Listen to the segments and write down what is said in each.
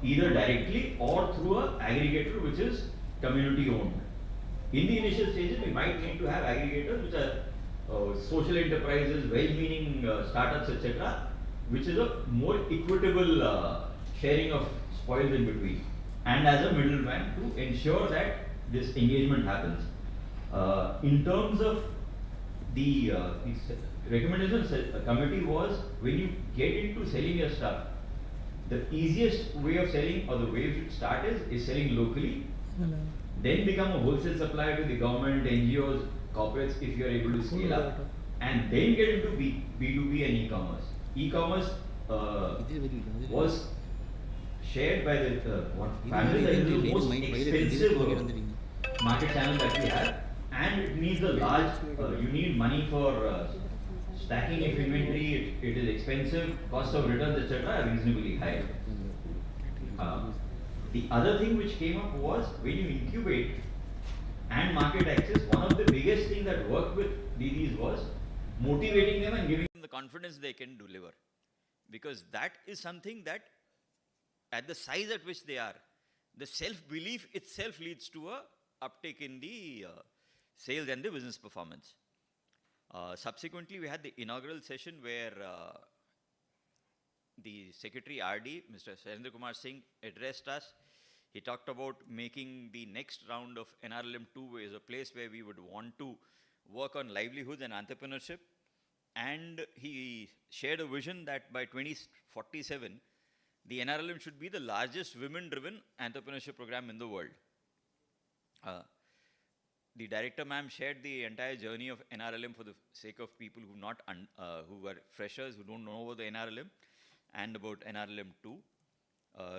either directly or through an aggregator which is community owned. In the initial stages, we might need to have aggregators which are social enterprises, well-meaning startups, etc., which is a more equitable sharing of spoils in between, and as a middleman to ensure that this engagement happens. In terms of the recommendation committee was, when you get into selling your stuff, the easiest way of selling, or the way you should start, is selling locally. Then become a wholesale supplier to the government, NGOs, corporates, if you are able to scale up, and then get into B2B and e-commerce. E-commerce was shared by the panel that is the most expensive market channel that we have, and it needs a large, you need money for stacking of inventory, it is expensive, cost of returns, etc. are reasonably high. The other thing which came up was, when you incubate and market access, one of the biggest things that worked with DDs was motivating them and giving them the confidence they can deliver. Because that is something that, at the size at which they are, the self-belief itself leads to a uptake in the sales and the business performance. Subsequently, we had the inaugural session where the Secretary RD, Mr. 𝐍𝐚𝐭𝐢𝐨𝐬𝐷 addressed us. He talked about making the next round of NRLM 2 as a place where we would want to work on livelihoods and entrepreneurship. And he shared a vision that by 2047, the NRLM should be the largest women-driven entrepreneurship program in the world. The director ma'am shared the entire journey of NRLM for the sake of people who were freshers, who don't know about the NRLM, and about NRLM 2.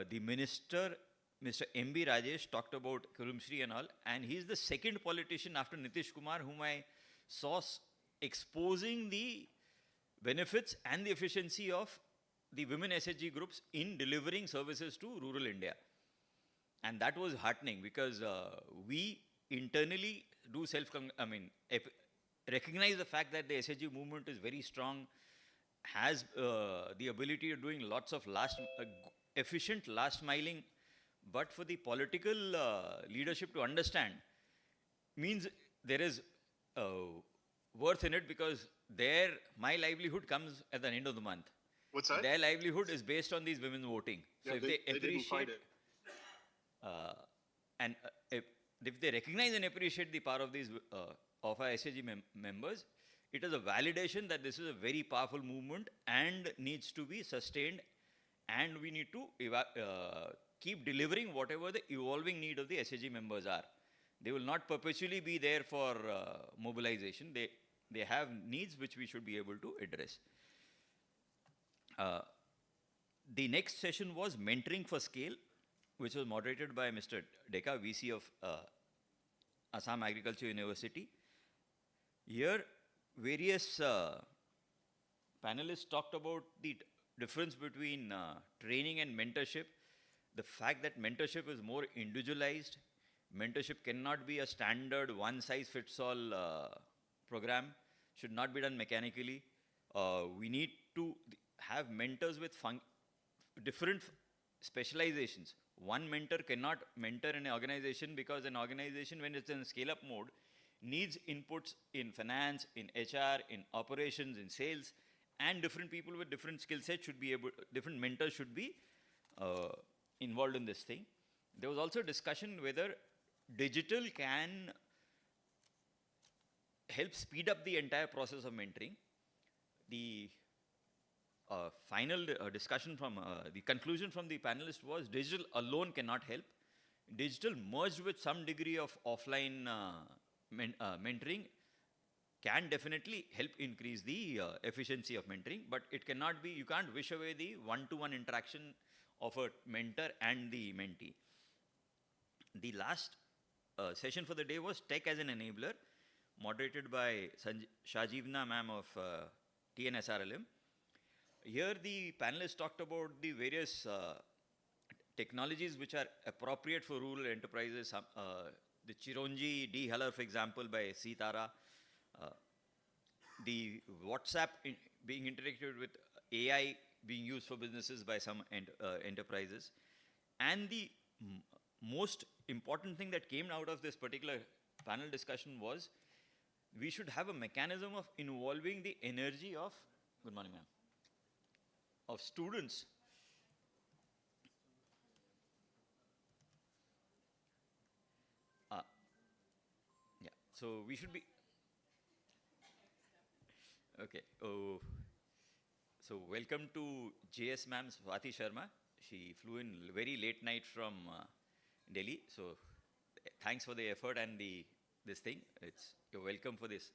The minister, Mr. M.B. Rajesh, talked about Kudumbashree and all, and he's the second politician after Nitish Kumar whom I saw exposing the benefits and the efficiency of the women SHG groups in delivering services to rural India. And that was heartening, because we internally do recognize the fact that the SHG movement is very strong, has the ability of doing lots of efficient last miling, but for the political leadership to understand, means there is worth in it, because my livelihood comes at the end of the month. What's that? Their livelihood is based on these women voting. Yeah, so if they didn't fight it. If they recognize and appreciate the power of these of our SHG members, it is a validation that this is a very powerful movement and needs to be sustained, and we need to keep delivering whatever the evolving need of the SHG members are. They will not perpetually be there for mobilization. They have needs which we should be able to address. The next session was Mentoring for Scale, which was moderated by Mr. Deka, VC of Assam Agriculture University. Here, various panelists talked about the difference between training and mentorship, the fact that mentorship is more individualized. Mentorship cannot be a standard one-size-fits-all program, should not be done mechanically. We need to have mentors with different specializations. One mentor cannot mentor an organization, because an organization, when it's in scale-up mode, needs inputs in finance, in HR, in operations, in sales, and different people with different skill sets different mentors should be involved in this thing. There was also a discussion whether digital can help speed up the entire process of mentoring. The final discussion from the conclusion from the panelists was, digital alone cannot help. Digital merged with some degree of offline mentoring can definitely help increase the efficiency of mentoring, but it cannot be, you can't wish away the one-to-one interaction of a mentor and the mentee. The last session for the day was Tech as an Enabler, moderated by Shajivna ma'am of TNSRLM. Here the panelists talked about the various technologies which are appropriate for rural enterprises. The Chironji de-Haller, for example, by Sitara. The WhatsApp being integrated with AI being used for businesses by some enterprises. And the most important thing that came out of this particular panel discussion was we should have a mechanism of involving the energy of, good morning ma'am, of students. Yeah, so we should be, okay. Oh, so welcome to JS ma'am Swati Sharma. She flew in very late night from Delhi. So thanks for the effort and this thing. You're welcome for this.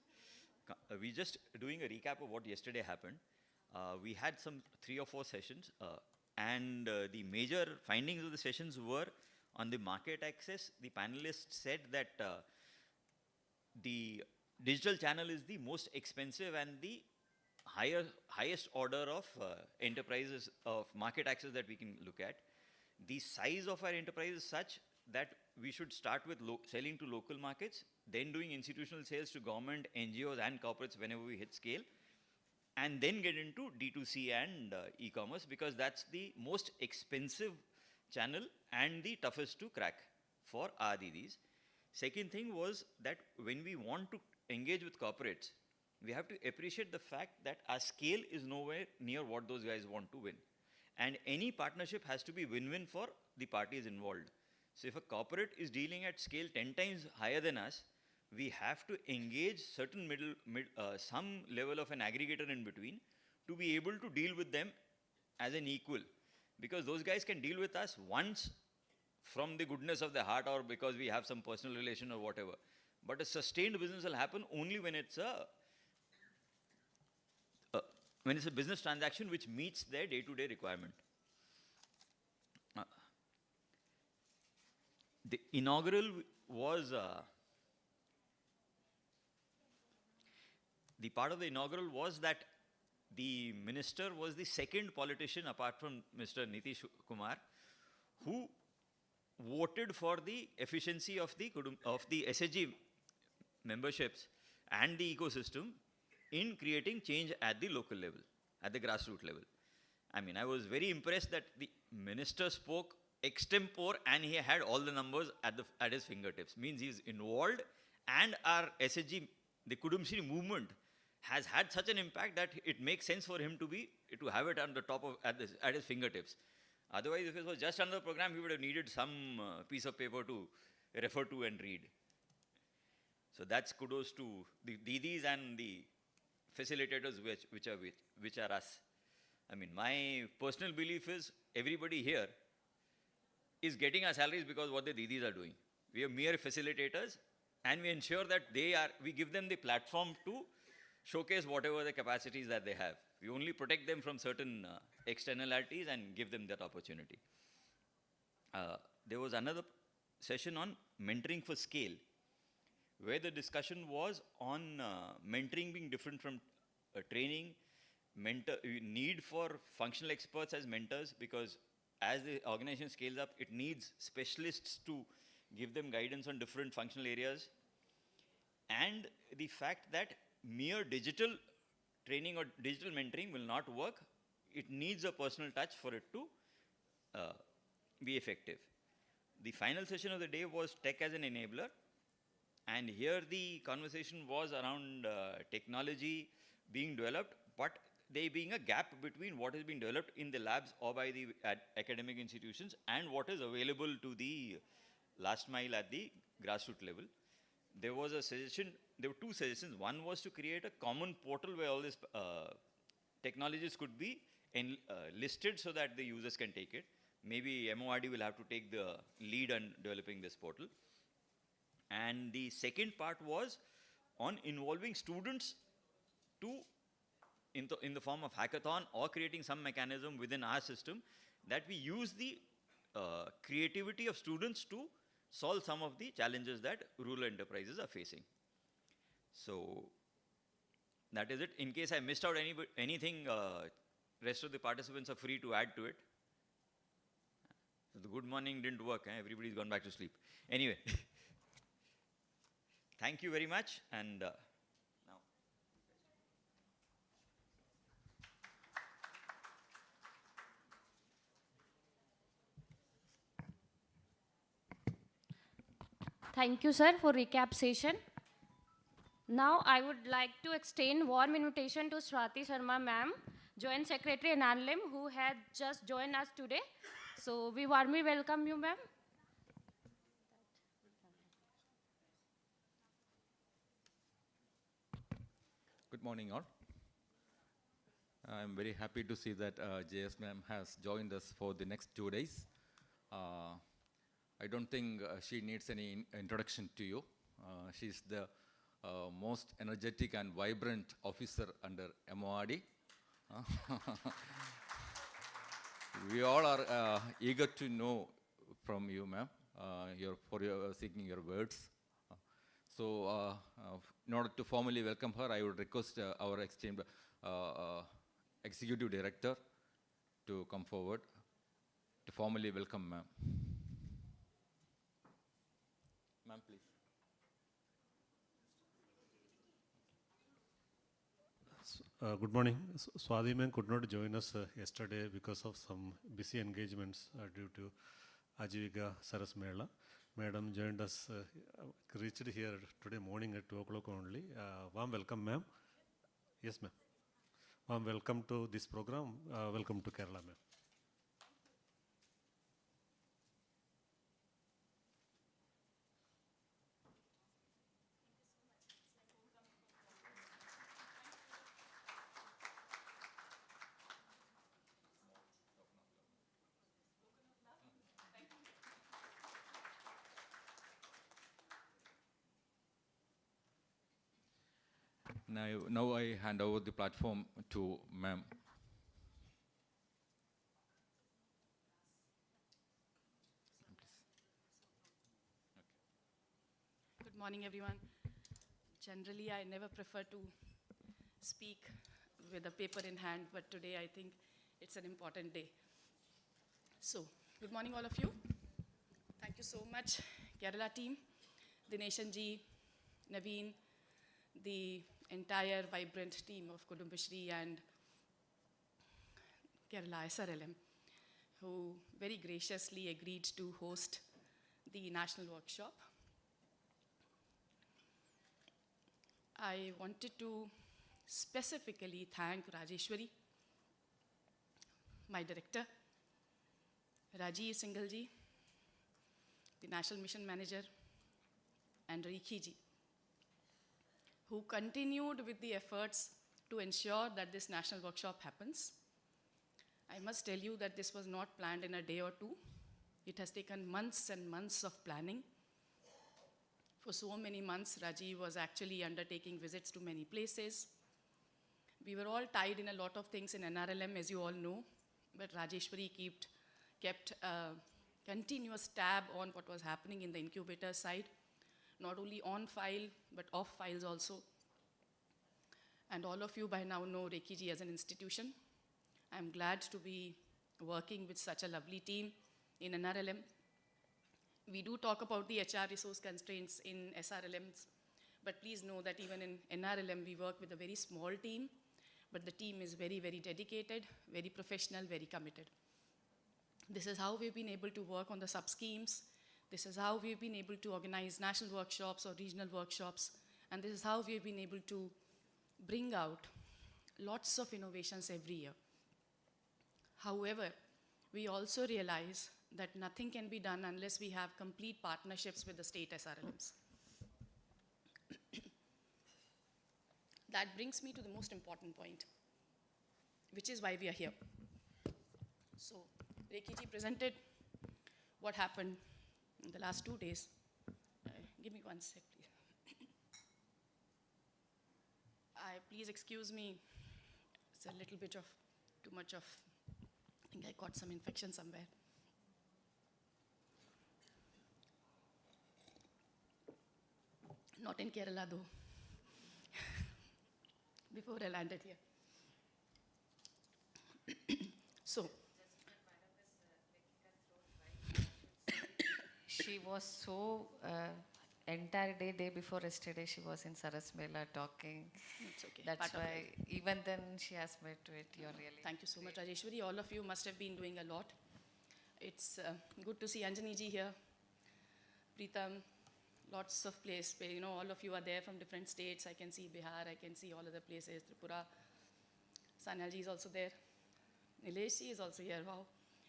We're just doing a recap of what yesterday happened. We had some 3 or 4 sessions, and the major findings of the sessions were on the market access. The panelists said that the digital channel is the most expensive and the highest order of enterprises of market access that we can look at. The size of our enterprise is such that we should start with selling to local markets, then doing institutional sales to government, NGOs and corporates whenever we hit scale, and then get into D2C and e-commerce, because that's the most expensive channel and the toughest to crack for our Didis. Second thing was that when we want to engage with corporates, we have to appreciate the fact that our scale is nowhere near what those guys want to win. And any partnership has to be win-win for the parties involved. So if a corporate is dealing at scale 10 times higher than us, we have to engage certain some level of an aggregator in between to be able to deal with them as an equal. Because those guys can deal with us once from the goodness of their heart or because we have some personal relation or whatever. But a sustained business will happen only when it's a business transaction which meets their day-to-day requirement. The inaugural was, the part of the inaugural was that the minister was the second politician apart from Mr. Nitish Kumar who voted for the efficiency of the SHG memberships and the ecosystem in creating change at the local level, at the grassroots level. I mean, I was very impressed that the minister spoke extempore and he had all the numbers at his fingertips. Means he's involved, and our SHG, the Kudumbashree movement, has had such an impact that it makes sense for him to have it on the top of at his fingertips. Otherwise, if it was just under the program, he would have needed some piece of paper to refer to and read. So that's kudos to the Didis and the facilitators which are us. I mean, my personal belief is everybody here is getting our salaries because what the Didis are doing. We are mere facilitators, and we ensure that we give them the platform to showcase whatever the capacities that they have. We only protect them from certain externalities and give them that opportunity. There was another session on mentoring for scale, where the discussion was on mentoring being different from training, need for functional experts as mentors, because as the organization scales up, it needs specialists to give them guidance on different functional areas. And the fact that mere digital training or digital mentoring will not work. It needs a personal touch for it to be effective. The final session of the day was tech as an enabler. And here the conversation was around technology being developed, but there being a gap between what is being developed in the labs or by the academic institutions and what is available to the last mile at the grassroots level. There was a suggestion, there were 2 suggestions. One was to create a common portal where all these technologies could be listed so that the users can take it. Maybe MORD will have to take the lead on developing this portal. And the second part was on involving students in the form of hackathon or creating some mechanism within our system that we use the creativity of students to solve some of the challenges that rural enterprises are facing. So that is it. In case I missed out anything, rest of the participants are free to add to it. The good morning didn't work. Everybody's gone back to sleep. Anyway, thank you very much. And now. Thank you, sir, for recap session. Now, I would like to extend warm invitation to Swati Sharma ma'am, Joint Secretary in ANLEM, who had just joined us today. So, we warmly welcome you, ma'am. Good morning, all. I'm very happy to see that JS ma'am has joined us for the next 2 days. I don't think she needs any introduction to you. She's the most energetic and vibrant officer under MORD. We all are eager to know from you, ma'am, for your seeking your words. So, in order to formally welcome her, I would request our esteemed Executive Director to come forward to formally welcome ma'am. Ma'am, please. Good morning. Swati ma'am could not join us yesterday because of some busy engagements due to Ajivika Saras Mela. Madam joined us, reached here today morning at 2 o'clock only. Warm welcome, ma'am. Yes, ma'am. Warm welcome to this program. Welcome to Kerala, ma'am. Now I hand over the platform to ma'am. Good morning, everyone. Generally, I never prefer to speak with a paper in hand, but today I think it's an important day. So, good morning, all of you. Thank you so much, Kerala team, 𝐿, Naveen, the entire vibrant team of Kudumbashree and Kerala SRLM, who very graciously agreed to host the national workshop. I wanted to specifically thank Rajeshwari, my director, 𝐭𝐧𝐚𝐭𝐤𝐬𝐡𝐨𝐩, the National Mission Manager, and Rikhi, who continued with the efforts to ensure that this national workshop happens. I must tell you that this was not planned in a day or two. It has taken months and months of planning. For so many months, Raji was actually undertaking visits to many places. We were all tied in a lot of things in NRLM, as you all know, but Rajeshwari kept a continuous tab on what was happening in the incubator side, not only on file, but off files also. And all of you by now know Rekhi as an institution. I'm glad to be working with such a lovely team in NRLM. We do talk about the HR resource constraints in SRLMs, but please know that even in NRLM, we work with a very small team, but the team is very, very dedicated, very professional, very committed. This is how we've been able to work on the sub-schemes. This is how we've been able to organize national workshops or regional workshops. And this is how we've been able to bring out lots of innovations every year. However, we also realize that nothing can be done unless we have complete partnerships with the state SRLMs. That brings me to the most important point, which is why we are here. So, Rekhi presented what happened in the last 2 days. Give me 1 sec, please. Please excuse me, it's a little bit of too much of, I think I caught some infection somewhere. Not in Kerala though, before I landed here. So, she was so, entire day before yesterday, she was in Saras Mela talking. it's okay. That's Part of why, life. even then, she has made to it. You're really. Thank you so much, Rajeshwari. All of you must have been doing a lot. It's good to see Anjani ji here, Preetam, lots of places where, you know, all of you are there from different states. I can see Bihar, I can see all other places, Tripura. Sanalji is also there. Nileshi is also here. Wow.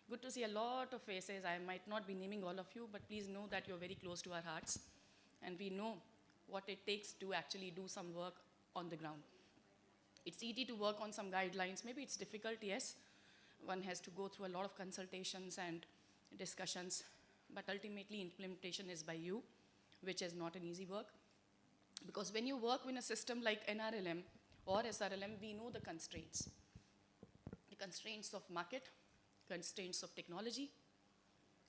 Good to see a lot of faces. I might not be naming all of you, but please know that you're very close to our hearts. And we know what it takes to actually do some work on the ground. It's easy to work on some guidelines. Maybe it's difficult, yes. One has to go through a lot of consultations and discussions, but ultimately implementation is by you, which is not an easy work. Because when you work in a system like NRLM or SRLM, we know the constraints. The constraints of market, constraints of technology,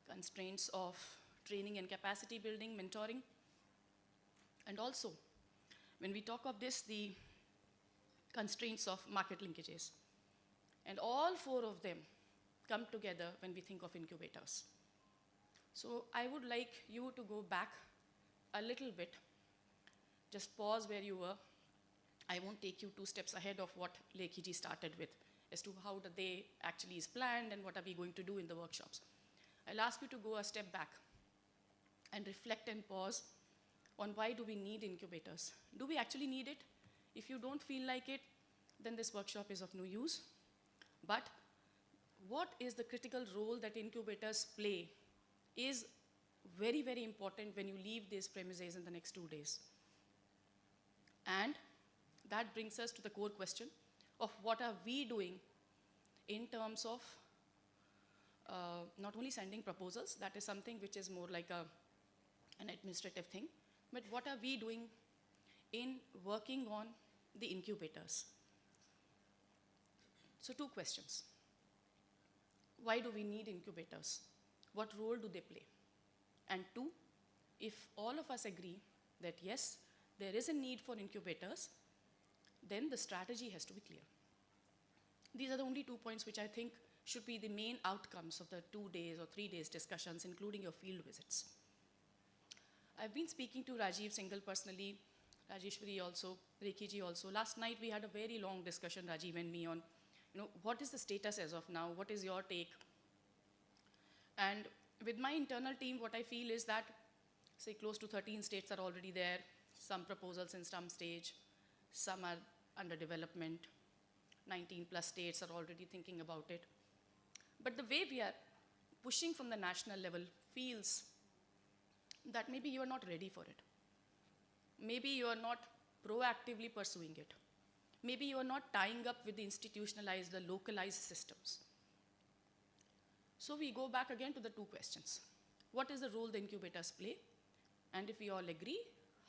constraints of training and capacity building, mentoring. And also, when we talk of this, the constraints of market linkages. And all four of them come together when we think of incubators. So I would like you to go back a little bit. Just pause where you were. I won't take you 2 steps ahead of what 𝐸𝐾𝐠 started with, as to how the day actually is planned and what are we going to do in the workshops. I'll ask you to go a step back and reflect and pause on why do we need incubators. Do we actually need it? If you don't feel like it, then this workshop is of no use. But what is the critical role that incubators play is very, very important when you leave these premises in the next 2 days. And that brings us to the core question of what are we doing in terms of not only sending proposals, that is something which is more like an administrative thing, but what are we doing in working on the incubators? So 2 questions. Why do we need incubators? What role do they play? And 2, if all of us agree that yes, there is a need for incubators, then the strategy has to be clear. These are the only 2 points which I think should be the main outcomes of the 2 days or 3 days discussions, including your field visits. I've been speaking to Rajiv Singhal personally, Rajeshwari also, 𝐸𝐾𝐠 also. Last night we had a very long discussion, Rajiv and me, on what is the status as of now, what is your take? And with my internal team, what I feel is that, say, close to 13 states are already there, some proposals in some stage, some are under development, 19 plus states are already thinking about it. But the way we are pushing from the national level feels that maybe you are not ready for it. Maybe you are not proactively pursuing it. Maybe you are not tying up with the institutionalized, the localized systems. So we go back again to the 2 questions. What is the role the incubators play? And if we all agree,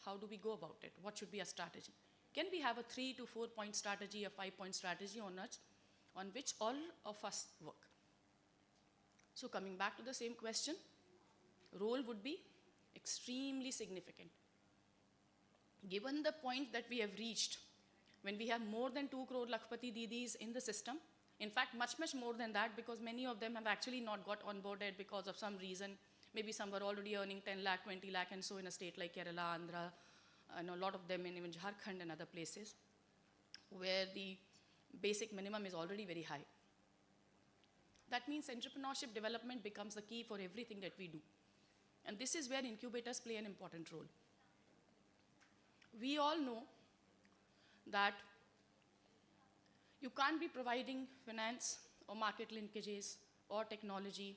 how do we go about it? What should be our strategy? Can we have a 3 to 4 point strategy, a 5-point strategy on which all of us work? So coming back to the same question, role would be extremely significant. Given the point that we have reached, when we have more than 2 crore Lakhpati Didis in the system, in fact, much, much more than that, because many of them have actually not got onboarded because of some reason. Maybe some were already earning 10 lakh, 20 lakh, and so in a state like Kerala, Andhra, and a lot of them in even Jharkhand and other places, where the basic minimum is already very high. That means entrepreneurship development becomes the key for everything that we do. And this is where incubators play an important role. We all know that you can't be providing finance or market linkages or technology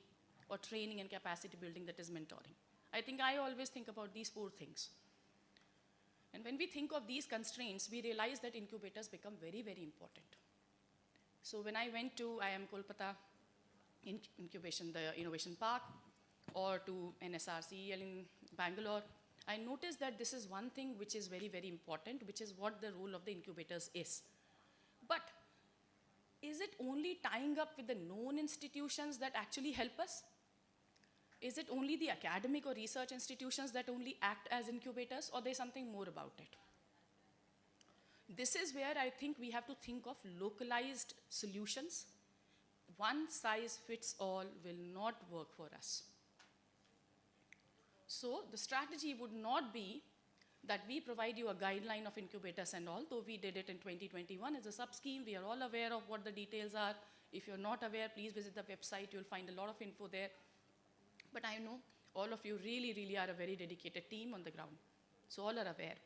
or training and capacity building that is mentoring. I think I always think about these 4 things. And when we think of these constraints, we realize that incubators become very, very important. So when I went to IIM Kolkata incubation, the Innovation Park, or to NSRCEL in Bangalore, I noticed that this is one thing which is very, very important, which is what the role of the incubators is. But is it only tying up with the known institutions that actually help us? Is it only the academic or research institutions that only act as incubators, or there's something more about it? This is where I think we have to think of localized solutions. One size fits all will not work for us. So the strategy would not be that we provide you a guideline of incubators and all, though we did it in 2021 as a sub-scheme. We are all aware of what the details are. If you're not aware, please visit the website. You'll find a lot of info there. But I know all of you really, really are a very dedicated team on the ground. So all are aware.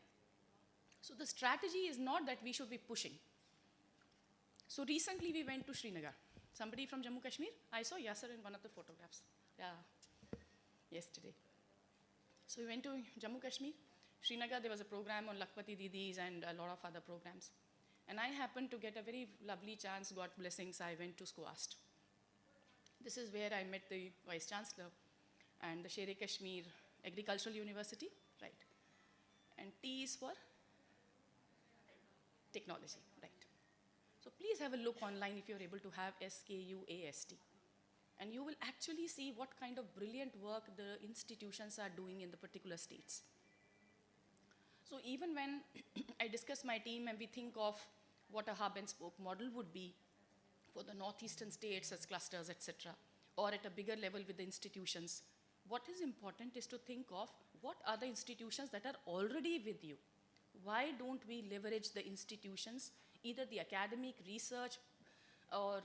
So the strategy is not that we should be pushing. So recently we went to Srinagar. Somebody from Jammu Kashmir? I saw Yasser in one of the photographs. Yeah, yesterday. So we went to Jammu Kashmir. Srinagar, there was a program on Lakhpati Didis and a lot of other programs. And I happened to get a very lovely chance, God blessings, I went to SCOAST. This is where I met the Vice Chancellor and the Sher-e-Kashmir Agricultural University, right? And T is for technology, right? So please have a look online if you're able to have SKUAST. And you will actually see what kind of brilliant work the institutions are doing in the particular states. So even when I discuss my team and we think of what a hub and spoke model would be for the northeastern states as clusters, etc., or at a bigger level with the institutions, what is important is to think of what are the institutions that are already with you. Why don't we leverage the institutions, either the academic research or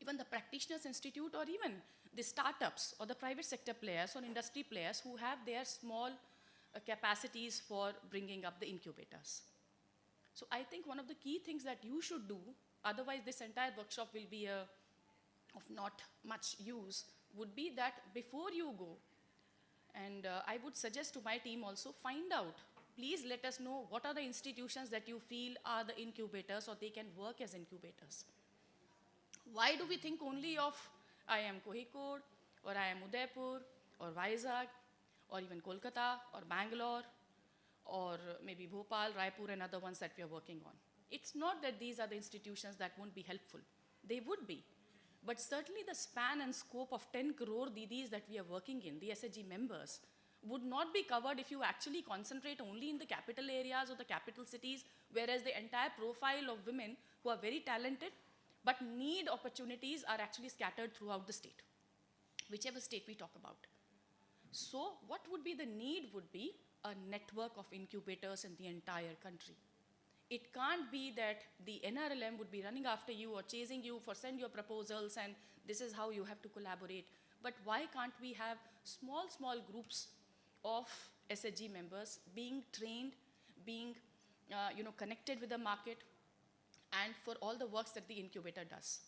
even the practitioners institute, or even the startups or the private sector players or industry players who have their small capacities for bringing up the incubators. So I think one of the key things that you should do, otherwise this entire workshop will be of not much use, would be that before you go, and I would suggest to my team also, find out, please let us know what are the institutions that you feel are the incubators or they can work as incubators. Why do we think only of 𝐼𝐻𝑚 Kozhikode or 𝐼𝐻𝑚 Udaipur or Vizag or even Kolkata or Bangalore or maybe Bhopal, Raipur and other ones that we are working on? It's not that these are the institutions that won't be helpful. They would be. But certainly the span and scope of 10 crore Didis that we are working in, the SHG members, would not be covered if you actually concentrate only in the capital areas or the capital cities, whereas the entire profile of women who are very talented but need opportunities are actually scattered throughout the state, whichever state we talk about. So what would be the need would be a network of incubators in the entire country. It can't be that the NRLM would be running after you or chasing you for send your proposals and this is how you have to collaborate. But why can't we have small groups of SHG members being trained, being connected with the market, and for all the works that the incubator does.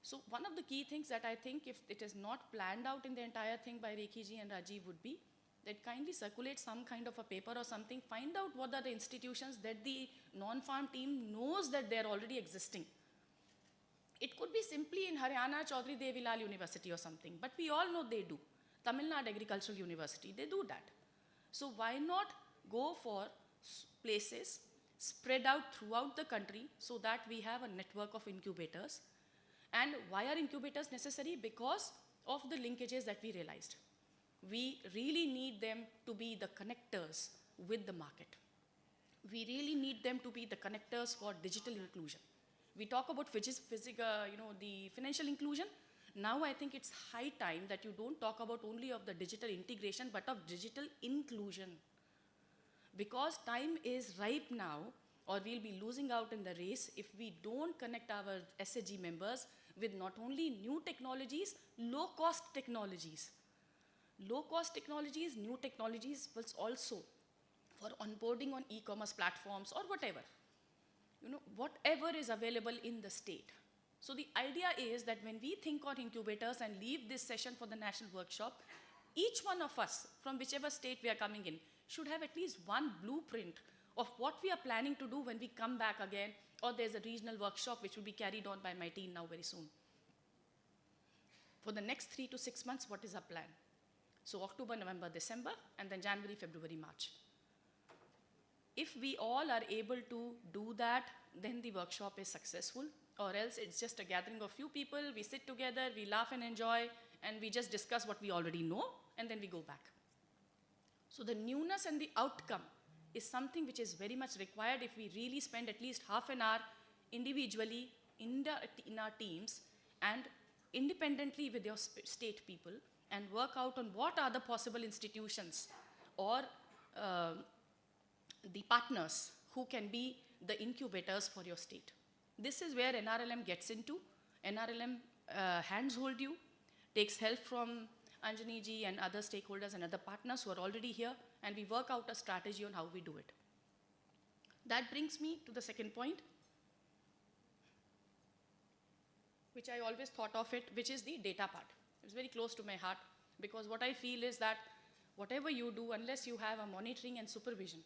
So one of the key things that I think, if it is not planned out in the entire thing by Rekhi ji and Rajiv, would be that kindly circulate some kind of a paper or something, find out what are the institutions that the non-farm team knows that they're already existing. It could be simply in Haryana, Chaudhary Devilal University or something, but we all know they do. Tamil Nadu Agricultural University, they do that. So why not go for places spread out throughout the country so that we have a network of incubators? And why are incubators necessary? Because of the linkages that we realized. We really need them to be the connectors with the market. We really need them to be the connectors for digital inclusion. We talk about the financial inclusion. Now I think it's high time that you don't talk about only of the digital integration, but of digital inclusion. Because time is ripe now, or we'll be losing out in the race if we don't connect our SHG members with not only new technologies, low-cost technologies. Low-cost technologies, new technologies, but also for onboarding on e-commerce platforms or whatever. Whatever is available in the state. So the idea is that when we think on incubators and leave this session for the national workshop, each one of us, from whichever state we are coming in, should have at least one blueprint of what we are planning to do when we come back again, or there's a regional workshop which will be carried on by my team now very soon. For the next 3 to 6 months, what is our plan? So October, November, December, and then January, February, March. If we all are able to do that, then the workshop is successful, or else it's just a gathering of few people, we sit together, we laugh and enjoy, and we just discuss what we already know, and then we go back. So the newness and the outcome is something which is very much required if we really spend at least half an hour individually in our teams and independently with your state people and work out on what are the possible institutions or the partners who can be the incubators for your state. This is where NRLM gets into. NRLM hands hold you, takes help from Anjani ji and other stakeholders and other partners who are already here, and we work out a strategy on how we do it. That brings me to the second point, which I always thought of it, which is the data part. It's very close to my heart, because what I feel is that whatever you do, unless you have a monitoring and supervision,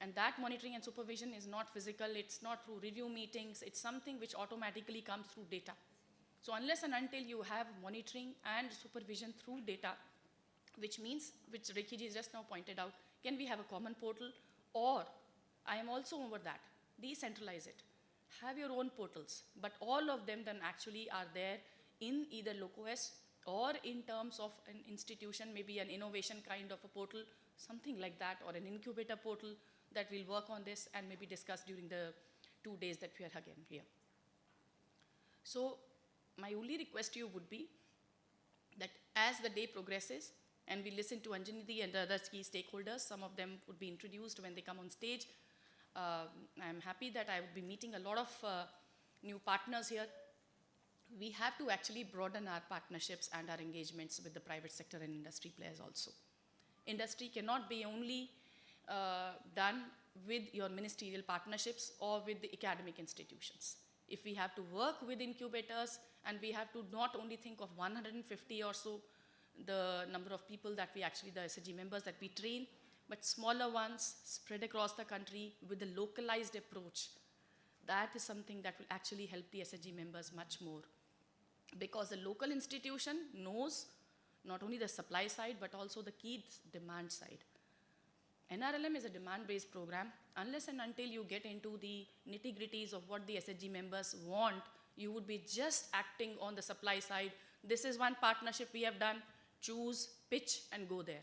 and that monitoring and supervision is not physical, it's not through review meetings, it's something which automatically comes through data. So unless and until you have monitoring and supervision through data, which means, which Ricky ji just now pointed out, can we have a common portal? Or, I am also over that, decentralize it. Have your own portals, but all of them then actually are there in either LocOS or in terms of an institution, maybe an innovation kind of a portal, something like that, or an incubator portal that we'll work on this and maybe discuss during the 2 days that we are again here. So my only request to you would be that as the day progresses and we listen to Anjani and the other key stakeholders, some of them would be introduced when they come on stage. I'm happy that I would be meeting a lot of new partners here. We have to actually broaden our partnerships and our engagements with the private sector and industry players also. Industry cannot be only done with your ministerial partnerships or with the academic institutions. If we have to work with incubators, and we have to not only think of 150 or so, the number of people that we actually, the SHG members that we train, but smaller ones spread across the country with a localized approach. That is something that will actually help the SHG members much more. Because the local institution knows not only the supply side, but also the key demand side. NRLM is a demand-based program. Unless and until you get into the nitty-gritties of what the SHG members want, you would be just acting on the supply side. This is one partnership we have done, choose, pitch, and go there.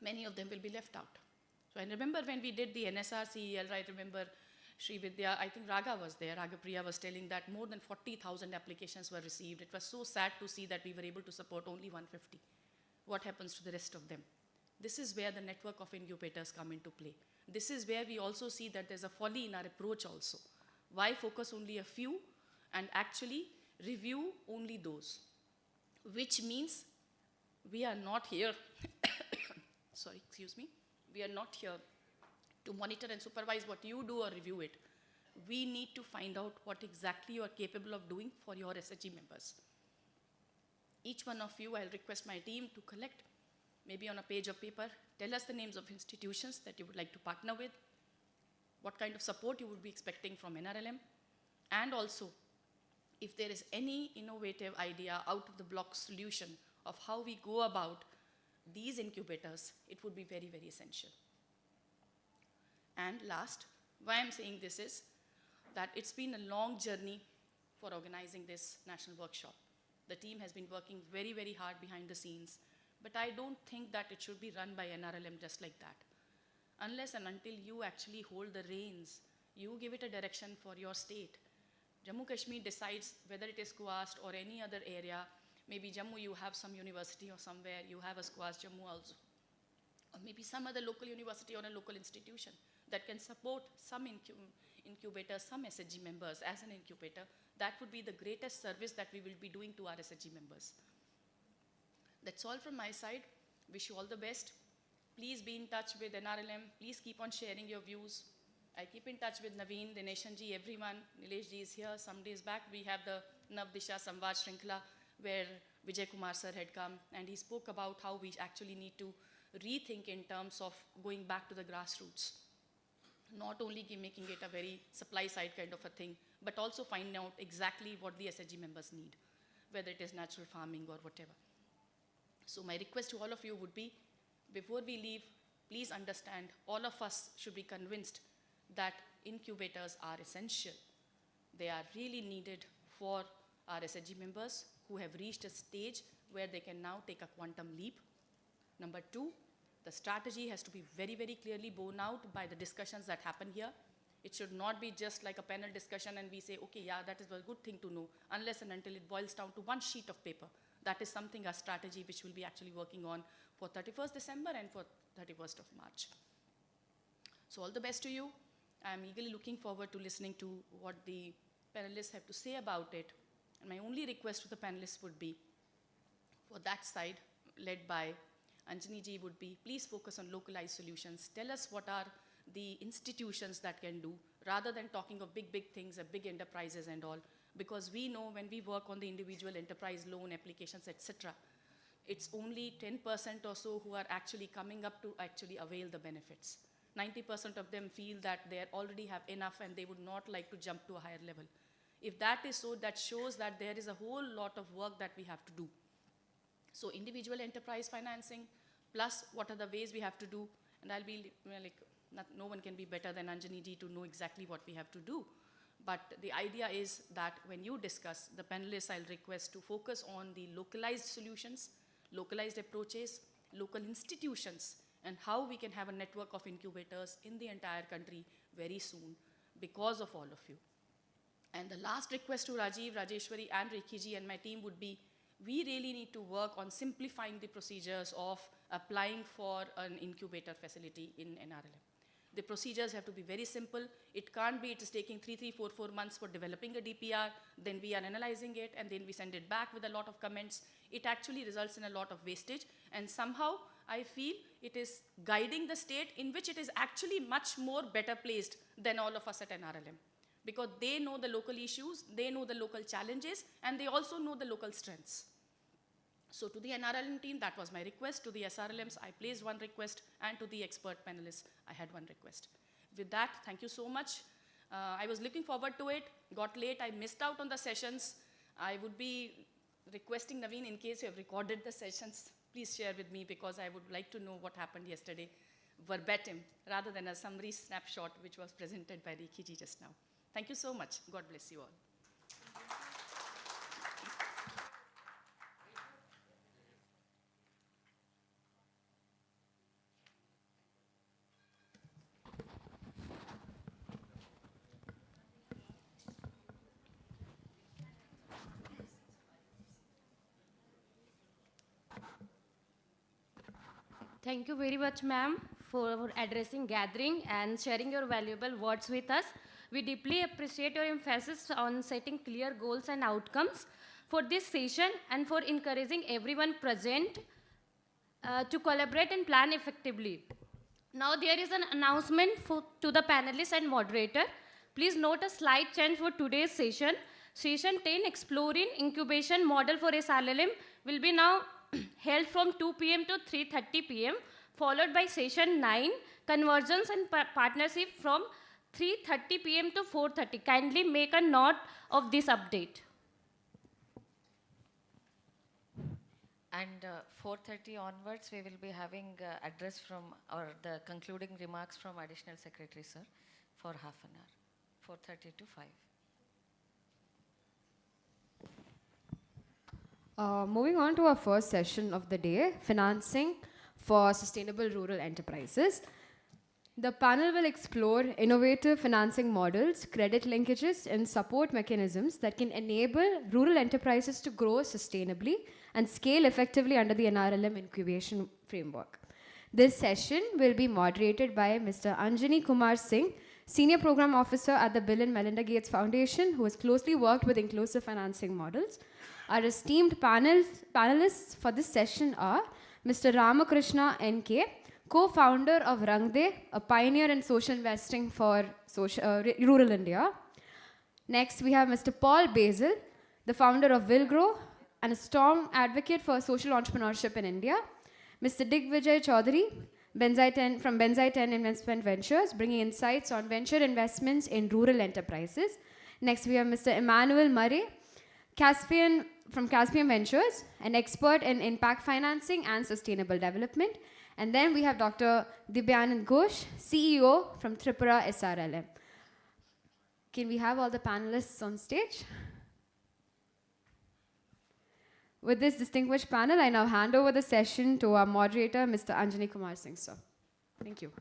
Many of them will be left out. So I remember when we did the NSR CEL, I remember Sri Vidya, I think Raga was there, Raga Priya was telling that more than 40,000 applications were received. It was so sad to see that we were able to support only 150. What happens to the rest of them? This is where the network of incubators come into play. This is where we also see that there's a folly in our approach also. Why focus only a few and actually review only those? Which means we are not here, sorry, excuse me, we are not here to monitor and supervise what you do or review it. We need to find out what exactly you are capable of doing for your SHG members. Each one of you, I'll request my team to collect, maybe on a page of paper, tell us the names of institutions that you would like to partner with, what kind of support you would be expecting from NRLM, and also, if there is any innovative idea out of the block solution of how we go about these incubators, it would be very, very essential. And last, why I'm saying this is that it's been a long journey for organizing this national workshop. The team has been working very, very hard behind the scenes, but I don't think that it should be run by NRLM just like that. Unless and until you actually hold the reins, you give it a direction for your state. Jammu Kashmir decides whether it is SQUAST or any other area. Maybe Jammu, you have some university or somewhere, you have a SQUAST Jammu also. Or maybe some other local university or a local institution that can support some incubators, some SHG members as an incubator. That would be the greatest service that we will be doing to our SHG members. That's all from my side. Wish you all the best. Please be in touch with NRLM. Please keep on sharing your views. I keep in touch with Naveen, Dineshan ji, everyone. Nilesh ji is here. Some days back, we have the Navdisha Samvad Shrinkla, where Vijay Kumar sir had come, and he spoke about how we actually need to rethink in terms of going back to the grassroots. Not only making it a very supply side kind of a thing, but also finding out exactly what the SHG members need, whether it is natural farming or whatever. So my request to all of you would be, before we leave, please understand, all of us should be convinced that incubators are essential. They are really needed for our SHG members who have reached a stage where they can now take a quantum leap. Number two, the strategy has to be very, very clearly borne out by the discussions that happen here. It should not be just like a panel discussion and we say, okay, yeah, that is a good thing to know, unless and until it boils down to one sheet of paper. That is something, a strategy which we'll be actually working on for 31st December and for 31st of March. So all the best to you. I'm eagerly looking forward to listening to what the panelists have to say about it. And my only request to the panelists would be, for that side, led by Anjani ji, would be please focus on localized solutions. Tell us what are the institutions that can do, rather than talking of big, big things, big enterprises and all. Because we know when we work on the individual enterprise loan applications, etc., it's only 10% or so who are actually coming up to actually avail the benefits. 90% of them feel that they already have enough and they would not like to jump to a higher level. If that is so, that shows that there is a whole lot of work that we have to do. So individual enterprise financing, plus what are the ways we have to do, and I'll be no one can be better than Anjani ji to know exactly what we have to do. But the idea is that when you discuss, the panelists, I'll request to focus on the localized solutions, localized approaches, local institutions, and how we can have a network of incubators in the entire country very soon because of all of you. And the last request to Rajiv, Rajeshwari, and Rekhi ji and my team would be, we really need to work on simplifying the procedures of applying for an incubator facility in NRLM. The procedures have to be very simple. It can't be, it's taking 4 months for developing a DPR, then we are analyzing it, and then we send it back with a lot of comments. It actually results in a lot of wastage, and somehow I feel it is guiding the state in which it is actually much more better placed than all of us at NRLM. Because they know the local issues, they know the local challenges, and they also know the local strengths. So to the NRLM team, that was my request. To the SRLMs, I placed one request, and to the expert panelists, I had one request. With that, thank you so much. I was looking forward to it. Got late, I missed out on the sessions. I would be requesting Naveen, in case you have recorded the sessions, please share with me, because I would like to know what happened yesterday verbatim, rather than a summary snapshot which was presented by Rekhi ji just now. Thank you so much. God bless you all. Thank you very much, ma'am, for addressing gathering and sharing your valuable words with us. We deeply appreciate your emphasis on setting clear goals and outcomes for this session, and for encouraging everyone present to collaborate and plan effectively. Now there is an announcement to the panelists and moderator. Please note a slight change for today's session. Session 10, Exploring Incubation Model for SRLM, will be now held from 2 p.m. to 3:30 p.m., followed by session 9, Convergence and Partnership, from 3:30 p.m. to 4:30. Kindly make a note of this update. And 4:30 onwards, we will be having address from, or the concluding remarks from Additional Secretary, sir, for half an hour, 4:30 to 5. Moving on to our first session of the day, Financing for Sustainable Rural Enterprises. The panel will explore innovative financing models, credit linkages, and support mechanisms that can enable rural enterprises to grow sustainably and scale effectively under the NRLM incubation framework. This session will be moderated by Mr. Anjani Kumar Singh, Senior Program Officer at the Bill and Melinda Gates Foundation, who has closely worked with inclusive financing models. Our esteemed panelists for this session are Mr. Ramakrishna N.K., co-founder of Rangde, a pioneer in social investing for rural India. Next, we have Mr. Paul Basil, the founder of Willgrow and a strong advocate for social entrepreneurship in India. Mr. 𝐑𝐮𝐫𝐤𝐬𝐡 from Benzai 10 Investment Ventures, bringing insights on venture investments in rural enterprises. Next, we have Mr. Emmanuel Murray, from Caspian Ventures, an expert in impact financing and sustainable development. And then we have Dr. Dibyanand Ghosh, CEO from Tripura SRLM. Can we have all the panelists on stage? With this distinguished panel, I now hand over the session to our moderator, Mr. Anjani Kumar Singh, sir. Thank you.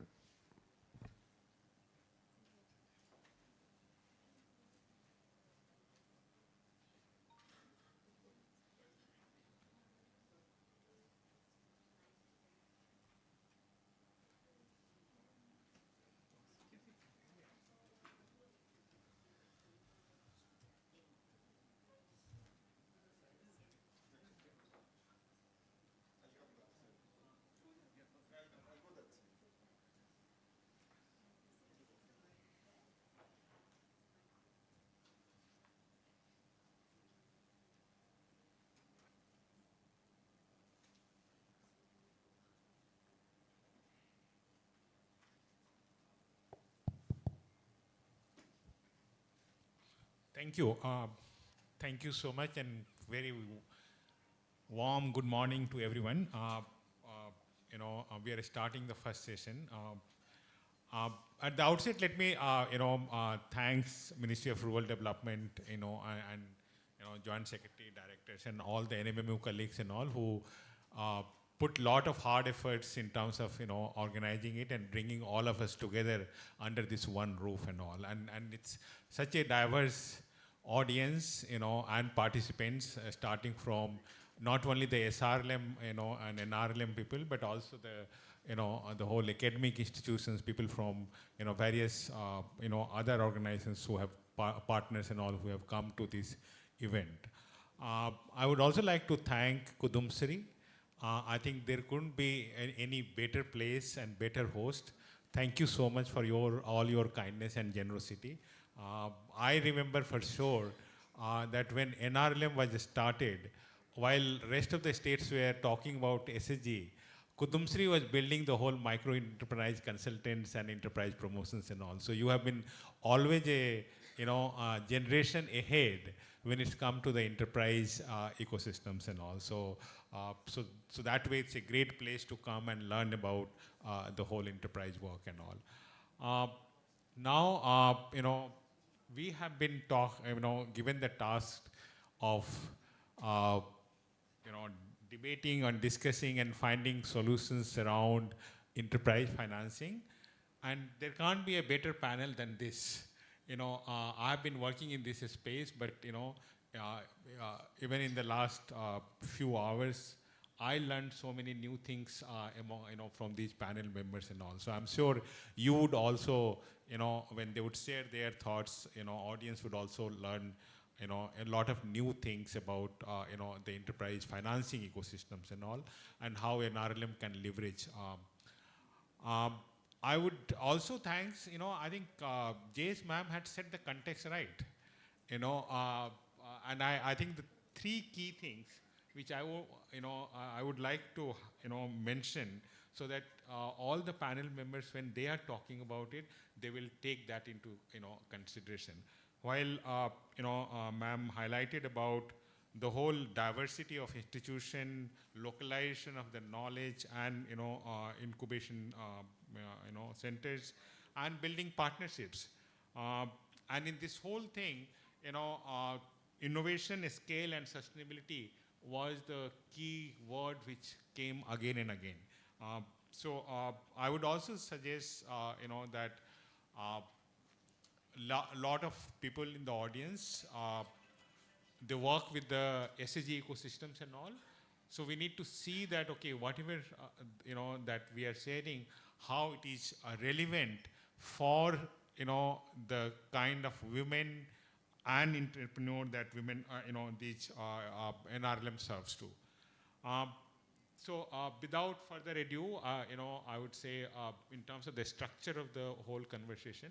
Thank you. Thank you so much, and very warm good morning to everyone. We are starting the first session. At the outset, let me, thanks Ministry of Rural Development, and Joint Secretary, Directors, and all the NMMU colleagues and all who put lot of hard efforts in terms of, organizing it and bringing all of us together under this one roof and all. And it's such a diverse audience, and participants, starting from not only the SRLM, and NRLM people, but also the whole academic institutions, people from, various, other organizations who have partners and all who have come to this event. I would also like to thank Kudumbashree. I think there couldn't be any better place and better host. Thank you so much for all your kindness and generosity. I remember for sure that when NRLM was started, while rest of the states were talking about SSG, Kudumbashree was building the whole micro enterprise consultants and enterprise promotions and all. So you have been always a generation ahead when it's come to the enterprise ecosystems and all. So that way it's a great place to come and learn about the whole enterprise work and all. Now, we have been given the task of, debating and discussing and finding solutions around enterprise financing. And there can't be a better panel than this. I've been working in this space, but, even in the last few hours, I learned so many new things from these panel members and all. So I'm sure you would also, when they would share their thoughts, audience would also learn, a lot of new things about, the enterprise financing ecosystems and all, and how an RLM can leverage. I would also thanks, I think J.S. ma'am had set the context right, and I think the three key things which I would like to, mention, so that all the panel members, when they are talking about it, they will take that into, consideration. While, ma'am highlighted about the whole diversity of institution, localization of the knowledge, and, incubation, centers, and building partnerships. And in this whole thing, innovation, scale, and sustainability was the key word which came again and again. So I would also suggest, that lot of people in the audience, they work with the SSG ecosystems and all. So we need to see that, okay, whatever, that we are sharing, how it is relevant for, the kind of women and entrepreneur that women, these NRLM serves to. So without further ado, I would say in terms of the structure of the whole conversation,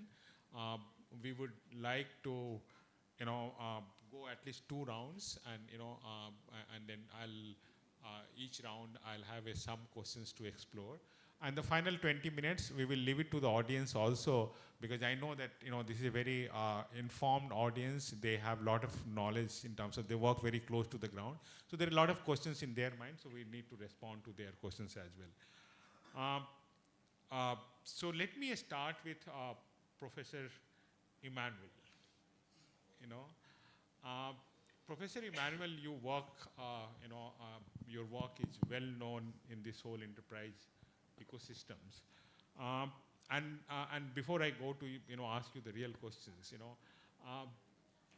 we would like to, go at least 2 rounds, and and then each round I'll have some questions to explore. And the final 20 minutes, we will leave it to the audience also, because I know that, this is a very informed audience. They have a lot of knowledge in terms of, they work very close to the ground. So there are a lot of questions in their mind, so we need to respond to their questions as well. So let me start with Professor Emmanuel. Professor Emmanuel, you work, your work is well known in this whole enterprise ecosystems. And before I go to, ask you the real questions,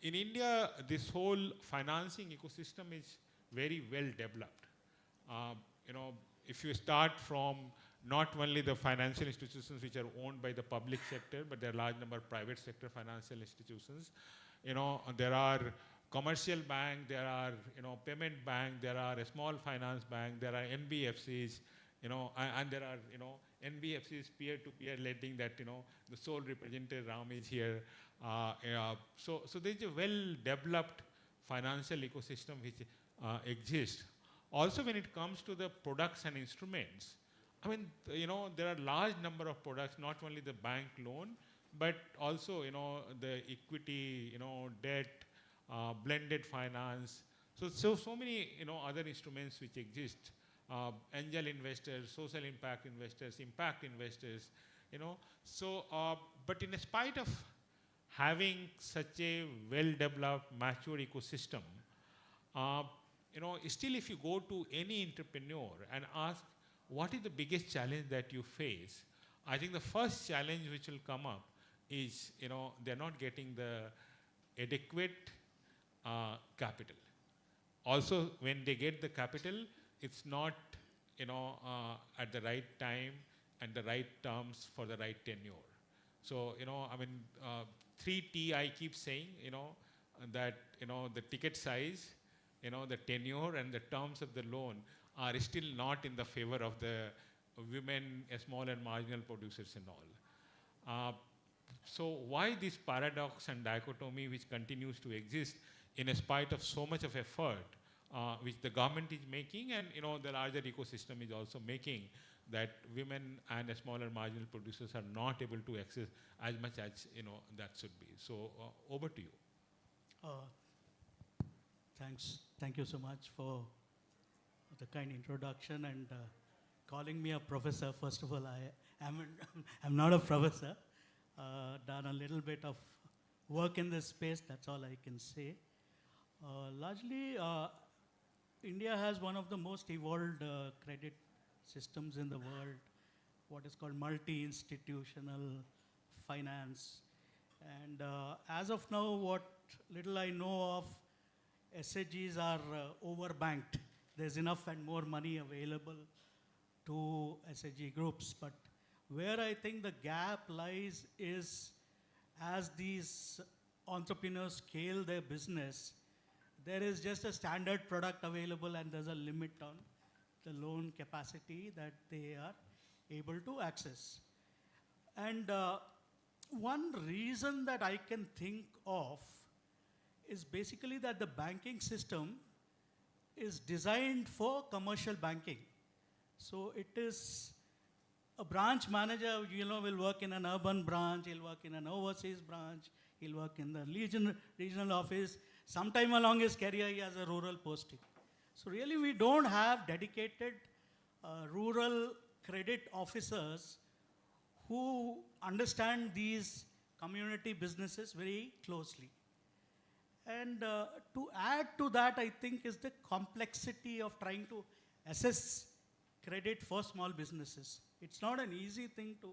in India, this whole financing ecosystem is very well developed. If you start from not only the financial institutions which are owned by the public sector, but there are a large number of private sector financial institutions. There are commercial bank, there are, payment bank, there are a small finance bank, there are NBFCs, and there are, NBFCs peer-to-peer lending that, the sole representative Ram is here. So there's a well-developed financial ecosystem which exists. Also, when it comes to the products and instruments, I mean, there are large number of products, not only the bank loan, but also, the equity, debt, blended finance. So many other instruments which exist. Angel investors, social impact investors, but in spite of having such a well-developed, mature ecosystem, still if you go to any entrepreneur and ask, what is the biggest challenge that you face? I think the first challenge which will come up is, they're not getting the adequate capital. Also, when they get the capital, it's not, at the right time and the right terms for the right tenure. So, 3T I keep saying, that, the ticket size, the tenure and the terms of the loan are still not in the favor of the women, small and marginal producers and all. So why this paradox and dichotomy which continues to exist in spite of so much of effort which the government is making, and the larger ecosystem is also making, that women and smaller marginal producers are not able to access as much as that should be. So over to you. Thanks. Thank you so much for the kind introduction and calling me a professor. First of all, I'm not a professor. Done a little bit of work in this space, that's all I can say. Largely, India has one of the most evolved credit systems in the world, what is called multi-institutional finance. And as of now, what little I know of, SHGs are overbanked. There's enough and more money available to SHG groups. But where I think the gap lies is, as these entrepreneurs scale their business, there is just a standard product available and there's a limit on the loan capacity that they are able to access. And one reason that I can think of is basically that the banking system is designed for commercial banking. So it is a branch manager, will work in an urban branch, he'll work in an overseas branch, he'll work in the regional office. Sometime along his career, he has a rural posting. So really, we don't have dedicated rural credit officers who understand these community businesses very closely. And to add to that, I think, is the complexity of trying to assess credit for small businesses. It's not an easy thing to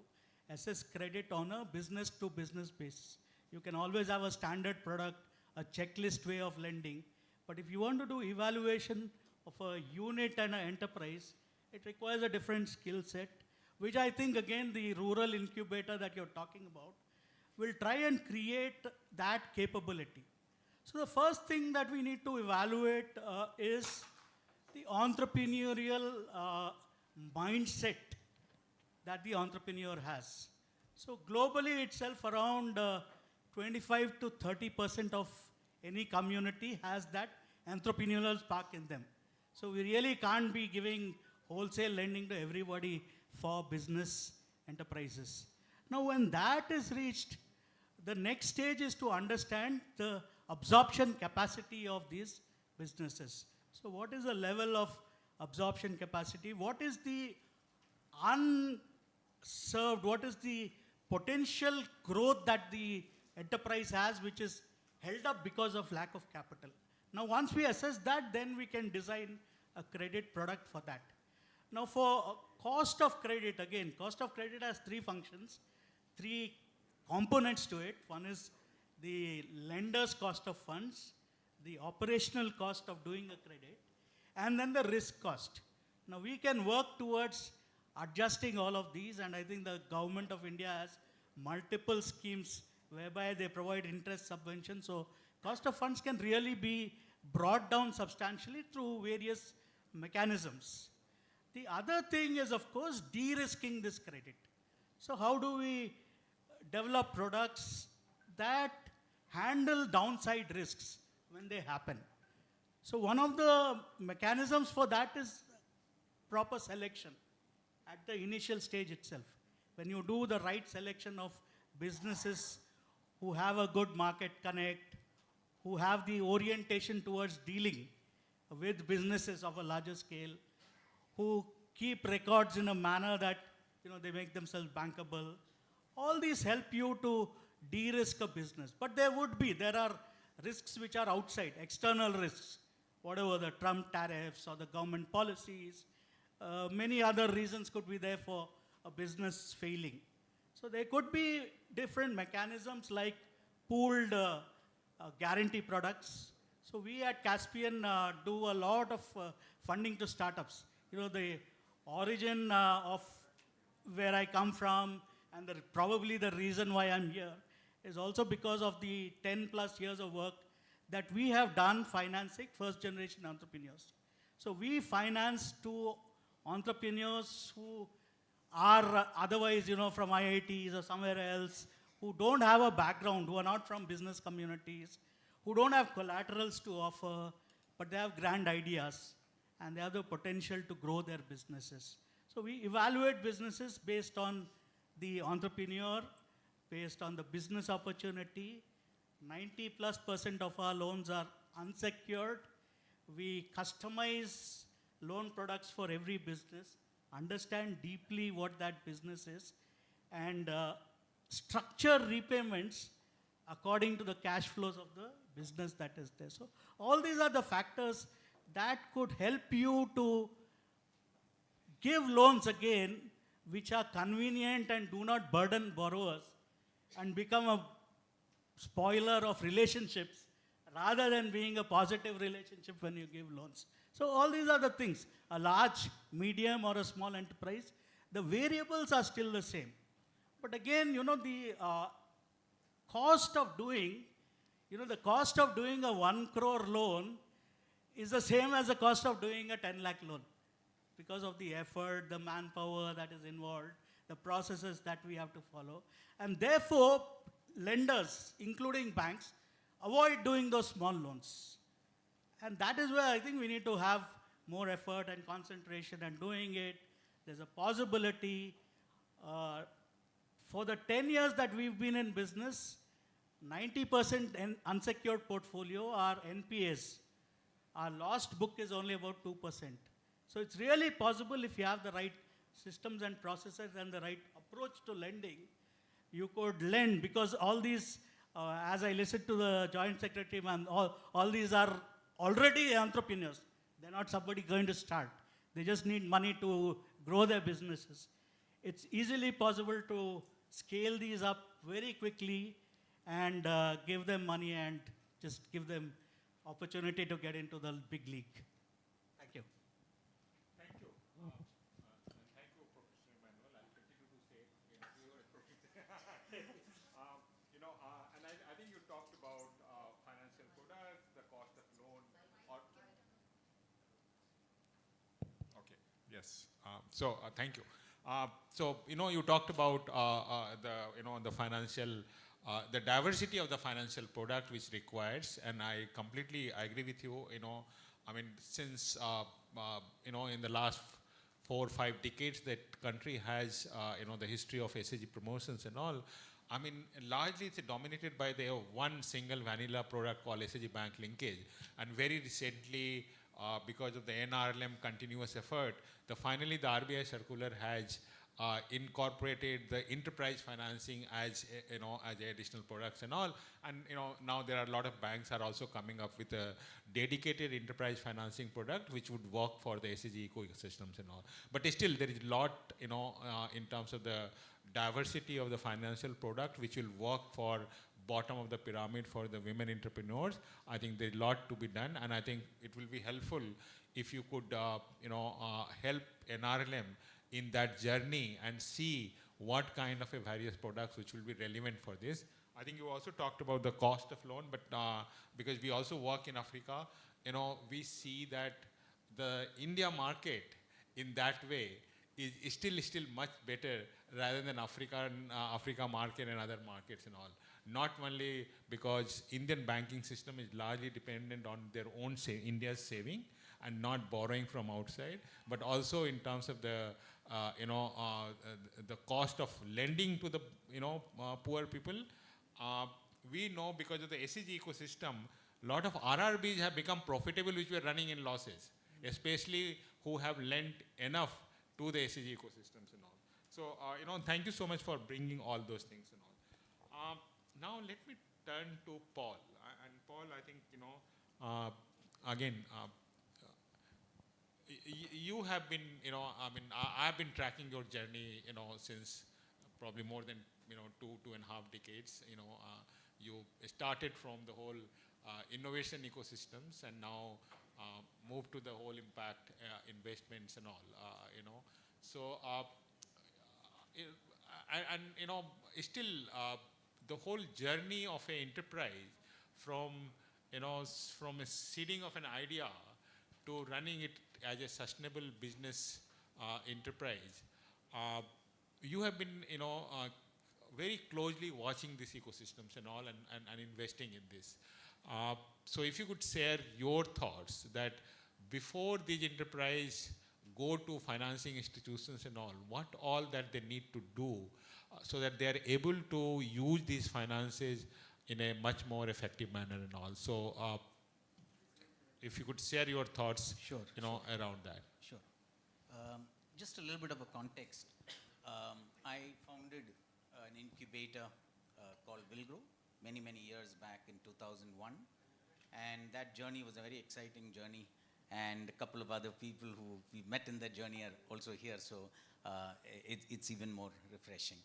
assess credit on a business-to-business basis. You can always have a standard product, a checklist way of lending. But if you want to do evaluation of a unit and an enterprise, it requires a different skill set, which I think, again, the rural incubator that you're talking about will try and create that capability. So the first thing that we need to evaluate is the entrepreneurial mindset that the entrepreneur has. So globally itself, around 25 to 30% of any community has that entrepreneurial spark in them. So we really can't be giving wholesale lending to everybody for business enterprises. Now when that is reached, the next stage is to understand the absorption capacity of these businesses. So what is the level of absorption capacity? What is the unserved, what is the potential growth that the enterprise has, which is held up because of lack of capital? Now once we assess that, then we can design a credit product for that. Now for cost of credit, again, cost of credit has three functions, three components to it. One is the lender's cost of funds, the operational cost of doing a credit, and then the risk cost. Now we can work towards adjusting all of these, and I think the government of India has multiple schemes whereby they provide interest subvention. So cost of funds can really be brought down substantially through various mechanisms. The other thing is, of course, de-risking this credit. So how do we develop products that handle downside risks when they happen? So one of the mechanisms for that is proper selection at the initial stage itself. When you do the right selection of businesses who have a good market connect, who have the orientation towards dealing with businesses of a larger scale, who keep records in a manner that they make themselves bankable. All these help you to de-risk a business. But there are risks which are outside, external risks, whatever the Trump tariffs or the government policies. Many other reasons could be there for a business failing. So there could be different mechanisms like pooled guarantee products. So we at Caspian do a lot of funding to startups. The origin of where I come from and probably the reason why I'm here is also because of the 10 plus years of work that we have done financing first generation entrepreneurs. So we finance to entrepreneurs who are otherwise, from IITs or somewhere else, who don't have a background, who are not from business communities, who don't have collaterals to offer, but they have grand ideas and they have the potential to grow their businesses. So we evaluate businesses based on the entrepreneur, based on the business opportunity. 90+% of our loans are unsecured. We customize loan products for every business, understand deeply what that business is, and structure repayments according to the cash flows of the business that is there. So all these are the factors that could help you to give loans again which are convenient and do not burden borrowers and become a spoiler of relationships rather than being a positive relationship when you give loans. So all these are the things. A large, medium or a small enterprise, the variables are still the same. But again, the cost of doing, the cost of doing a 1 crore loan is the same as the cost of doing a 10 lakh loan because of the effort, the manpower that is involved, the processes that we have to follow. And therefore, lenders, including banks, avoid doing those small loans. And that is where I think we need to have more effort and concentration and doing it. There's a possibility. For the 10 years that we've been in business, 90% unsecured portfolio are NPAs. Our lost book is only about 2%. So it's really possible if you have the right systems and processes and the right approach to lending, you could lend because all these, as I listened to the Joint Secretary, man, all these are already entrepreneurs. They're not somebody going to start. They just need money to grow their businesses. It's easily possible to scale these up very quickly and give them money and just give them opportunity to get into the big league. Thank you. Thank you. Thank you, Professor Emmanuel. I'll continue to say, and I think you talked about financial products, the cost of loan. Okay. Yes. Thank you. You talked about the financial. The diversity of the financial product which requires, and I completely agree with you. Since in the last 4 or 5 decades, that country has the history of SAG promotions and all. Largely it's dominated by the one single vanilla product called SAG Bank Linkage, and very recently, because of the NRLM continuous effort, finally the RBI circular has incorporated the enterprise financing as additional products and all, and now there are a lot of banks are also coming up with a dedicated enterprise financing product which would work for the SAG ecosystems and all. But still there is a lot in terms of the diversity of the financial product which will work for bottom of the pyramid for the women entrepreneurs. I think there's a lot to be done, and I think it will be helpful if you could help NRLM in that journey and see what kind of various products which will be relevant for this. I think you also talked about the cost of loan, but because we also work in Africa, we see that the India market in that way is still much better rather than Africa market and other markets and all. Not only because Indian banking system is largely dependent on their own India's saving and not borrowing from outside, but also in terms of the the cost of lending to the poor people. We know because of the SAG ecosystem, lot of RRBs have become profitable which were running in losses, especially who have lent enough to the SEG ecosystems and all. So, thank you so much for bringing all those things and all. Now let me turn to Paul. And Paul, I think, again, you have been, I've been tracking your journey, since probably more than, 2.5 decades. You started from the whole innovation ecosystems and now moved to the whole impact investments and all, So, still the whole journey of an enterprise from, from a seeding of an idea to running it as a sustainable business enterprise. You have been, very closely watching these ecosystems and all and investing in this. So if you could share your thoughts that before these enterprise go to financing institutions and all, what all that they need to do so that they are able to use these finances in a much more effective manner and all. So if you could share your thoughts, around that. Sure. Just a little bit of a context. I founded an incubator called 𝐶𝐭𝐲𝐬𝐻 many, many years back in 2001. And that journey was a very exciting journey. And a couple of other people who we met in that journey are also here. So it's even more refreshing.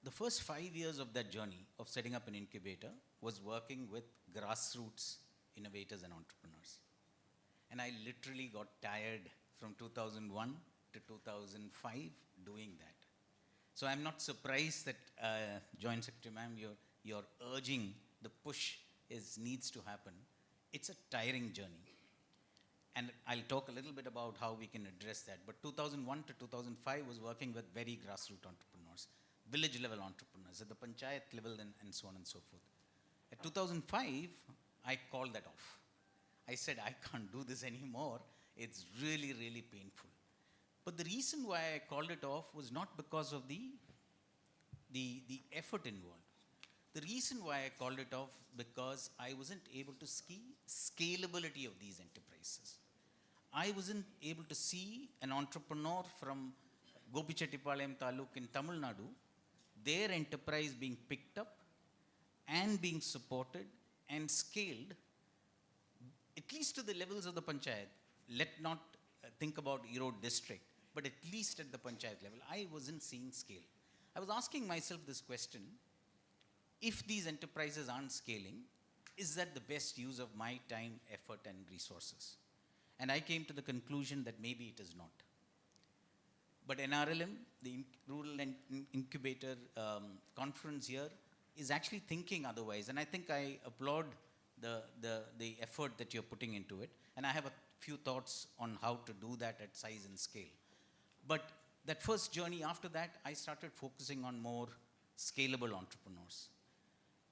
The first 5 years of that journey of setting up an incubator was working with grassroots innovators and entrepreneurs. And I literally got tired from 2001 to 2005 doing that. So I'm not surprised that Joint Secretary Ma'am, you're urging the push needs to happen. It's a tiring journey. And I'll talk a little bit about how we can address that. But 2001 to 2005 was working with very grassroots entrepreneurs, village level entrepreneurs, at the panchayat level and so on and so forth. At 2005, I called that off. I said, I can't do this anymore. It's really, really painful. But the reason why I called it off was not because of the effort involved. The reason why I called it off because I wasn't able to see scalability of these enterprises. I wasn't able to see an entrepreneur from Gopichettipalayam Taluk in Tamil Nadu, their enterprise being picked up and being supported and scaled, at least to the levels of the panchayat. Let not think about Erode district, but at least at the panchayat level, I wasn't seeing scale. I was asking myself this question: if these enterprises aren't scaling, is that the best use of my time, effort, and resources? And I came to the conclusion that maybe it is not. But NRLM, the Rural Incubator Conference here, is actually thinking otherwise. And I think I applaud the effort that you're putting into it. And I have a few thoughts on how to do that at size and scale. But that first journey, after that, I started focusing on more scalable entrepreneurs.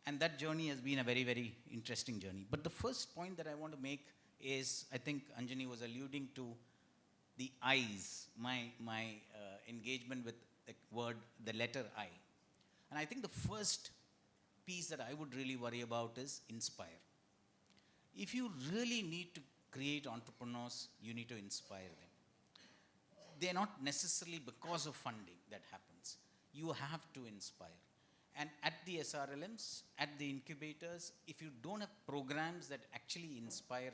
And that journey has been a very, very interesting journey. But the first point that I want to make is, I think Anjani was alluding to the I's, my engagement with the word, the letter I. And I think the first piece that I would really worry about is inspire. If you really need to create entrepreneurs, you need to inspire them. They're not necessarily because of funding that happens. You have to inspire. And at the SRLMs, at the incubators, if you don't have programs that actually inspire.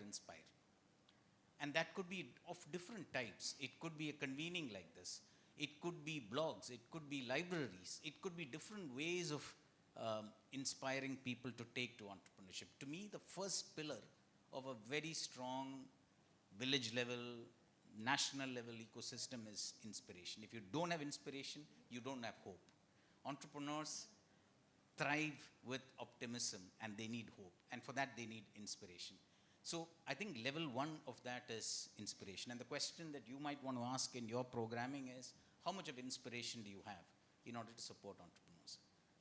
And that could be of different types. It could be a convening like this. It could be blogs. It could be libraries. It could be different ways of inspiring people to take to entrepreneurship. To me, the first pillar of a very strong village level, national level ecosystem is inspiration. If you don't have inspiration, you don't have hope. Entrepreneurs thrive with optimism and they need hope. And for that, they need inspiration. So I think level one of that is inspiration. And the question that you might want to ask in your programming is, how much of inspiration do you have in order to support entrepreneurs?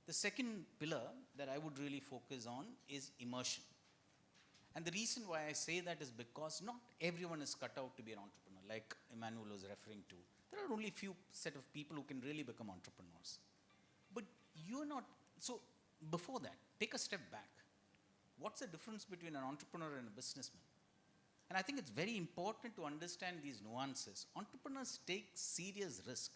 The second pillar that I would really focus on is immersion. And the reason why I say that is because not everyone is cut out to be an entrepreneur, like Emmanuel was referring to. There are only few set of people who can really become entrepreneurs. But you're not, so before that, take a step back. what's the difference between an entrepreneur and a businessman? And I think it's very important to understand these nuances. Entrepreneurs take serious risk.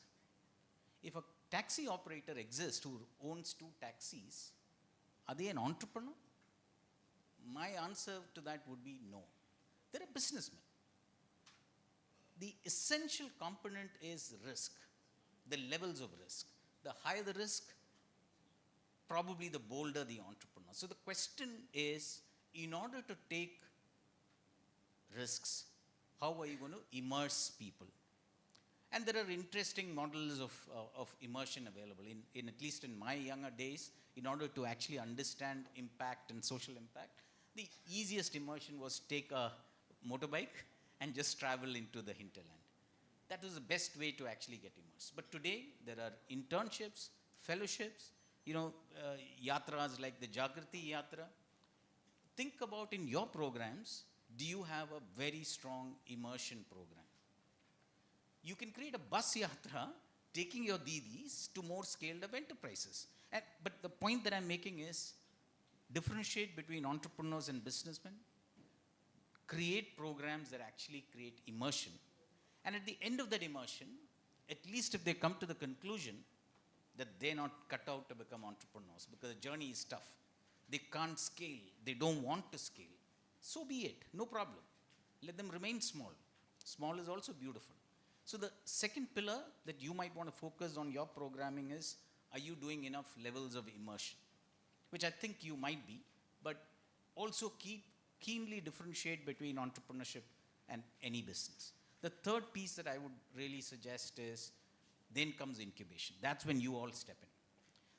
If a taxi operator exists who owns 2 taxis, are they an entrepreneur? My answer to that would be no. They're a businessman. The essential component is risk, the levels of risk. The higher the risk, probably the bolder the entrepreneur. So the question is, in order to take risks, how are you going to immerse people? And there are interesting models of immersion available. In at least in my younger days, in order to actually understand impact and social impact, the easiest immersion was take a motorbike and just travel into the hinterland. That was the best way to actually get immersed. But today, there are internships, fellowships, yatras like the Jagrati Yatra. Think about in your programs, do you have a very strong immersion program? You can create a bus yatra taking your Didis to more scaled up enterprises. But the point that I'm making is differentiate between entrepreneurs and businessmen, create programs that actually create immersion. And at the end of that immersion, at least if they come to the conclusion that they're not cut out to become entrepreneurs because the journey is tough, they can't scale, they don't want to scale, so be it, no problem. Let them remain small. Small is also beautiful. So the second pillar that you might want to focus on your programming is, are you doing enough levels of immersion? Which I think you might be, but also keenly differentiate between entrepreneurship and any business. The third piece that I would really suggest is, then comes incubation. That's when you all step in.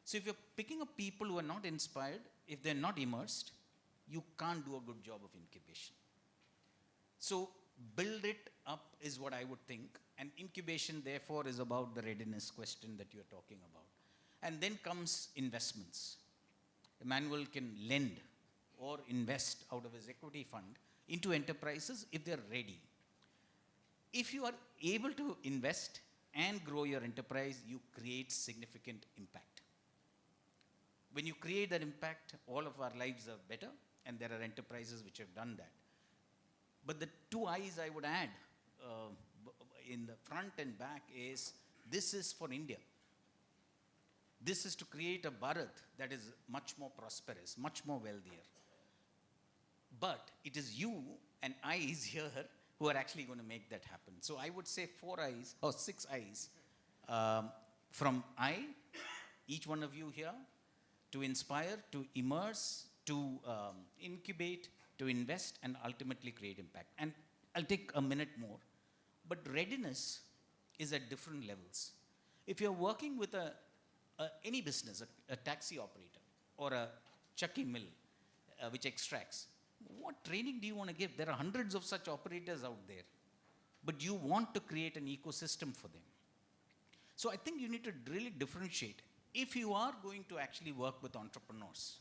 So if you're picking up people who are not inspired, if they're not immersed, you can't do a good job of incubation. So build it up is what I would think. And incubation, therefore, is about the readiness question that you're talking about. And then comes investments. Emmanuel can lend or invest out of his equity fund into enterprises if they're ready. If you are able to invest and grow your enterprise, you create significant impact. When you create that impact, all of our lives are better, and there are enterprises which have done that. But the 2 I's I would add in the front and back is, this is for India. This is to create a Bharat that is much more prosperous, much more wealthier. But it is you and I's here who are actually going to make that happen. So I would say 4 I's or 6 I's from I, each one of you here, to inspire, to immerse, to incubate, to invest, and ultimately create impact. And I'll take a minute more. But readiness is at different levels. If you're working with any business, a taxi operator or a chuckie mill which extracts, what training do you want to give? There are hundreds of such operators out there, but you want to create an ecosystem for them. So I think you need to really differentiate. If you are going to actually work with entrepreneurs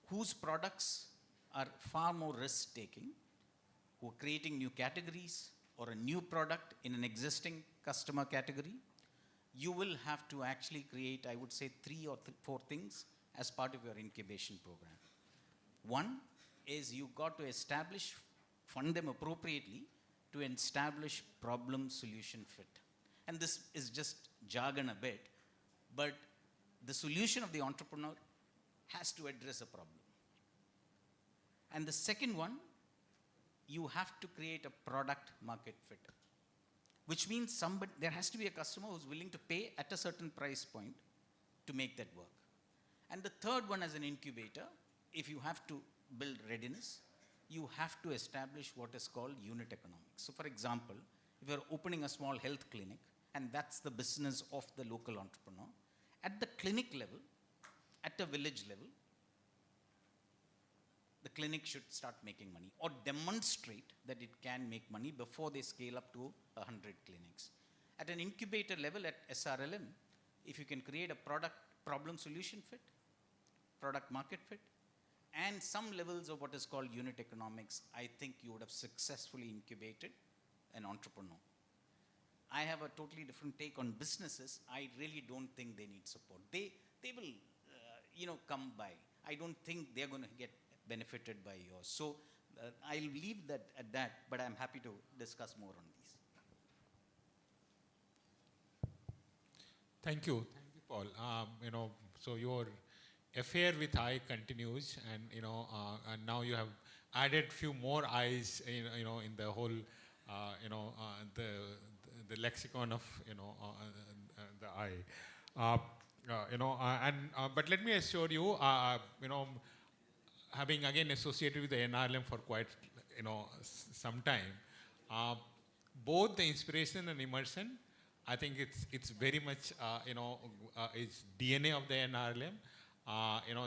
whose products are far more risk-taking, who are creating new categories or a new product in an existing customer category, you will have to actually create, I would say, 3 or 4 things as part of your incubation program. One is you've got to fund them appropriately to establish problem-solution fit. And this is just jargon a bit, but the solution of the entrepreneur has to address a problem. And the second one, you have to create a product market fit, which means there has to be a customer who's willing to pay at a certain price point to make that work. And the third one, as an incubator, if you have to build readiness, you have to establish what is called unit economics. So for example, if you're opening a small health clinic, and that's the business of the local entrepreneur, at the clinic level, at a village level, the clinic should start making money or demonstrate that it can make money before they scale up to 100 clinics. At an incubator level at SRLM, if you can create a product problem solution fit, product market fit, and some levels of what is called unit economics, I think you would have successfully incubated an entrepreneur. I have a totally different take on businesses. I really don't think they need support. They will, come by. I don't think they're going to get benefited by yours. So I'll leave that at that, but I'm happy to discuss more on these. Thank you, Paul. So your affair with I continues, and and now you have added few more I's, in the whole, the lexicon of, the I. But let me assure you, having again associated with the NRLM for quite, some time, both the inspiration and immersion, I think it's very much, it's DNA of the NRLM.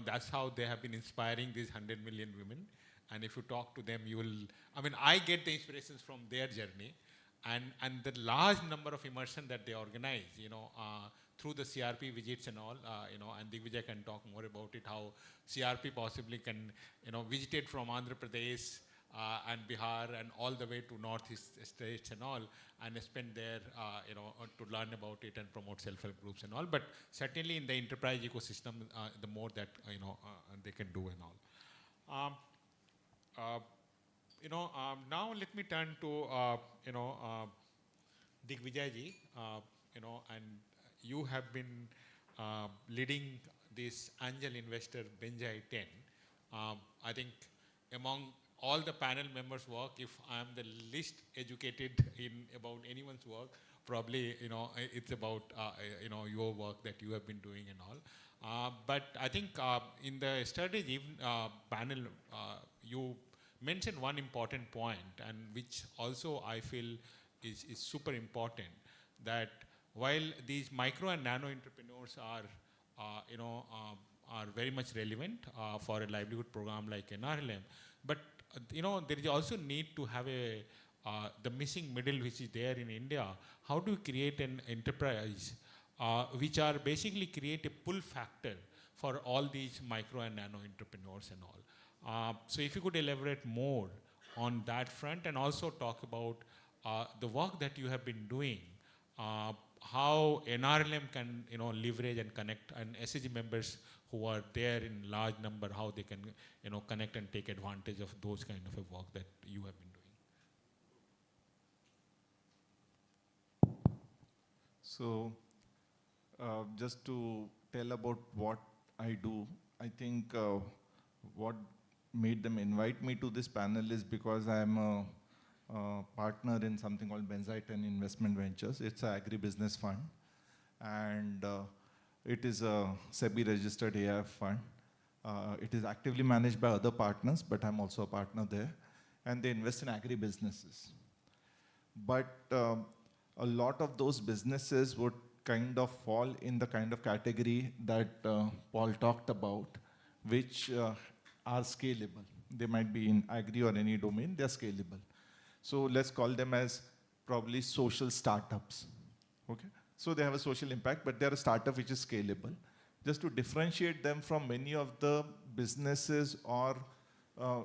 That's how they have been inspiring these 100 million women. And if you talk to them, you will, I get the inspirations from their journey. And the large number of immersion that they organize, through the CRP visits and all, and 𝐶𝐭𝐫𝐤𝐬 can talk more about it, how CRP possibly can, visited from Andhra Pradesh and Bihar and all the way to northeast states and all, and spend there, to learn about it and promote self-help groups and all. But certainly in the enterprise ecosystem, the more that, they can do and all. Now let me turn to, 𝐶𝐭𝐫𝐤𝐬𝐬, and you have been leading this angel investor Benjai 10. I think among all the panel members' work, if I am the least educated in about anyone's work, probably it's about your work that you have been doing and all. But I think in the yesterday's panel, you mentioned one important point, and which also I feel is super important, that while these micro and nano entrepreneurs are very much relevant for a livelihood program like NRLM, but there is also need to have the missing middle which is there in India. How do you create an enterprise which are basically create a pull factor for all these micro and nano entrepreneurs and all? So if you could elaborate more on that front, and also talk about the work that you have been doing, how NRLM can leverage and connect, and SAG members who are there in large number, how they can connect and take advantage of those kind of a work that you have been doing. So just to tell about what I do, I think what made them invite me to this panel is because I am a partner in something called Benjai 10 Investment Ventures. It's an agribusiness fund, and it is a SEBI registered AIF fund. It is actively managed by other partners, but I'm also a partner there, and they invest in agribusinesses. But a lot of those businesses would kind of fall in the kind of category that Paul talked about, which are scalable. They might be in agri or any domain, they're scalable. So let's call them as probably social startups, okay? So they have a social impact, but they're a startup which is scalable. Just to differentiate them from many of the businesses or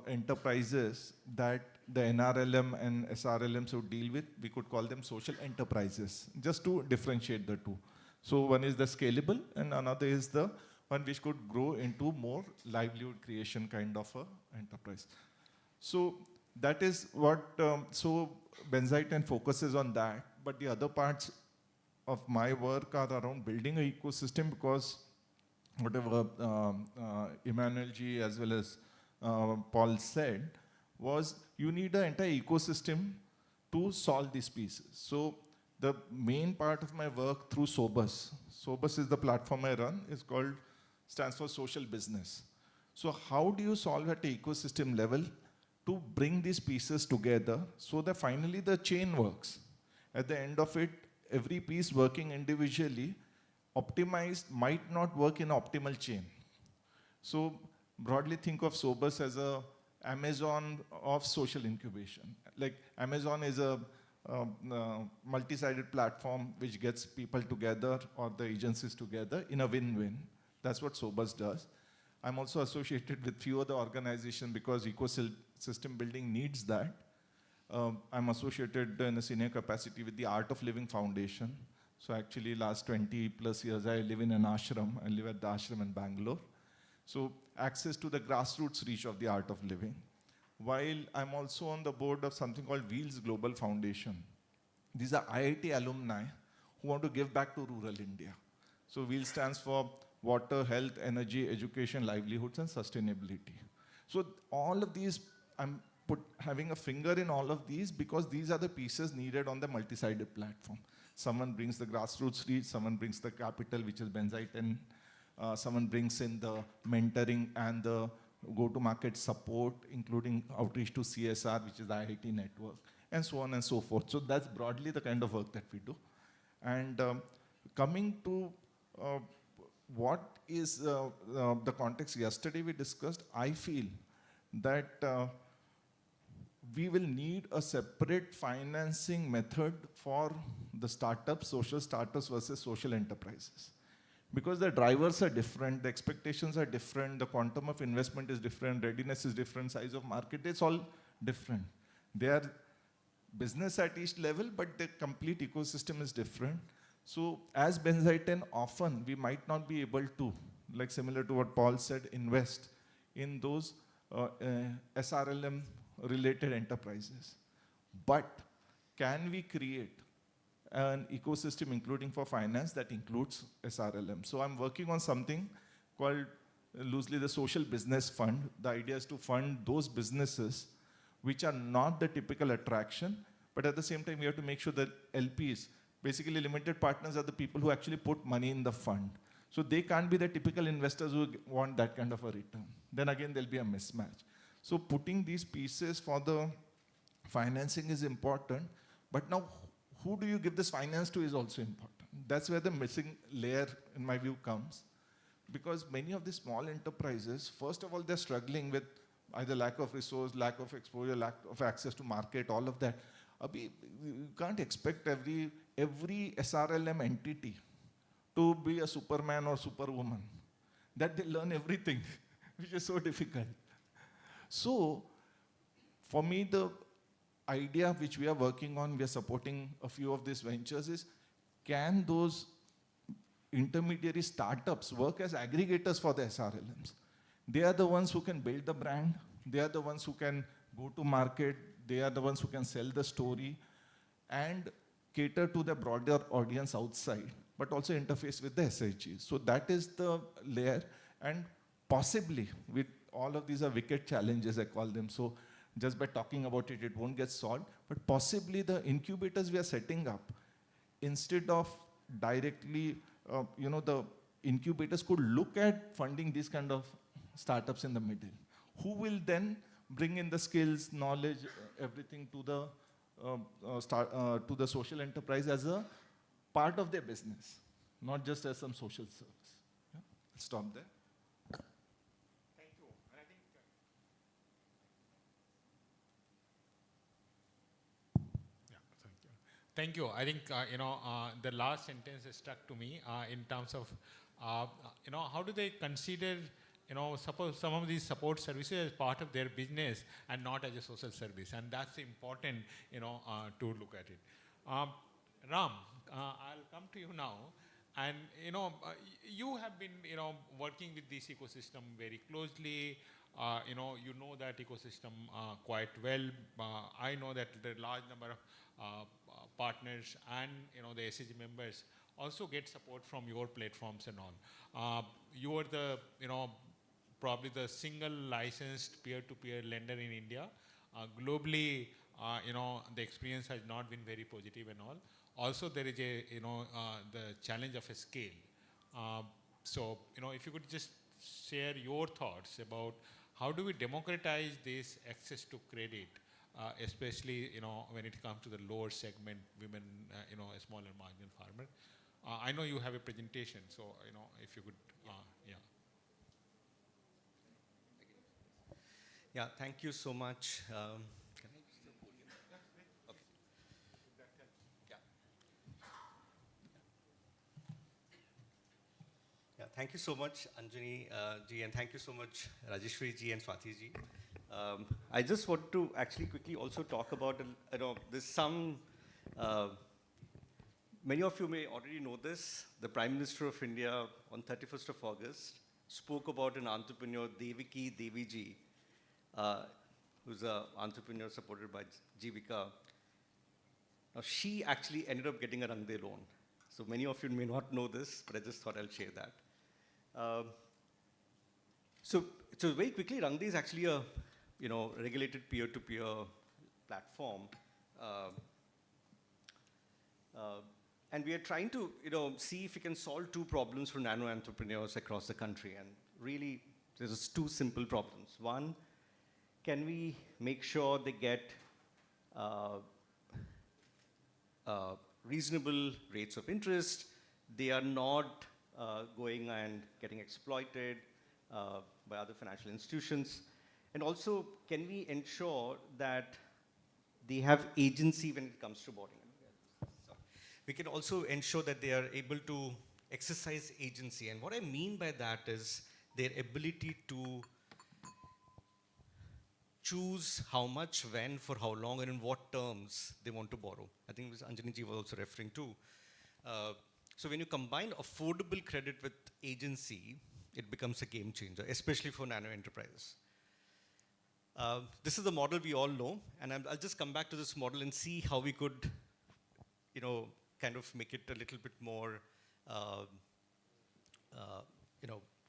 enterprises that the NRLM and SRLMs would deal with, we could call them social enterprises, just to differentiate the two. So one is the scalable, and another is the one which could grow into more livelihood creation kind of a enterprise. So that is what, so Benjai 10 focuses on that, but the other parts of my work are around building an ecosystem, because whatever Emmanuel Ji as well as Paul said was, you need an entire ecosystem to solve these pieces. So the main part of my work through SOBUS is the platform I run, is called, stands for social business. So how do you solve at the ecosystem level to bring these pieces together so that finally the chain works? At the end of it, every piece working individually, optimized, might not work in an optimal chain. So broadly think of SOBUS as a Amazon of social incubation. Like Amazon is a multi-sided platform which gets people together or the agencies together in a win-win. That's what SOBUS does. I'm also associated with few other organizations because ecosystem building needs that. I'm associated in a senior capacity with the Art of Living Foundation. So actually last 20 plus years I live in an ashram. I live at the ashram in Bangalore. So access to the grassroots reach of the art of living. While I'm also on the board of something called Wheels Global Foundation. These are IIT alumni who want to give back to rural India. So Wheels stands for Water, Health, Energy, Education, Livelihoods, and Sustainability. So all of these, I'm having a finger in all of these because these are the pieces needed on the multi-sided platform. Someone brings the grassroots reach, someone brings the capital, which is 𝐵enzyTen, someone brings in the mentoring and the go-to-market support, including outreach to CSR, which is the IIT network, and so on and so forth. So that's broadly the kind of work that we do. And coming to what is the context yesterday we discussed, I feel that we will need a separate financing method for the startups, social startups versus social enterprises. Because the drivers are different, the expectations are different, the quantum of investment is different, readiness is different, size of market, it's all different. They are business at each level, but the complete ecosystem is different. So as 𝐵enzyTen, often we might not be able to, like similar to what Paul said, invest in those SRLM related enterprises. But can we create an ecosystem including for finance that includes SRLM? So I'm working on something called loosely the Social Business Fund. The idea is to fund those businesses which are not the typical attraction, but at the same time we have to make sure that LPs, basically limited partners, are the people who actually put money in the fund. So they can't be the typical investors who want that kind of a return. Then again, there'll be a mismatch. So putting these pieces for the financing is important, but now who do you give this finance to is also important. That's where the missing layer, in my view, comes. Because many of these small enterprises, first of all, they're struggling with either lack of resource, lack of exposure, lack of access to market, all of that. You can't expect every SRLM entity to be a Superman or Superwoman. That they learn everything, which is so difficult. So, for me, the idea which we are working on, we are supporting a few of these ventures is, can those intermediary startups work as aggregators for the SRLMs? They are the ones who can build the brand. They are the ones who can go to market. They are the ones who can sell the story and cater to the broader audience outside, but also interface with the SHGs. So that is the layer, and possibly with all of these are wicked challenges, I call them. So just by talking about it, it won't get solved, but possibly the incubators we are setting up, instead of directly, the incubators could look at funding these kind of startups in the middle, who will then bring in the skills, knowledge, everything to the social enterprise as a part of their business, not just as some social service. Yeah? I'll stop there. Thank you. And I think thank you. I think, the last sentence stuck to me in terms of, how do they consider, suppose some of these support services as part of their business and not as a social service. And that's important, to look at it. Ram, I'll come to you now. And, you have been, working with this ecosystem very closely. You know that ecosystem quite well. I know that the large number of partners and the SHG members also get support from your platforms and all. You are the probably the single licensed peer-to-peer lender in India. Globally, the experience has not been very positive and all. Also, there is a the challenge of a scale. So if you could just share your thoughts about how do we democratize this access to credit, especially when it comes to the lower segment women, a smaller marginal farmer. I know you have a presentation, so if you could, yeah. Yeah, thank you so much. Can I use the podium? Okay. Yeah. Yeah, thank you so much, Anjani ji, and thank you so much, Rajeshwari ji and Swati ji. I just want to actually quickly also talk about, there's some, many of you may already know this, the Prime Minister of India on 31st of August spoke about an entrepreneur, 𝐸𝐵𝐾, who's an entrepreneur supported by 𝐸𝐵𝐾. Now, she actually ended up getting a Rangde loan. So many of you may not know this, but I just thought I'll share that. So very quickly, Rangde is actually a regulated peer-to-peer platform. And we are trying to see if we can solve two problems for nano entrepreneurs across the country. And really, there's two simple problems. One, can we make sure they get reasonable rates of interest? They are not going and getting exploited by other financial institutions. And also, can we ensure that they have agency when it comes to borrowing? So we can also ensure that they are able to exercise agency. And what I mean by that is their ability to choose how much, when, for how long, and in what terms they want to borrow. I think Anjani ji was also referring to. So when you combine affordable credit with agency, it becomes a game changer, especially for nano enterprises. This is the model we all know, and I'll just come back to this model and see how we could, kind of make it a little bit more,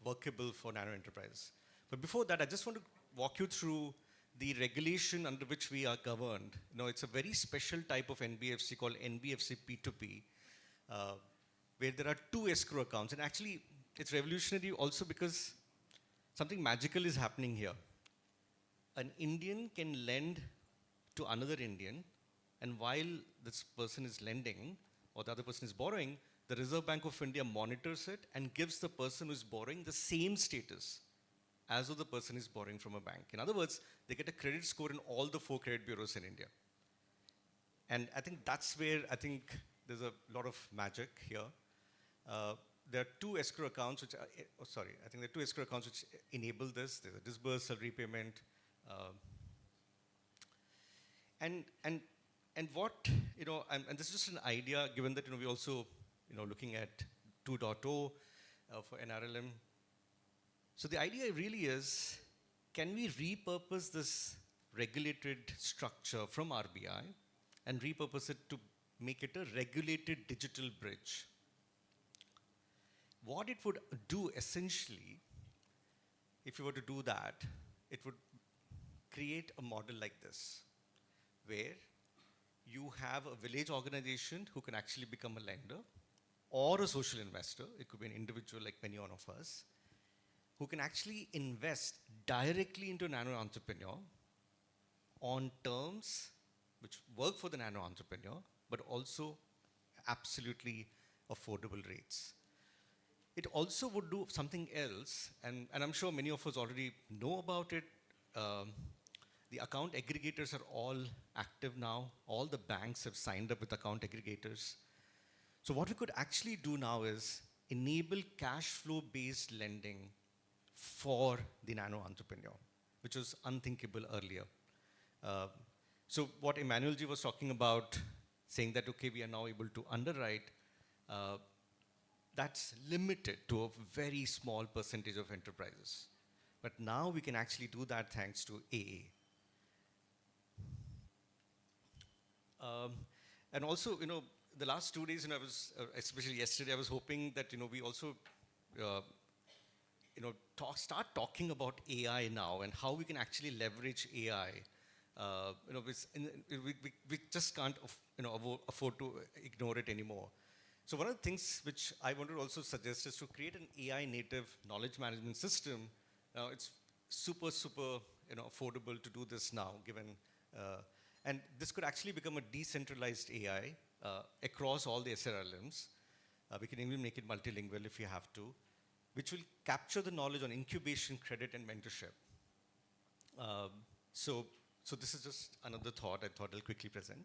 workable for nano enterprise. But before that, I just want to walk you through the regulation under which we are governed. It's a very special type of NBFC called NBFC P2P, where there are two escrow accounts. And actually, it's revolutionary also because something magical is happening here. An Indian can lend to another Indian, and while this person is lending, or the other person is borrowing, the Reserve Bank of India monitors it and gives the person who is borrowing the same status as though the person is borrowing from a bank. In other words, they get a credit score in all the 4 credit bureaus in India. And I think that's where I think there's a lot of magic here. There are two escrow accounts which are, I think there are two escrow accounts which enable this. There's a disbursal, repayment, and what, and this is just an idea, given that, we also, looking at 2.0 for NRLM. So the idea really is, can we repurpose this regulated structure from RBI and repurpose it to make it a regulated digital bridge? What it would do essentially, if you were to do that, it would create a model like this, where you have a village organization who can actually become a lender, or a social investor, it could be an individual like many of us, who can actually invest directly into a nano entrepreneur on terms which work for the nano entrepreneur, but also absolutely affordable rates. It also would do something else, and I'm sure many of us already know about it. The account aggregators are all active now. All the banks have signed up with account aggregators. So what we could actually do now is enable cash flow-based lending for the nano entrepreneur, which was unthinkable earlier. So what Emmanuel ji was talking about, saying that, okay, we are now able to underwrite, that's limited to a very small percentage of enterprises. But now we can actually do that thanks to AA. And also, the last 2 days, I was, especially yesterday, I was hoping that, we also, start talking about AI now and how we can actually leverage AI. We just can't, afford to ignore it anymore. So one of the things which I want to also suggest is to create an AI native knowledge management system. Now it's super, affordable to do this now, given, and this could actually become a decentralized AI across all the SRLMs. We can even make it multilingual if you have to, which will capture the knowledge on incubation, credit, and mentorship. So this is just another thought I thought I'll quickly present.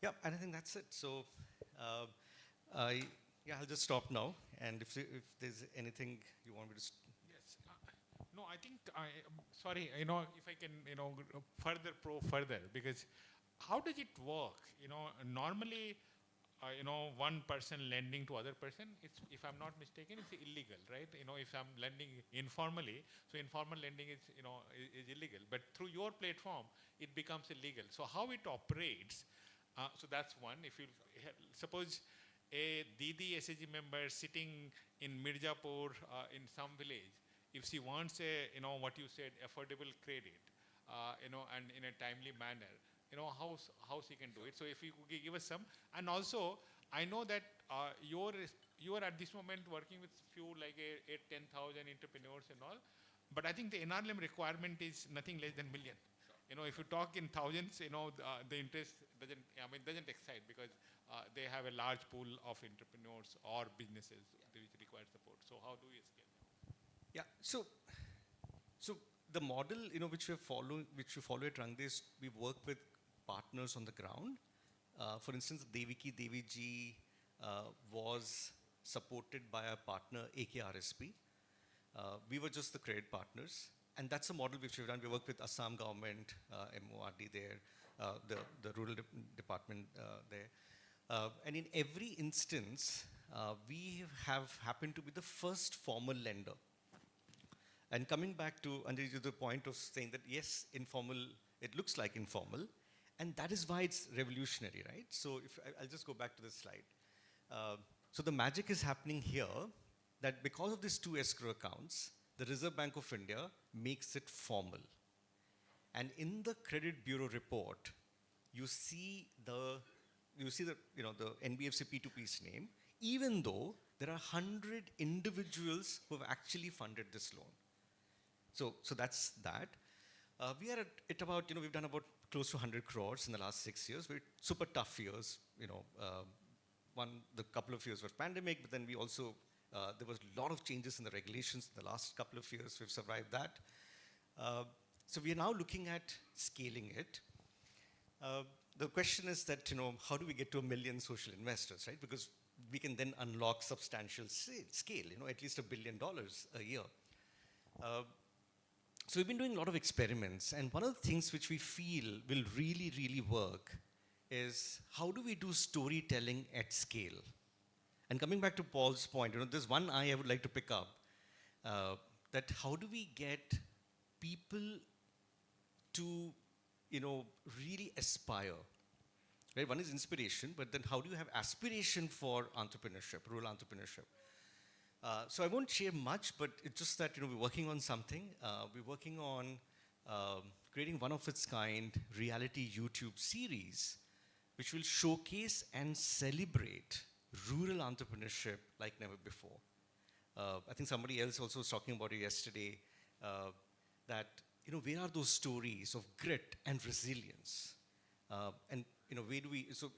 Yeah, and I think that's it. So I'll just stop now. And if there's anything you want me to... Yes. No, I think, sorry, if I can, further, because how does it work? Normally, one person lending to other person, it's, if I'm not mistaken, it's illegal, right? If I'm lending informally, so informal lending is, is illegal. But through your platform, it becomes illegal. So how it operates, so that's one. If you suppose a 𝐷𝐻𝐴𝐨 member sitting in Mirzapur in some village, if she wants a, what you said, affordable credit, and in a timely manner, how she can do it. So if you could give us some, and also I know that you are at this moment working with few like 10,000 entrepreneurs and all, but I think the NRLM requirement is nothing less than million. If you talk in thousands, the interest doesn't excite, because they have a large pool of entrepreneurs or businesses which require support. So how do we scale? Yeah. So the model, which we follow at Rangdesh, we work with partners on the ground. For instance, 𝐸𝐨𝐫𝐤𝐬𝐡𝐨𝐩 was supported by our partner AKRSP. We were just the credit partners, and that's a model which we've done. We work with Assam government, MORD there, the rural department there, and in every instance, we have happened to be the first formal lender. And coming back to Anjali, the point of saying that yes, informal, it looks like informal, and that is why it's revolutionary, right? So I'll just go back to this slide. So the magic is happening here, that because of these 2 escrow accounts, the Reserve Bank of India makes it formal. And in the Credit Bureau report, you see the NBFC P2P's name, even though there are 100 individuals who have actually funded this loan. So that's that. We are at about, we've done about close to 100 crores in the last 6 years. We're super tough years, the couple of years were pandemic, but then we also, there was a lot of changes in the regulations in the last couple of years. We've survived that. So we are now looking at scaling it. The question is that, how do we get to 1 million social investors, right? Because we can then unlock substantial scale, at least $1 billion a year. So we've been doing a lot of experiments, and one of the things which we feel will really, really work is how do we do storytelling at scale? And coming back to Paul's point, there's one I would like to pick up, that how do we get people to, really aspire? Right? One is inspiration, but then how do you have aspiration for entrepreneurship, rural entrepreneurship? So I won't share much, but it's just that, we're working on something. We're working on creating one of its kind reality YouTube series, which will showcase and celebrate rural entrepreneurship like never before. I think somebody else also was talking about it yesterday, that, where are those stories of grit and resilience? And, where do we, so,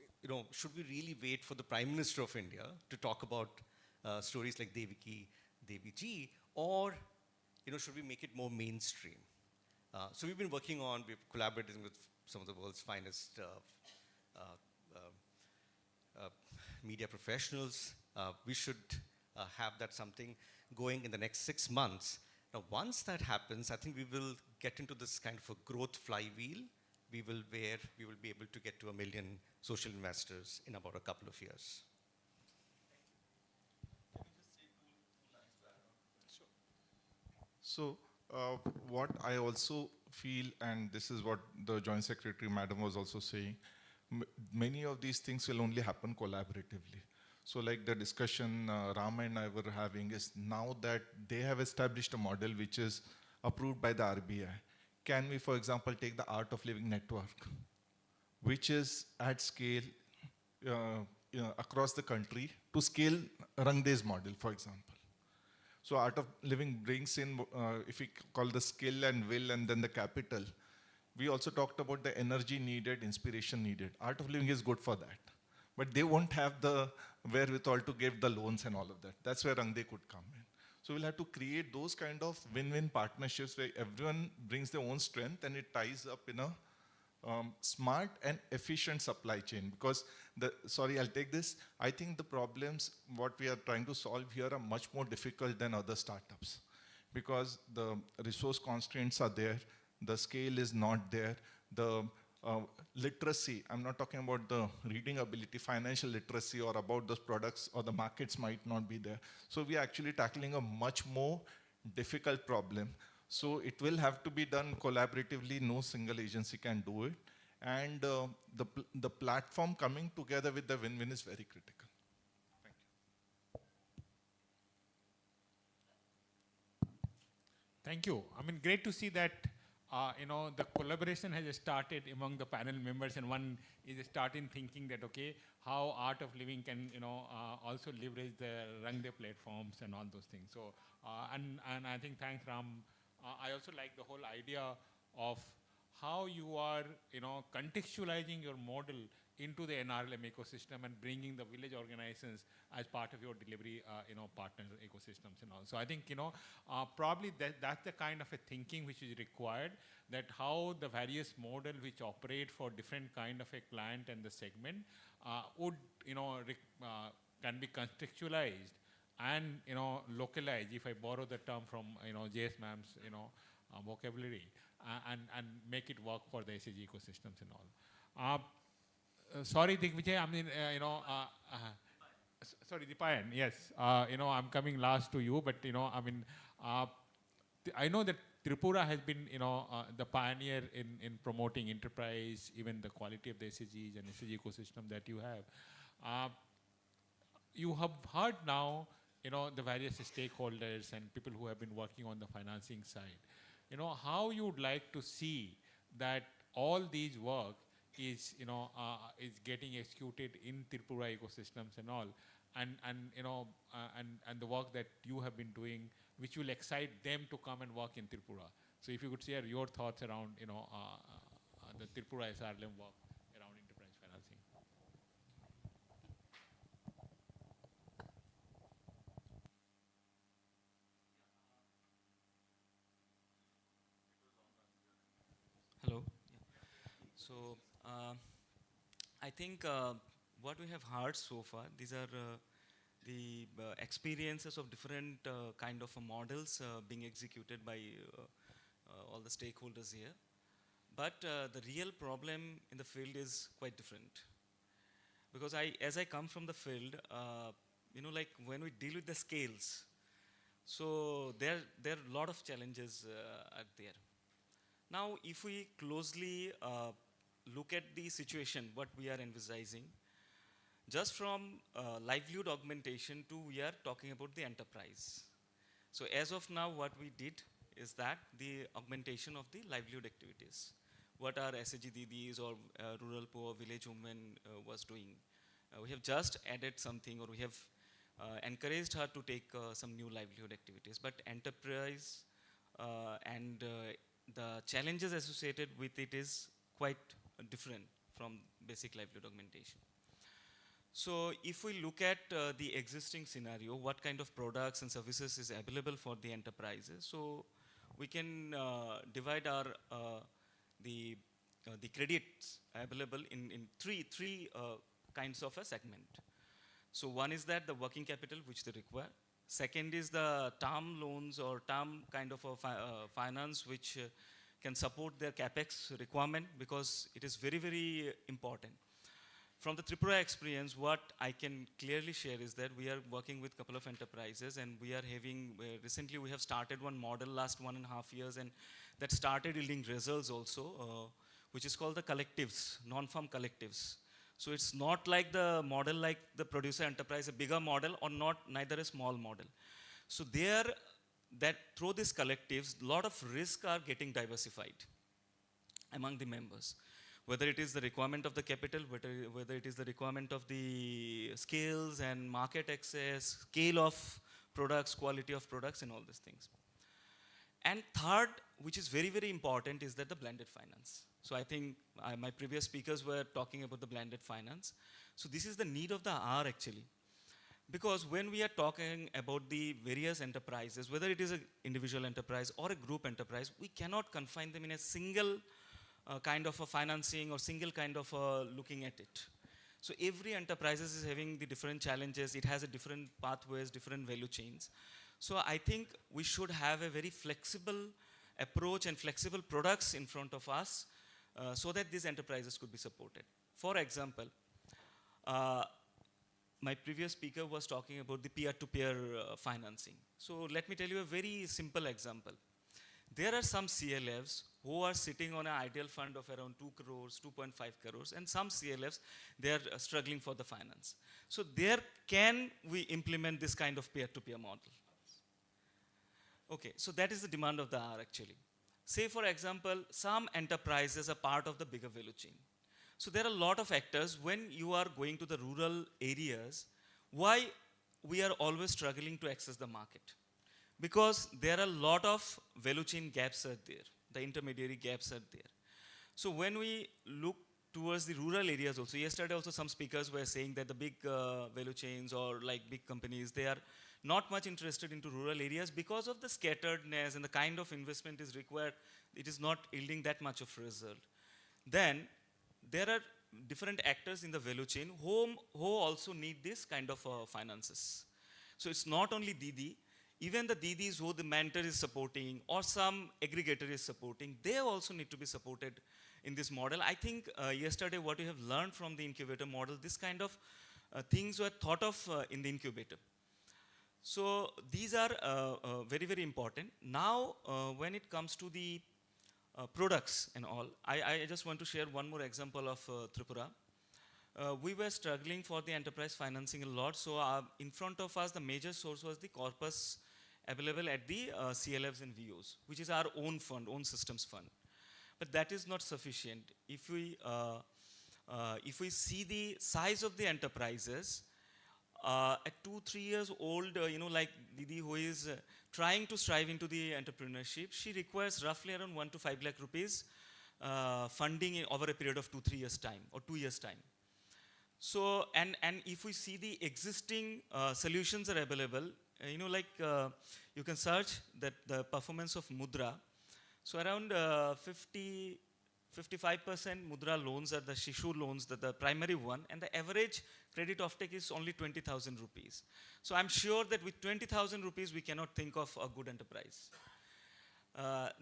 should we really wait for the Prime Minister of India to talk about stories like 𝐸𝐸𝐸𝐸, or should we make it more mainstream? So we've been working on, we're collaborating with some of the world's finest media professionals. We should have that something going in the next 6 months. Now, once that happens, I think we will get into this kind of a growth flywheel. We will be able to get to 1 million social investors in about a couple of years. So what I also feel, and this is what the Joint Secretary Madam was also saying, many of these things will only happen collaboratively. So like the discussion Rama and I were having is, now that they have established a model which is approved by the RBI, can we, for example, take the Art of Living Network, which is at scale across the country, to scale Rangde's model, for example. So Art of Living brings in, if we call the skill and will and then the capital, we also talked about the energy needed, inspiration needed. Art of Living is good for that. But they won't have the wherewithal to give the loans and all of that. That's where Rangde could come in. So we'll have to create those kind of win-win partnerships where everyone brings their own strength and it ties up in a smart and efficient supply chain. Because, I'll take this. I think the problems, what we are trying to solve here are much more difficult than other startups. Because the resource constraints are there, the scale is not there, the literacy. I'm not talking about the reading ability, financial literacy, or about those products or the markets might not be there. So we are actually tackling a much more difficult problem. So it will have to be done collaboratively. No single agency can do it. And the platform coming together with the win-win is very critical. Thank you. Thank you. I mean, great to see that, the collaboration has started among the panel members, and one is starting thinking that, okay, how art of living can, also leverage the Rangde platforms and all those things. So, and I think thanks, Ram. I also like the whole idea of how you are, contextualizing your model into the NRLM ecosystem and bringing the village organizations as part of your delivery, partner ecosystems and all. So I think, probably that's the kind of a thinking which is required, that how the various model which operate for different kind of a client and the segment would, can be contextualized and, localized, if I borrow the term from, JS ma'am's, vocabulary, and make it work for the SAG ecosystems and all. Sorry, 𝐶𝐿𝐵𝐽, I mean, sorry, Dipayan, yes. I'm coming last to you, but, I mean, I know that Tripura has been, the pioneer in promoting enterprise, even the quality of the SAGs and SAG ecosystem that you have. You have heard now, the various stakeholders and people who have been working on the financing side. How you would like to see that all these work is, is getting executed in Tripura ecosystems and all, and the work that you have been doing, which will excite them to come and work in Tripura. So if you could share your thoughts around, the Tripura SRLM work around enterprise financing. Hello. So I think what we have heard so far, these are the experiences of different kind of models being executed by all the stakeholders here. But the real problem in the field is quite different. Because as I come from the field, like when we deal with the scales, so there are a lot of challenges are there. Now, if we closely look at the situation, what we are envisaging, just from livelihood augmentation to we are talking about the enterprise. So as of now, what we did is that the augmentation of the livelihood activities. What our SAG Didis or rural poor village women was doing. We have just added something, or we have encouraged her to take some new livelihood activities. But enterprise and the challenges associated with it is quite different from basic livelihood augmentation. So if we look at the existing scenario, what kind of products and services is available for the enterprises, so we can divide our the credits available in three kinds of a segment. So one is that the working capital which they require. Second is the term loans or term kind of a finance which can support their capex requirement, because it is very, very important. From the Tripura experience, what I can clearly share is that we are working with a couple of enterprises, and we are having, recently we have started one model last 1.5 years, and that started yielding results also, which is called the collectives, non-farm collectives. So it's not like the model like the producer enterprise, a bigger model, or neither a small model. So there, that through these collectives, a lot of risks are getting diversified among the members. Whether it is the requirement of the capital, whether it is the requirement of the skills and market access, scale of products, quality of products, and all these things. And third, which is very, very important, is that the blended finance. So I think my previous speakers were talking about the blended finance. So this is the need of the hour actually. Because when we are talking about the various enterprises, whether it is an individual enterprise or a group enterprise, we cannot confine them in a single kind of a financing or single kind of looking at it. So every enterprise is having the different challenges. It has a different pathways, different value chains. So I think we should have a very flexible approach and flexible products in front of us so that these enterprises could be supported. For example, my previous speaker was talking about the peer-to-peer financing. So let me tell you a very simple example. There are some CLFs who are sitting on an ideal fund of around 2 crores, 2.5 crores, and some CLFs, they are struggling for the finance. So there can we implement this kind of peer-to-peer model. Okay, so that is the demand of the hour actually. Say for example, some enterprises are part of the bigger value chain. So there are a lot of actors when you are going to the rural areas, why we are always struggling to access the market? Because there are a lot of value chain gaps are there, the intermediary gaps are there. So when we look towards the rural areas also, yesterday also some speakers were saying that the big value chains or like big companies, they are not much interested into rural areas because of the scatteredness and the kind of investment is required, it is not yielding that much of result. Then there are different actors in the value chain who also need this kind of finances. So it's not only Didi, even the Didis who the mentor is supporting or some aggregator is supporting, they also need to be supported in this model. I think yesterday what we have learned from the incubator model, this kind of things were thought of in the incubator. So these are very, very important. Now, when it comes to the products and all, I just want to share one more example of Tripura. We were struggling for the enterprise financing a lot. So in front of us, the major source was the corpus available at the CLFs and VOs, which is our own fund, own systems fund. But that is not sufficient. If we see the size of the enterprises, at 2-3 years old, like Didi who is trying to strive into the entrepreneurship, she requires roughly around 1 to 5 lakh rupees funding over a period of 2-3 years time or 2 years time. So, and if we see the existing solutions are available, you can search that the performance of Mudra. So around 55% Mudra loans are the Shishu loans, the primary one, and the average credit offtake is only 20,000 rupees. So I'm sure that with 20,000 rupees, we cannot think of a good enterprise.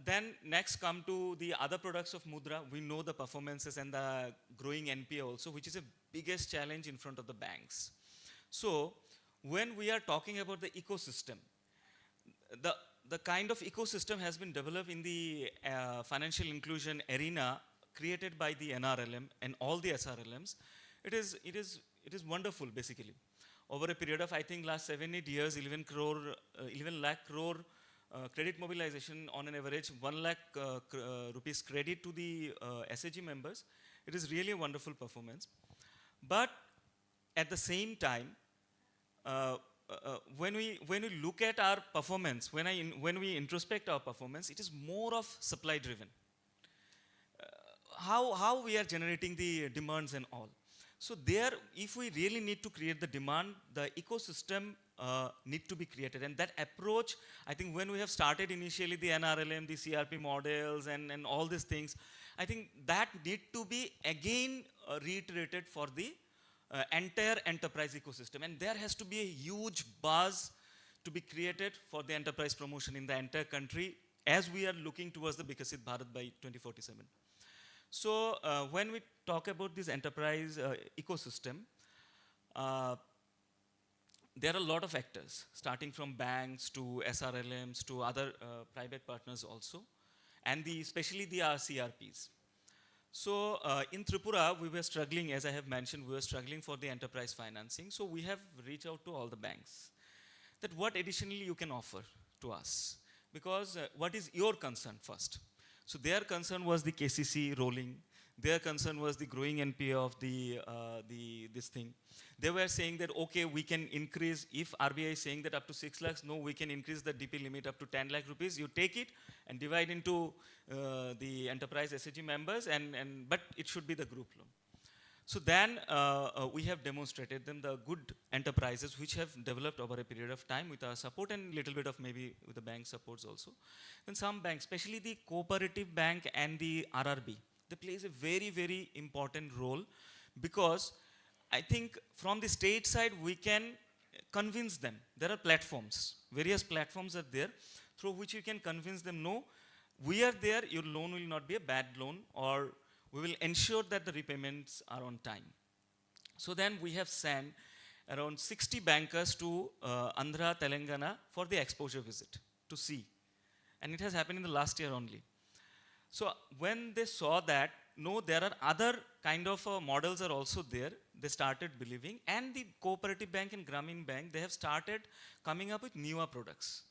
Then next come to the other products of Mudra. We know the performances and the growing NPA also, which is a biggest challenge in front of the banks. So when we are talking about the ecosystem, the kind of ecosystem has been developed in the financial inclusion arena created by the NRLM and all the SRLMs. It is wonderful basically. Over a period of I think last 7-8 years, 11 lakh crore credit mobilization on an average 1 lakh rupees credit to the SAG members. It is really a wonderful performance. But at the same time, when we look at our performance, when we introspect our performance, it is more of supply driven. How we are generating the demands and all. So there, if we really need to create the demand, the ecosystem need to be created. And that approach, I think when we have started initially the NRLM, the CRP models and all these things, I think that need to be again reiterated for the entire enterprise ecosystem. And there has to be a huge buzz to be created for the enterprise promotion in the entire country as we are looking towards the Vikasit Bharat by 2047. So when we talk about this enterprise ecosystem, there are a lot of actors, starting from banks to SRLMs to other private partners also, and especially the CRPs. So in Tripura, we were struggling, as I have mentioned, we were struggling for the enterprise financing. So we have reached out to all the banks that what additionally you can offer to us, because what is your concern first? So their concern was the KCC rolling. Their concern was the growing NPA of this thing. They were saying that, okay, we can increase, if RBI is saying that up to 6 lakhs, no, we can increase the DP limit up to 10 lakh rupees. You take it and divide into the enterprise SAG members, but it should be the group loan. So then we have demonstrated them the good enterprises which have developed over a period of time with our support and little bit of maybe with the bank supports also. Then some banks, especially the cooperative bank and the RRB, they plays a very, very important role, because I think from the state side we can convince them. There are platforms, various platforms are there through which you can convince them, no, we are there, your loan will not be a bad loan, or we will ensure that the repayments are on time. So then we have sent around 60 bankers to Andhra, Telangana for the exposure visit to see. And it has happened in the last year only. So when they saw that, no, there are other kind of models are also there, they started believing, and the Cooperative Bank and Grameen Bank, they have started coming up with newer products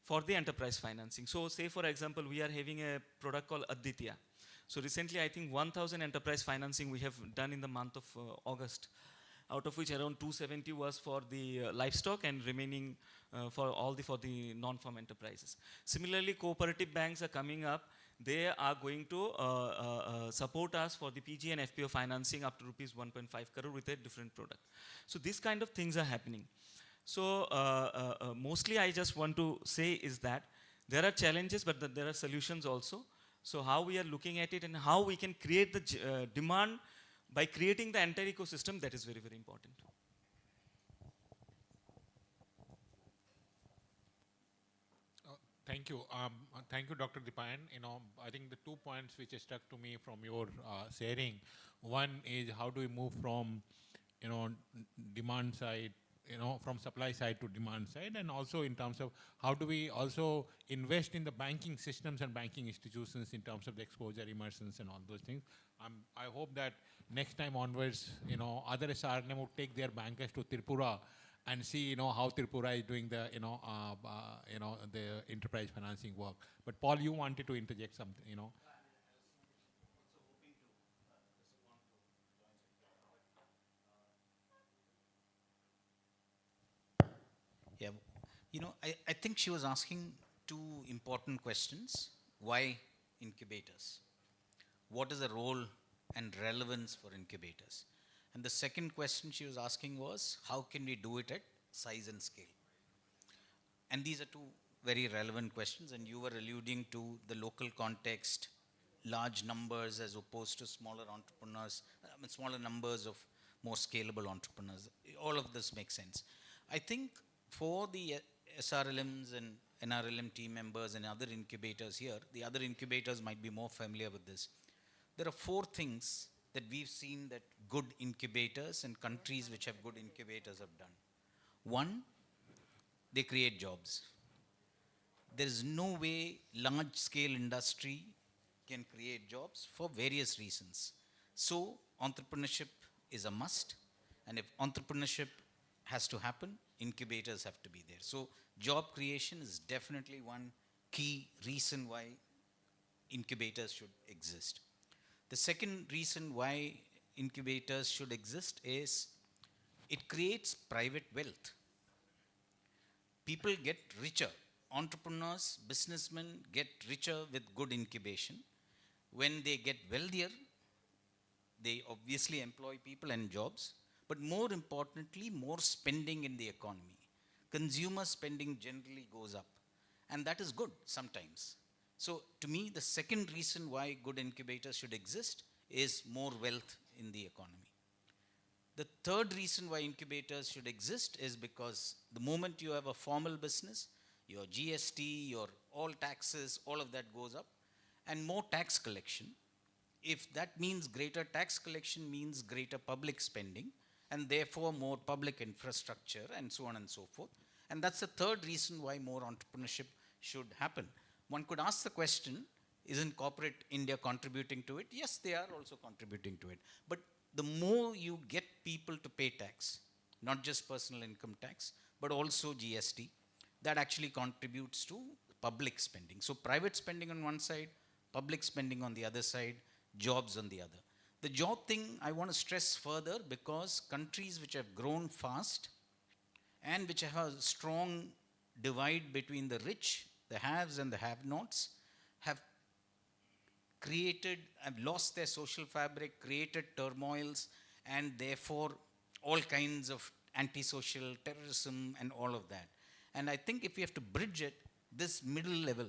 for the enterprise financing. So say for example, we are having a product called Aditya. So recently I think 1,000 enterprise financing we have done in the month of August, out of which around 270 was for the livestock and remaining for the non-farm enterprises. Similarly, cooperative banks are coming up. They are going to support us for the PG and FPO financing up to rupees 1.5 crore with a different product. So these kind of things are happening. So mostly I just want to say is that there are challenges, but there are solutions also. So how we are looking at it and how we can create the demand by creating the entire ecosystem, that is very, very important. Thank you. Thank you, Dr. Dipayan. I think the 2 points which struck to me from your sharing, one is how do we move from, demand side, from supply side to demand side, and also in terms of how do we also invest in the banking systems and banking institutions in terms of the exposure, immersions, and all those things. I hope that next time onwards, other SRLM would take their bankers to Tripura and see, how Tripura is doing the, the enterprise financing work. But Paul, you wanted to interject something, Yeah, I think she was asking two important questions. Why incubators? What is the role and relevance for incubators? And the second question she was asking was, how can we do it at size and scale? And these are two very relevant questions, and you were alluding to the local context, large numbers as opposed to smaller entrepreneurs, smaller numbers of more scalable entrepreneurs. All of this makes sense. I think for the SRLMs and NRLM team members and other incubators here, the other incubators might be more familiar with this. There are 4 things that we've seen that good incubators and countries which have good incubators have done. 1, they create jobs. There is no way large-scale industry can create jobs for various reasons. So entrepreneurship is a must, and if entrepreneurship has to happen, incubators have to be there. So job creation is definitely one key reason why incubators should exist. The second reason why incubators should exist is it creates private wealth. People get richer. Entrepreneurs, businessmen get richer with good incubation. When they get wealthier, they obviously employ people and jobs, but more importantly, more spending in the economy. Consumer spending generally goes up, and that is good sometimes. So to me, the second reason why good incubators should exist is more wealth in the economy. The third reason why incubators should exist is because the moment you have a formal business, your GST, your all taxes, all of that goes up, and more tax collection. If that means greater tax collection means greater public spending, and therefore more public infrastructure, and so on and so forth. And that's the third reason why more entrepreneurship should happen. One could ask the question, isn't corporate India contributing to it? Yes, they are also contributing to it. But the more you get people to pay tax, not just personal income tax, but also GST, that actually contributes to public spending. So private spending on one side, public spending on the other side, jobs on the other. The job thing I want to stress further, because countries which have grown fast and which have a strong divide between the rich, the haves and the have-nots, have lost their social fabric, created turmoils, and therefore all kinds of antisocial terrorism and all of that. And I think if we have to bridge it, this middle level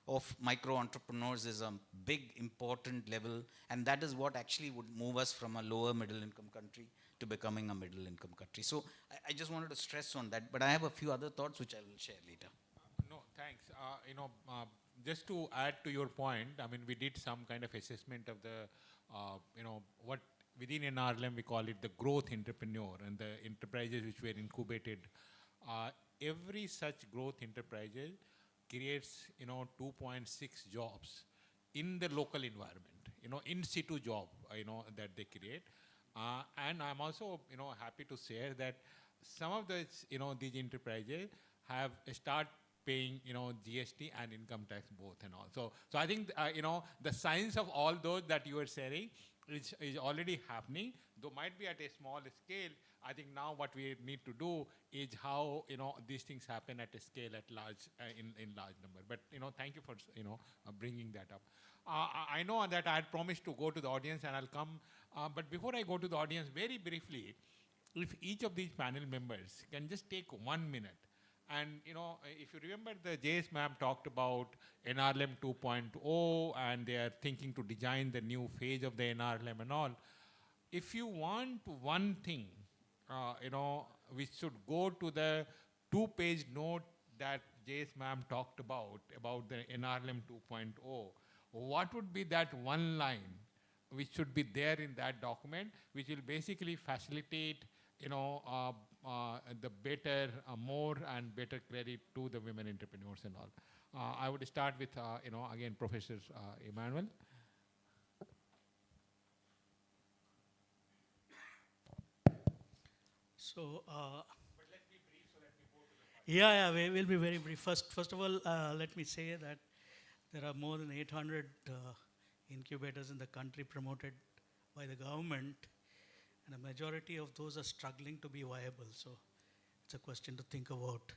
of micro entrepreneurs is a big important level, and that is what actually would move us from a lower middle income country to becoming a middle income country. So I just wanted to stress on that, but I have a few other thoughts which I will share later. No, thanks. just to add to your point, I mean, we did some kind of assessment of the, what within NRLM we call it the growth entrepreneur and the enterprises which were incubated. Every such growth enterprises creates, 2.6 jobs in the local environment, in situ job, that they create. And I'm also, happy to share that some of the, these enterprises have start paying, GST and income tax both and all. So I think, the science of all those that you were sharing is already happening, though might be at a small scale. I think now what we need to do is how, these things happen at a scale at large, in large number. But, thank you for, bringing that up. I know that I had promised to go to the audience and I'll come, but before I go to the audience, very briefly, if each of these panel members can just take 1 minute. And, if you remember, the JS ma'am talked about NRLM 2.0 and they are thinking to design the new phase of the NRLM and all. If you want one thing, we should go to the 2-page note that JS ma'am talked about the NRLM 2.0. What would be that one line which should be there in that document, which will basically facilitate, the better, more and better credit to the women entrepreneurs and all. I would start with, again, Professor Emmanuel. So, but let me brief so that we go to the yeah, we will be very brief. First of all, let me say that there are more than 800 incubators in the country promoted by the government, and a majority of those are struggling to be viable. So it's a question to think about.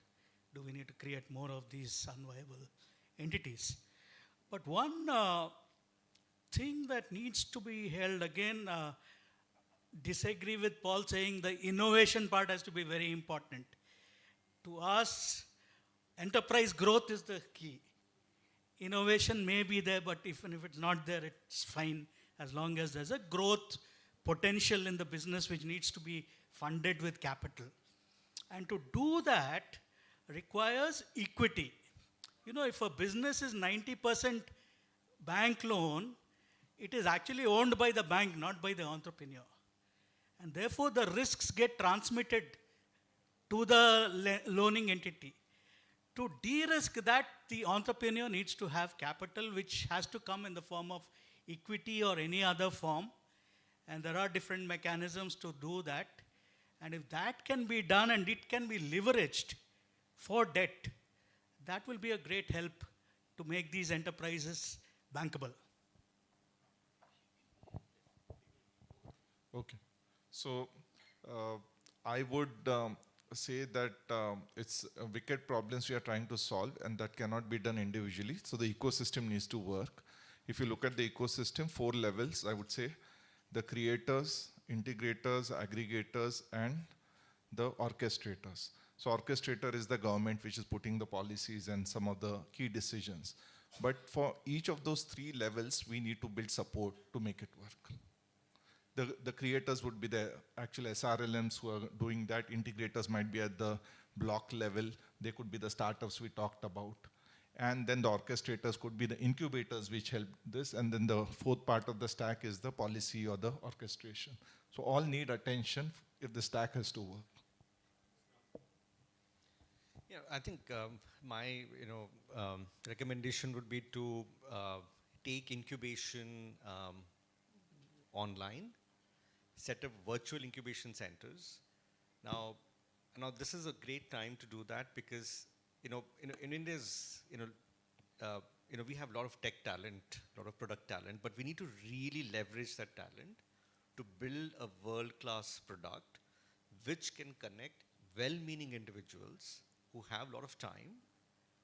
Do we need to create more of these unviable entities? But one thing that needs to be held, again, disagree with Paul saying the innovation part has to be very important. To us, enterprise growth is the key. Innovation may be there, but even if it's not there, it's fine, as long as there's a growth potential in the business which needs to be funded with capital. And to do that requires equity. If a business is 90% bank loan, it is actually owned by the bank, not by the entrepreneur. And therefore, the risks get transmitted to the loaning entity. To de-risk that, the entrepreneur needs to have capital, which has to come in the form of equity or any other form. And there are different mechanisms to do that. And if that can be done and it can be leveraged for debt, that will be a great help to make these enterprises bankable. Okay. So I would say that it's wicked problems we are trying to solve, and that cannot be done individually. So the ecosystem needs to work. If you look at the ecosystem, 4 levels, I would say: the creators, integrators, aggregators, and the orchestrators. So orchestrator is the government which is putting the policies and some of the key decisions. But for each of those 3 levels, we need to build support to make it work. The creators would be the actual SRLMs who are doing that. Integrators might be at the block level. They could be the startups we talked about. And then the orchestrators could be the incubators which help this. And then the 4th part of the stack is the policy or the orchestration. So all need attention if the stack has to work. Yeah, I think my recommendation would be to take incubation online, set up virtual incubation centers. Now this is a great time to do that because in India's we have a lot of tech talent, a lot of product talent, but we need to really leverage that talent to build a world-class product which can connect well-meaning individuals who have a lot of time,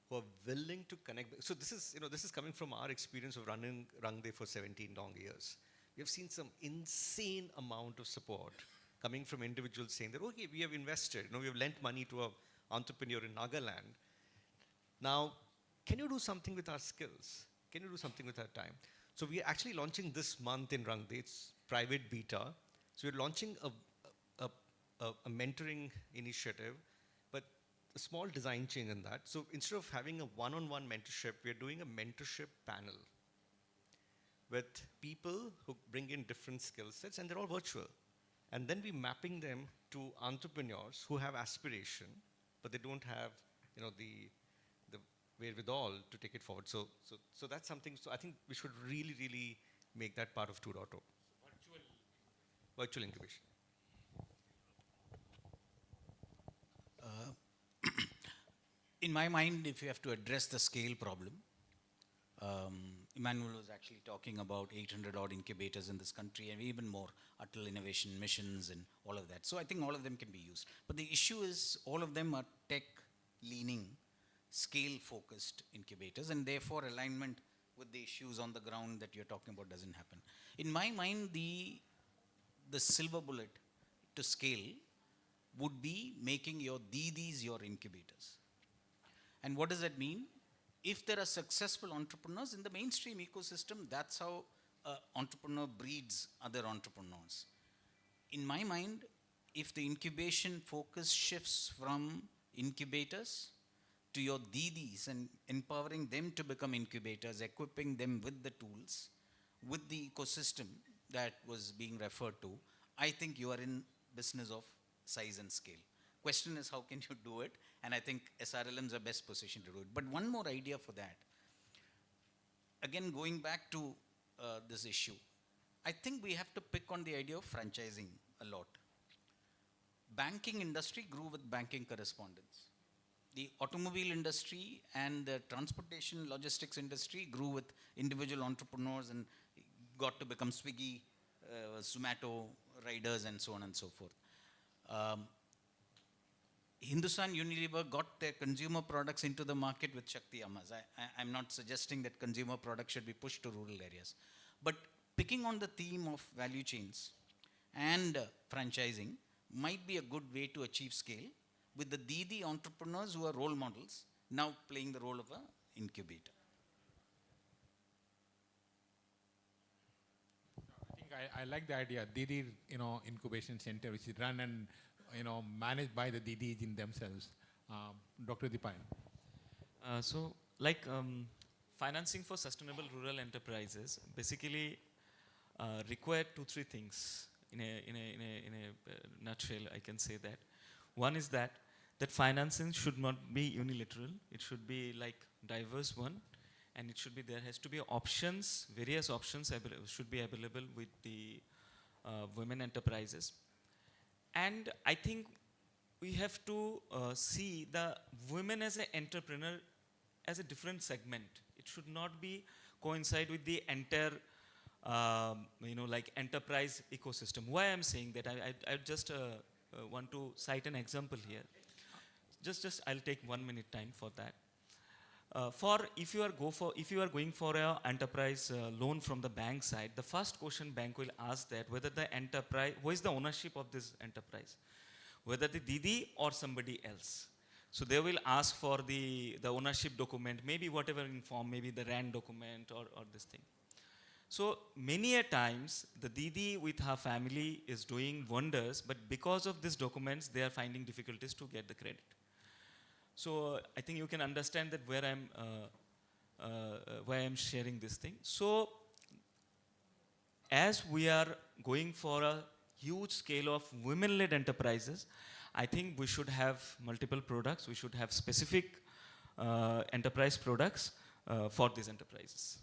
who are willing to connect. So this is coming from our experience of running Rangde for 17 long years. We have seen some insane amount of support coming from individuals saying that, okay, we have invested, we have lent money to an entrepreneur in Nagaland. Now, can you do something with our skills? Can you do something with our time? So we are actually launching this month in Rangde. It's private beta. So we're launching a mentoring initiative. But a small design change in that. So instead of having a one-on-one mentorship, we're doing a mentorship panel with people who bring in different skill sets, and they're all virtual. And then we're mapping them to entrepreneurs who have aspiration, but they don't have, you know, the wherewithal to take it forward. So that's something. So I think we should really, really make that part of 2.0. Virtual incubation. In my mind, if you have to address the scale problem, Emmanuel was actually talking about 800 odd incubators in this country and even more, Atal Innovation Missions and all of that. So I think all of them can be used. But the issue is all of them are tech-leaning, scale-focused incubators, and therefore alignment with the issues on the ground that you're talking about doesn't happen. In my mind, the silver bullet to scale would be making your DDs your incubators. And what does that mean? If there are successful entrepreneurs in the mainstream ecosystem, that's how an entrepreneur breeds other entrepreneurs. In my mind, if the incubation focus shifts from incubators to your DDs and empowering them to become incubators, equipping them with the tools, with the ecosystem that was being referred to, I think you are in business of size and scale. Question is, how can you do it? And I think SRLMs are best positioned to do it. But one more idea for that. Again, going back to this issue, I think we have to pick on the idea of franchising a lot. Banking industry grew with banking correspondents. The automobile industry and the transportation logistics industry grew with individual entrepreneurs and got to become Swiggy, Zomato riders and so on and so forth. Hindustan Unilever got their consumer products into the market with Shakti Ammas. I'm not suggesting that consumer products should be pushed to rural areas. But picking on the theme of value chains and franchising might be a good way to achieve scale with the DD entrepreneurs who are role models now playing the role of an incubator. I think I like the idea. DD, incubation center, which is run and managed by the DDs in themselves. Dr. Deepan. Financing for sustainable rural enterprises basically require 2-3 things. In a nutshell, I can say that. One is that financing should not be unilateral. It should be like diverse one, and it should be, there has to be options, various options should be available with the women enterprises. And I think we have to see the women as an entrepreneur as a different segment. It should not be coincide with the entire, enterprise ecosystem. Why I'm saying that? I just want to cite an example here. Just I'll take 1 minute time for that. If you are going for an enterprise loan from the bank side, the first question bank will ask that whether the enterprise, who is the ownership of this enterprise, whether the Didi or somebody else. So they will ask for the ownership document, maybe whatever in form, maybe the RAN document or this thing. So many a times the Didi with her family is doing wonders, but because of these documents, they are finding difficulties to get the credit. So I think you can understand that where I'm sharing this thing. So as we are going for a huge scale of women-led enterprises, I think we should have multiple products. We should have specific enterprise products for these enterprises.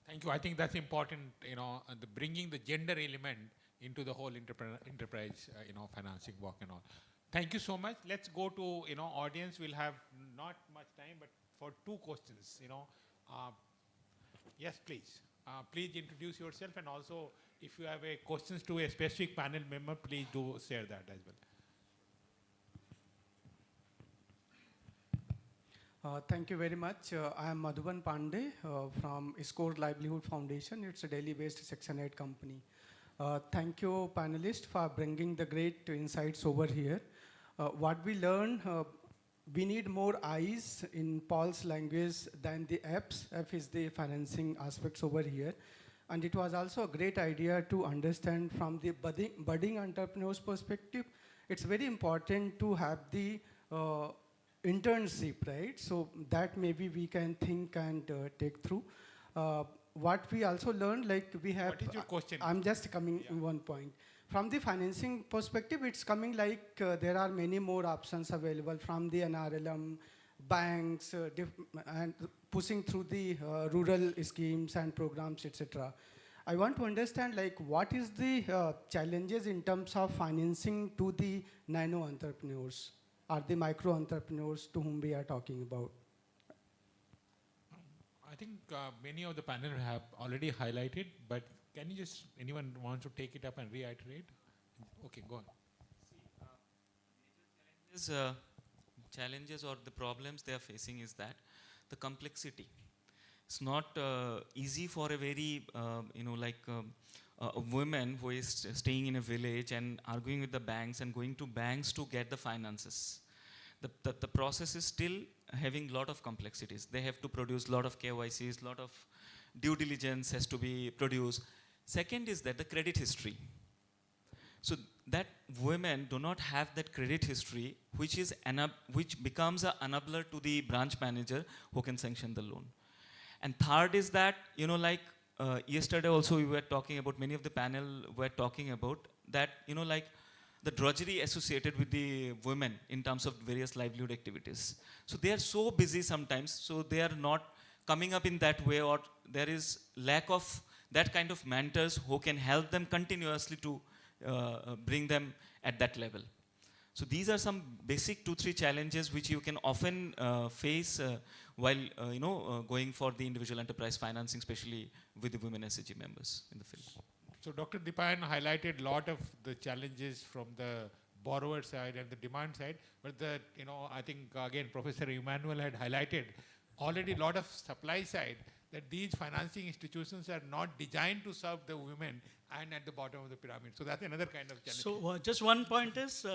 Thank you. I think that's important, bringing the gender element into the whole enterprise, financing work and all. Thank you so much. Let's go to, audience. We'll have not much time, but for 2 questions, yes, please. Please introduce yourself, and also if you have a questions to a specific panel member, please do share that as well. Thank you very much. I am Madhuban Pandey from 𝐶𝐭𝑧𝐭 Livelihood Foundation. It's a Delhi-based Section 8 company. Thank you, panelists, for bringing the great insights over here. What we learned, we need more eyes in Paul's language than the F's. F is the financing aspects over here. And it was also a great idea to understand from the budding entrepreneur's perspective. It's very important to have the uh, internship, right? So that maybe we can think and take through. What we also learned, like we have. What is your question? I'm just coming in one point. From the financing perspective, it's coming like there are many more options available from the NRLM, banks, and pushing through the rural schemes and programs, etc. I want to understand like what is the challenges in terms of financing to the nano entrepreneurs or the micro entrepreneurs to whom we are talking about. I think many of the panel have already highlighted, but can you just, anyone want to take it up and reiterate? Okay, go on. Challenges or the problems they are facing is that the complexity. It's not easy for a very, a woman who is staying in a village and arguing with the banks and going to banks to get the finances. The process is still having a lot of complexities. They have to produce a lot of KYCs, a lot of due diligence has to be produced. Second is that the credit history. So that women do not have that credit history, which becomes an enabler to the branch manager who can sanction the loan. And third is that, yesterday also we were talking about, many of the panel were talking about that, the drudgery associated with the women in terms of various livelihood activities. So they are so busy sometimes, so they are not coming up in that way, or there is lack of that kind of mentors who can help them continuously to bring them at that level. So these are some basic 2-3 challenges which you can often face while going for the individual enterprise financing, especially with the women SHG members in the field. So Dr. Dipayan highlighted a lot of the challenges from the borrower side and the demand side, but I think again Professor Emmanuel had highlighted already a lot of supply side, that these financing institutions are not designed to serve the women and at the bottom of the pyramid. So that's another kind of challenge. So just one point is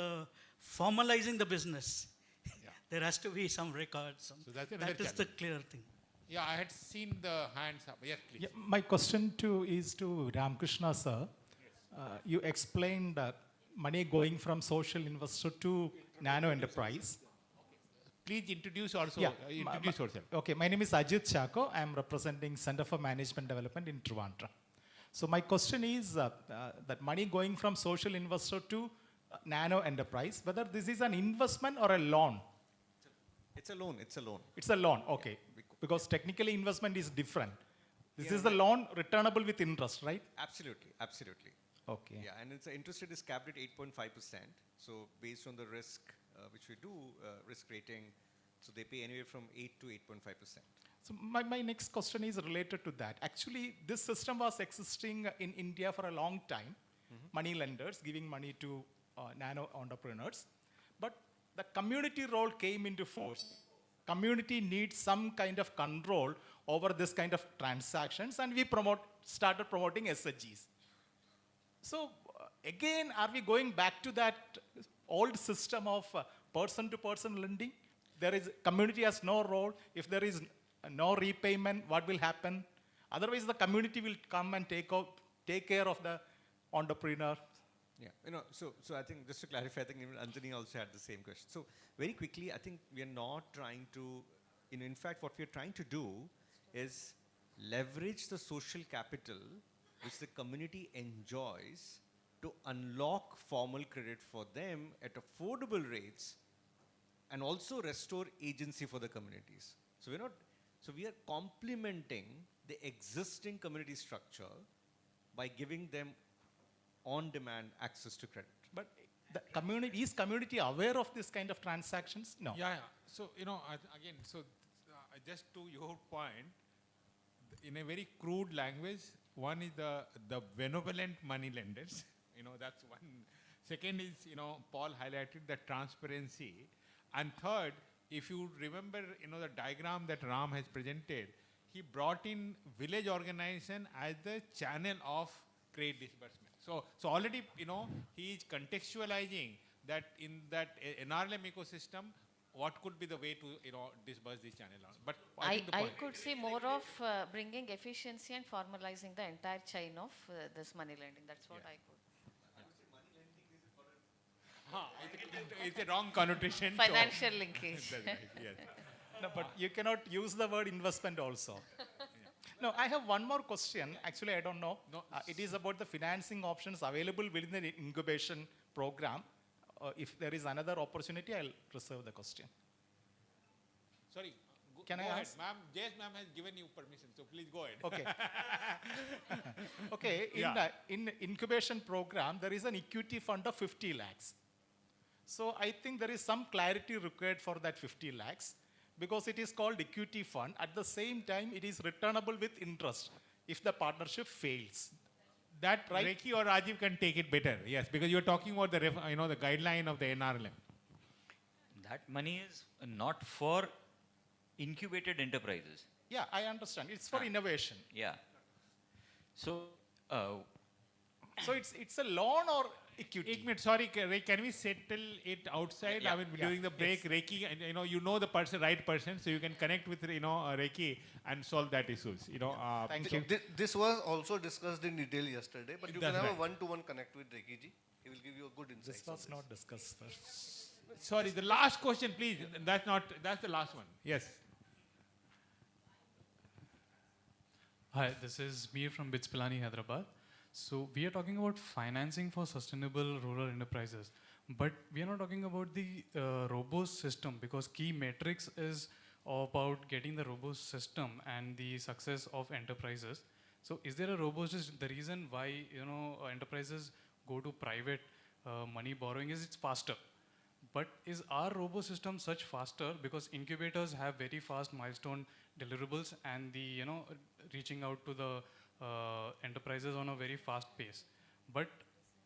formalizing the business. Yeah. There has to be some records. So that's another that is the clear thing. Yeah, I had seen the hands up. Yes, please. Yeah, my question is to Ramakrishna sir. Yes. You explained money going from social investor to nano enterprise. Please introduce also. Yeah, introduce yourself. Okay, my name is 𝐨𝐺𝐿𝐴𝐺. I am representing Center for Management Development in Trivandrum. So my question is that money going from social investor to nano enterprise, whether this is an investment or a loan? It's a loan. It's a loan. It's a loan, okay. Yeah. Because technically investment is different. This is the loan returnable with interest, right? Absolutely, absolutely. Okay. Yeah, and its interest rate is capped at 8.5%. So based on the risk which we do, risk rating, so they pay anywhere from 8 to 8.5%. So my next question is related to that. Actually, this system was existing in India for a long time. Money lenders giving money to nano entrepreneurs. But the community role came into force. Community needs some kind of control over this kind of transactions, and we started promoting SHGs. So again, are we going back to that old system of person-to-person lending? There is community has no role. If there is no repayment, what will happen? Otherwise, the community will come and take care of the entrepreneur. Yeah, so I think just to clarify, I think even Anthony also had the same question. So very quickly, I think we are not trying to, in fact, what we are trying to do is leverage the social capital which the community enjoys to unlock formal credit for them at affordable rates and also restore agency for the communities. So we are complementing the existing community structure by giving them on-demand access to credit. But the community, is community aware of this kind of transactions? No. Yeah. So, again, just to your point, in a very crude language, one is the benevolent money lenders. That's one. Second is, Paul highlighted the transparency. And third, if you remember, the diagram that Ram has presented, he brought in village organization as the channel of credit disbursement. So already, he is contextualizing that in that NRLM ecosystem, what could be the way to, disburse this channel? But I could see more of bringing efficiency and formalizing the entire chain of this money lending. That's what I could. It's a wrong connotation. Financial linkage. That's right, yes. No, but you cannot use the word investment also. No, I have one more question. Actually, I don't know. No. It is about the financing options available within the incubation program. If there is another opportunity, I'll reserve the question. Sorry. Can go I ahead. ask? Ma'am, JS ma'am has given you permission, so please go ahead. Okay. Okay, in incubation program, there is an equity fund of 50 lakhs. So I think there is some clarity required for that 50 lakhs because it is called equity fund. At the same time, it is returnable with interest if the partnership fails. That Right. Reiki or Rajiv can take it better. Yes, because you're talking about the the guideline of the NRLM. That money is not for incubated enterprises. Yeah, I understand. It's for innovation. Yeah. So, So it's a loan or equity? Ek minute, sorry, can we settle it outside? Yeah, I mean, during the break, Reiki, and you know the person, right person, so you can connect with Reiki and solve that issues. Thank you. This was also discussed in detail yesterday, but you That's can have right. a one-to-one connect with Reiki ji. He will give you a good insight. This was not discussed, sir. Sorry, the last question, please. That's the last one. Yes. Hi, this is Mir from BITS Pilani, Hyderabad. So we are talking about financing for sustainable rural enterprises, but we are not talking about the robust system because key metrics is about getting the robust system and the success of enterprises. So is there a robust, the reason why enterprises go to private money borrowing is it's faster. But is our robo system such faster because incubators have very fast milestone deliverables and the reaching out to the enterprises on a very fast pace. But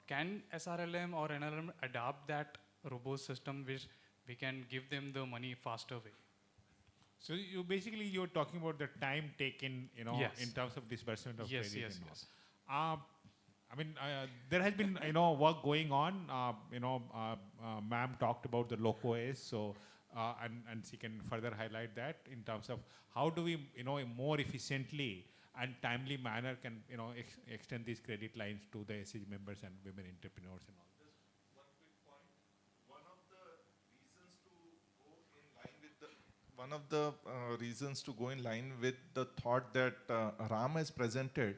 can SRLM or NRLM adapt that robust system which we can give them the money faster way? So you're talking about the time taken, Yes. in terms of disbursement of Yes, credit yes, and all. yes. I mean, there has been, work going on. Ma'am talked about the LOCOS, so and she can further highlight that in terms of how do we, more efficiently and timely manner can, extend these credit lines to the SHG members and women entrepreneurs and all. One of the reasons to go in line with the thought that Ram has presented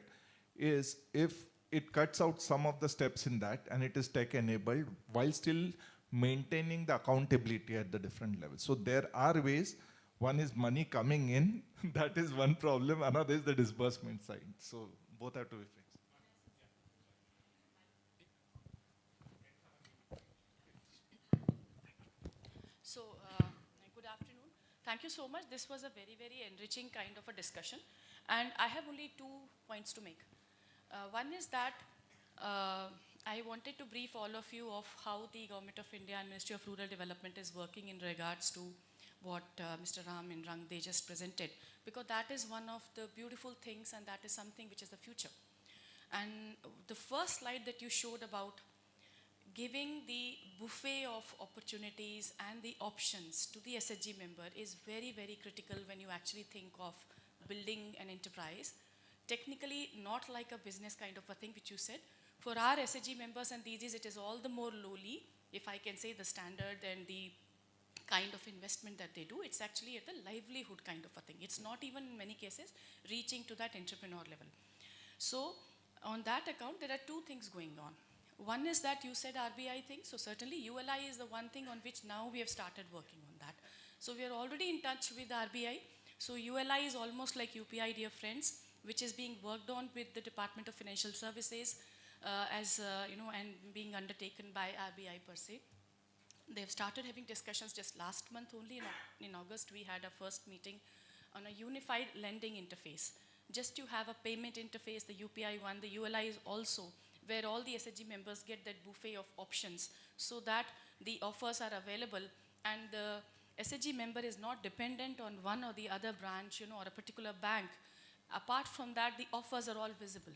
is if it cuts out some of the steps in that and it is tech enabled while still maintaining the accountability at the different levels. So there are ways. One is money coming in, that is one problem. Another is the disbursement side. So both have to be fixed. So, good afternoon. Thank you so much. This was a very, very enriching kind of a discussion. And I have only 2 points to make. One is that I wanted to brief all of you of how the Government of India and Ministry of Rural Development is working in regards to what Mr. Ram and Rang, they just presented. Because that is one of the beautiful things and that is something which is the future. And the first slide that you showed about giving the buffet of opportunities and the options to the SHG member is very, very critical when you actually think of building an enterprise. Technically, not like a business kind of a thing which you said. For our SHG members and these, it is all the more lowly, if I can say the standard and the kind of investment that they do. It's actually at the livelihood kind of a thing. It's not even in many cases reaching to that entrepreneur level. So on that account, there are 2 things going on. One is that you said RBI thing. So certainly ULI is the one thing on which now we have started working on that. So we are already in touch with RBI. So ULI is almost like UPI, dear friends, which is being worked on with the Department of Financial Services and being undertaken by RBI per se. They've started having discussions just last month only. In August, we had a first meeting on a unified lending interface. Just to have a payment interface, the UPI one, the ULI is also where all the SHG members get that buffet of options so that the offers are available and the SHG member is not dependent on one or the other branch, or a particular bank. Apart from that, the offers are all visible.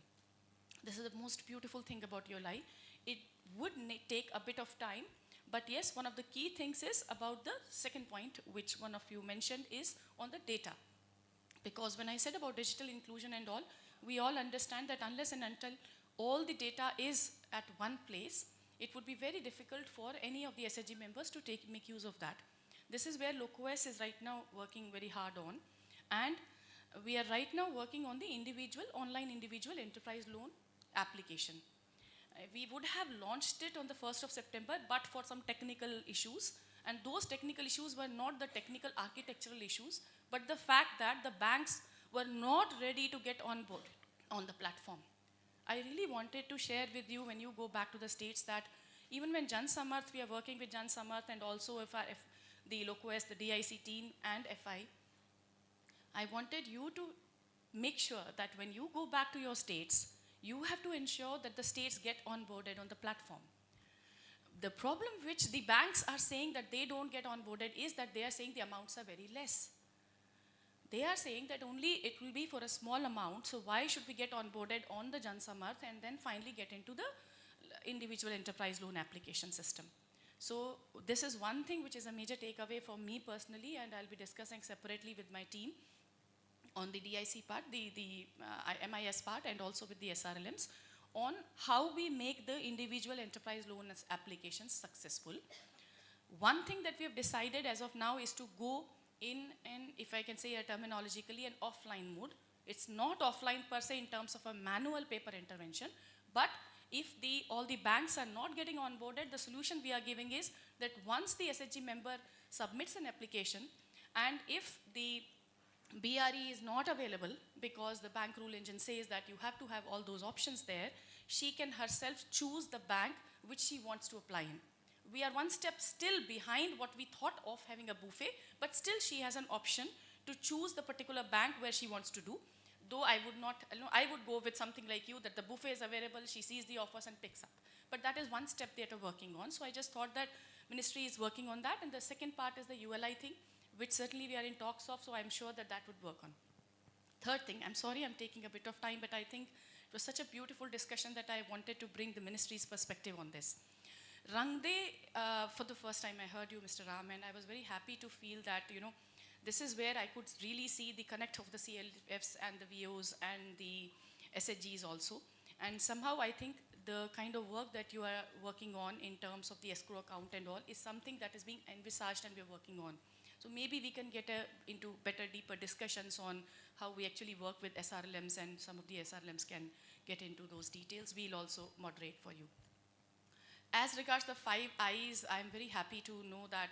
This is the most beautiful thing about ULI. It would take a bit of time, but yes, one of the key things is about the second point, which one of you mentioned, is on the data. Because when I said about digital inclusion and all, we all understand that unless and until all the data is at one place, it would be very difficult for any of the SHG members to make use of that. This is where LocoS is right now working very hard on, and we are right now working on the online individual enterprise loan application. We would have launched it on the 1st of September, but for some technical issues, and those technical issues were not the technical architectural issues, but the fact that the banks were not ready to get on board on the platform. I really wanted to share with you, when you go back to the States, that even when 𝐶𝐚𝐿, we are working with 𝐶𝐚𝐿 and also if the LocoS, the DIC team and FI, I wanted you to make sure that when you go back to your states, you have to ensure that the states get onboarded on the platform. The problem which the banks are saying that they don't get onboarded is that they are saying the amounts are very less. They are saying that only it will be for a small amount, so why should we get onboarded on the 𝐶𝐚𝐿 and then finally get into the individual enterprise loan application system. So this is one thing which is a major takeaway for me personally, and I'll be discussing separately with my team on the DIC part, the MIS part, and also with the SRLMs on how we make the individual enterprise loan applications successful. One thing that we have decided as of now is to go in, and if I can say terminologically, an offline mode. It's not offline per se in terms of a manual paper intervention, but if all the banks are not getting onboarded, the solution we are giving is that once the SHG member submits an application, and if the BRE is not available because the bank rule engine says that you have to have all those options there, she can herself choose the bank which she wants to apply in. We are one step still behind what we thought of having a buffet, but still she has an option to choose the particular bank where she wants to do. Though I would not, I would go with something like you, that the buffet is available, she sees the offers and picks up. But that is one step they are working on. So I just thought that ministry is working on that. And the second part is the ULI thing, which certainly we are in talks of, so I'm sure that that would work on. Third thing, I'm sorry I'm taking a bit of time, but I think it was such a beautiful discussion that I wanted to bring the ministry's perspective on this. Rangde, for the first time I heard you, Mr. Ram, and I was very happy to feel that, this is where I could really see the connect of the CLFs and the VOs and the SHGs also. And somehow I think the kind of work that you are working on in terms of the escrow account and all is something that is being envisaged and we're working on. So maybe we can get into better, deeper discussions on how we actually work with SRLMs, and some of the SRLMs can get into those details. We'll also moderate for you. As regards the 5 I's, I'm very happy to know that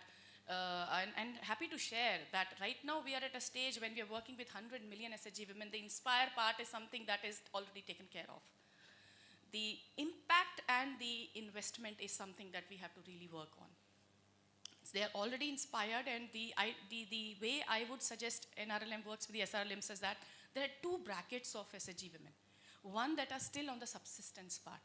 and happy to share that right now we are at a stage when we are working with 100 million SHG women. The Inspire part is something that is already taken care of. The impact and the investment is something that we have to really work on. So they are already inspired, and the way I would suggest NRLM works with the SRLMs is that there are 2 brackets of SHG women. One that are still on the subsistence part,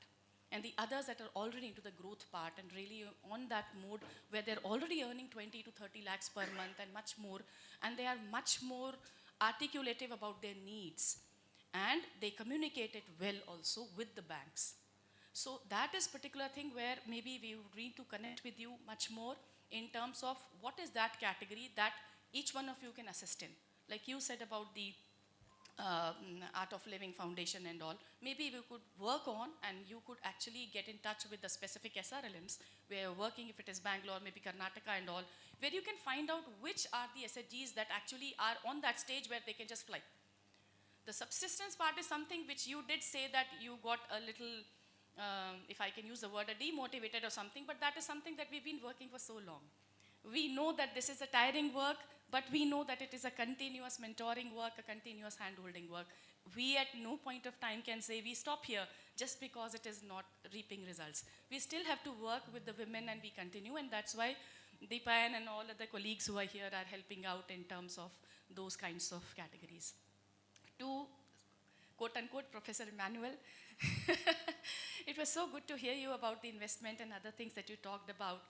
and the others that are already into the growth part and really on that mode where they're already earning 20 to 30 lakhs per month and much more, and they are much more articulative about their needs, and they communicate it well also with the banks. So that is particular thing where maybe we would need to connect with you much more in terms of what is that category that each one of you can assist in. Like you said about the Art of Living Foundation and all, maybe we could work on, and you could actually get in touch with the specific SRLMs where you're working, if it is Bangalore, maybe Karnataka and all, where you can find out which are the SHGs that actually are on that stage where they can just fly. The subsistence part is something which you did say that you got a little, if I can use the word, demotivated or something, but that is something that we've been working for so long. We know that this is a tiring work, but we know that it is a continuous mentoring work, a continuous hand-holding work. We at no point of time can say we stop here just because it is not reaping results. We still have to work with the women, and we continue, and that's why Deepan and all other colleagues who are here are helping out in terms of those kinds of categories. To quote-unquote Professor Emmanuel, it was so good to hear you about the investment and other things that you talked about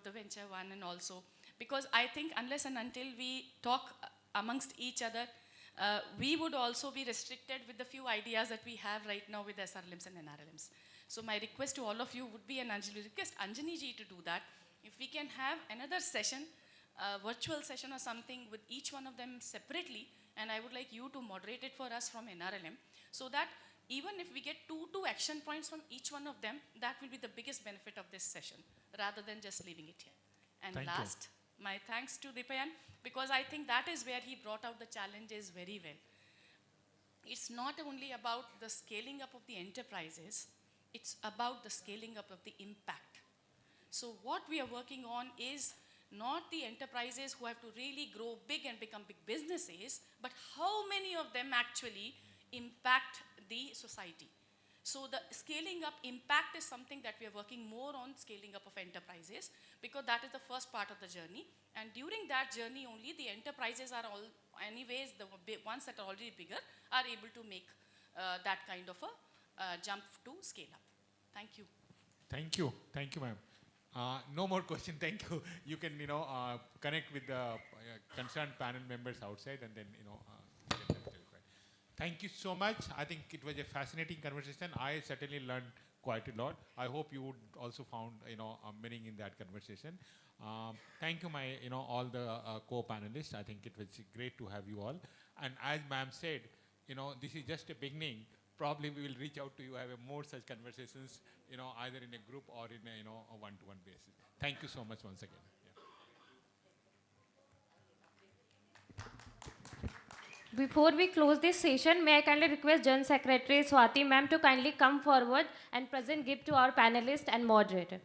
the Venture One, and also, because I think unless and until we talk amongst each other, we would also be restricted with the few ideas that we have right now with SRLMs and NRLMs. So my request to all of you would be, and Anjali request Anjani ji to do that. If we can have another session, a virtual session or something with each one of them separately, and I would like you to moderate it for us from NRLM, so that Even if we get two action points from each one of them, that will be the biggest benefit of this session, rather than just leaving it here. And Thank you. last, my thanks to Dipayan, because I think that is where he brought out the challenges very well. It's not only about the scaling up of the enterprises, it's about the scaling up of the impact. So what we are working on is not the enterprises who have to really grow big and become big businesses, but how many of them actually impact the society. So the scaling up impact is something that we are working more on, scaling up of enterprises, because that is the first part of the journey. And during that journey only, the enterprises are all, anyways, the ones that are already bigger are able to make that kind of a jump to scale up. Thank you. Thank you. Thank you, ma'am. No more question. Thank you. You can, connect with the concerned panel members outside, and then, get them clarified. Thank you so much. I think it was a fascinating conversation. I certainly learned quite a lot. I hope you would also found, meaning in that conversation. Thank you, my, all the co-panelists. I think it was great to have you all. And as ma'am said, this is just a beginning. Probably we will reach out to you, have more such conversations, either in a group or in a one-to-one basis. Thank you so much once again. Before we close this session, may I kindly request Joint Secretary Swati ma'am to kindly come forward and present gift to our panelist and moderator.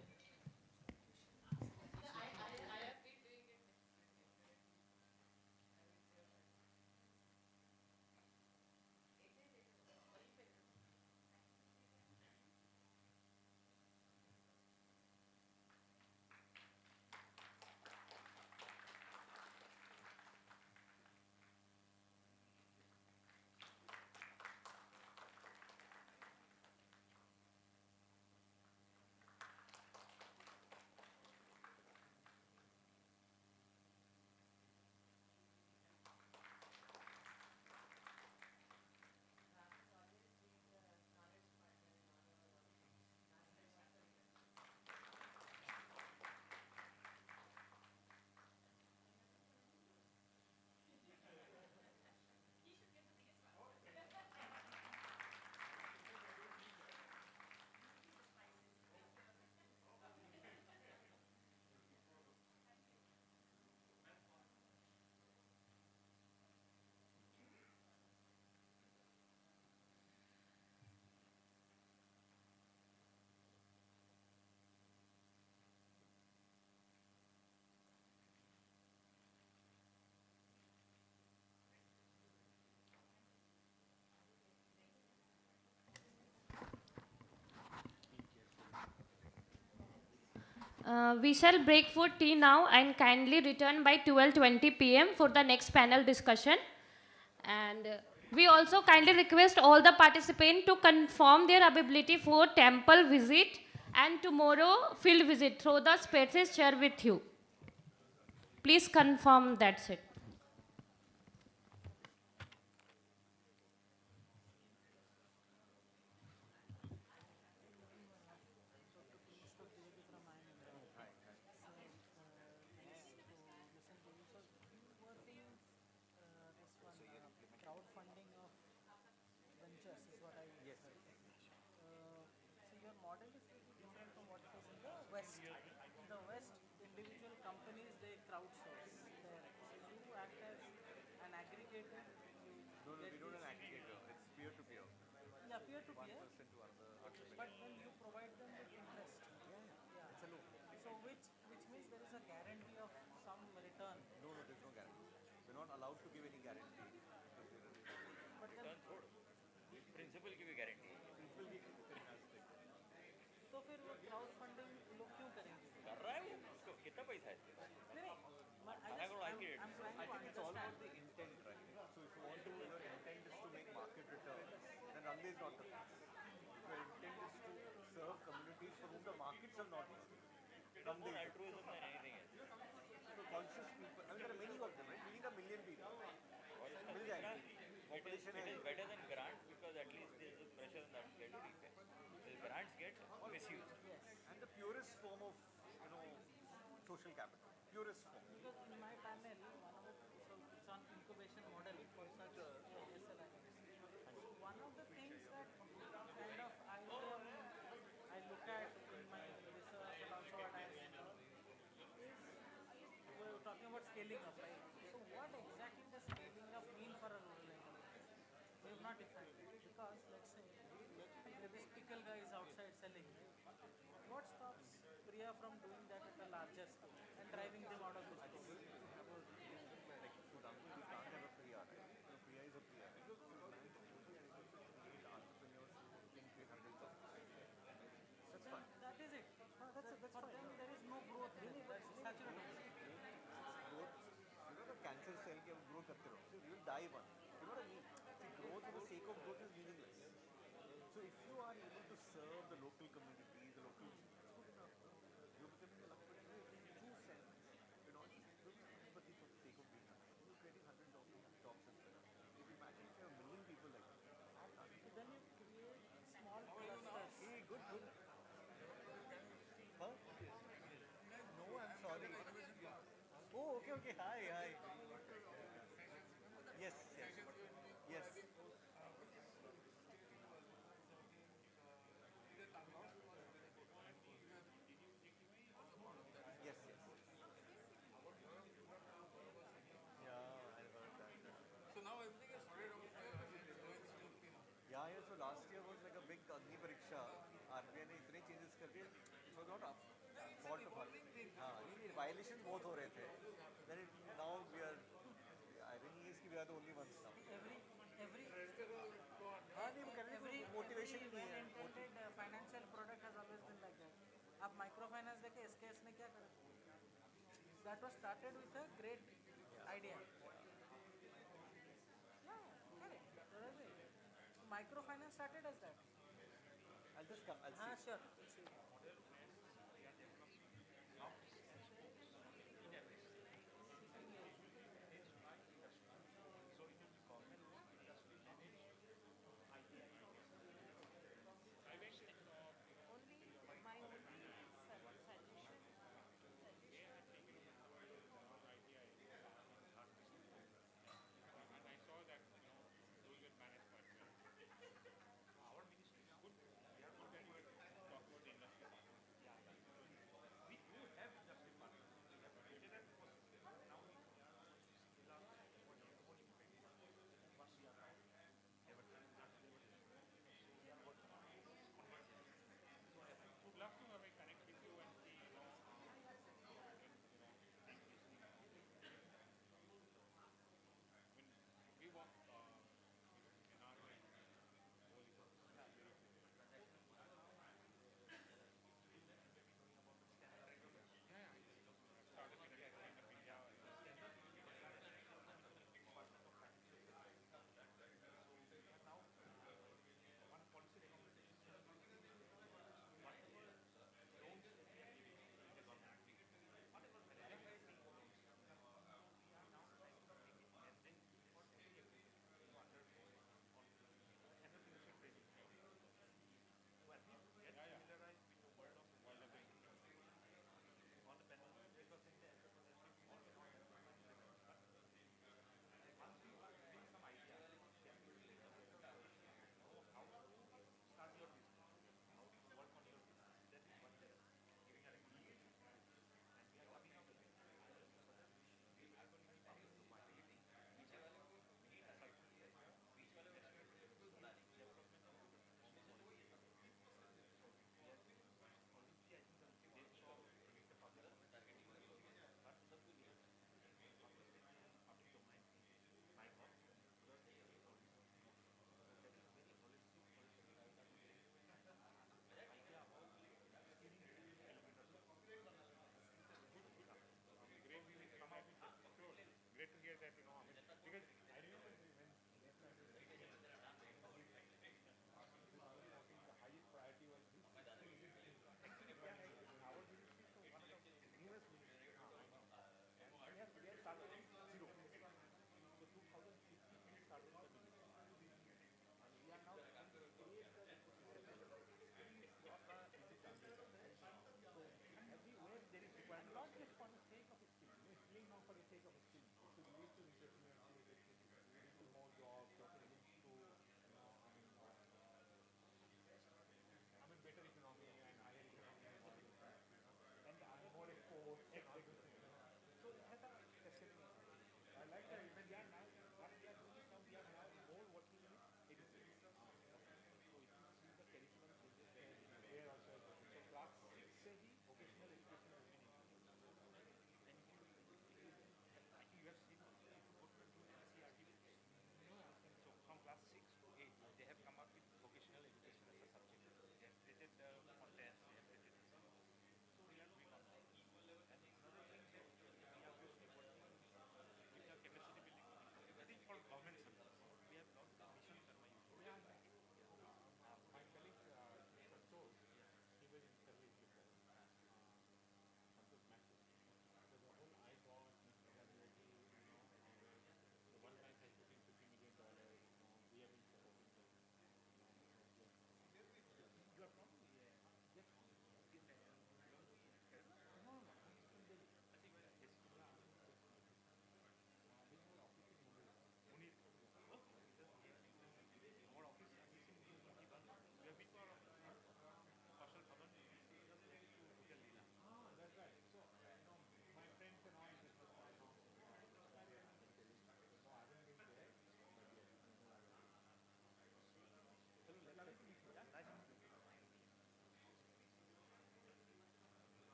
We shall break for tea now and kindly return by 12:20 p.m. for the next panel discussion. And we also kindly request all the participants to confirm their availability for temple visit and tomorrow field visit through the spaces shared with you. Please confirm, that's it. Social capital, purest form. Because in my panel, it's on incubation model for such SLI. So one of the things that scaling up, right? So what exactly does scaling up mean for a rural enterprise? We have not defined it because let's say this pickle guy is outside selling, right? What stops Priya from doing that at a larger scale and driving them out of the store? Like Kudumbashree, we can't have a Priya, right? So Priya is a Priya, right? So create entrepreneurs who can create hundreds of jobs. That's fine. That is it. That's For fine. them, there is no growth there. That's saturated. Growth, you know, the cancer cell can grow करते रहो. So you will die one. You know what I mean? See, growth for the sake of growth is meaningless. So if you are able to serve the local community, the local, it's good enough. No? You're becoming a lakpati in true sense. You're not just doing lakpati for the sake of being lakpati. You're creating hundreds of jobs and stuff. If you imagine if you have a million people like that, Then you create small clusters. hey, good. Huh? No, I'm sorry. Oh, okay. Hi. Yes. Yes. Yeah, I heard that. So now everything is spread out. Yeah. So last year was like a big Agni Pariksha. RBI ने इतने changes कर दिए. It was not up. Fault of us. हाँ, ये violations बहुत हो रहे थे. Then now we are. Irony is कि we are the only ones now. Every motivation ही नहीं है. well-intended financial product has always been like that. आप microfinance देखे SKS ने क्या करा? That was started with a great idea. Yeah, correct. Microfinance started as that. I'll just come. I'll see. Sure.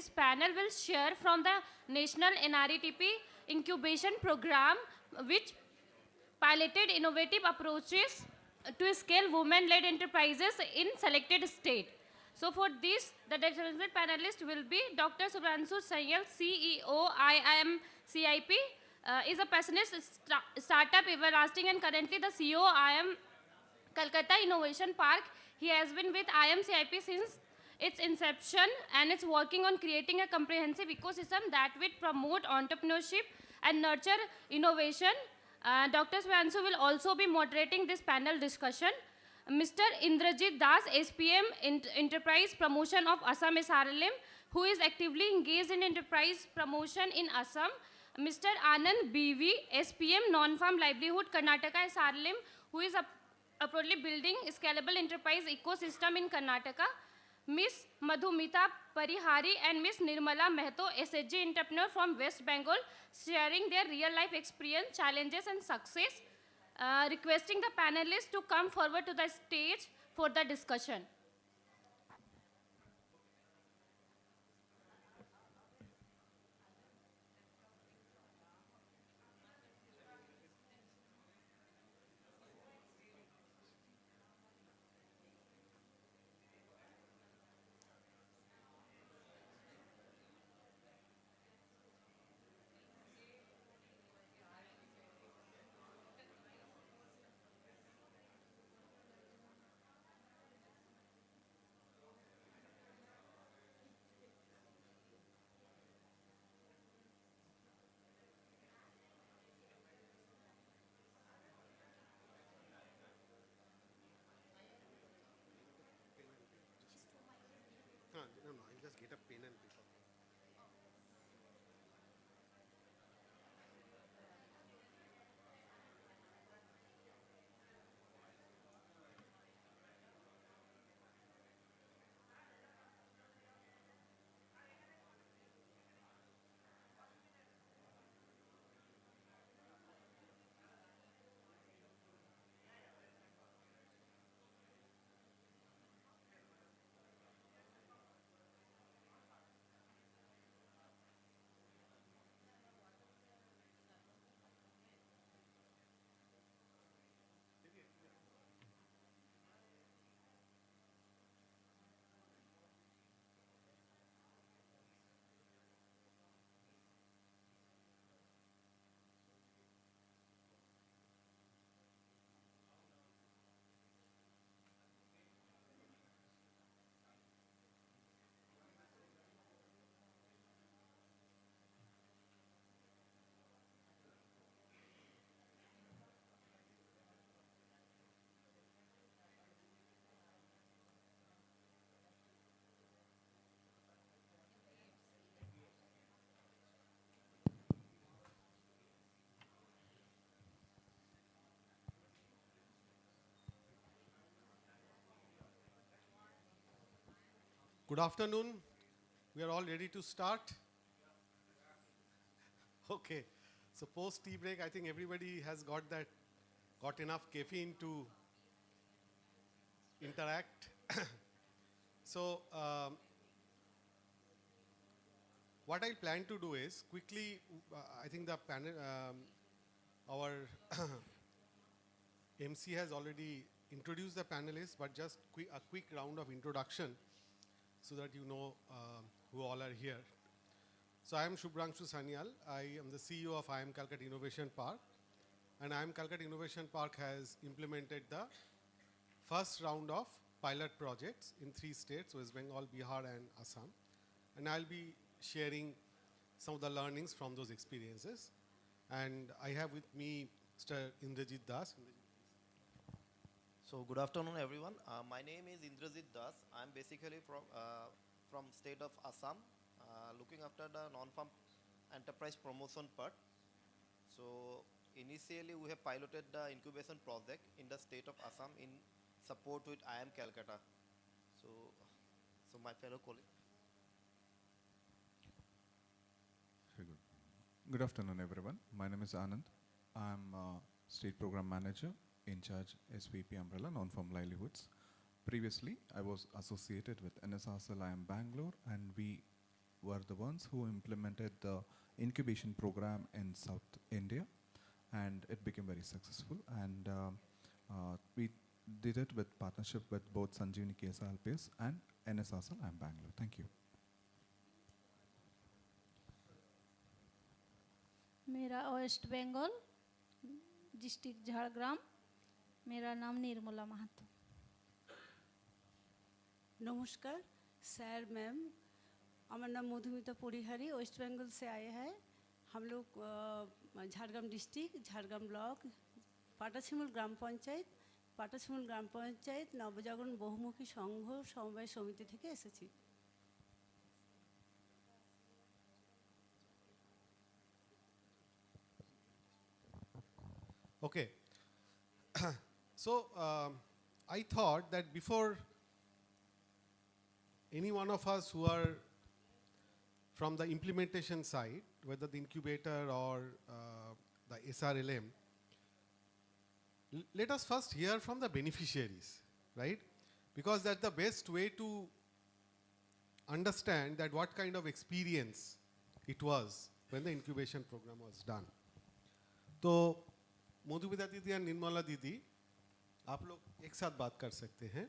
This panel will share from the National NRETP Incubation Program, which piloted innovative approaches to scale women-led enterprises in selected state. So for this, the designated panelist will be Dr. Subhranshu Sanyal, CEO, IIM-CIP, is a passionate startup everlasting and currently the CEO, IIM Calcutta Innovation Park. He has been with IIM-CIP since its inception and it's working on creating a comprehensive ecosystem that will promote entrepreneurship and nurture innovation. Dr. Subhranshu will also be moderating this panel discussion. Mr. Indrajit Das, SPM Enterprise Promotion of Assam SRLM, who is actively engaged in enterprise promotion in Assam. Mr. Anand BV, SPM Non-Farm Livelihood Karnataka SRLM, who is appropriately building scalable enterprise ecosystem in Karnataka. Ms. Madhumita Parihari and Ms. Nirmala Mehto, SHG entrepreneur from West Bengal, sharing their real-life experience, challenges and success. Requesting the panelists to come forward to the stage for the discussion. No, I'll just get a pen and paper. Good afternoon. We are all ready to start. Okay. So post tea break, I think everybody has got enough caffeine to interact. So what I plan to do is quickly, I think the panel, our MC has already introduced the panelists, but just a quick round of introduction so that you know who all are here. So I am Subhranshu Sanyal. I am the CEO of IIM Calcutta Innovation Park. And IIM Calcutta Innovation Park has implemented the first round of pilot projects in 3 states, West Bengal, Bihar and Assam. And I'll be sharing some of the learnings from those experiences. And I have with me Mr. Indrajit Das. So good afternoon, everyone. My name is Indrajit Das. I'm basically from state of Assam, looking after the non-farm enterprise promotion part. So initially, we have piloted the incubation project in the state of Assam in support with IIM Calcutta. So my fellow colleague. Very good. Good afternoon, everyone. My name is Anand. I'm State Program Manager in charge SVP Umbrella Non-Farm Livelihoods. Previously, I was associated with NSRCL IIM Bangalore, and we were the ones who implemented the incubation program in South India, and it became very successful. And we did it with partnership with both 𝐍𝐚𝐭𝐢𝐨𝐽 and NSRSL and Bangalore. Thank you. मेरा waste Bengal district Jhargram, मेरा नाम निर्मला महतो। नमस्कार sir ma'am, हमारा नाम Madhumita Parihari, waste Bengal से आए हैं। हम लोग झाड़ग्राम डिस्ट्रिक्ट, झाड़ग्राम ब्लॉक, पाटाशिमूल ग्राम पंचायत नवजागरण बहुमुखी संघ समवाय समिति থেকে এসেছি। Okay. So I thought that before any one of us who are from the implementation side, whether the incubator or the SRLM, let us first hear from the beneficiaries, right? Because that's the best way to understand that what kind of experience it was when the incubation program was done. तो मधुमिता दीदी और निर्मला दीदी, आप लोग एक साथ बात कर सकते हैं।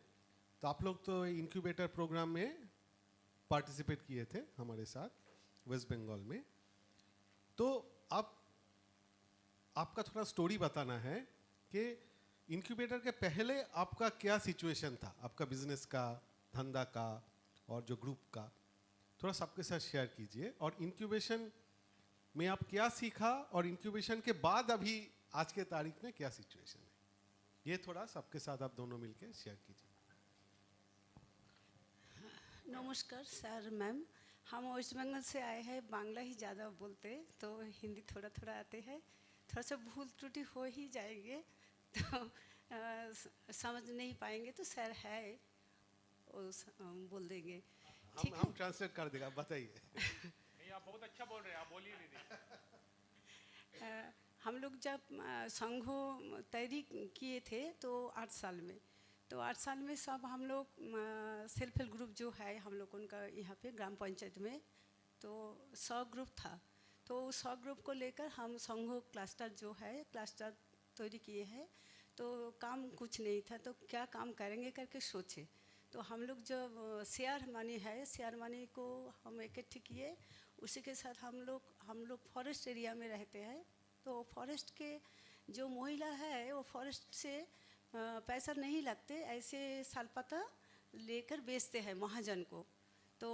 तो आप लोग तो इंक्यूबेटर प्रोग्राम में पार्टिसिपेट किए थे हमारे साथ वेस्ट बंगाल में। तो आपका थोड़ा स्टोरी बताना है कि इंक्यूबेटर के पहले आपका क्या सिचुएशन था, आपका बिजनेस का, धंधा का और जो ग्रुप का, थोड़ा सबके साथ शेयर कीजिए। और इंक्यूबेशन में आप क्या सीखा और इंक्यूबेशन के बाद अभी आज के तारीख में क्या सिचुएशन है, ये थोड़ा सबके साथ आप दोनों मिलके शेयर कीजिए। नमस्कार सर मैम, हम वेस्ट बंगाल से आए हैं, बांग्ला ही ज़्यादा बोलते हैं तो हिंदी थोड़ा थोड़ा आते हैं, थोड़ा सा भूल त्रुटि हो ही जाएंगे तो समझ नहीं पाएंगे तो सर है बोल देंगे, ठीक है? हम ट्रांसलेट कर देगा, बताइए। नहीं, आप बहुत अच्छा बोल रहे हैं, आप बोलिए दीदी। हम लोग जब संघ तैयारी किए थे तो 8 साल में, तो 8 साल में सब हम लोग सेल्फ हेल्प ग्रुप जो है हम लोग उनका यहाँ पे ग्राम पंचायत में तो 100 ग्रुप था। तो 100 ग्रुप को लेकर हम संघ क्लस्टर जो है क्लस्टर तैयारी किए हैं। तो काम कुछ नहीं था तो क्या काम करेंगे करके सोचे, तो हम लोग जब शेयर मनी है, शेयर मनी को हम इकट्ठे किए, उसी के साथ हम लोग फॉरेस्ट एरिया में रहते हैं। तो फॉरेस्ट के जो महिला है वो फॉरेस्ट से पैसा नहीं लगते, ऐसे सालपत्ता लेकर बेचते हैं महाजन को, तो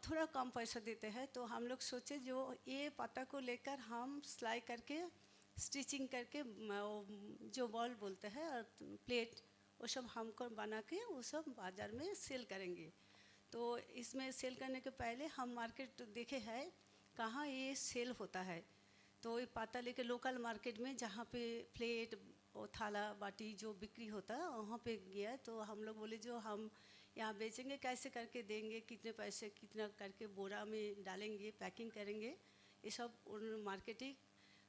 थोड़ा कम पैसा देते हैं। तो हम लोग सोचे जो ये पत्ता को लेकर हम सिलाई करके स्टिचिंग करके जो बॉल बोलते हैं और प्लेट वो सब हमको बना के वो सब बाज़ार में सेल करेंगे। तो इसमें सेल करने के पहले हम मार्केट देखे हैं कहाँ ये सेल होता है। तो ये पता लेके लोकल मार्केट में जहाँ पे प्लेट और थाला बाटी जो बिक्री होता है वहाँ पे गया। तो हम लोग बोले जो हम यहाँ बेचेंगे कैसे करके देंगे, कितने पैसे कितना करके बोरा में डालेंगे, पैकिंग करेंगे, ये सब उन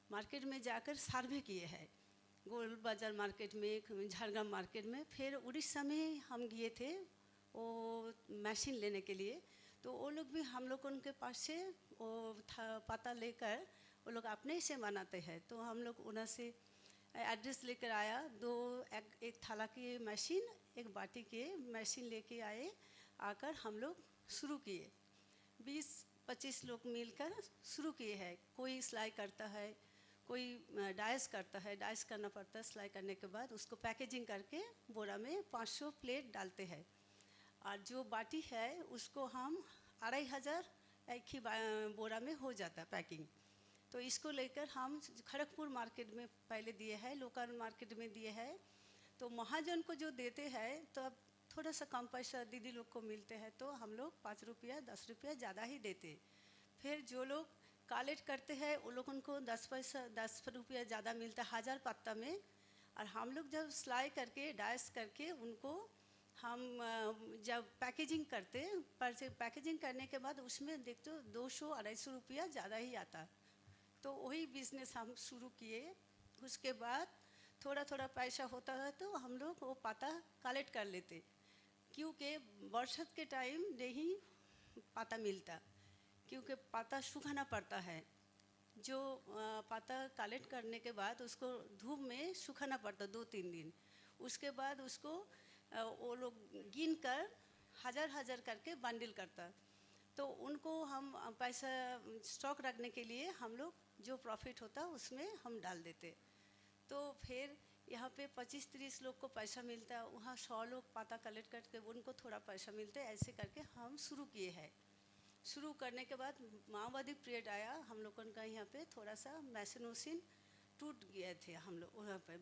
मार्केट में जाकर सर्वे किए हैं, गोल बाज़ार मार्केट में, झाड़ग्राम मार्केट में। फिर उड़ीसा में हम गए थे वो मशीन लेने के लिए, तो वो लोग भी हम लोग उनके पास से वो पता लेकर वो लोग अपने से बनाते हैं। तो हम लोग उन्हें से एड्रेस लेकर आया, एक थाला की मशीन, एक बाटी के मशीन लेके आए, आकर हम लोग शुरू किए। 20-25 लोग मिलकर शुरू किए हैं। कोई सिलाई करता है, कोई डाइस करता है, डाइस करना पड़ता है। सिलाई करने के बाद उसको पैकेजिंग करके बोरा में 500 प्लेट डालते हैं। और जो बाटी है उसको हम 2500 एक ही बोरा में हो जाता है पैकिंग। तो इसको लेकर हम खड़गपुर मार्केट में पहले दिए हैं, लोकल मार्केट में दिए हैं। तो महाजन को जो देते हैं तो अब थोड़ा सा कम पैसा दीदी लोग को मिलते हैं, तो हम लोग 5 रुपया 10 रुपया ज़्यादा ही देते। फिर जो लोग कलेक्ट करते हैं वो लोग उनको 10 रुपया ज़्यादा मिलता है 1000 पत्ता में। और हम लोग जब सिलाई करके डाइस करके उनको हम जब पैकेजिंग करते, पैकेजिंग करने के बाद उसमें देखते 200-250 रुपया ज़्यादा ही आता। तो वही बिज़नेस हम शुरू किए। उसके बाद थोड़ा थोड़ा पैसा होता है तो हम लोग वो पत्ता कलेक्ट कर लेते, क्योंकि बरसात के टाइम नहीं पत्ता मिलता। क्योंकि पाता सुखाना पड़ता है। जो पाता कलेक्ट करने के बाद उसको धूप में सुखाना पड़ता 2-3 दिन। उसके बाद उसको वो लोग गिन कर हज़ार हज़ार करके बंडल करता। तो उनको हम पैसा स्टॉक रखने के लिए हम लोग जो प्रॉफिट होता उसमें हम डाल देते। तो फिर यहाँ पे 25-30 लोग को पैसा मिलता है, वहाँ 100 लोग पाता कलेक्ट करके उनको थोड़ा पैसा मिलता है। ऐसे करके हम शुरू किए हैं। शुरू करने के बाद माओवादी पीरियड आया, हम लोगों का यहाँ पे थोड़ा सा मशीन टूट गए थे। हम लोग वहाँ पे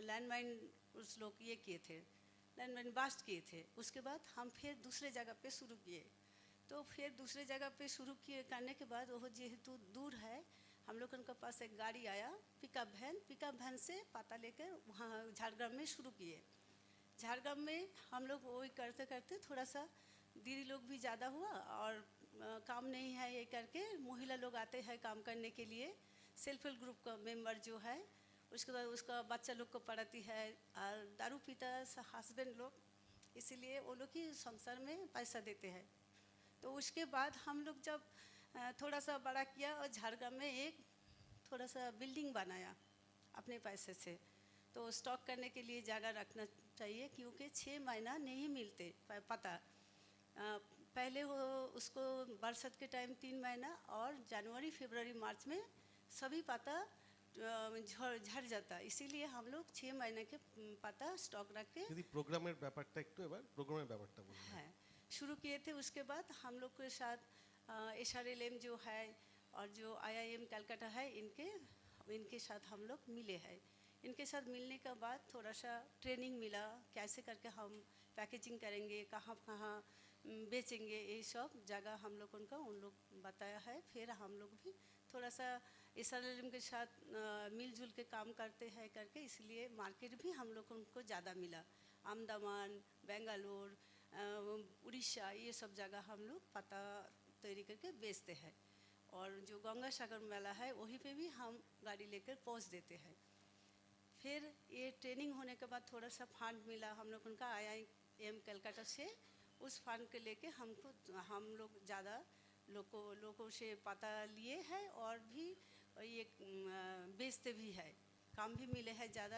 लैंडमाइन उस लोग ये किए थे, लैंडमाइन बास्ट किए थे। उसके बाद हम फिर दूसरे जगह पे शुरू किए। तो फिर दूसरे जगह पे शुरू किए करने के बाद वो जेहेतु दूर है, हम लोगों के पास एक गाड़ी आया पिकअप वैन से पता लेकर वहाँ झारग्राम में शुरू किए। झारग्राम में हम लोग वही करते करते थोड़ा सा दीदी लोग भी ज़्यादा हुआ और काम नहीं है ये करके महिला लोग आते हैं काम करने के लिए। सेल्फ हेल्प ग्रुप का मेंबर जो है उसके बाद उसका बच्चा लोग को पढ़ाती है और दारू पीता हस्बैंड लोग, इसीलिए वो लोग ही संसार में पैसा देते हैं। तो उसके बाद हम लोग जब थोड़ा सा बड़ा किया और झारग्राम में एक थोड़ा सा बिल्डिंग बनाया अपने पैसे से। तो स्टॉक करने के लिए जगह रखना चाहिए क्योंकि 6 महीना नहीं मिलते पता। पहले वो उसको बरसात के टाइम 3 महीना और जनवरी फरवरी मार्च में सभी पता झड़ जाता। इसीलिए हम लोग 6 महीने के पता स्टॉक रख के यदि प्रोग्रामेर ব্যাপারটা একটু এবার प्रोग्रामेर ব্যাপারটা বলুন। है शुरू किए थे। उसके बाद हम लोग के साथ आर.एल.ए जो है और जो ഐ.ഐ.এ कलकत्ता है इनके साथ हम लोग मिले हैं। इनके साथ मिलने के बाद थोड़ा सा ट्रेनिंग मिला, कैसे करके हम पैकेजिंग करेंगे, कहाँ कहाँ बेचेंगे, ये सब जगह हम लोग उनका उन लोग बताया है। फिर हम लोग भी थोड़ा सा आर.एल.ए के साथ मिलजुल के काम करते हैं करके, इसलिए मार्केट भी हम लोग उनको ज़्यादा मिला। अंडमान, बेंगलोर, उड़ीसा ये सब जगह हम लोग पता तैयारी करके बेचते हैं। और जो गंगा सागर मेला है वहीं पे भी हम गाड़ी लेकर पहुंच देते हैं। फिर ये ट्रेनिंग होने के बाद थोड़ा सा फंड मिला हम लोग उनका ഐ.ഐ.এ कलकत्ता से। उस फंड के लेके हम लोग ज़्यादा लोगों से पता लिए हैं और भी ये बेचते भी है, काम भी मिले हैं ज़्यादा।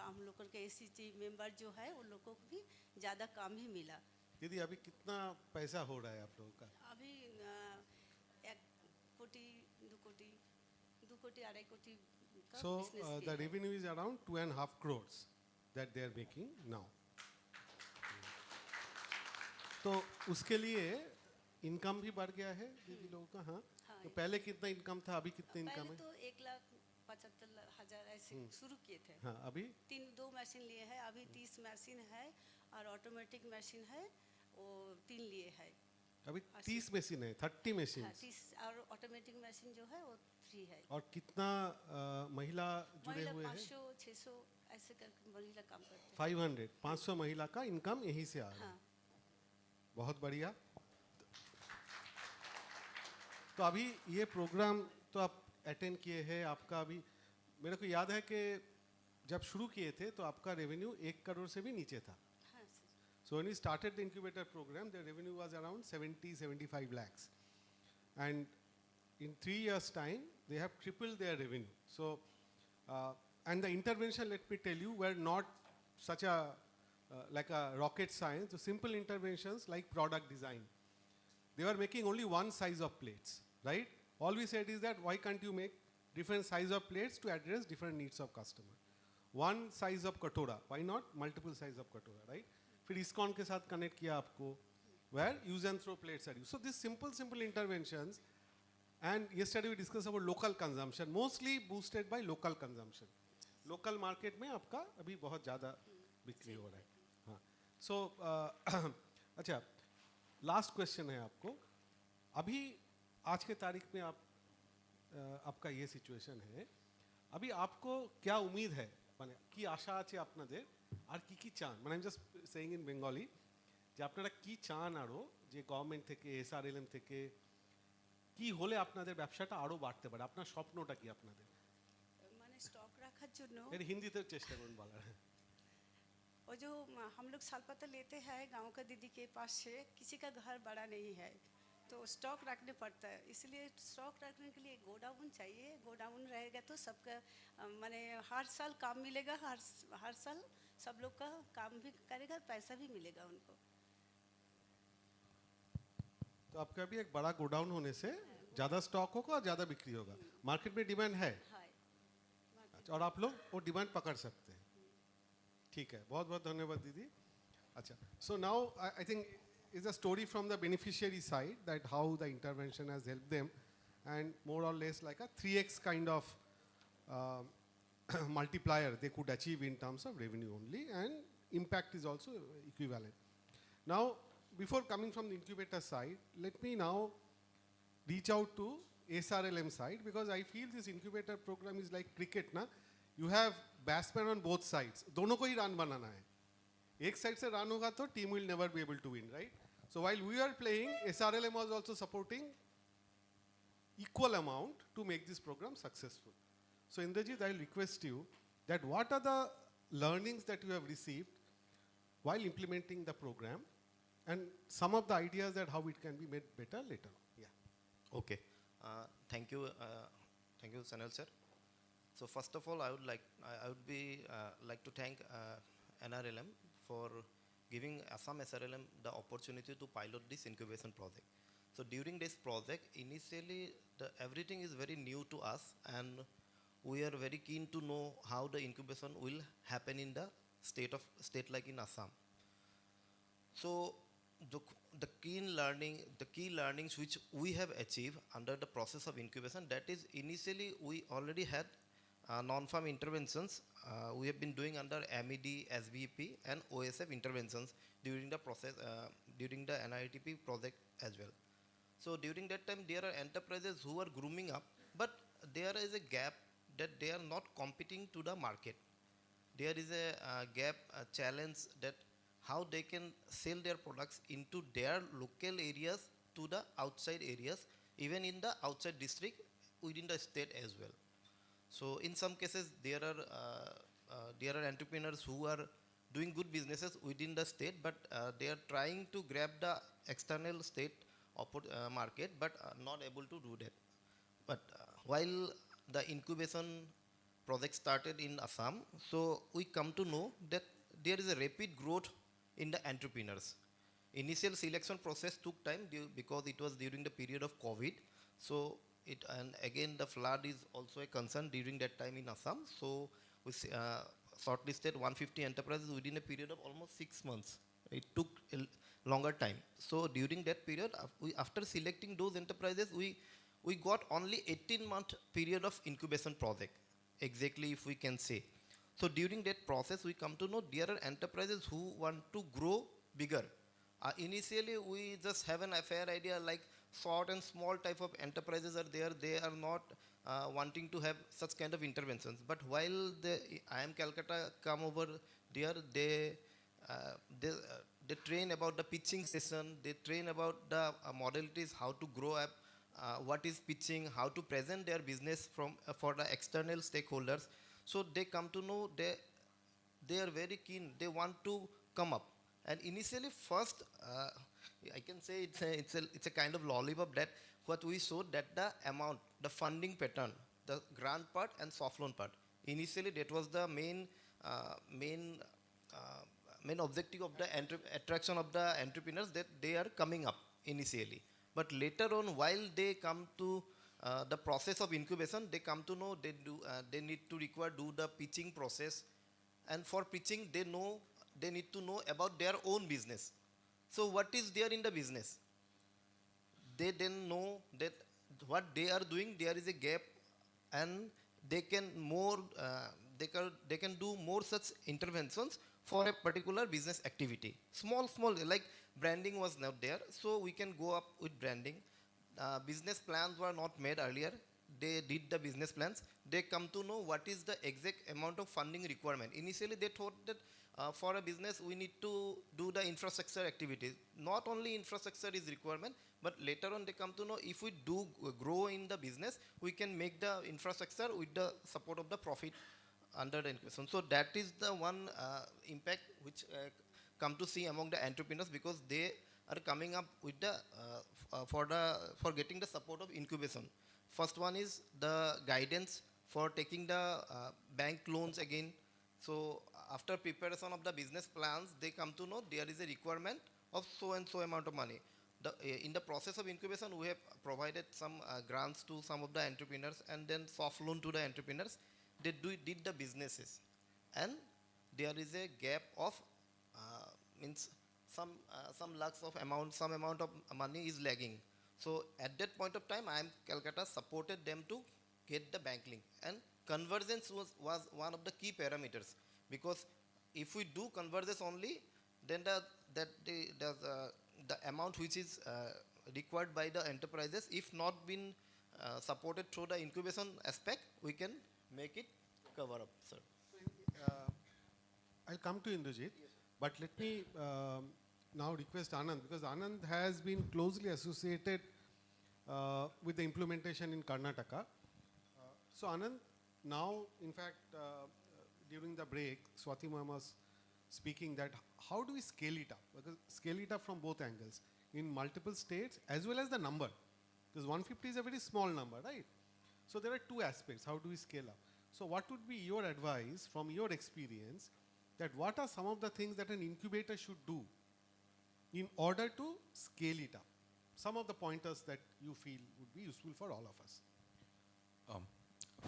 हम लोगों के ACT मेंबर जो है उन लोगों को भी ज़्यादा काम ही मिला। दीदी अभी कितना पैसा हो रहा है आप लोगों का? अभी 1 कोटी 2 कोटी 2 कोटी 2.5 कोटी का So business the किया है। revenue is around 2.5 crores that they are making now. तो उसके लिए इनकम भी बढ़ गया है दीदी लोगों का। हाँ, तो पहले कितना इनकम था, अभी कितना इनकम है? पहले तो 1,75,000 ऐसे शुरू किए थे। हाँ, अभी 2 मशीन लिए हैं, अभी 30 मशीन है और ऑटोमेटिक मशीन है वो 3 लिए है। अभी 30 मशीन है, 30 मशीन। हाँ, 30 और ऑटोमेटिक मशीन जो है वो 3 है। और कितना महिला जुड़े हुए हैं? 500-600 ऐसे करके महिला काम करते हैं। 500 महिला का इनकम यहीं से आ रहा है। बहुत बढ़िया। तो अभी ये प्रोग्राम तो आप अटेंड किए हैं। आपका अभी मेरे को याद है कि जब शुरू किए थे तो आपका रेवेन्यू 1 करोड़ से भी नीचे था। So when we started the incubator program, the revenue was around 70-75 lakhs, and in 3 years' time, they have tripled their revenue. So, and the intervention, let me tell you, were not such a like a rocket science. The simple interventions like product design. They were making only one size of plates, right? All we said is that why can't you make different size of plates to address different needs of customer? One size of katora, why not multiple size of katora, right? फिर ISKCON के साथ connect किया आपको, where use and throw plates are used. So these simple interventions, and yesterday we discussed about local consumption, mostly boosted by local consumption. Local market में आपका अभी बहुत ज़्यादा बिक्री हो रहा है। हाँ, so अच्छा, last question है आपको। अभी आज के तारीख में आपका ये situation है, अभी आपको क्या उम्मीद है, মানে কি আশা আছে আপনাদের আর কি কি চান, মানে আমি জাস্ট সেইং ইন বেঙ্গলি যে আপনারা কি চান আরও যে গভর্নমেন্ট থেকে SRLM থেকে কি হলে আপনাদের ব্যবসাটা আরও বাড়তে পারে, আপনার স্বপ্নটা কি আপনাদের? মানে স্টক রাখার জন্য এর হিন্দিতে চেষ্টা করুন বলার। वो जो हम लोग साल पता लेते हैं गांव का दीदी के पास से, किसी का घर बड़ा नहीं है, तो स्टॉक रखने पड़ता है, इसलिए स्टॉक रखने के लिए गोडाउन चाहिए। गोडाउन रहेगा तो सबका माने हर साल काम मिलेगा, हर साल सब लोग का काम भी करेगा, पैसा भी मिलेगा उनको। तो आपका भी एक बड़ा गोडाउन होने से ज़्यादा स्टॉक होगा और ज़्यादा बिक्री होगा, मार्केट में डिमांड है। अच्छा, और आप लोग वो डिमांड पकड़ सकते हैं। ठीक है, बहुत बहुत धन्यवाद दीदी। अच्छा, so now I think is a story from the beneficiary side that how the intervention has helped them, and more or less like a 3x kind of multiplier they could achieve in terms of revenue only, and impact is also equivalent. Now, before coming from the incubator side, let me now reach out to SRLM side, because I feel this incubator program is like cricket na, you have batsmen on both sides, दोनों को ही run बनाना है। एक side से run होगा तो team will never be able to win, right? So while we are playing, SRLM was also supporting equal amount to make this program successful. So Indrajit, I'll request you that what are the learnings that you have received while implementing the program, and some of the ideas that how it can be made better later on. Yeah. Okay. Thank you, Sanal sir. So first of all, I would like to thank NRLM for giving Assam SRLM the opportunity to pilot this incubation project. So during this project, initially everything is very new to us, and we are very keen to know how the incubation will happen in the state like in Assam. So the key learnings which we have achieved under the process of incubation, that is initially we already had non-farm interventions we have been doing under MED, SBP and OSF interventions during the process, during the NITP project as well. So during that time there are enterprises who are grooming up, but there is a gap that they are not competing to the market. There is a gap, a challenge that how they can sell their products into their local areas to the outside areas, even in the outside district within the state as well. So in some cases there are entrepreneurs who are doing good businesses within the state, but they are trying to grab the external state market, but not able to do that. But while the incubation project started in Assam, so we come to know that there is a rapid growth in the entrepreneurs. Initial selection process took time because it was during the period of COVID. So and again the flood is also a concern during that time in Assam. So we shortlisted 150 enterprises within a period of almost 6 months. It took a longer time. So during that period, after selecting those enterprises, we got only 18-month period of incubation project, exactly if we can say. So during that process, we come to know there are enterprises who want to grow bigger. Initially, we just have an fair idea like short and small type of enterprises are there. They are not wanting to have such kind of interventions. But while the IIM Calcutta come over there, they train about the pitching session. They train about the modalities, how to grow up, what is pitching, how to present their business for the external stakeholders. So they come to know they are very keen. They want to come up. And initially, first, I can say it's a kind of lollipop that what we showed that the amount, the funding pattern, the grant part and soft loan part. Initially, that was the main objective of the attraction of the entrepreneurs, that they are coming up initially. But later on, while they come to the process of incubation, they come to know they need to do the pitching process, and for pitching they need to know about their own business. So what is there in the business? They then know that what they are doing, there is a gap, and they can do more such interventions for a particular business activity. Small, like branding was not there, so we can go up with branding. Business plans were not made earlier. They did the business plans. They come to know what is the exact amount of funding requirement. Initially, they thought that for a business, we need to do the infrastructure activities. Not only infrastructure is requirement, but later on they come to know if we do grow in the business, we can make the infrastructure with the support of the profit under the incubation. So that is the one impact which come to see among the entrepreneurs, because they are coming up with the for getting the support of incubation. First one is the guidance for taking the bank loans again. So after preparation of the business plans, they come to know there is a requirement of so and so amount of money. In the process of incubation, we have provided some grants to some of the entrepreneurs and then soft loan to the entrepreneurs. They did the businesses, and there is a gap of means some lakhs of amount, some amount of money is lagging. So at that point of time, Calcutta supported them to get the bank link, and convergence was one of the key parameters, because if we do convergence only, then the amount which is required by the enterprises, if not been supported through the incubation aspect, we can make it cover up, sir. I'll come to Indrajit, but let me now request Anand, because Anand has been closely associated with the implementation in Karnataka. So Anand, now in fact during the break, Swati ma'am was speaking that how do we scale it up? Because scale it up from both angles, in multiple states as well as the number. Because 150 is a very small number, right? So there are two aspects, how do we scale up? So what would be your advice from your experience, that what are some of the things that an incubator should do in order to scale it up? Some of the pointers that you feel would be useful for all of us.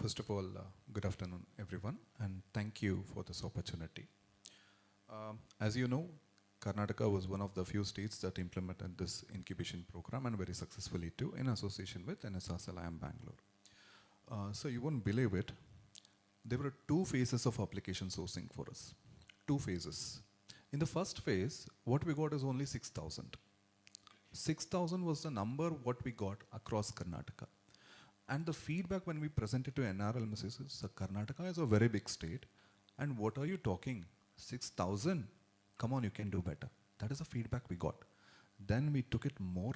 First of all, good afternoon, everyone, and thank you for this opportunity. As you know, Karnataka was one of the few states that implemented this incubation program, and very successfully too, in association with NSRCL IIM Bangalore. So you won't believe it, there were 2 phases of application sourcing for us. 2 phases. In the first phase, what we got is only 6,000. 6,000 was the number what we got across Karnataka. And the feedback when we presented to NRL is, Karnataka is a very big state, and what are you talking? 6,000? Come on, you can do better. That is the feedback we got. Then we took it more,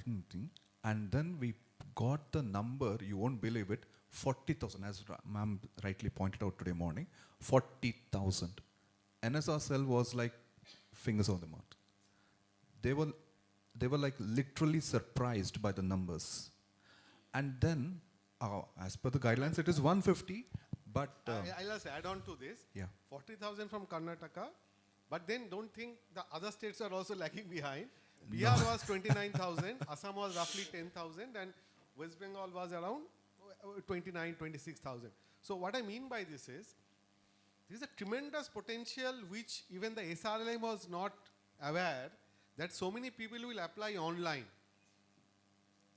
and then we got the number, you won't believe it, 40,000, as ma'am rightly pointed out today morning, 40,000. NSRCL was like fingers on the mouth. They were like literally surprised by the numbers. And then, as per the guidelines, it is 150, but... I'll just add on to this. Yeah. 40,000 from Karnataka, but then don't think the other states are also lagging behind. Bihar was 29,000, Assam was roughly 10,000, and West Bengal was around 29, 26,000. So what I mean by this is, there is a tremendous potential which even the SRLM was not aware that so many people will apply online.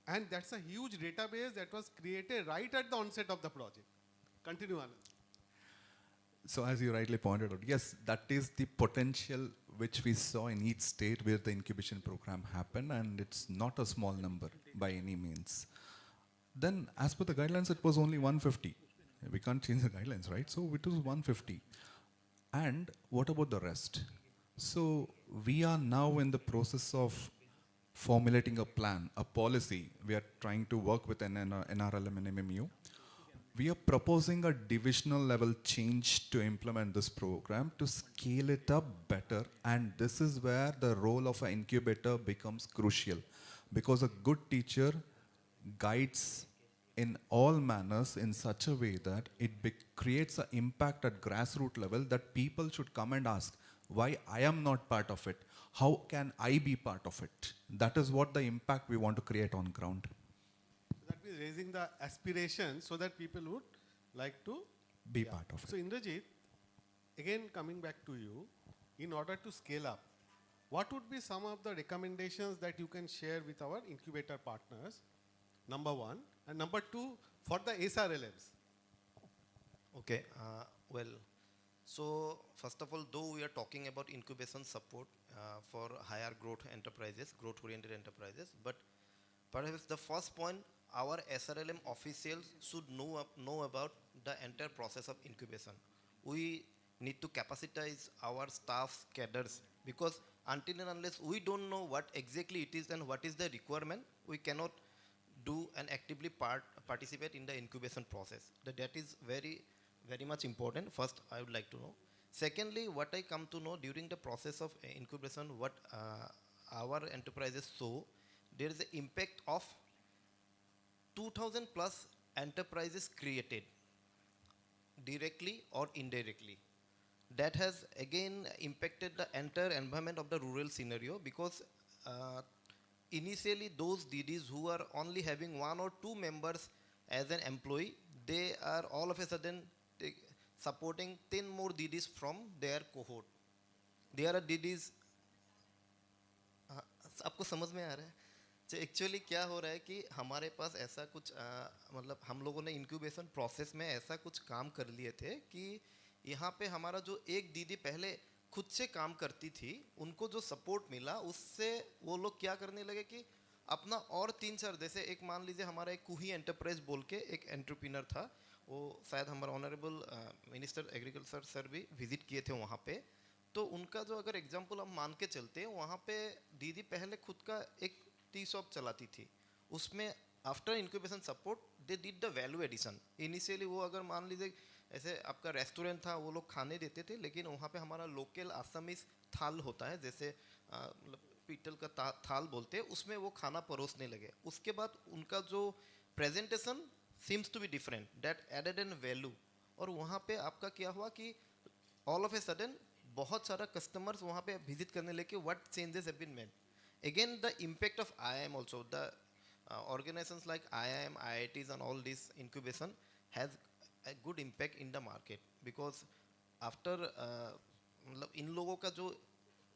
And that's a huge database that was created right at the onset of the project. Continue, Anand. So as you rightly pointed out, yes, that is the potential which we saw in each state where the incubation program happened, and it's not a small number by any means. Then as per the guidelines, it was only 150. We can't change the guidelines, right? So it was 150. And what about the rest? So we are now in the process of formulating a plan, a policy. We are trying to work with NRLM and MMU. We are proposing a divisional level change to implement this program to scale it up better, and this is where the role of an incubator becomes crucial, because a good teacher guides in all manners in such a way that it creates an impact at grassroots level, that people should come and ask, why I am not part of it? How can I be part of it? That is what the impact we want to create on ground. That means raising the aspiration so that people would like to be part of it. So Indrajit, again coming back to you, in order to scale up, what would be some of the recommendations that you can share with our incubator partners? Number 1. And number 2, for the SRLMs. Okay, well, so first of all, though we are talking about incubation support for higher growth enterprises, growth-oriented enterprises, but perhaps the first point, our SRLM officials should know about the entire process of incubation. We need to capacitize our staff's cadres, because until and unless we don't know what exactly it is and what is the requirement, we cannot do and actively participate in the incubation process. That is very much important. First, I would like to know. Secondly, what I come to know during the process of incubation, what our enterprises saw, there is an impact of 2000 plus enterprises created directly or indirectly. That has again impacted the entire environment of the rural scenario, because initially those DDs who are only having 1 or 2 members as an employee, they are all of a sudden supporting 10 more DDs from their cohort. There are DDs, आपको समझ में आ रहा है? तो actually क्या हो रहा है कि हमारे पास ऐसा कुछ मतलब हम लोगों ने इंक्यूबेशन प्रोसेस में ऐसा कुछ काम कर लिए थे कि यहाँ पे हमारा जो एक दीदी पहले खुद से काम करती थी, उनको जो सपोर्ट मिला उससे वो लोग क्या करने लगे कि अपना और 3-4, जैसे एक मान लीजिए हमारा एक कुही एंटरप्राइज बोल के एक एंटरप्रेन्योर था, वो शायद हमारा ऑनरेबल मिनिस्टर एग्रीकल्चर सर भी विजिट किए थे वहाँ पे। तो उनका जो अगर एग्जांपल हम मान के चलते हैं, वहाँ पे दीदी पहले खुद का एक टी शॉप चलाती थी, उसमें after incubation support they did the value addition. Initially वो अगर मान लीजिए ऐसे आपका रेस्टोरेंट था, वो लोग खाने देते थे, लेकिन वहाँ पे हमारा लोकल आसामीज थाल होता है, जैसे मतलब पीतल का थाल बोलते हैं, उसमें वो खाना परोसने लगे। उसके बाद उनका जो presentation seems to be different, that added an value. और वहाँ पे आपका क्या हुआ कि ऑल ऑफ ए सडन बहुत सारा कस्टमर्स वहाँ पे विजिट करने लगे, what changes have been made. Again the impact of IIM also, the organizations like IIM, IITs and all this incubation has a good impact in the market, because after मतलब इन लोगों का जो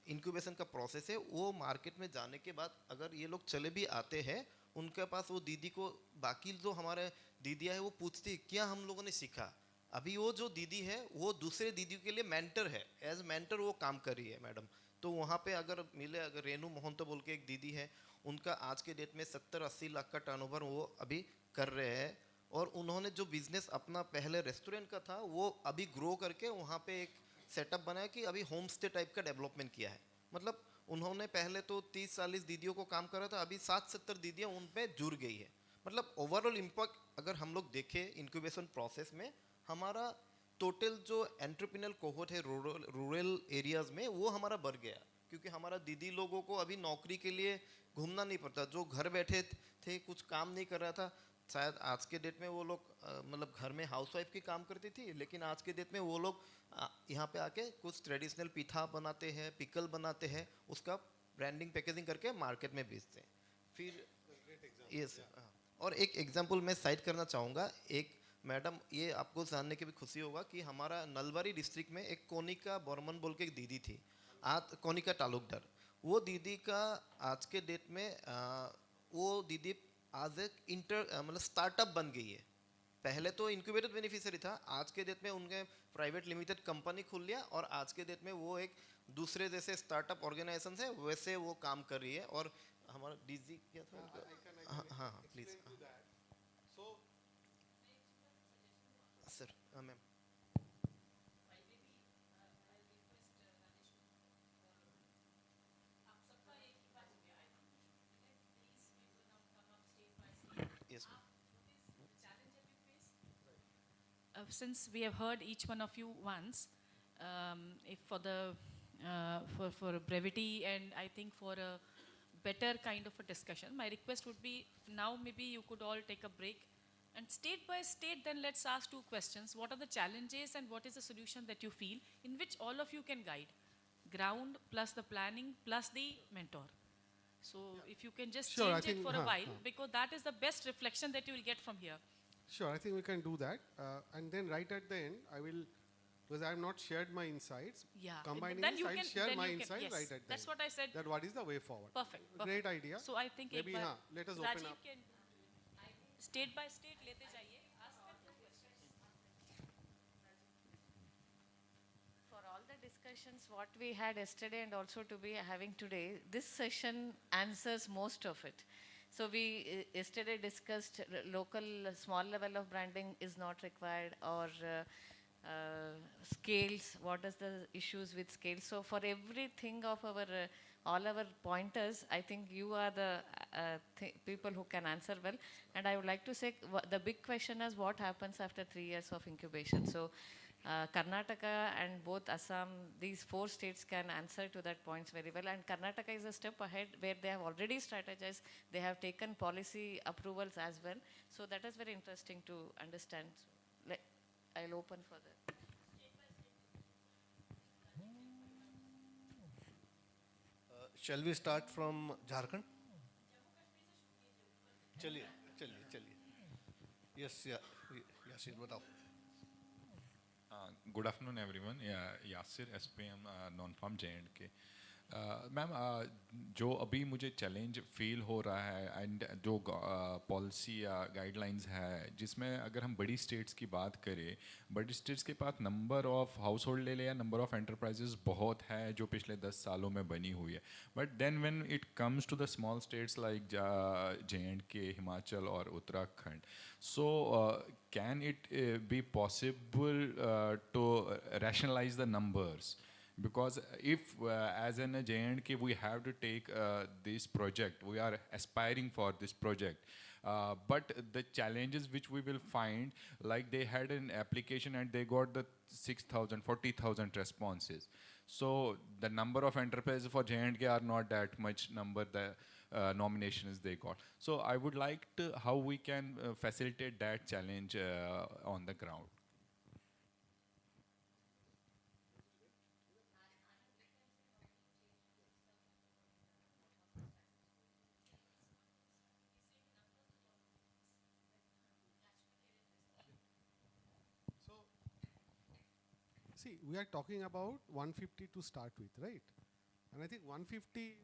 incubation का process है, वो market में जाने के बाद अगर ये लोग चले भी आते हैं, उनके पास वो दीदी को बाकी जो हमारे दीदियाँ हैं वो पूछती क्या हम लोगों ने सीखा। अभी वो जो दीदी है वो दूसरे दीदी के लिए मेंटर है, एज मेंटर वो काम कर रही है मैडम। तो वहाँ पे अगर मिले, अगर रेनू मोहंतो बोल के एक दीदी है, उनका आज के डेट में 70-80 लाख का टर्नओवर वो अभी कर रहे हैं, और उन्होंने जो बिजनेस अपना पहले रेस्टोरेंट का था वो अभी ग्रो करके वहाँ पे एक सेटअप बनाया कि अभी होम स्टे टाइप का डेवलपमेंट किया है। मतलब उन्होंने पहले तो 30-40 दीदियों को काम करा था, अभी 60-70 दीदियाँ उन पर जुड़ गई है। मतलब ओवरऑल इम्पैक्ट अगर हम लोग देखें इंक्यूबेशन प्रोसेस में, हमारा टोटल जो एंटरप्रेन्योर कोहोर्ट है रूरल एरियाज़ में, वो हमारा बढ़ गया, क्योंकि हमारा दीदी लोगों को अभी नौकरी के लिए घूमना नहीं पड़ता। जो घर बैठे थे, कुछ काम नहीं कर रहा था, शायद आज के डेट में वो लोग मतलब घर में हाउसवाइफ की काम करती थी, लेकिन आज के डेट में वो लोग यहाँ पे आके कुछ ट्रेडिशनल पिठा बनाते हैं, पिकल बनाते हैं, उसका ब्रांडिंग पैकेजिंग करके मार्केट में बेचते हैं। फिर यस, और एक एग्जांपल मैं साइट करना चाहूँगा। एक मैडम, ये आपको जानने की भी खुशी होगा कि हमारा नलबारी डिस्ट्रिक्ट में एक कोनिका बर्मन बोल के एक दीदी थी, आज कोनिका तालुकदार। वो दीदी का आज के डेट में वो दीदी आज एक मतलब स्टार्टअप बन गई है। पहले तो इंक्यूबेटेड बेनिफिशियरी था, आज के डेट में उनके प्राइवेट लिमिटेड कंपनी खुल लिया, और आज के डेट में वो एक दूसरे जैसे स्टार्टअप ऑर्गेनाइजेशन है वैसे वो काम कर रही है। और हमारा डीजी क्या था उनका? हाँ हाँ प्लीज़ सर। हाँ ma'am. Yes, ma'am. Since we have heard each one of you once, if for the for brevity and I think for a better kind of a discussion, my request would be now maybe you could all take a break, and state by state then let's ask 2 questions. What are the challenges and what is the solution that you feel in which all of you can guide? Ground plus the planning plus the mentor. So if you can just Sure, change it for a while, because that is the best reflection that you will get from here. Sure, I think we can do that. And then right at the end, I will, because I have not shared my insights, Yeah. combining Then this, you I will can- share then my you can- insights yes, right at the that's end. what I said. That what is the way forward. Perfect. Great perfect. idea. So I think Maybe एक बार हाँ, let us open Rajiv up. can state by state लेते जाइए. Ask them 2 questions. For all the discussions what we had yesterday and also to be having today, this session answers most of it. So we yesterday discussed local small level of branding is not required, or scales, what is the issues with scales. So for everything of our, all our pointers, I think you are the people who can answer well. And I would like to say the big question is what happens after 3 years of incubation. So Karnataka and both Assam, these 4 states can answer to that points very well. And Karnataka is a step ahead where they have already strategized. They have taken policy approvals as well. So that is very interesting to understand. I'll open for that. Shall we start from Jharkhand? चलिए चलिए चलिए. Yes, yeah, Yasir, बताओ. Good afternoon, everyone. Yasir, SPM, non-farm J&K. Ma'am जो अभी मुझे challenge feel हो रहा है एंड जो पॉलिसी या गाइडलाइंस है जिसमें अगर हम बड़ी स्टेट्स की बात करें, बड़ी स्टेट्स के पास नंबर ऑफ हाउस होल्ड ले लें या नंबर ऑफ एंटरप्राइजेस बहुत है जो पिछले 10 सालों में बनी हुई है. But then when it comes to the small states like J&K, Himachal और Uttarakhand, so can it be possible to rationalize the numbers? Because if as in a J&K we have to take this project, we are aspiring for this project, but the challenges which we will find, like they had an application and they got the 6,000, 40,000 responses. So the number of enterprises for J&K are not that much number, the nominations they got. So I would like to how we can facilitate that challenge on the ground. See, we are talking about 150 to start with, right? And I think 150.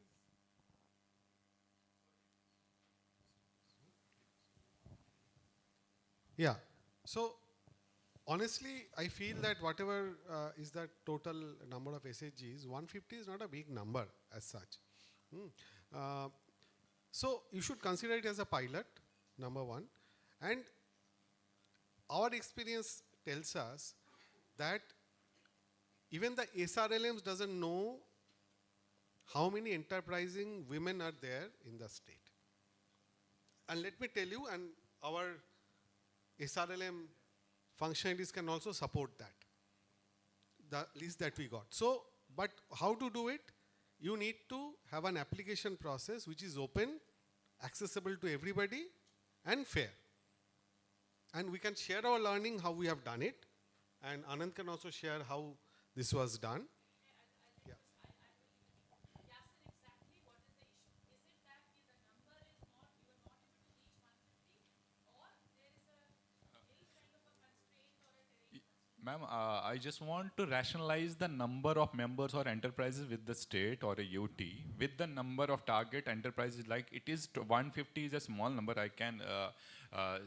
Yeah. So honestly, I feel that whatever is the total number of SHGs, 150 is not a big number as such. So you should consider it as a pilot, number one. And our experience tells us that even the SRLMs doesn't know how many enterprising women are there in the state. And let me tell you, and our SRLM functionaries can also support that, the list that we got. So, but how to do it? You need to have an application process which is open, accessible to everybody, and fair. And we can share our learning, how we have done it. And Anand can also share how this was done. Yeah. Ma'am, I just want to rationalize the number of members or enterprises with the state or a UT with the number of target enterprises. Like it is 150 is a small number, I can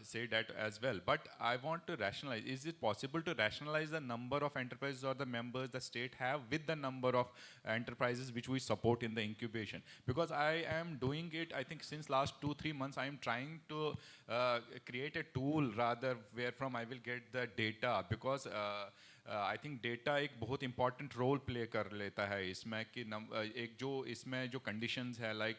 say that as well. But I want to rationalize, is it possible to rationalize the number of enterprises or the members the state have with the number of enterprises which we support in the incubation? Because I am doing it, I think since last 2-3 months, I am trying to create a tool rather where from I will get the data, because I think data एक बहुत important role play कर लेता है इसमें कि एक जो इसमें जो कंडीशंस है लाइक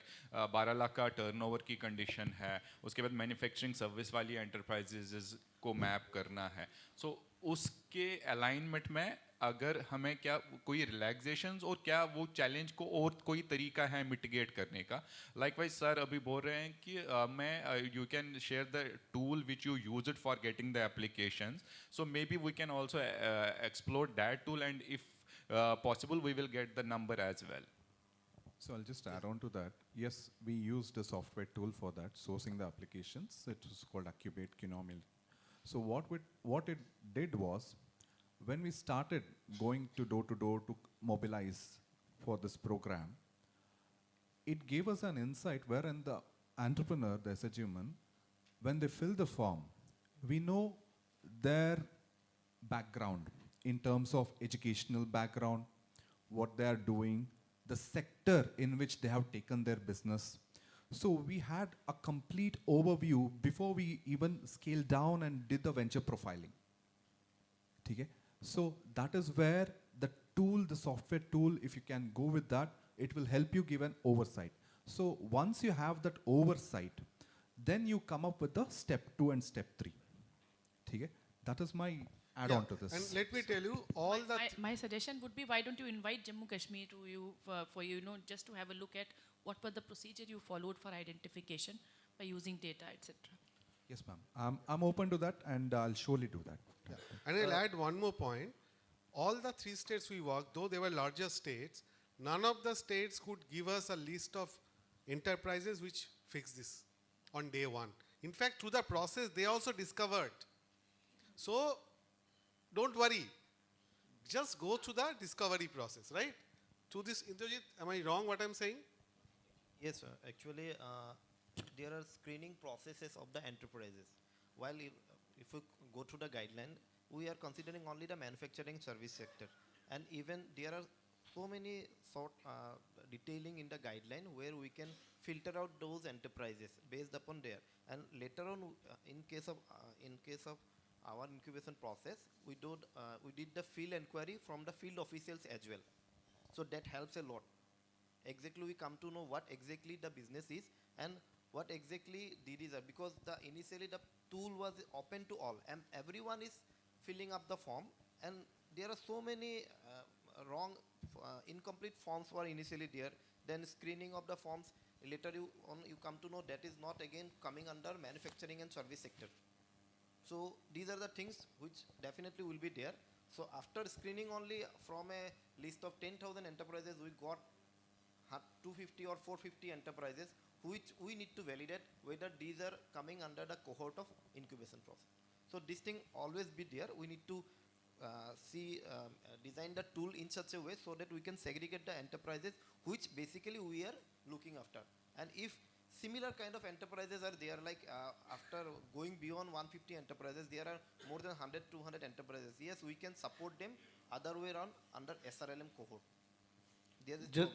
12 लाख का टर्नओवर की कंडीशन है, उसके बाद मैन्युफैक्चरिंग सर्विस वाली एंटरप्राइजेज को मैप करना है. सो उसके अलाइनमेंट में अगर हमें क्या कोई रिलैक्सेशंस और क्या वो चैलेंज को और कोई तरीका है मिटिगेट करने का. लाइकवाइज सर अभी बोल रहे हैं कि मैं you can share the tool which you use it for getting the applications, so maybe we can also explore that tool and if possible we will get the number as well. So I'll just add on to that. Yes, we used a software tool for that, sourcing the applications. It was called 𝐸𝐴. So what it did was, when we started going to door to mobilize for this program, it gave us an insight wherein the entrepreneur, the SHG woman, when they fill the form, we know their background in terms of educational background, what they are doing, the sector in which they have taken their business. So we had a complete overview before we even scaled down and did the venture profiling. Okay? So that is where the tool, the software tool, if you can go with that, it will help you give an oversight. So once you have that oversight, then you come up with the step 2 and step 3. Okay? That is my add on to this. And let me tell you, all my suggestion would be, why don't you invite Jammu Kashmir to you for just to have a look at what was the procedure you followed for identification by using data, etc. Yes, ma'am. I'm open to that, and I'll surely do that. Yeah. And I'll add one more point. All the 3 states we worked, though they were larger states, none of the states could give us a list of enterprises which fix this on day one. In fact, through the process, they also discovered. So, don't worry. Just go through the discovery process, right? To this, Indrajit, am I wrong what I'm saying? Yes, sir. Actually, there are screening processes of the enterprises. While if we go through the guideline, we are considering only the manufacturing service sector. And even there are so many detailing in the guideline where we can filter out those enterprises based upon there. And later on, in case of our incubation process, we did the field inquiry from the field officials as well. So that helps a lot. Exactly, we come to know what exactly the business is and what exactly DDs are, because initially the tool was open to all and everyone is filling up the form, and there are so many incomplete forms were initially there. Then screening of the forms, later you come to know that is not again coming under manufacturing and service sector. So these are the things which definitely will be there. So after screening only from a list of 10,000 enterprises, we got 250 or 450 enterprises which we need to validate whether these are coming under the cohort of incubation process. So this thing always be there. We need to design the tool in such a way so that we can segregate the enterprises which basically we are looking after. And if similar kind of enterprises are there, like after going beyond 150 enterprises, there are more than 100, 200 enterprises. Yes, we can support them other way around under SRLM cohort.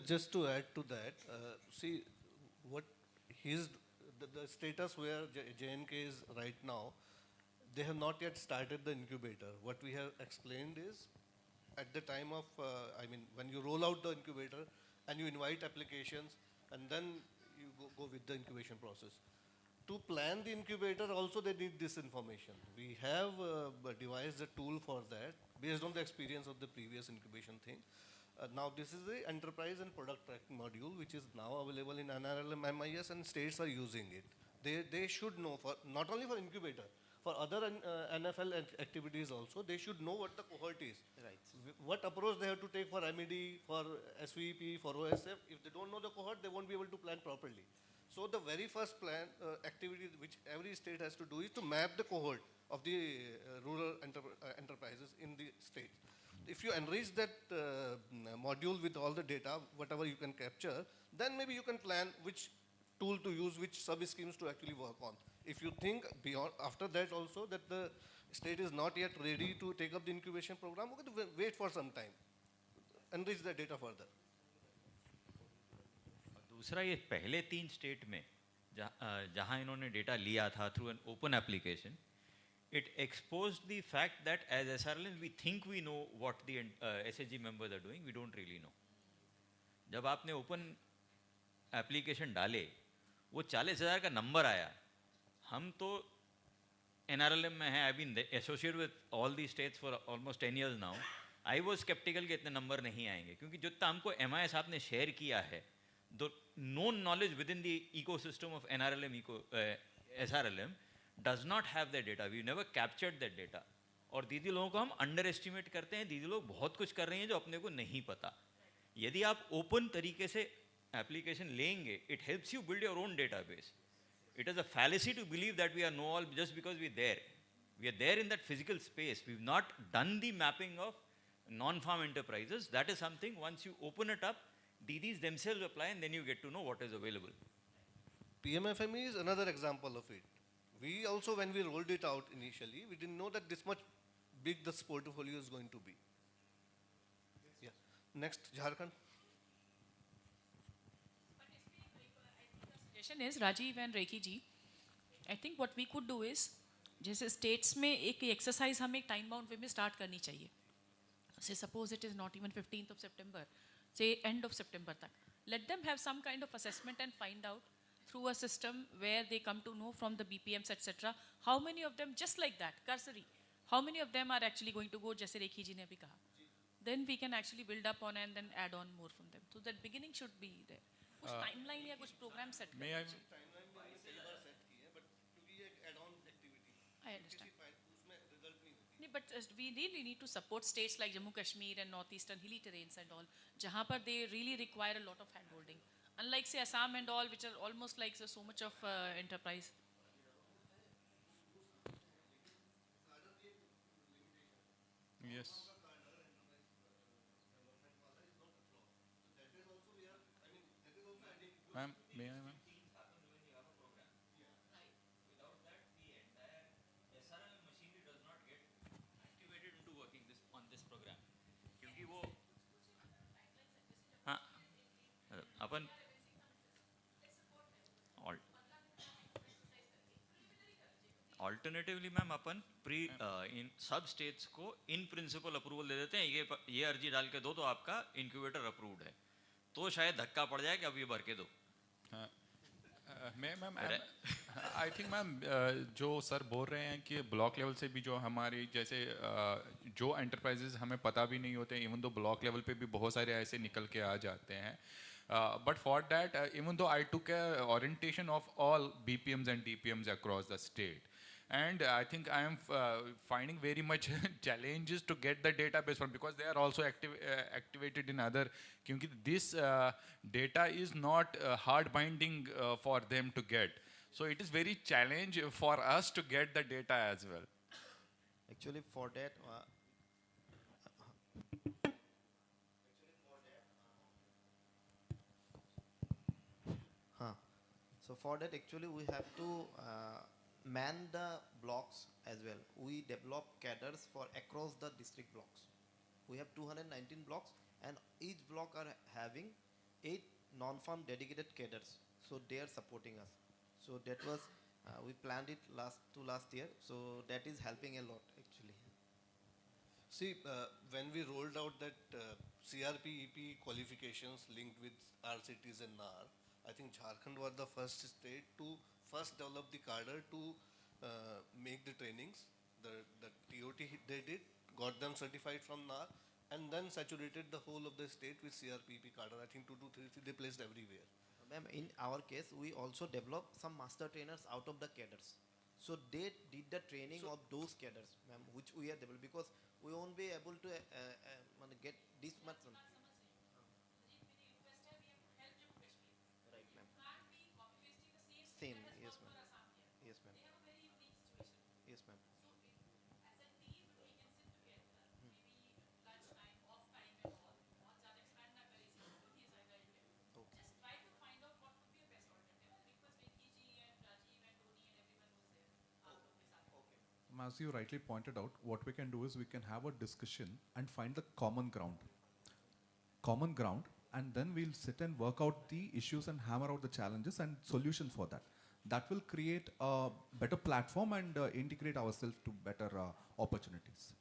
Just to add to that, see what the status where J&K is right now, they have not yet started the incubator. What we have explained is, at the time of, when you roll out the incubator and you invite applications and then you go with the incubation process. To plan the incubator also they need this information. We have devised a tool for that based on the experience of the previous incubation thing. Now this is the enterprise and product tracking module which is now available in NRLM MIS and states are using it. They should know, for not only for incubator, for other NFL activities also, they should know what the cohort is. Right. What approach they have to take for MED, for SVP, for OSF. If they don't know the cohort, they won't be able to plan properly. So the very first plan activity which every state has to do is to map the cohort of the rural enterprises in the state. If you enrich that module with all the data, whatever you can capture, then maybe you can plan which tool to use, which sub-schemes to actually work on. If you think beyond, after that also, that the state is not yet ready to take up the incubation program, okay, wait for some time, enrich the data further. दूसरा, ये पहले 3 state में जहाँ इन्होंने data लिया था through an open application, it exposed the fact that as SRLs we think we know what the SHG members are doing, we don't really know. जब आपने ओपन एप्लीकेशन डाले, वो 40,000 का नंबर आया, हम तो NRLM में हैं, I've been associated with all these states for almost 10 years now. I was skeptical कि इतने नंबर नहीं आएंगे, क्योंकि जितना हमको MIS आपने शेयर किया है, the known knowledge within the ecosystem of NRLM, SRLM does not have that data. We never captured that data. और दीदी लोगों को हम अंडर एस्टिमेट करते हैं, दीदी लोग बहुत कुछ कर रही हैं जो अपने को नहीं पता. यदि आप ओपन तरीके से एप्लीकेशन लेंगे, it helps you build your own database. It is a fallacy to believe that we are know all just because we are there. We are there in that physical space. We've not done the mapping of non-farm enterprises. That is something, once you open it up, DDs themselves apply and then you get to know what is available. PMFME is another example of it. We also, when we rolled it out initially, we didn't know that this much big this portfolio is going to be. Yeah. Next, Jharkhand. Suggestion is Rajiv and Rekhi ji. I think what we could do is, जैसे states में एक exercise हम एक time bound way में start करनी चाहिए. Say suppose it is not even 15th of September, say end of September तक. Let them have some kind of assessment and find out through a system where they come to know from the BPMs, etc., how many of them, just like that, cursory, how many of them are actually going to go, जैसे रेखी जी ने अभी कहा, then we can actually build up on and then add on more from them. So that beginning should be there. कुछ timeline या कुछ program set May I? I understand. But we really need to support states like Jammu Kashmir and northeastern hilly terrains and all, जहाँ पर they really require a lot of handholding. Unlike say Assam and all, which are almost like so much of enterprise. Yes. Ma'am, may I, ma'am? Activated into working this on this program, क्योंकि वो हाँ अपन alternatively ma'am अपन pre इन सब states को in principle approval दे देते हैं, ये अर्जी डाल के दो तो आपका इंक्यूबेटर अप्रूव्ड है, तो शायद धक्का पड़ जाए कि अब ये भर के दो. मैम आई थिंक मैम जो सर बोल रहे हैं कि ब्लॉक लेवल से भी जो हमारी जैसे जो एंटरप्राइजेज हमें पता भी नहीं होते, इवन दो ब्लॉक लेवल पे भी बहुत सारे ऐसे निकल के आ जाते हैं. But for that, even though I took a orientation of all BPMs and TPMs across the state, and I think I am finding very much challenges to get the database from, because they are also activated in other, because this data is not hard binding for them to get. So it is very challenge for us to get the data as well. Actually for that, so for that actually we have to man the blocks as well. We develop cadres for across the district blocks. We have 219 blocks and each block are having 8 non-farm dedicated cadres. So they are supporting us. So that was, we planned it last year. So that is helping a lot actually. See, when we rolled out that CRP-EP qualifications linked with our cities and NAR, I think Jharkhand was the first state to first develop the cadre to make the trainings. The TOT they did, got them certified from NAR, and then saturated the whole of the state with CRP-EP cadre. I think 2 to 3 they placed everywhere. Ma'am, in our case, we also developed some master trainers out of the cadres. So they did the training of those cadres, ma'am, which we are developed, because we won't be able to get this much. Right, ma'am. Same, yes, ma'am. Yes, ma'am. Yes, ma'am. As you rightly pointed out, what we can do is we can have a discussion and find the common ground, and then we'll sit and work out the issues and hammer out the challenges and solutions for that. That will create a better platform and integrate ourselves to better opportunities.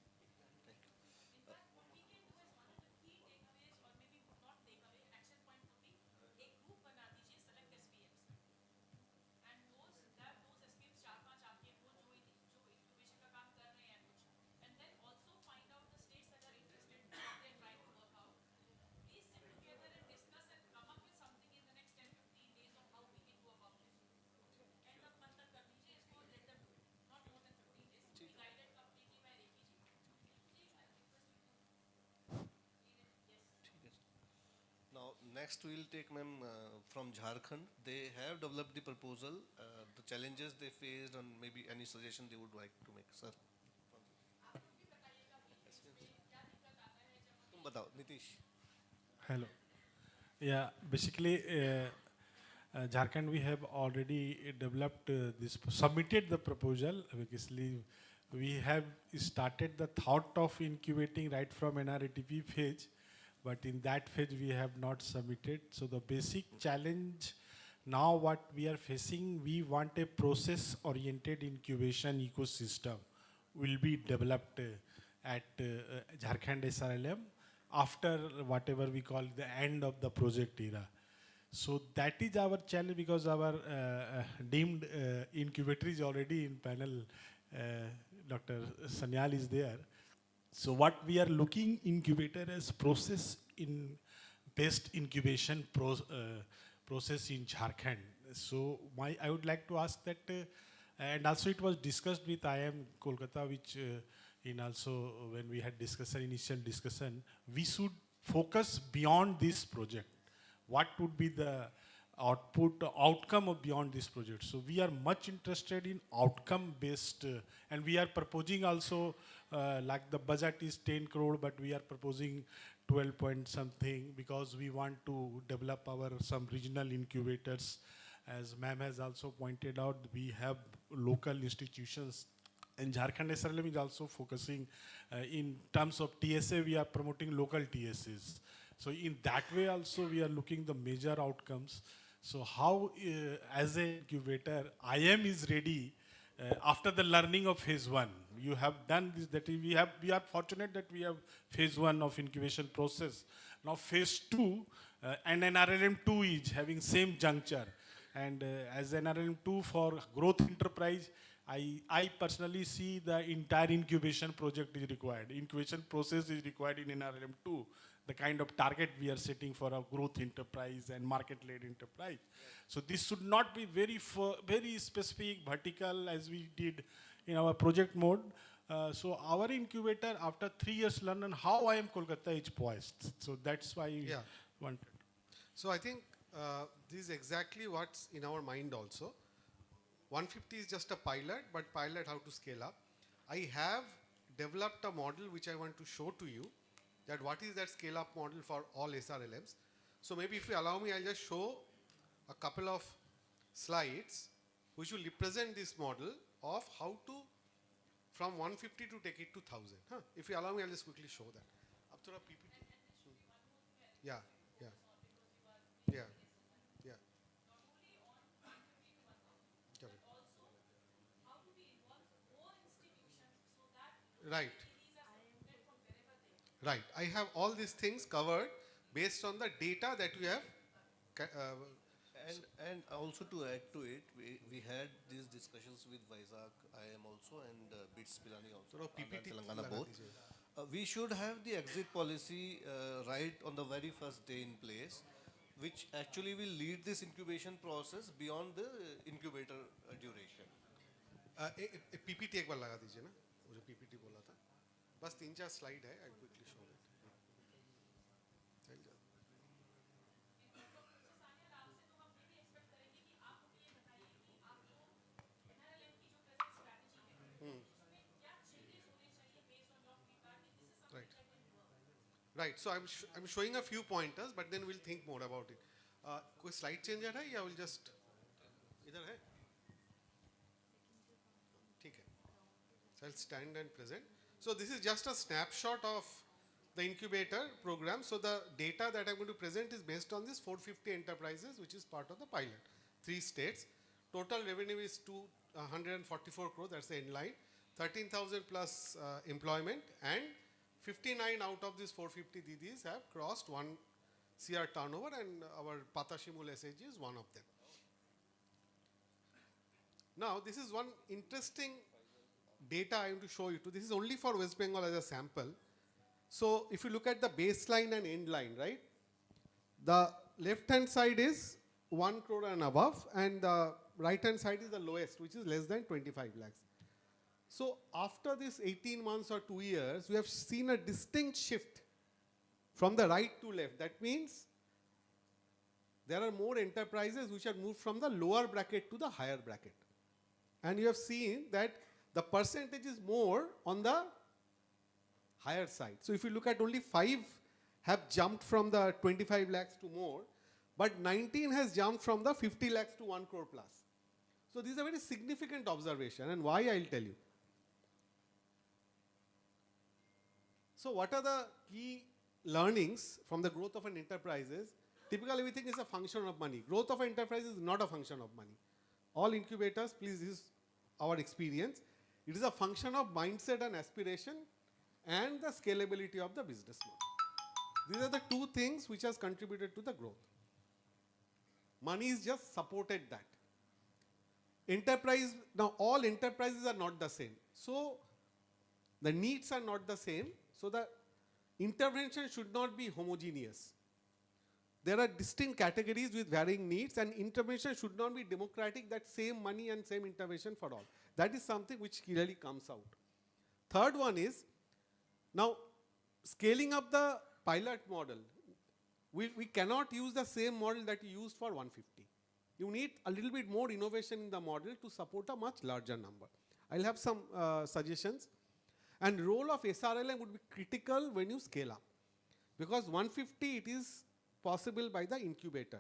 Next we will take ma'am from Jharkhand. They have developed the proposal, the challenges they faced, and maybe any suggestion they would like to make. Sir. तुम बताओ, Nitish. Hello. Yeah, basically, Jharkhand, we have already developed submitted the proposal. Basically, we have started the thought of incubating right from NRETP phase, but in that phase we have not submitted. So the basic challenge now what we are facing, we want a process-oriented incubation ecosystem will be developed at Jharkhand SRLM after whatever we call the end of the project era. So that is our challenge, because our deemed incubator is already in panel Dr. Sanyal is there. So what we are looking incubator as process in best incubation process in Jharkhand. So I would like to ask that, and also it was discussed with IIM Kolkata, which in also when we had initial discussion, we should focus beyond this project. What would be the outcome of beyond this project? So we are much interested in outcome based, and we are proposing also, like the budget is 10 crore, but we are proposing 12 point something, because we want to develop some regional incubators. As ma'am has also pointed out, we have local institutions, and Jharkhand SRLM is also focusing in terms of TSA, we are promoting local TSAs. So in that way also we are looking the major outcomes. So how, as an incubator, IIM is ready after the learning of phase 1. You have done this, that we are fortunate that we have phase 1 of incubation process. Now phase 2 and NRLM 2 is having same juncture. And as NRLM 2 for growth enterprise, I personally see the entire incubation project is required. Incubation process is required in NRLM 2. The kind of target we are setting for a growth enterprise and market-led enterprise. So this should not be very specific, vertical as we did in our project mode. So our incubator, after 3 years learn on how IIM Kolkata is poised. So that's why we wanted. So I think this is exactly what's in our mind also. 150 is just a pilot, but pilot how to scale up. I have developed a model which I want to show to you, that what is that scale up model for all SRLMs. So maybe if you allow me, I'll just show a couple of slides which will represent this model of how to, from 150 to take it to 1000. If you allow me, I'll just quickly show that. Ab thoda PPT. Yeah. Right. I have all these things covered based on the data that we have. And also to add to it, we had these discussions with 𝐸𝐳𝐴, IIM also, and BITS Pilani also, PPT Telangana both. We should have the exit policy right on the very first day in place, which actually will lead this incubation process beyond the incubator duration. PPT एक बार लगा दीजिए ना, वो जो PPT बोला था, बस 3-4 slide है, I quickly show that. Right. So I'm showing a few pointers, but then we'll think more about it. कोई slide changer है या will just इधर है? ठीक है. So I'll stand and present. So this is just a snapshot of the incubator program. So the data that I'm going to present is based on this 450 enterprises, which is part of the pilot. 3 states. Total revenue is 244 crore. That's the end line. 13,000 plus employment, and 59 out of these 450 DDs have crossed 1 CR turnover, and our Patashimul SAG is one of them. Now, this is one interesting data I want to show you. This is only for West Bengal as a sample. So, if you look at the baseline and end line, right? The left-hand side is 1 crore and above, and the right-hand side is the lowest, which is less than 25 lakhs. So after this 18 months or 2 years, we have seen a distinct shift from the right to left. That means there are more enterprises which are moved from the lower bracket to the higher bracket. And you have seen that the percentage is more on the higher side. So if you look at, only 5 have jumped from the 25 lakhs to more, but 19 has jumped from the 50 lakhs to 1 crore plus. So this is a very significant observation, and why I'll tell you. So what are the key learnings from the growth of an enterprise? Typically we think it's a function of money. Growth of an enterprise is not a function of money. All incubators, please, this is our experience. It is a function of mindset and aspiration and the scalability of the business model. These are the 2 things which has contributed to the growth. Money is just supported that. Enterprise, now all enterprises are not the same. So The needs are not the same, so the intervention should not be homogeneous. There are distinct categories with varying needs, and intervention should not be democratic, that same money and same intervention for all. That is something which clearly comes out. Third one is, now scaling up the pilot model. We cannot use the same model that you used for 150. You need a little bit more innovation in the model to support a much larger number. I'll have some suggestions. And role of SRLM would be critical when you scale up. Because 150, it is possible by the incubator.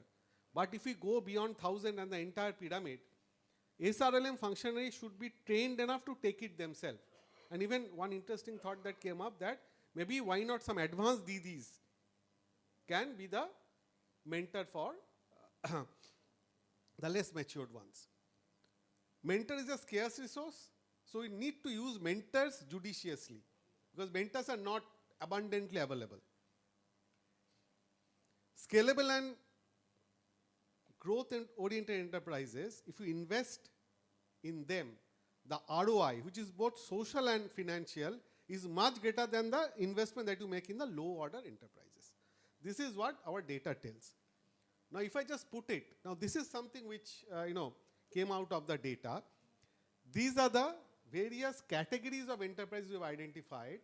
But if we go beyond 1,000 and the entire pyramid, SRLM functionaries should be trained enough to take it themselves. And even one interesting thought that came up, that maybe why not some advanced DDs can be the mentor for the less matured ones. Mentor is a scarce resource, so we need to use mentors judiciously, because mentors are not abundantly available. Scalable and growth-oriented enterprises, if you invest in them, the ROI, which is both social and financial, is much greater than the investment that you make in the low-order enterprises. This is what our data tells. Now, if I just put it, now this is something which came out of the data. These are the various categories of enterprises we've identified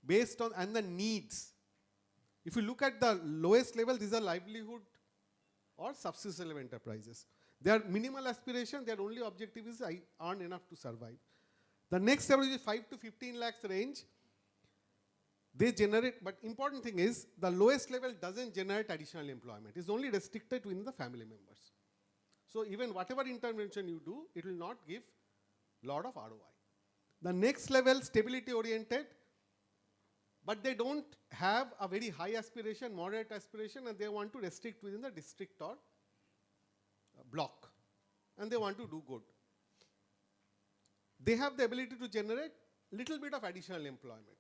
based on and the needs. If you look at the lowest level, these are livelihood or subsistence level enterprises. They are minimal aspiration. Their only objective is I earn enough to survive. The next level is 5 to 15 lakhs range. They generate, but important thing is the lowest level doesn't generate additional employment. It's only restricted within the family members. So even whatever intervention you do, it will not give lot of ROI. The next level, stability oriented, but they don't have a very high aspiration, moderate aspiration, and they want to restrict within the district or block, and they want to do good. They have the ability to generate little bit of additional employment.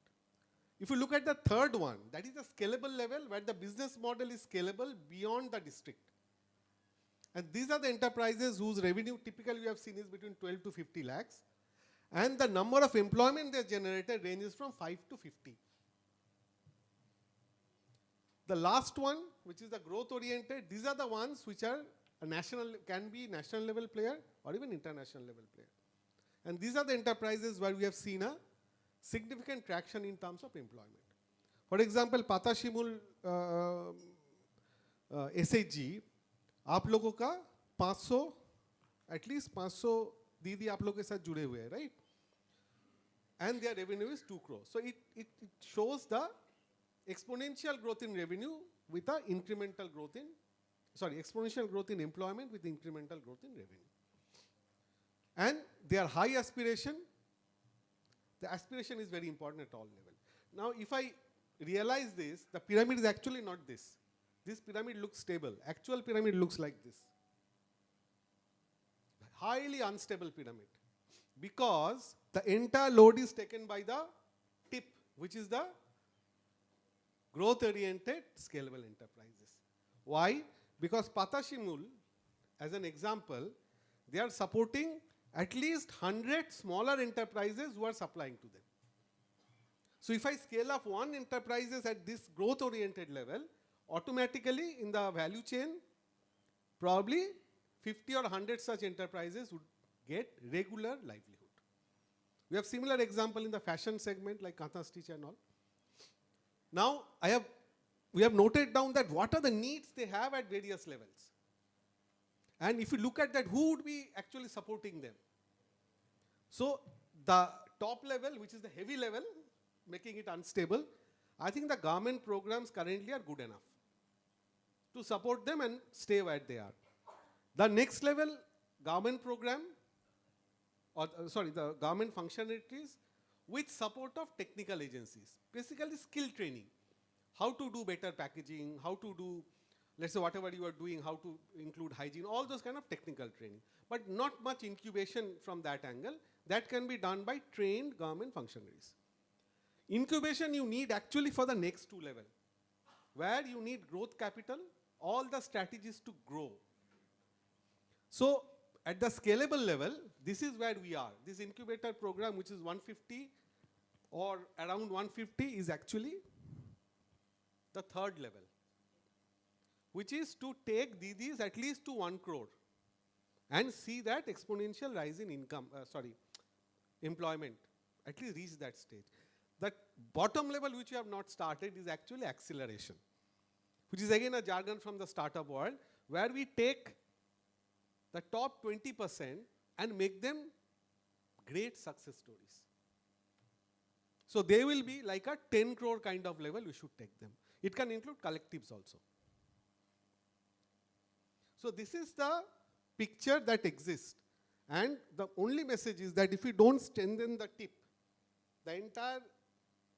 If you look at the third one, that is the scalable level, where the business model is scalable beyond the district. And these are the enterprises whose revenue typically we have seen is between 12 to 50 lakhs. And the number of employment they generated ranges from 5 to 50. The last one, which is the growth oriented, these are the ones which are a national, can be national level player or even international level player. And these are the enterprises where we have seen a significant traction in terms of employment. For example, Patashimul SHG, आप लोगों का 500, at least 500 दीदी आप लोगों के साथ जुड़े हुए हैं, right? And their revenue is 2 crores. So it shows the exponential growth in revenue with a incremental growth in, exponential growth in employment with incremental growth in revenue. And their high aspiration, the aspiration is very important at all levels. Now, if I realize this, the pyramid is actually not this. This pyramid looks stable. Actual pyramid looks like this. Highly unstable pyramid. Because the entire load is taken by the tip, which is the growth-oriented scalable enterprises. Why? Because Patashimul, as an example, they are supporting at least 100 smaller enterprises who are supplying to them. So if I scale up one enterprises at this growth-oriented level, automatically in the value chain, probably 50 or 100 such enterprises would get regular livelihood. We have similar example in the fashion segment like Katha Stitch and all. Now, we have noted down that what are the needs they have at various levels. And if you look at that, who would be actually supporting them? So the top level, which is the heavy level, making it unstable, I think the government programs currently are good enough to support them and stay where they are. The next level, government program, the government functionaries with support of technical agencies, basically skill training, how to do better packaging, how to do, let's say whatever you are doing, how to include hygiene, all those kind of technical training. But not much incubation from that angle. That can be done by trained government functionaries. Incubation you need actually for the next 2 levels, where you need growth capital, all the strategies to grow. So at the scalable level, this is where we are. This incubator program, which is 150 or around 150 is actually the third level, which is to take Didis at least to 1 crore and see that exponential rise in income, employment, at least reach that stage. The bottom level which you have not started is actually acceleration, which is again a jargon from the startup world, where we take the top 20% and make them great success stories. So they will be like a 10 crore kind of level, we should take them. It can include collectives also. So this is the picture that exists. And the only message is that if you don't strengthen the tip, the entire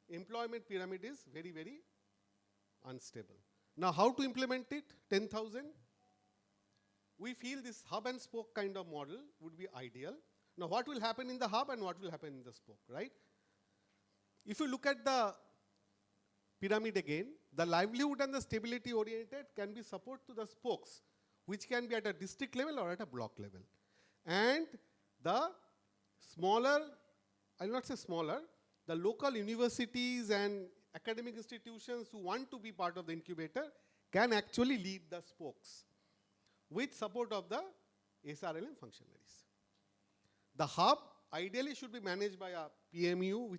employment pyramid is very, very unstable. Now how to implement it? 10,000. We feel this hub and spoke kind of model would be ideal. Now what will happen in the hub and what will happen in the spoke, right? If you look at the pyramid again, the livelihood and the stability oriented can be support to the spokes, which can be at a district level or at a block level. And the smaller, I will not say smaller, the local universities and academic institutions who want to be part of the incubator can actually lead the spokes with support of the SRLM functionaries. The hub ideally should be managed by a PMU,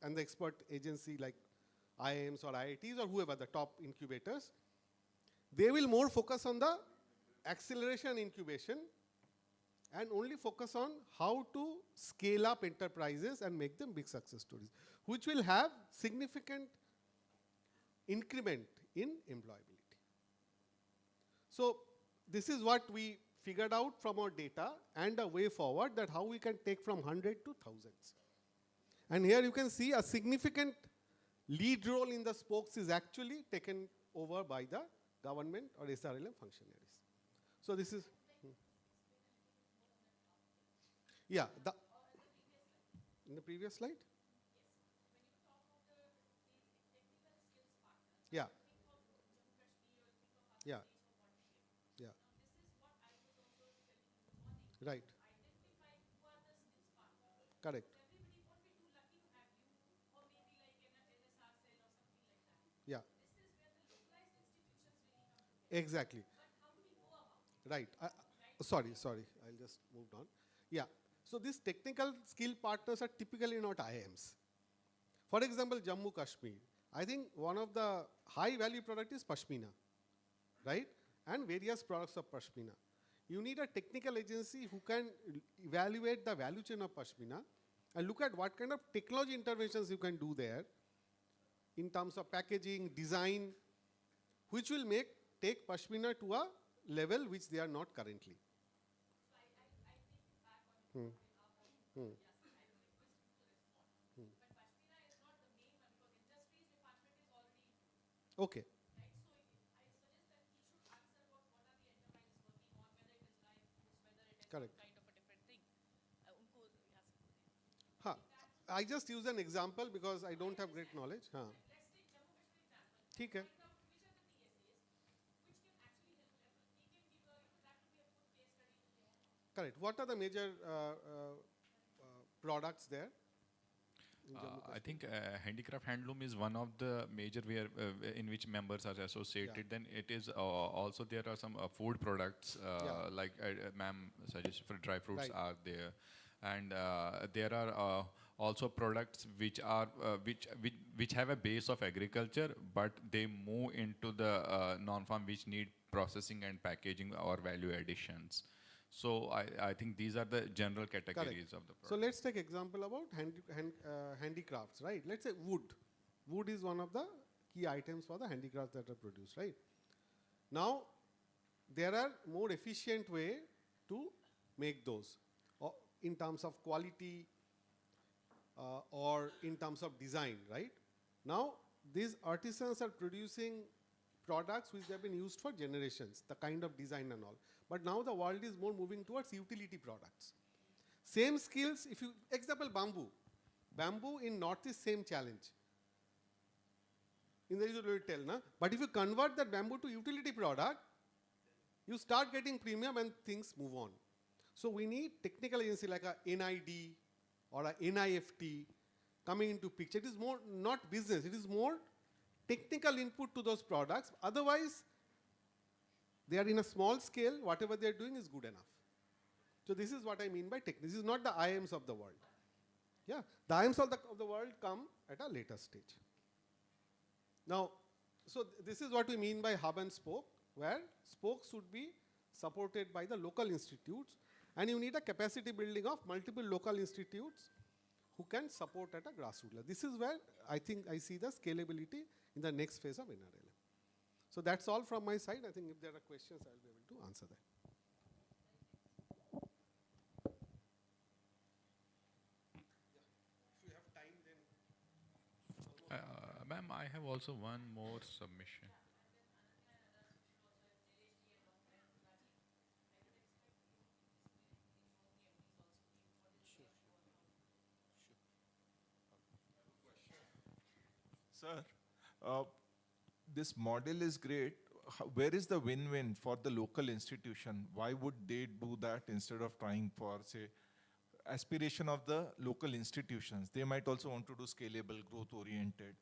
and the expert agency like IIMs or IITs or whoever, the top incubators. They will more focus on the acceleration incubation and only focus on how to scale up enterprises and make them big success stories, which will have significant increment in employability. So this is what we figured out from our data and a way forward, that how we can take from 100 to thousands. And here you can see a significant lead role in the spokes is actually taken over by the government or SRLM functionaries. So this is, yeah, in the previous slide? Yeah. Yeah. Yeah. Right. Correct. Yeah. Exactly. Right. Sorry, I'll just move on. Yeah. So these technical skill partners are typically not IIMs. For example, Jammu Kashmir. I think one of the high value product is Pashmina, right? And various products of Pashmina. You need a technical agency who can evaluate the value chain of Pashmina and look at what kind of technology interventions you can do there in terms of packaging, design, which will take Pashmina to a level which they are not currently. Okay. Correct. I just use an example because I don't have great knowledge. ठीक है. Correct. What are the major products there? I think handicraft handloom is one of the major in which members are associated. Yeah. Then it is also there are some food products like ma'am suggested for dry fruits are there, and there are also products which are which have a base of agriculture, but they move into the non-farm which need processing and packaging or value additions. So I think these are the general categories of the product. So let's take example about handicrafts, right? Let's say wood. Wood is one of the key items for the handicrafts that are produced, right? Now, there are more efficient way to make those in terms of quality or in terms of design, right? Now, these artisans are producing products which have been used for generations, the kind of design and all. But now the world is more moving towards utility products. Same skills, if you, example, bamboo. Bamboo in Northeast, same challenge. In the usual way to tell, na? But if you convert that bamboo to utility product, you start getting premium and things move on. So we need technical agency like a NID or a NIFT coming into picture. It is more not business, it is more technical input to those products. Otherwise, they are in a small scale, whatever they are doing is good enough. So this is what I mean by tech. This is not the IIMs of the world. Yeah, the IIMs of the world come at a later stage. Now, so this is what we mean by hub and spoke, where spokes should be supported by the local institutes, and you need a capacity building of multiple local institutes who can support at a grassroots level. This is where I think I see the scalability in the next phase of NRLM. So that's all from my side. I think if there are questions, I'll be able to answer them. If you have time, then. Ma'am, I have also one more submission. Sir, this model is great. Where is the win-win for the local institution? Why would they do that instead of trying for, say, aspiration of the local institutions? They might also want to do scalable, growth-oriented,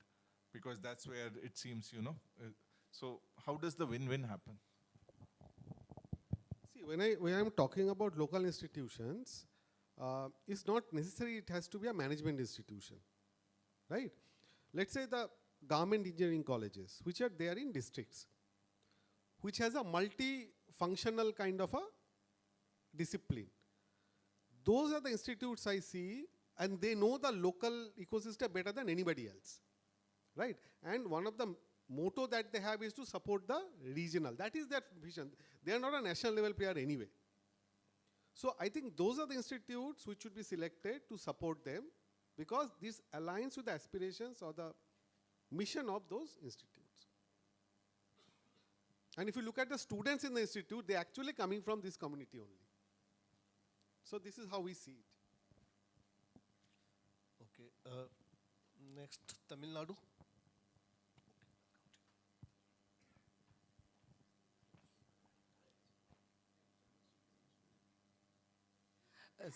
because that's where it seems, so how does the win-win happen? See, when I'm talking about local institutions, it's not necessary it has to be a management institution, right? Let's say the government engineering colleges, which are there in districts, which has a multi-functional kind of a discipline. Those are the institutes I see, and they know the local ecosystem better than anybody else, right? And one of the motto that they have is to support the regional. That is their vision. They are not a national level player anyway. So I think those are the institutes which should be selected to support them, because this aligns with the aspirations or the mission of those institutes. And if you look at the students in the institute, they're actually coming from this community only. So this is how we see it. Okay. Next, Tamil Nadu.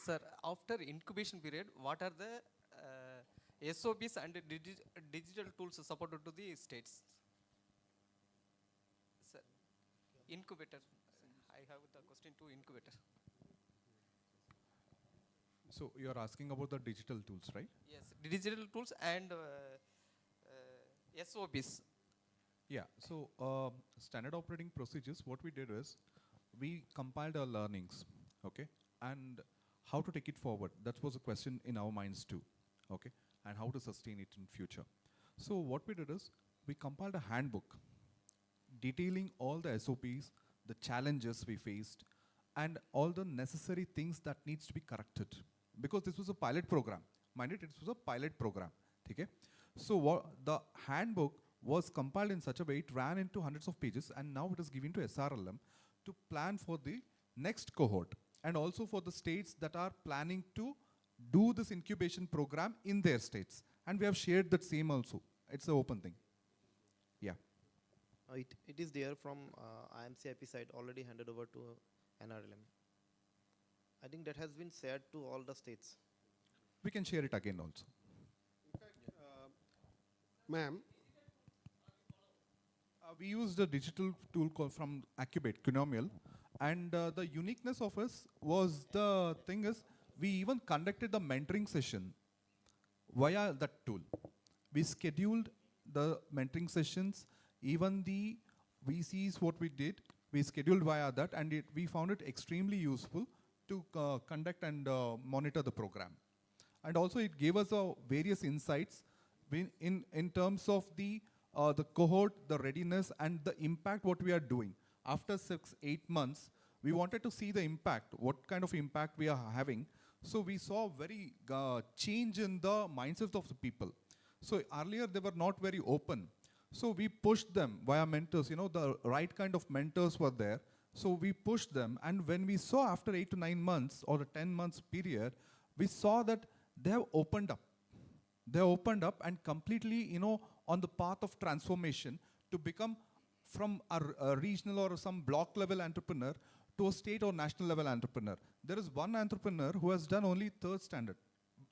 Sir, after incubation period, what are the SOPs and digital tools supported to the states? Sir, incubator. I have the question to incubator. So you're asking about the digital tools, right? Yes, digital tools and SOPs. Yeah, so standard operating procedures, what we did is, we compiled our learnings, okay? And how to take it forward, that was a question in our minds too, okay? And how to sustain it in future. So what we did is, we compiled a handbook detailing all the SOPs, the challenges we faced, and all the necessary things that needs to be corrected. Because this was a pilot program. Mind it, it was a pilot program, okay? So the handbook was compiled in such a way, it ran into hundreds of pages, and now it is given to SRLM to plan for the next cohort, and also for the states that are planning to do this incubation program in their states. And we have shared that same also. It's an open thing. Yeah. It is there from IMCIP side, already handed over to NRLM. I think that has been shared to all the states. We can share it again also. In fact, ma'am, we used a digital tool called from Accubate, Quinomial, and the uniqueness of us was, the thing is, we even conducted the mentoring session via that tool. We scheduled the mentoring sessions, even the VCs, what we did, we scheduled via that, and we found it extremely useful to conduct and monitor the program. And also it gave us various insights in terms of the cohort, the readiness, and the impact what we are doing. After 6-8 months, we wanted to see the impact, what kind of impact we are having. So we saw very change in the mindset of the people. So earlier they were not very open. So we pushed them via mentors, the right kind of mentors were there. So we pushed them, and when we saw after 8 to 9 months or the 10 months period, we saw that they have opened up. They opened up and completely, on the path of transformation to become from a regional or some block level entrepreneur to a state or national level entrepreneur. There is one entrepreneur who has done only 3rd standard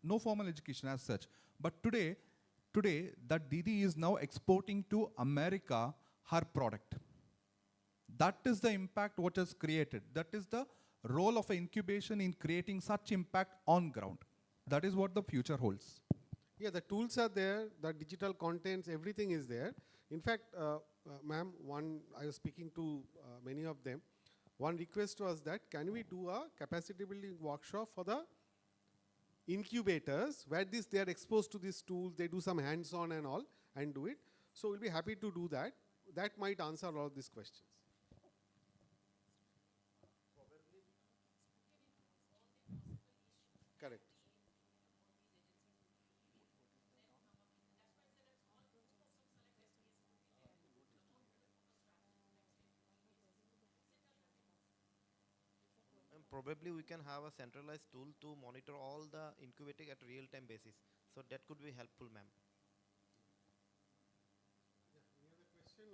no formal education as such. But today, that Didi is now exporting to America her product. That is the impact what is created. That is the role of incubation in creating such impact on ground. That is what the future holds. Yeah, the tools are there, the digital contents, everything is there. In fact, ma'am, I was speaking to many of them. One request was that, can we do a capacity building workshop for the incubators, where they are exposed to these tools, they do some hands-on and all, and do it. So we'll be happy to do that. That might answer all these questions. Correct. And probably we can have a centralized tool to monitor all the incubating at real-time basis. So that could be helpful, ma'am.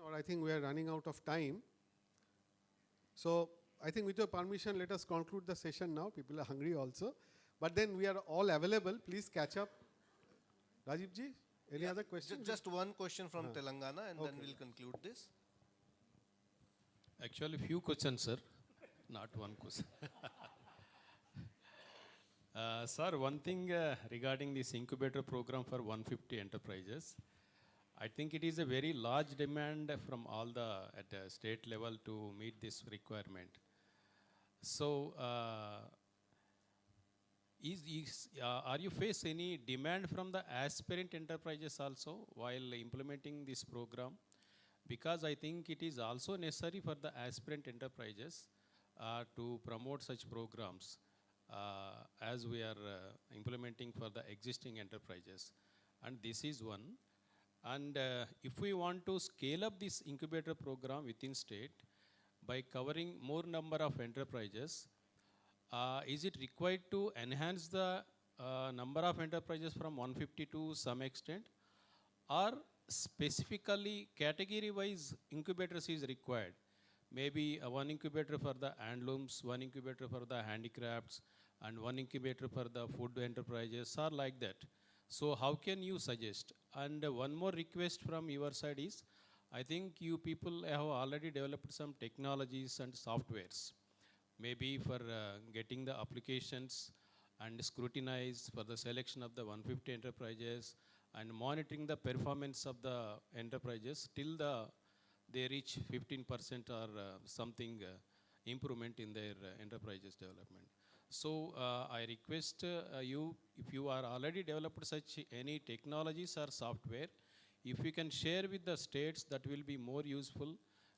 Or I think we are running out of time. So I think with your permission, let us conclude the session now. People are hungry also. But then we are all available. Please catch up. Rajiv ji, any other question? Just one question from Telangana, and then we'll conclude this. Actually, few questions, sir. Not one question. Sir, one thing regarding this incubator program for 150 enterprises, I think it is a very large demand from all at the state level to meet this requirement. So, are you face any demand from the aspirant enterprises also while implementing this program? Because I think it is also necessary for the aspirant enterprises to promote such programs as we are implementing for the existing enterprises. And this is one. And if we want to scale up this incubator program within state by covering more number of enterprises, is it required to enhance the number of enterprises from 150 to some extent, or specifically category-wise incubators is required? Maybe one incubator for the handlooms, one incubator for the handicrafts, and one incubator for the food enterprises, or like that. So how can you suggest? And one more request from your side is, I think you people have already developed some technologies and softwares, maybe for getting the applications and scrutinize for the selection of the 150 enterprises and monitoring the performance of the enterprises till they reach 15% or something improvement in their enterprises development. So I request you, if you are already developed such any technologies or software, if you can share with the states, that will be more useful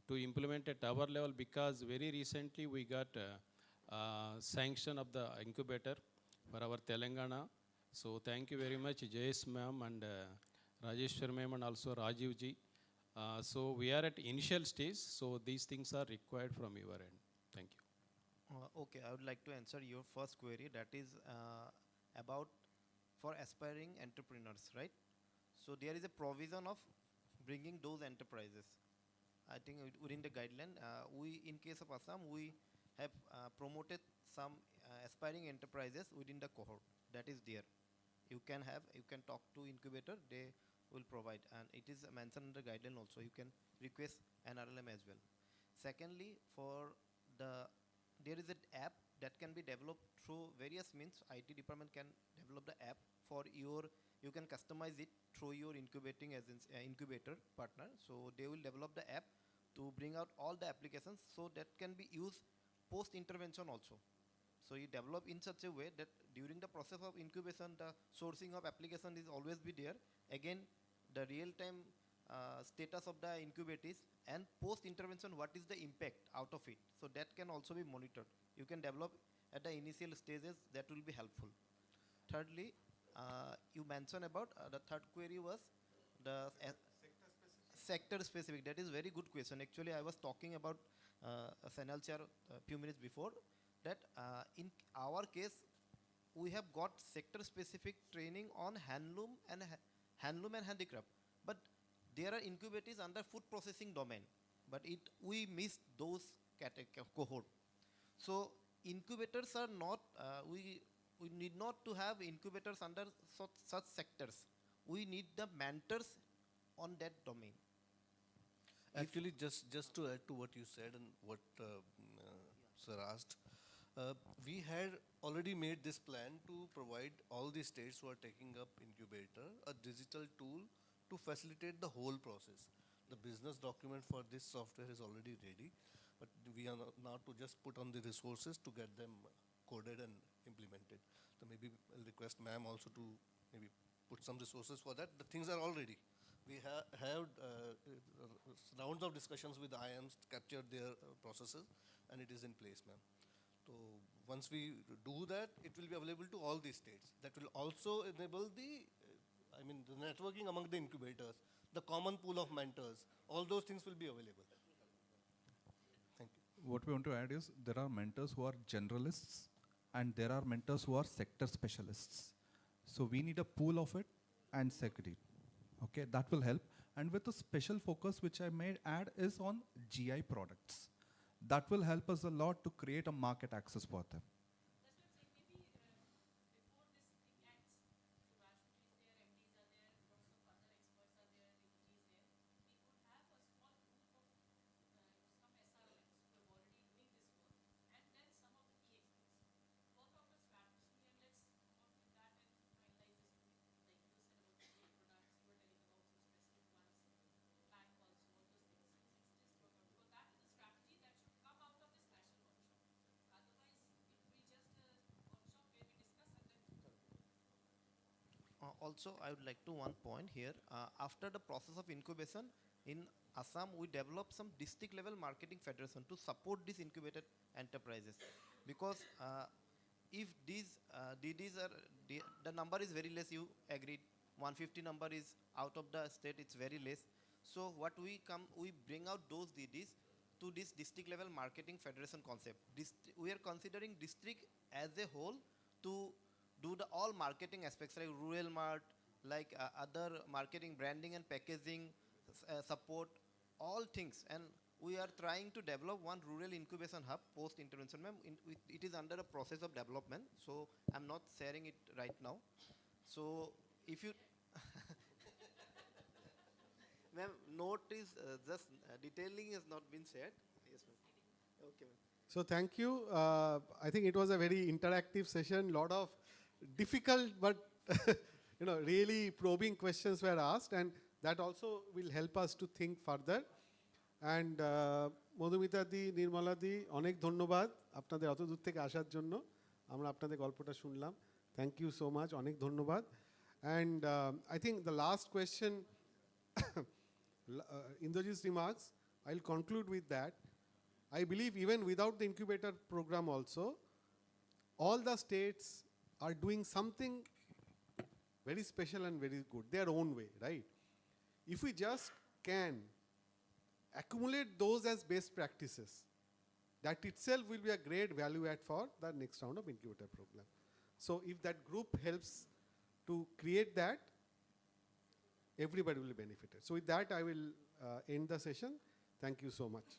to implement at our level, because very recently we got sanction of the incubator for our Telangana. So thank you very much, Jayesh ma'am and Rajeshwar ma'am and also Rajiv ji. So we are at initial stage, so these things are required from your end. Thank you. Okay, I would like to answer your first query, that is about for aspiring entrepreneurs, right? So there is a provision of bringing those enterprises. I think within the guideline, we, in case of Assam, we have promoted some aspiring enterprises within the cohort. That is there. You can talk to incubator, they will provide, and it is mentioned in the guideline also. You can request an RLM as well. Secondly, there is an app that can be developed through various means. IT department can develop the app for you can customize it through your incubator partner. So they will develop the app to bring out all the applications, so that can be used post-intervention also. So you develop in such a way that during the process of incubation, the sourcing of application is always be there. Again, the real-time status of the incubators, and post-intervention, what is the impact out of it. So that can also be monitored. You can develop at the initial stages, that will be helpful. Thirdly, you mentioned about the third query was the sector specific. That is very good question. Actually, I was talking about Sanal chair a few minutes before, that in our case, we have got sector specific training on handloom and handicraft. But there are incubators under food processing domain, but we missed those cohort. So incubators are not, we we need not to have incubators under such sectors. We need the mentors on that domain. Actually, just to add to what you said and what Sir asked, we had already made this plan to provide all the states who are taking up incubator a digital tool to facilitate the whole process. The business document for this software is already ready, but we are now to just put on the resources to get them coded and implemented. So maybe I'll request ma'am also to maybe put some resources for that. The things are all ready. We have rounds of discussions with IIMs, captured their processes, and it is in place, ma'am. So once we do that, it will be available to all these states. That will also enable the networking among the incubators, the common pool of mentors. All those things will be available. Thank you. What we want to add is there are mentors who are generalists and there are mentors who are sector specialists. So we need a pool of it and segregate. Okay, that will help. And with a special focus which I may add is on GI products. That will help us a lot to create a market access for them. Also, I would like to one point here. After the process of incubation, in Assam, we developed some district level marketing federation to support these incubated enterprises. Because if these DDs are, the number is very less, you agreed, 150 number is out of the state, it's very less. So what we bring out those DDs to this district level marketing federation concept. We are considering district as a whole to do the all marketing aspects like rural mart, like other marketing, branding and packaging, support, all things. And we are trying to develop one rural incubation hub post-intervention. Ma'am, it is under a process of development, so I'm not sharing it right now. So if you, ma'am, note is just detailing has not been shared. Yes, ma'am. Okay, ma'am. So thank you. I think it was a very interactive session. Lot of difficult but really probing questions were asked, and that also will help us to think further. And Madhumita দি, নির্মলা দি, অনেক ধন্যবাদ আপনাদের অত দূর থেকে আসার জন্য। আমরা আপনাদের গল্পটা শুনলাম। Thank you so much. অনেক ধন্যবাদ। And I think the last question, Indrajit's remarks, I'll conclude with that. I believe even without the incubator program also, all the states are doing something very special and very good, their own way, right? If we just can accumulate those as best practices, that itself will be a great value add for the next round of incubator program. So if that group helps to create that, everybody will be benefited. So with that, I will end the session. Thank you so much.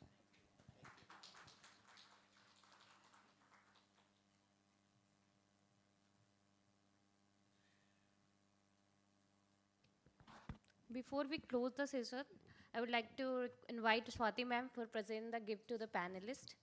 Before we close the session, I would like to invite Swati ma'am for presenting the gift to the panelists.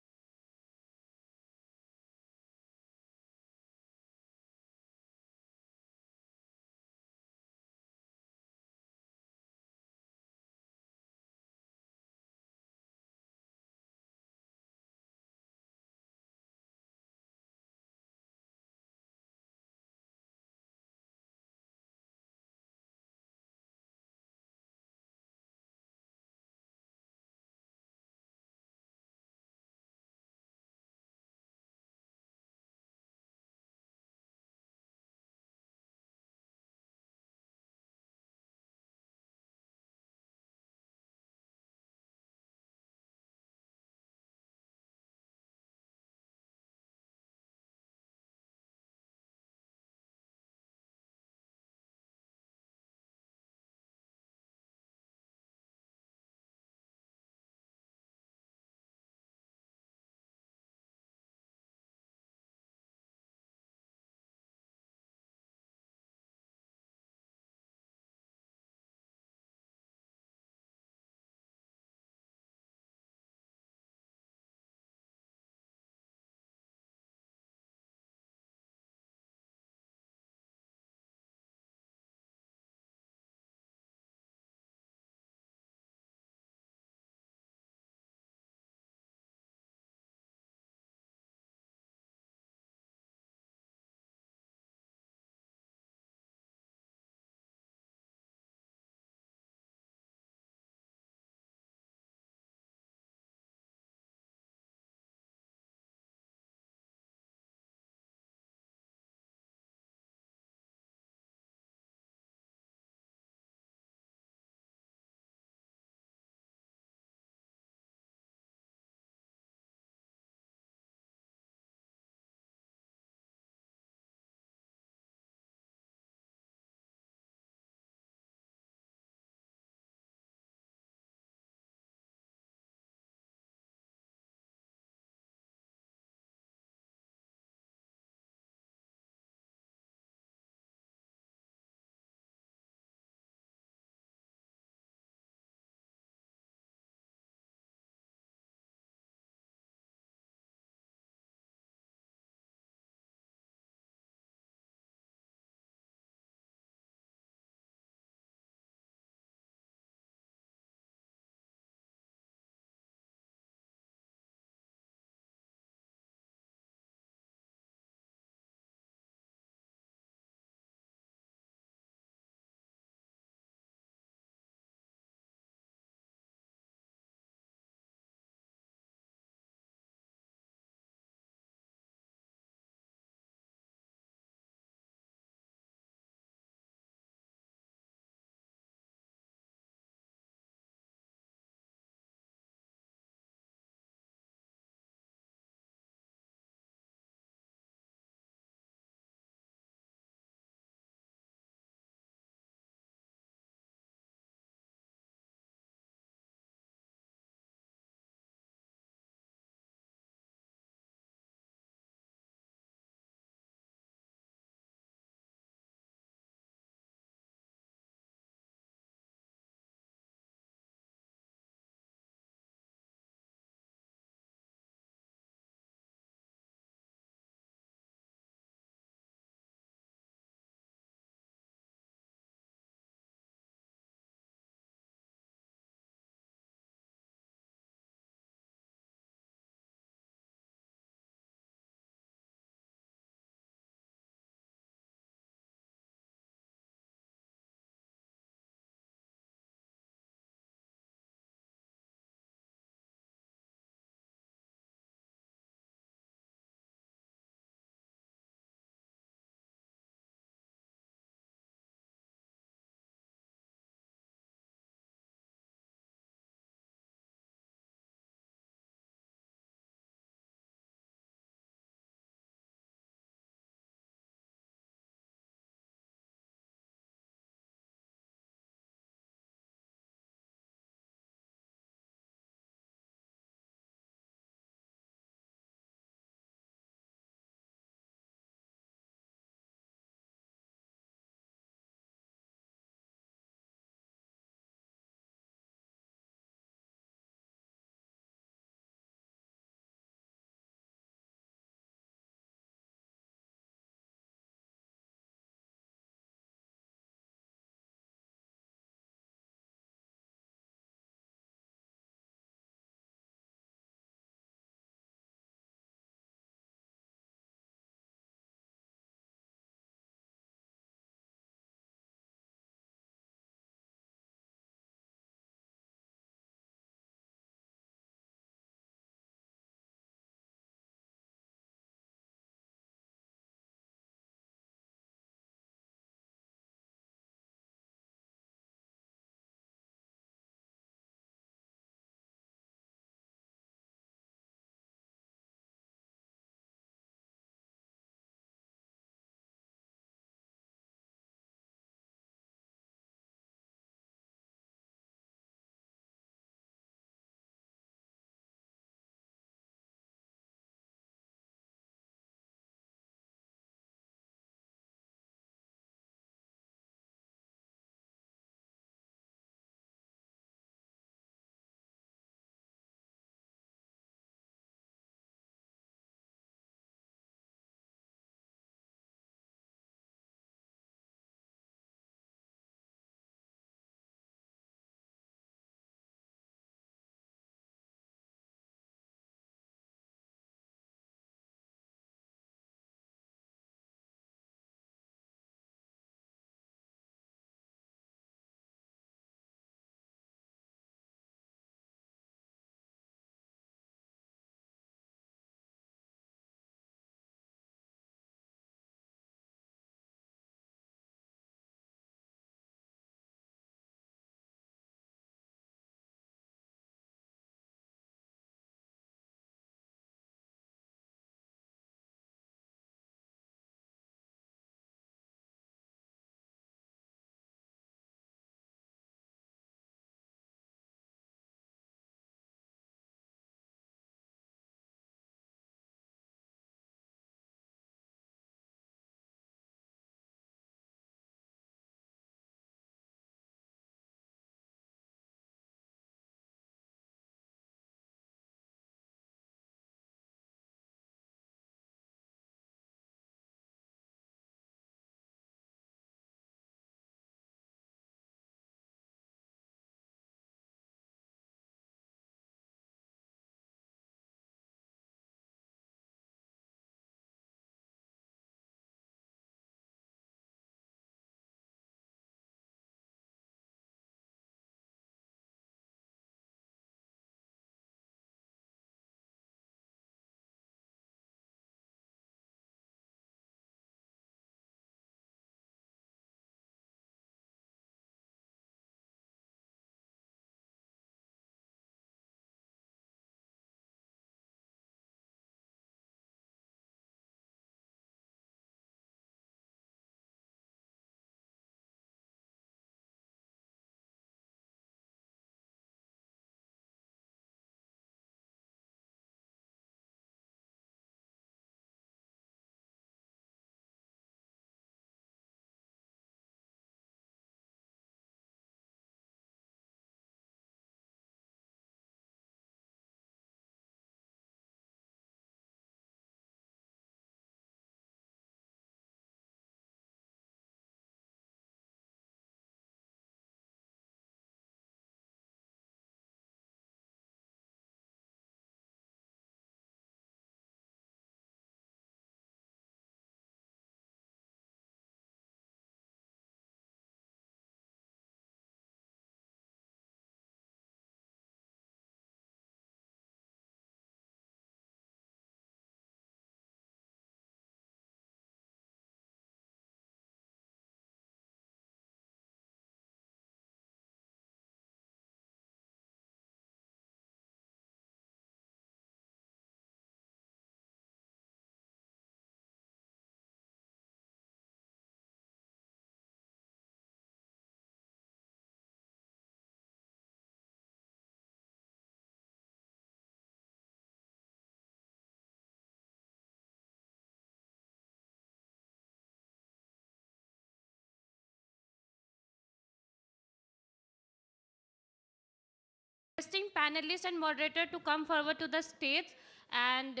Requesting panelists and moderator to come forward to the stage, and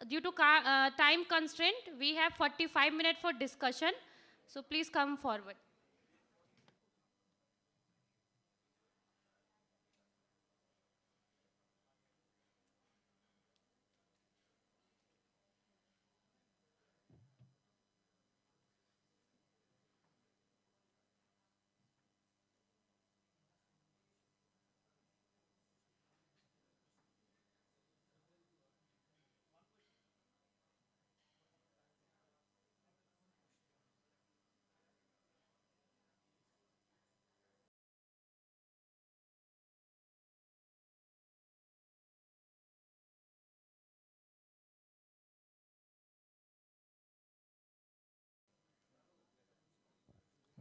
due to time constraint, we have 45 minutes for discussion. So please come forward.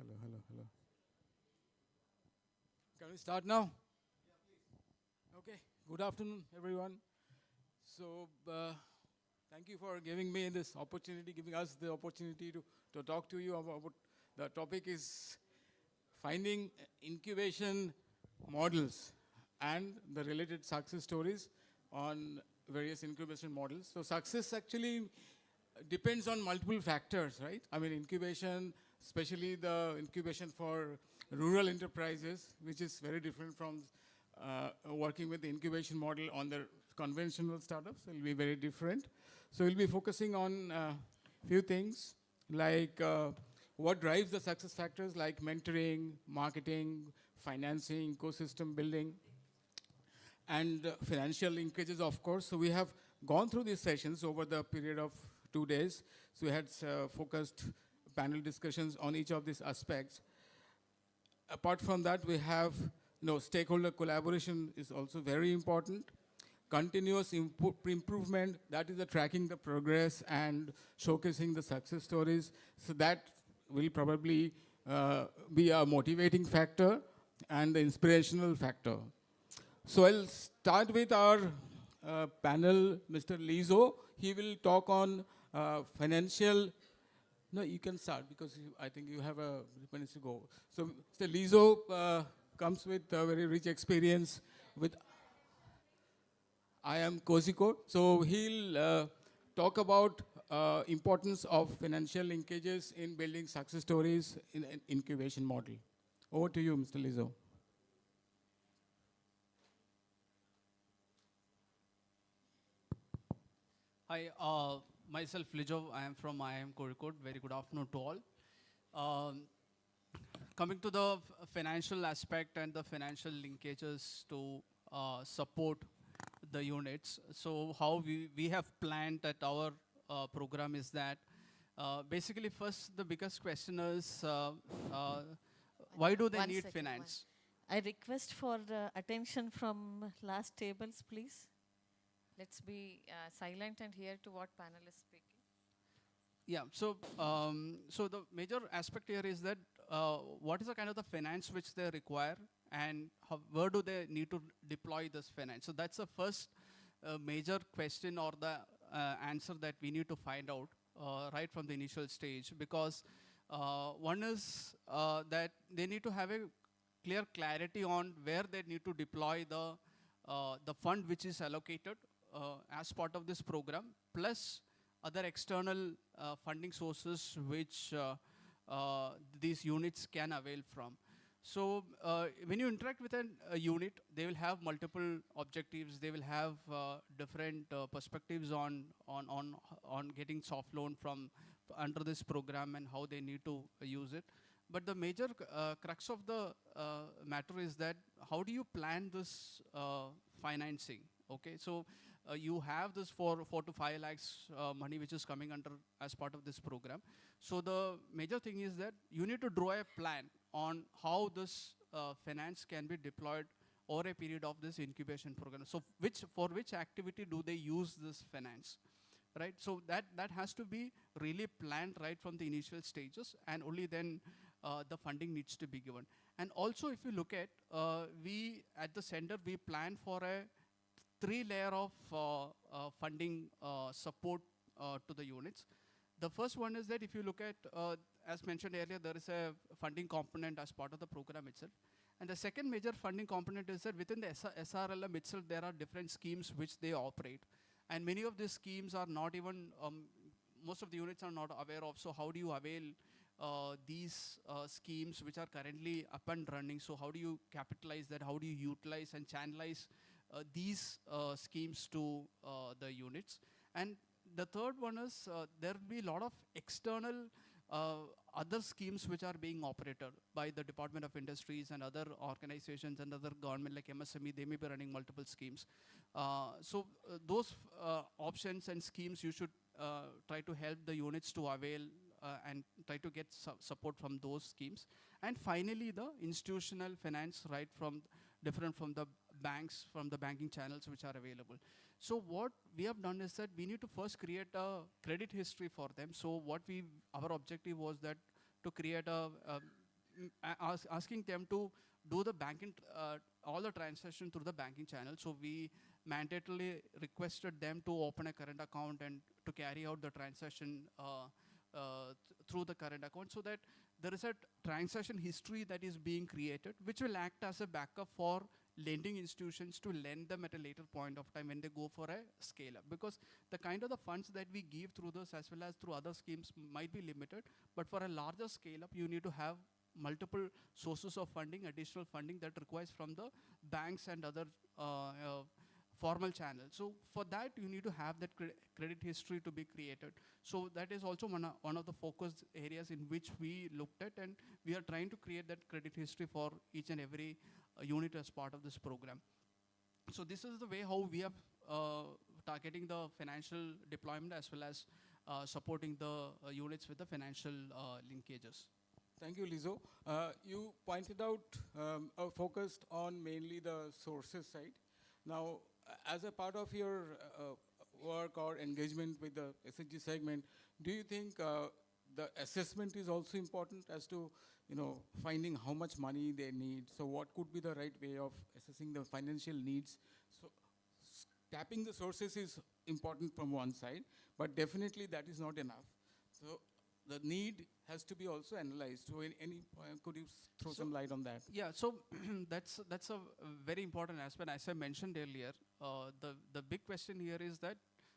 Hello, hello, hello. Can we start now? Okay, good afternoon, everyone. So, thank you for giving me this opportunity, giving us the opportunity to talk to you about the topic is finding incubation models and the related success stories on various incubation models. So success actually depends on multiple factors, right? I mean, incubation, especially the incubation for rural enterprises, which is very different from working with the incubation model on the conventional startups. It will be very different. So we'll be focusing on a few things like what drives the success factors like mentoring, marketing, financing, ecosystem building, and financial linkages, of course. So we have gone through these sessions over the period of 2 days. So we had focused panel discussions on each of these aspects. Apart from that, we have stakeholder collaboration is also very important. Continuous improvement, that is the tracking the progress and showcasing the success stories. So that will probably be a motivating factor and the inspirational factor. So I'll start with our panel, Mr. 𝐬𝐨𝐽. He will talk on financial. No, you can start because I think you have a minutes to go. So Mr. 𝐬𝐸𝐽 comes with a very rich experience with 𝐼𝐺𝐭. So he'll talk about importance of financial linkages in building success stories in an incubation model. Over to you, Mr. 𝐬𝐸𝐽. Hi, myself 𝐬𝐸𝐽. I am from 𝐼𝐺𝐭. Very good afternoon to all. Coming to the financial aspect and the financial linkages to support the units. So how we have planned at our program is that basically first the biggest question is why do they need finance? I request for attention from last tables, please. Let's be silent and hear to what panel is speaking. Yeah, so so the major aspect here is that what is the kind of the finance which they require and where do they need to deploy this finance? So that's the first major question or the answer that we need to find out right from the initial stage, because one is that they need to have a clear clarity on where they need to deploy the fund which is allocated as part of this program, plus other external funding sources which these units can avail from. So when you interact with a unit, they will have multiple objectives. They will have different perspectives on getting soft loan from under this program and how they need to use it. But the major crux of the matter is that how do you plan this financing? Okay, so you have this 4 to 5 lakhs money which is coming under as part of this program. So the major thing is that you need to draw a plan on how this finance can be deployed over a period of this incubation program. So for which activity do they use this finance, right? So that has to be really planned right from the initial stages, and only then the funding needs to be given. And also if you look at, we at the center, we plan for a 3-layer of funding support to the units. The first one is that if you look at, as mentioned earlier, there is a funding component as part of the program itself. And the second major funding component is that within the SRLM itself, there are different schemes which they operate. And many of these schemes are not even, most of the units are not aware of. So how do you avail these schemes which are currently up and running? So how do you capitalize that? How do you utilize and channelize these schemes to the units? And the third one is there will be a lot of external other schemes which are being operated by the Department of Industries and other organizations and other government like MSME. They may be running multiple schemes. So those options and schemes you should try to help the units to avail and try to get support from those schemes. And finally, the institutional finance, right from different from the banks, from the banking channels which are available. So what we have done is that we need to first create a credit history for them. So our objective was that to create asking them to do the banking, all the transaction through the banking channel. So we mandatorily requested them to open a current account and to carry out the transaction through the current account, so that there is a transaction history that is being created, which will act as a backup for lending institutions to lend them at a later point of time when they go for a scale up. Because the kind of the funds that we give through this as well as through other schemes might be limited, but for a larger scale up, you need to have multiple sources of funding, additional funding that requires from the banks and other formal channels. So for that, you need to have that credit history to be created. So that is also one of the focus areas in which we looked at, and we are trying to create that credit history for each and every unit as part of this program. So this is the way how we are targeting the financial deployment as well as supporting the units with the financial linkages. Thank you, Lizzo. You pointed out focused on mainly the sources side. Now, as a part of your work or engagement with the SHG segment, do you think the assessment is also important as to, finding how much money they need? So what could be the right way of assessing the financial needs? So tapping the sources is important from one side, but definitely that is not enough. So the need has to be also analyzed. So could you throw some light on that? Yeah, so that's a very important aspect. As I mentioned earlier, the big question here is that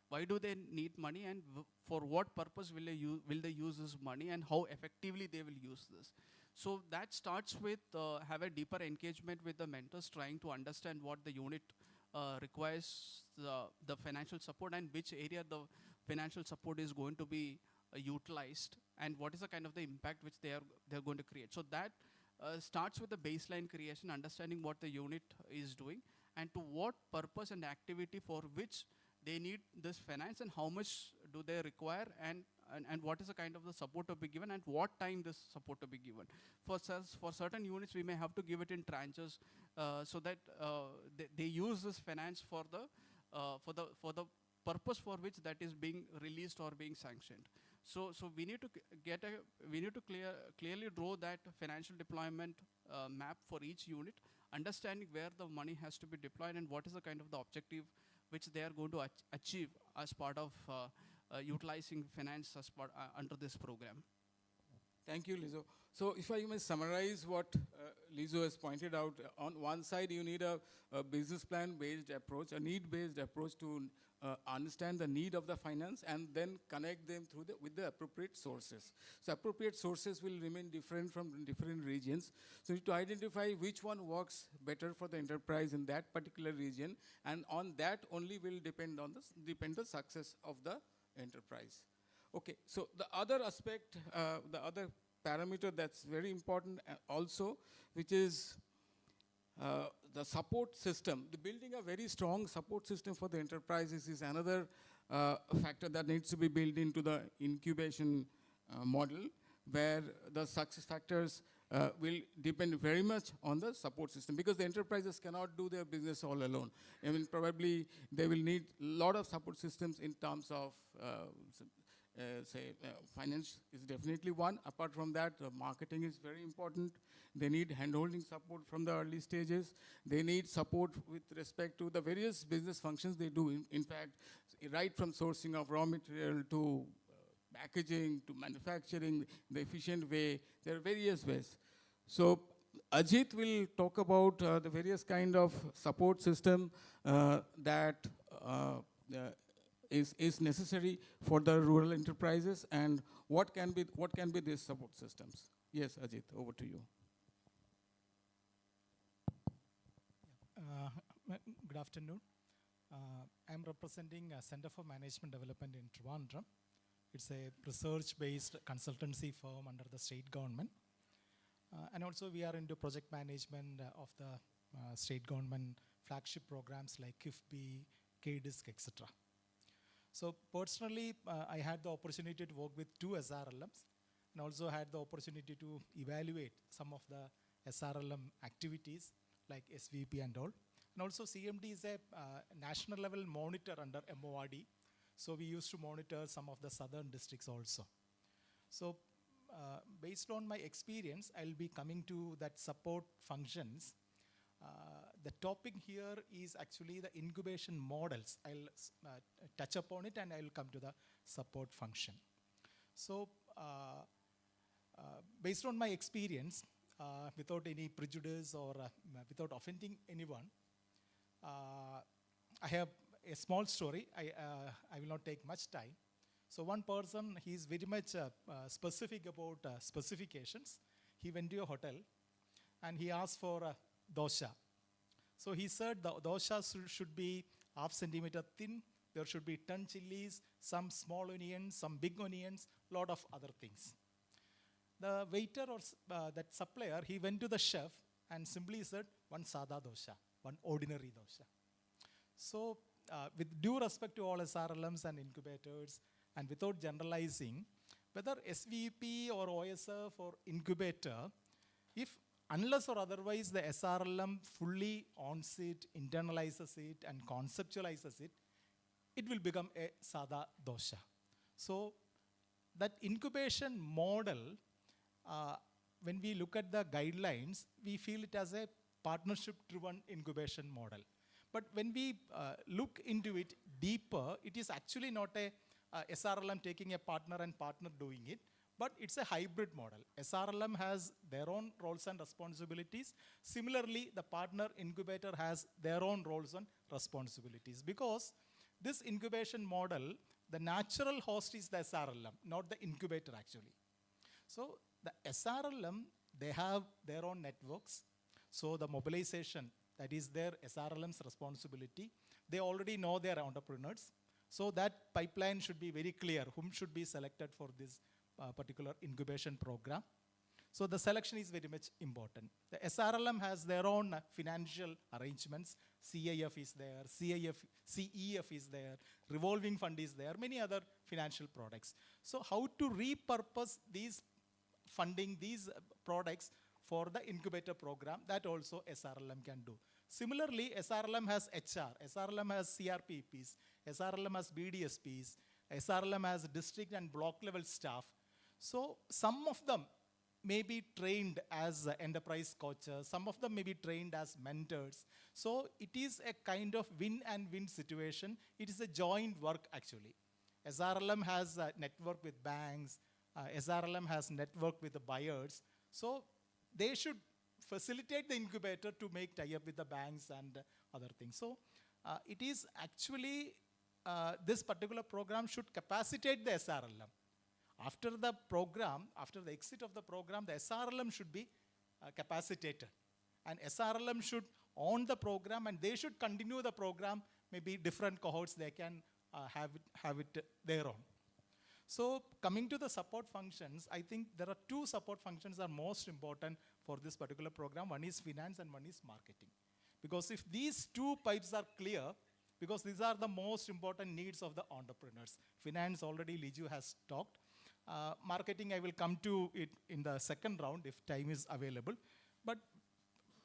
why do they need money, and for what purpose will they use this money, and how effectively they will use this? So that starts with have a deeper engagement with the mentors, trying to understand what the unit requires the financial support, and which area the financial support is going to be utilized, and what is the kind of the impact which they're going to create. So that starts with the baseline creation, understanding what the unit is doing, and to what purpose and activity for which they need this finance, and how much do they require, and what is the kind of the support to be given, and what time this support to be given. For certain units, we may have to give it in tranches, so that they use this finance for the purpose for which that is being released or being sanctioned. So we need to clearly draw that financial deployment map for each unit, understanding where the money has to be deployed and what is the kind of the objective which they are going to achieve as part of utilizing finance as part under this program. Thank you, Lizzo. So if I may summarize what Lizzo has pointed out, on one side you need a business plan-based approach, a need-based approach to understand the need of the finance and then connect them with the appropriate sources. So appropriate sources will remain different from different regions. So to identify which one works better for the enterprise in that particular region, and on that only will depend the success of the enterprise. Okay, so the other aspect, the other parameter that's very important also, which is the support system. The building a very strong support system for the enterprises is another factor that needs to be built into the incubation model, where the success factors will depend very much on the support system, because the enterprises cannot do their business all alone. I mean, probably they will need a lot of support systems in terms of finance is definitely one. Apart from that, marketing is very important. They need hand-holding support from the early stages. They need support with respect to the various business functions they do. In fact, right from sourcing of raw material to packaging to manufacturing, the efficient way, there are various ways. So Ajit will talk about the various kind of support system that is necessary for the rural enterprises, and what can be these support systems. Yes, Ajit, over to you. Good afternoon. I'm representing Center for Management Development in Trivandrum. It's a research-based consultancy firm under the state government. And also we are into project management of the state government flagship programs like KIFBI, 𝐾𝐧𝐿, etc. So personally, I had the opportunity to work with 2 SRLMs and also had the opportunity to evaluate some of the SRLM activities like SVP and all. And also CMD is a national level monitor under MORD. So we used to monitor some of the southern districts also. So based on my experience, I'll be coming to that support functions. The topic here is actually the incubation models. I'll touch upon it and I'll come to the support function. So based on my experience, without any prejudice or without offending anyone, I have a small story. I will not take much time. So one person, he's very much specific about specifications. He went to a hotel and he asked for a dosha. So he said the dosha should be ½ centimeter thin. There should be 10 chilies, some small onions, some big onions, lot of other things. The waiter or that supplier, he went to the chef and simply said, one sada dosha, one ordinary dosha. So with due respect to all SRLMs and incubators, and without generalizing, whether SVP or OSF or incubator, unless or otherwise the SRLM fully owns it, internalizes it, and conceptualizes it, it will become a sada dosha. So that incubation model, when we look at the guidelines, we feel it as a partnership-driven incubation model. But when we look into it deeper, it is actually not a SRLM taking a partner and partner doing it, but it's a hybrid model. SRLM has their own roles and responsibilities. Similarly, the partner incubator has their own roles and responsibilities, because this incubation model, the natural host is the SRLM, not the incubator actually. So the SRLM, they have their own networks. So the mobilization, that is their SRLM's responsibility. They already know their entrepreneurs. So that pipeline should be very clear, whom should be selected for this particular incubation program. So the selection is very much important. The SRLM has their own financial arrangements. CIF is there, CEF is there, revolving fund is there, many other financial products. So how to repurpose these funding, these products for the incubator program, that also SRLM can do. Similarly, SRLM has HR, SRLM has CRPPs, SRLM has BDSPs, SRLM has district and block level staff. So some of them may be trained as enterprise coaches, some of them may be trained as mentors. So it is a kind of win and win situation. It is a joint work actually. SRLM has a network with banks, SRLM has network with the buyers. So they should facilitate the incubator to make tie-up with the banks and other things. So it is actually, this particular program should capacitate the SRLM. After the program, after the exit of the program, the SRLM should be capacitated. And SRLM should own the program and they should continue the program, maybe different cohorts, they can have it their own. So coming to the support functions, I think there are 2 support functions are most important for this particular program. One is finance and one is marketing. Because if these 2 pipes are clear, because these are the most important needs of the entrepreneurs. Finance already Liju has talked. Marketing I will come to it in the second round if time is available. But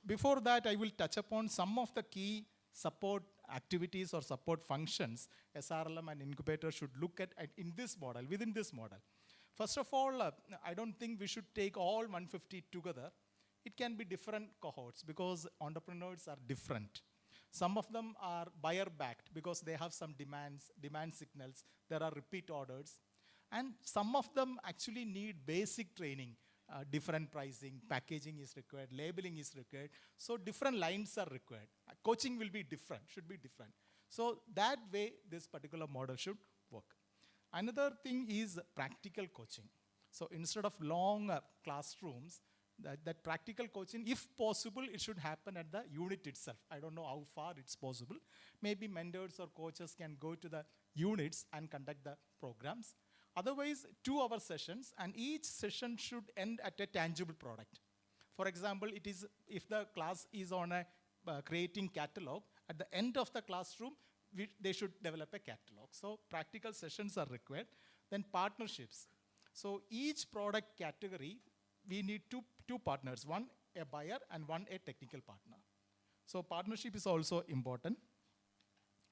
before that I will touch upon some of the key support activities or support functions SRLM and incubator should look at in this model, within this model. First of all, I don't think we should take all 150 together. It can be different cohorts because entrepreneurs are different. Some of them are buyer-backed because they have some demand signals. There are repeat orders. And some of them actually need basic training different pricing, packaging is required, labeling is required. So different lines are required. Coaching will be different, should be different. So that way, this particular model should work. Another thing is practical coaching. So instead of long classrooms, that practical coaching, if possible, it should happen at the unit itself. I don't know how far it's possible. Maybe mentors or coaches can go to the units and conduct the programs. Otherwise, 2-hour sessions, and each session should end at a tangible product. For example, it is if the class is on a creating catalog, at the end of the classroom, they should develop a catalog. So practical sessions are required. Then partnerships. So each product category, we need two partners, one a buyer and one a technical partner. So partnership is also important.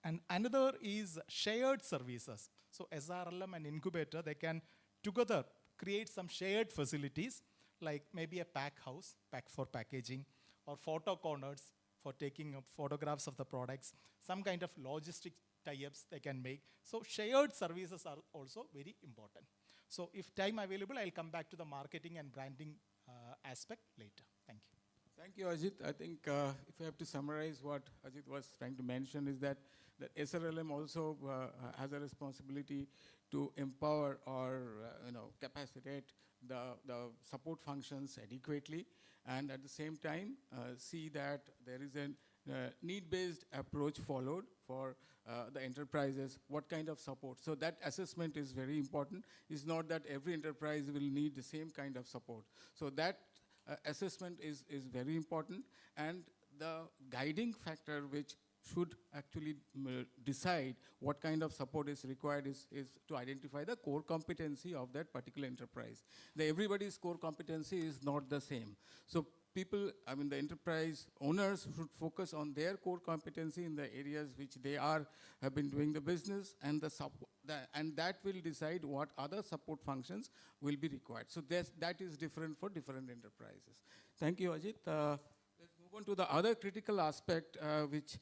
And another is shared services. So SRLM and incubator, they can together create some shared facilities, like maybe a pack house, pack for packaging, or photo corners for taking photographs of the products, some kind of logistic tie-ups they can make. So shared services are also very important. So if time available, I'll come back to the marketing and branding aspect later. Thank you. Thank you, Ajit. I think if I have to summarize what Ajit was trying to mention is that SRLM also has a responsibility to empower or capacitate the support functions adequately, and at the same time see that there is a need-based approach followed for the enterprises, what kind of support. So that assessment is very important. It's not that every enterprise will need the same kind of support. So that assessment is very important, and the guiding factor which should actually decide what kind of support is required is to identify the core competency of that particular enterprise. Everybody's core competency is not the same. So people, the enterprise owners should focus on their core competency in the areas which they have been doing the business, and that will decide what other support functions will be required. So that is different for different enterprises. Thank you, Ajit. Let's move on to the other critical aspect which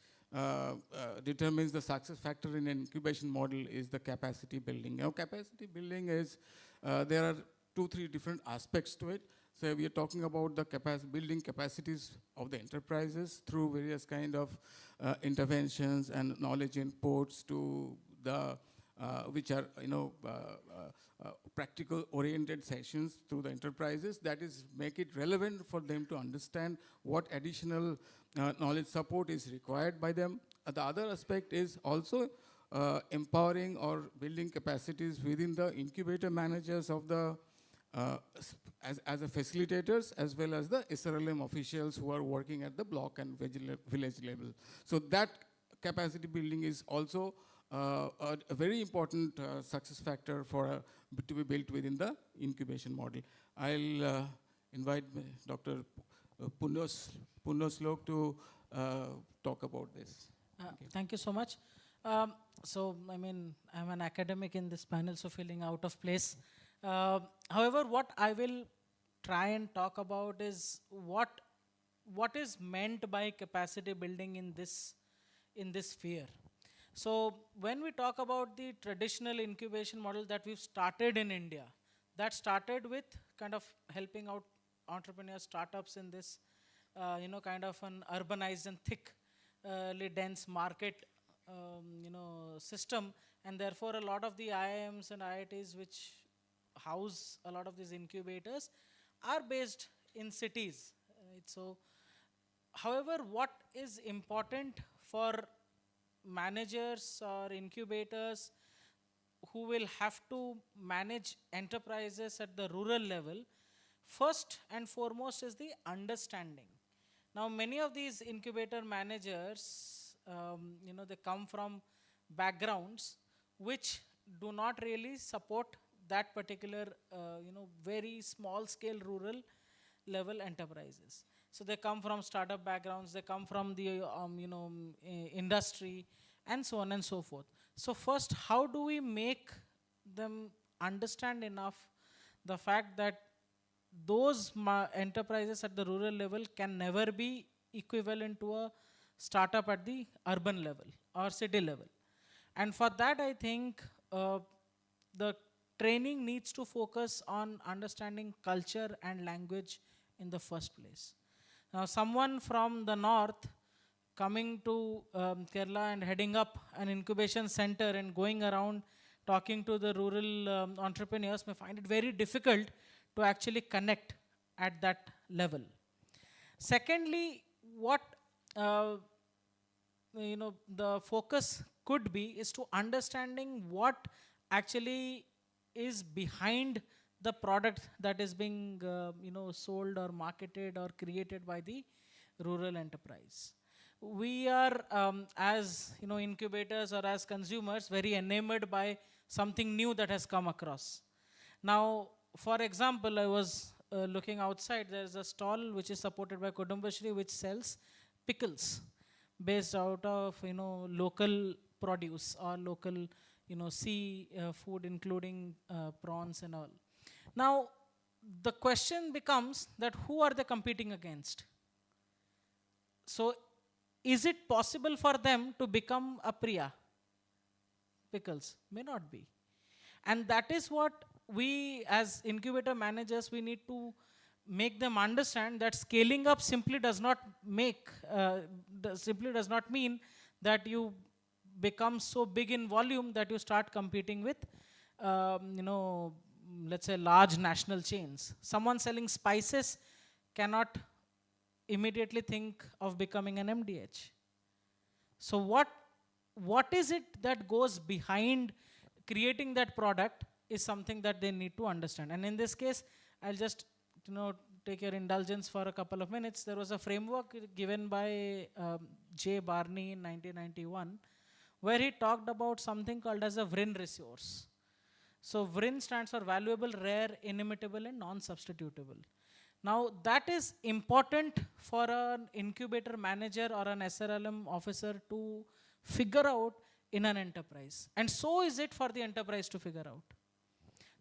determines the success factor in an incubation model is the capacity building. Now, capacity building is, there are 2-3 different aspects to it. So we are talking about the building capacities of the enterprises through various kind of interventions and knowledge inputs to the which are practical oriented sessions through the enterprises. That is, make it relevant for them to understand what additional knowledge support is required by them. The other aspect is also empowering or building capacities within the incubator managers of the as a facilitators, as well as the SRLM officials who are working at the block and village level. So that capacity building is also a very important success factor to be built within the incubation model. I'll invite Dr. Punnoslok to talk about this. Thank you so much. I'm an academic in this panel, so feeling out of place. However, what I will try and talk about is what is meant by capacity building in this sphere. So when we talk about the traditional incubation model that we've started in India, that started with kind of helping out entrepreneurs, startups in this, kind of an urbanized and thickly dense market, system, and therefore a lot of the IIMs and IITs which house a lot of these incubators are based in cities. So, however, what is important for managers or incubators who will have to manage enterprises at the rural level, first and foremost is the understanding. Now, many of these incubator managers, they come from backgrounds which do not really support that particular, very small scale rural level enterprises. So they come from startup backgrounds, they come from the, industry, and so on and so forth. So first, how do we make them understand enough the fact that those enterprises at the rural level can never be equivalent to a startup at the urban level or city level? And for that, I think the training needs to focus on understanding culture and language in the first place. Now, someone from the north coming to Kerala and heading up an incubation center and going around talking to the rural entrepreneurs may find it very difficult to actually connect at that level. Secondly, what the focus could be is to understanding what actually is behind the product that is being sold or marketed or created by the rural enterprise. We are as incubators or as consumers very enamored by something new that has come across. Now, for example, I was looking outside. There's a stall which is supported by Kudumbashree which sells pickles based out of local produce or local sea food, including prawns and all. Now, the question becomes that who are they competing against? So, is it possible for them to become a Priya Pickles? May not be. And that is what we as incubator managers, we need to make them understand that scaling up simply does not mean that you become so big in volume that you start competing with let's say large national chains. Someone selling spices cannot immediately think of becoming an MDH. So what is it that goes behind creating that product is something that they need to understand. And in this case, I'll just take your indulgence for a couple of minutes. There was a framework given by J. Barney in 1991 where he talked about something called as a VRIN resource. So VRIN stands for valuable, rare, inimitable, and non-substitutable. Now, that is important for an incubator manager or an SRLM officer to figure out in an enterprise. And so is it for the enterprise to figure out.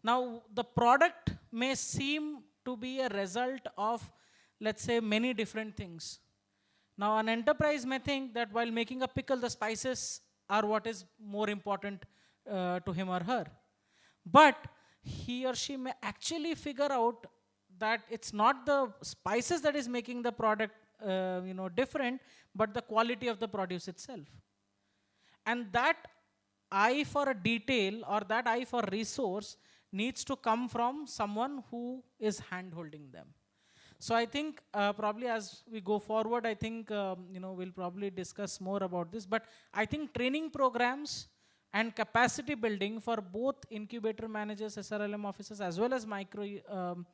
Now, the product may seem to be a result of, let's say, many different things. Now, an enterprise may think that while making a pickle, the spices are what is more important to him or her. But he or she may actually figure out that it's not the spices that is making the product different, but the quality of the produce itself. And that eye for a detail or that eye for resource needs to come from someone who is hand-holding them. So I think probably as we go forward, I think we'll probably discuss more about this. But I think training programs and capacity building for both incubator managers, SRLM officers, as well as micro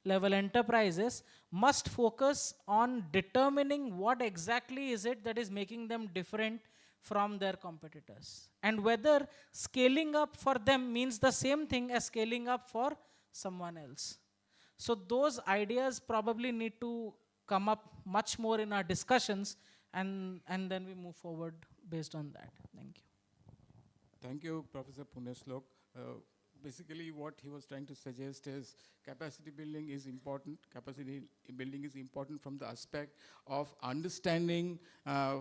level enterprises must focus on determining what exactly is it that is making them different from their competitors, and whether scaling up for them means the same thing as scaling up for someone else. So those ideas probably need to come up much more in our discussions, and then we move forward based on that. Thank you. Thank you, Professor Puneslok. Basically, what he was trying to suggest is capacity building is important. Capacity building is important from the aspect of understanding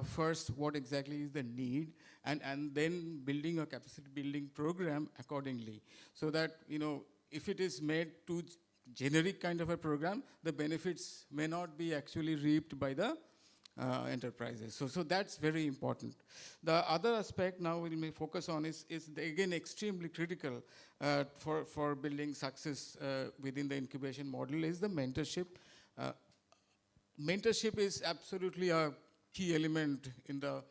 first what exactly is the need, and then building a capacity building program accordingly. So that, if it is made too generic kind of a program, the benefits may not be actually reaped by the enterprises. So that's very important. The other aspect now we may focus on is again extremely critical for building success within the incubation model is the mentorship. Mentorship is absolutely a key element in the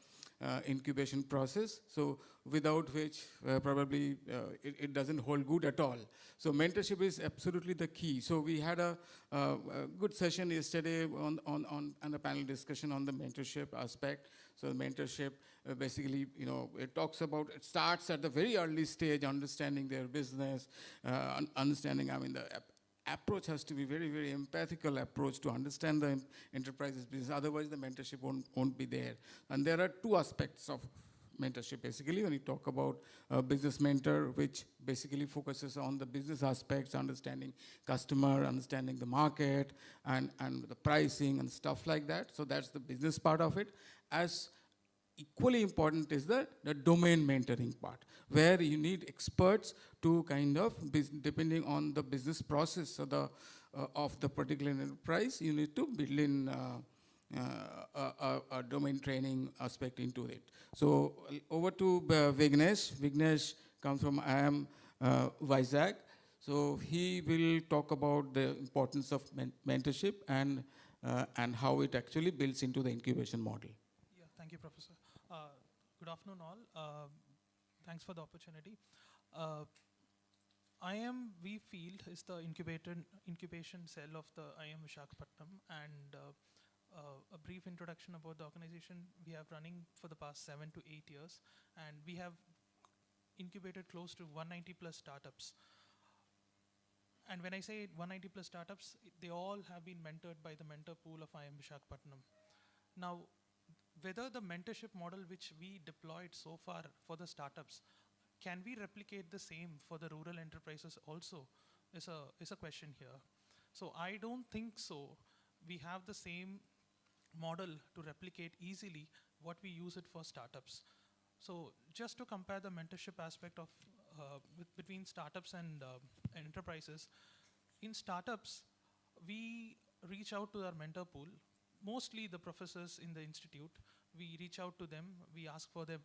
incubation process. So without which probably it doesn't hold good at all. So mentorship is absolutely the key. So we had a good session yesterday on a panel discussion on the mentorship aspect. So mentorship basically, it talks about, it starts at the very early stage, understanding their business, understanding, the approach has to be very, very empathical approach to understand the enterprise's business. Otherwise, the mentorship won't be there. And there are two aspects of mentorship, basically, when you talk about a business mentor, which basically focuses on the business aspects, understanding customer, understanding the market, and the pricing and stuff like that. So that's the business part of it. As equally important is the domain mentoring part, where you need experts to kind of, depending on the business process of the particular enterprise, you need to build in a domain training aspect into it. So over to Vignesh. Vignesh comes from IIM Vizag. So he will talk about the importance of mentorship and how it actually builds into the incubation model. Yeah, thank you, Professor. Good afternoon, all. Thanks for the opportunity. IIM, we feel, is the incubation cell of the IIM Visakhapatnam, and a brief introduction about the organization we have running for the past 7 to 8 years, and we have incubated close to 190 plus startups. And when I say 190 plus startups, they all have been mentored by the mentor pool of IIM Visakhapatnam. Now, whether the mentorship model which we deployed so far for the startups, can we replicate the same for the rural enterprises also, is a question here. So I don't think so. We have the same model to replicate easily what we use it for startups. So just to compare the mentorship aspect of between startups and enterprises, in startups, we reach out to our mentor pool, mostly the professors in the institute. We reach out to them, we ask for their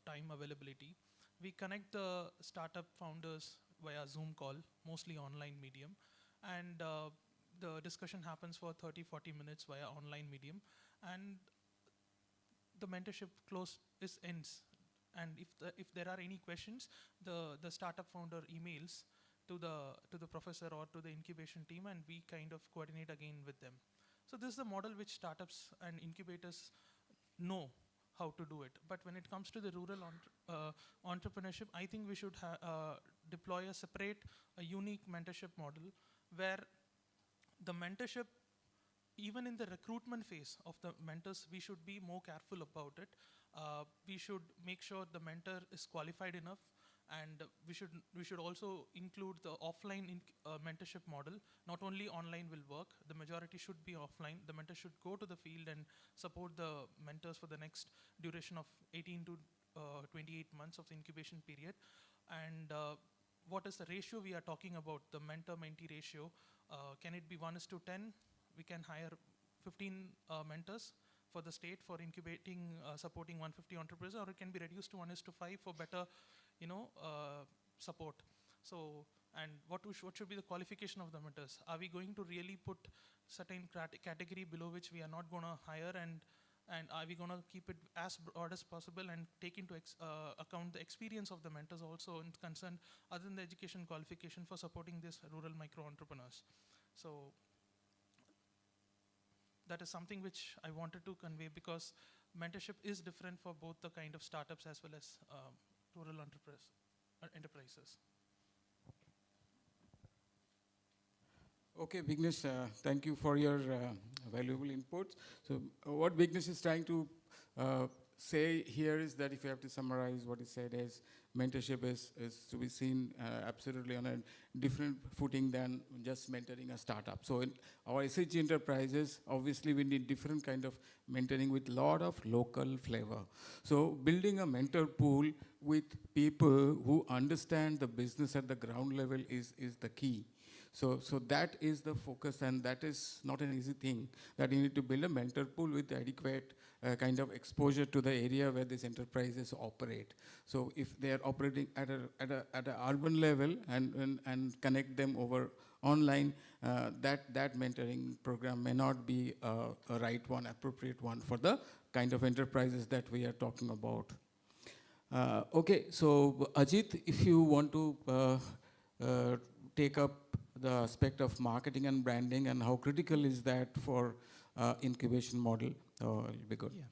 time availability. We connect the startup founders via Zoom call, mostly online medium, and the discussion happens for 30-40 minutes via online medium, and the mentorship ends. And if there are any questions, the startup founder emails to the professor or to the incubation team, and we kind of coordinate again with them. So this is the model which startups and incubators know how to do it. But when it comes to the rural entrepreneurship, I think we should deploy a unique mentorship model where the mentorship, even in the recruitment phase of the mentors, we should be more careful about it. We should make sure the mentor is qualified enough, and we should also include the offline mentorship model. Not only online will work, the majority should be offline. The mentor should go to the field and support the mentors for the next duration of 18 to 28 months of the incubation period. And what is the ratio we are talking about, the mentor-mentee ratio? Can it be 1:10? We can hire 15 mentors for the state for incubating, supporting 150 entrepreneurs, or it can be reduced to 1:5 for better, support. So, and what should be the qualification of the mentors? Are we going to really put certain category below which we are not going to hire, and are we going to keep it as broad as possible and take into account the experience of the mentors also in concern, other than the education qualification, for supporting these rural micro entrepreneurs? So that is something which I wanted to convey, because mentorship is different for both the kind of startups as well as rural enterprises. Okay, Vignesh, thank you for your valuable inputs. So what Vignesh is trying to say here is that, if you have to summarize what he said, is mentorship is to be seen absolutely on a different footing than just mentoring a startup. So in our SHG enterprises, obviously we need different kind of mentoring with a lot of local flavor. So building a mentor pool with people who understand the business at the ground level is the key. So that is the focus, and that is not an easy thing, that you need to build a mentor pool with adequate kind of exposure to the area where these enterprises operate. So if they are operating at an urban level and connect them over online, that mentoring program may not be a right one, appropriate one for the kind of enterprises that we are talking about. Okay, so Ajit, if you want to take up the aspect of marketing and branding, and how critical is that for incubation model, it'll be good. Yeah.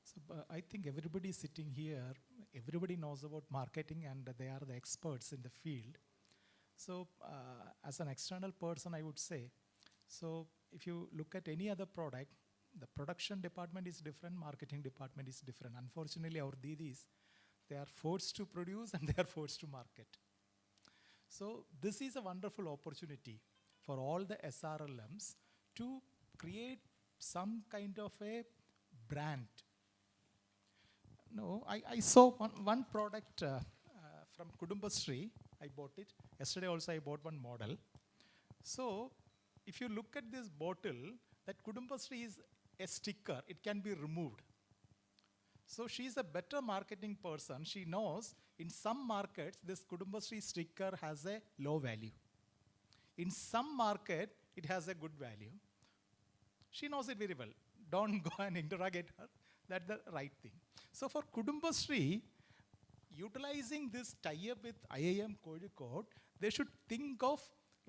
So I think everybody sitting here, everybody knows about marketing, and they are the experts in the field. So as an external person, I would say, so if you look at any other product, the production department is different, marketing department is different. Unfortunately, our Didis, they are forced to produce and they are forced to market. So this is a wonderful opportunity for all the SRLMs to create some kind of a brand. No, I saw one product from Kudumbashree. I bought it. Yesterday also I bought one model. So if you look at this bottle, that Kudumbashree is a sticker. It can be removed. So she's a better marketing person. She knows in some markets, this Kudumbashree sticker has a low value. In some market, it has a good value. She knows it very well. Don't go and interrogate her. That's the right thing. So for Kudumbashree, utilizing this tie-up with 𝐼𝐴 Kozhikode, they should think of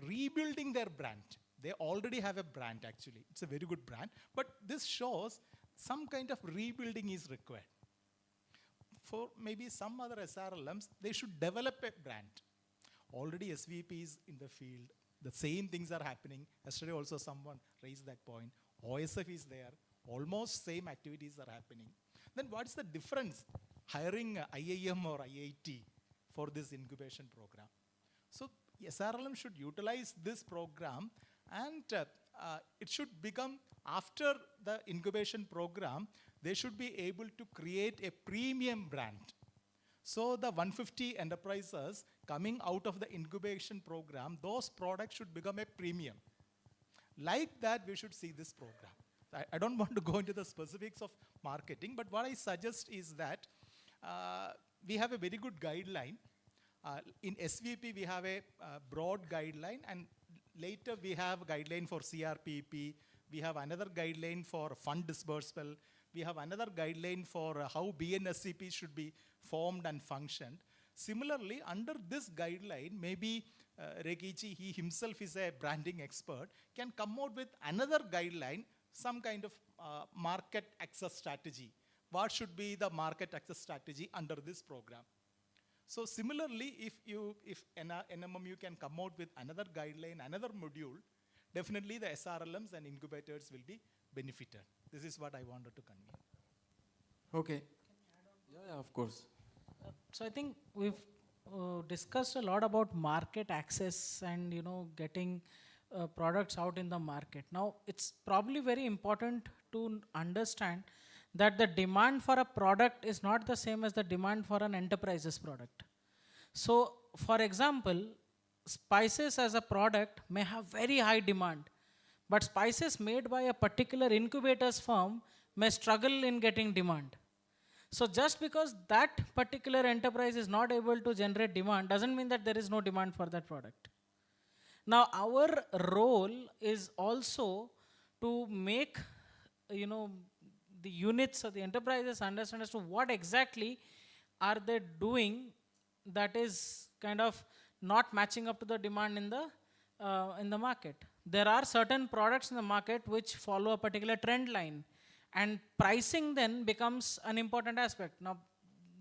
rebuilding their brand. They already have a brand actually. It's a very good brand. But this shows some kind of rebuilding is required. For maybe some other SRLMs, they should develop a brand. Already SVP is in the field. The same things are happening. Yesterday also someone raised that point. OSF is there. Almost same activities are happening. Then what's the difference hiring IIM or 𝐼𝐼.T for this incubation program? So SRLM should utilize this program, and it should become, after the incubation program, they should be able to create a premium brand. So the 150 enterprises coming out of the incubation program, those products should become a premium. Like that, we should see this program. I don't want to go into the specifics of marketing, but what I suggest is that we have a very good guideline. In SVP, we have a broad guideline, and later we have a guideline for CRPP. We have another guideline for fund disbursal. We have another guideline for how BNSCP should be formed and functioned. Similarly, under this guideline, maybe Rekiji, he himself is a branding expert, can come out with another guideline, some kind of market access strategy. What should be the market access strategy under this program? So similarly, if NMMU can come out with another guideline, another module, definitely the SRLMs and incubators will be benefited. This is what I wanted to convey. Okay. Yeah, of course. So I think we've discussed a lot about market access and getting products out in the market. Now it's probably very important to understand that the demand for a product is not the same as the demand for an enterprise's product. So for example, spices as a product may have very high demand, but spices made by a particular incubator's firm may struggle in getting demand. So just because that particular enterprise is not able to generate demand doesn't mean that there is no demand for that product. Now our role is also to make the units or the enterprises understand as to what exactly are they doing that is kind of not matching up to the demand in the market. There are certain products in the market which follow a particular trend line, and pricing then becomes an important aspect. Now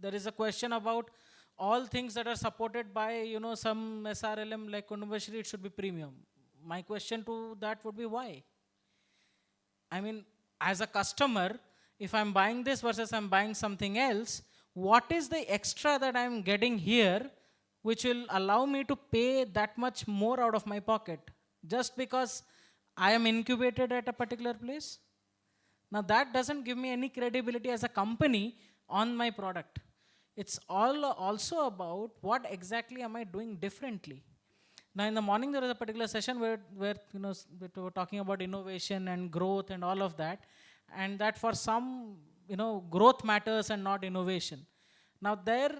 there is a question about all things that are supported by some SRLM like Kudumbashree, it should be premium. My question to that would be why? I mean, as a customer, if I'm buying this versus I'm buying something else, what is the extra that I'm getting here which will allow me to pay that much more out of my pocket just because I am incubated at a particular place? Now that doesn't give me any credibility as a company on my product. It's all also about what exactly am I doing differently. Now in the morning there was a particular session where we were talking about innovation and growth and all of that, and that for some growth matters and not innovation. Now there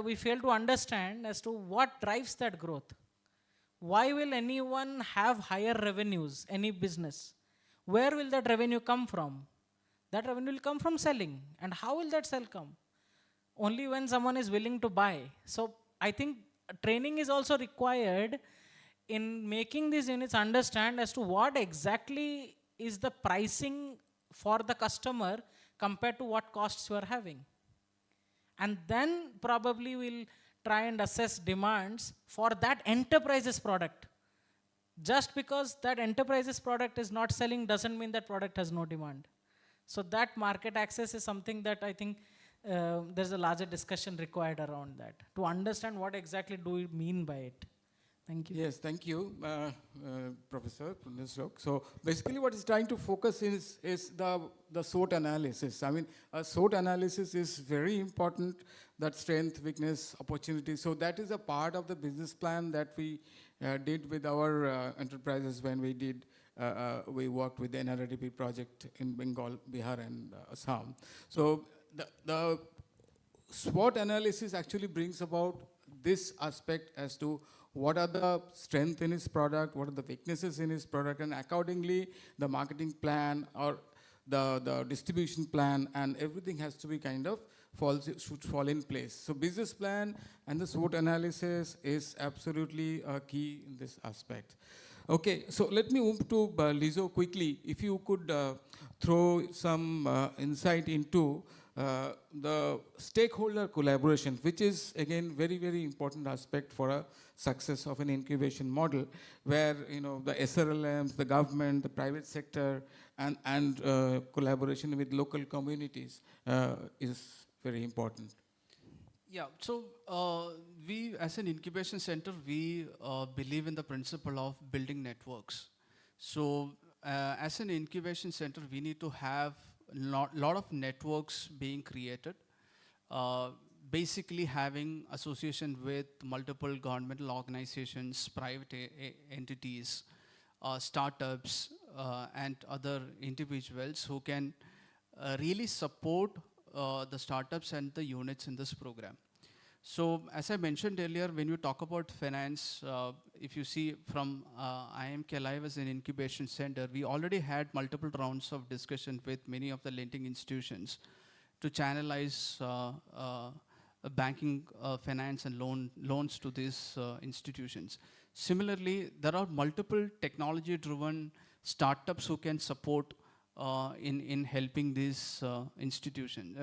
we fail to understand as to what drives that growth. Why will anyone have higher revenues, any business? Where will that revenue come from? That revenue will come from selling. And how will that sell come? Only when someone is willing to buy. So I think training is also required in making these units understand as to what exactly is the pricing for the customer compared to what costs you are having. And then probably we'll try and assess demands for that enterprise's product. Just because that enterprise's product is not selling doesn't mean that product has no demand. So that market access is something that I think there's a larger discussion required around that, to understand what exactly do we mean by it. Thank you. Yes, thank you, Professor Punyasrok. So basically what is trying to focus is the SWOT analysis. I mean, a SWOT analysis is very important, that strength, weakness, opportunity. So that is a part of the business plan that we did with our enterprises when we did, we worked with the NRDP project in Bengal, Bihar and Assam. So the SWOT analysis actually brings about this aspect as to what are the strengths in his product, what are the weaknesses in his product, and accordingly, the marketing plan or the distribution plan and everything has to be kind of should fall in place. So business plan and the SWOT analysis is absolutely key in this aspect. Okay, so let me move to Lizo quickly. If you could throw some insight into the stakeholder collaboration, which is again very, very important aspect for a success of an incubation model, where the SRLMs, the government, the private sector, and collaboration with local communities is very important. Yeah, so we as an incubation center, we believe in the principle of building networks. So as an incubation center, we need to have lot of networks being created, basically having association with multiple governmental organizations, private entities, startups, and other individuals who can really support the startups and the units in this program. So as I mentioned earlier, when you talk about finance, if you see from 𝐼𝐴𝑚 Live as an incubation center, we already had multiple rounds of discussion with many of the lending institutions to channelize banking, finance and loans to these institutions. Similarly, there are multiple technology-driven startups who can support in helping these institutions,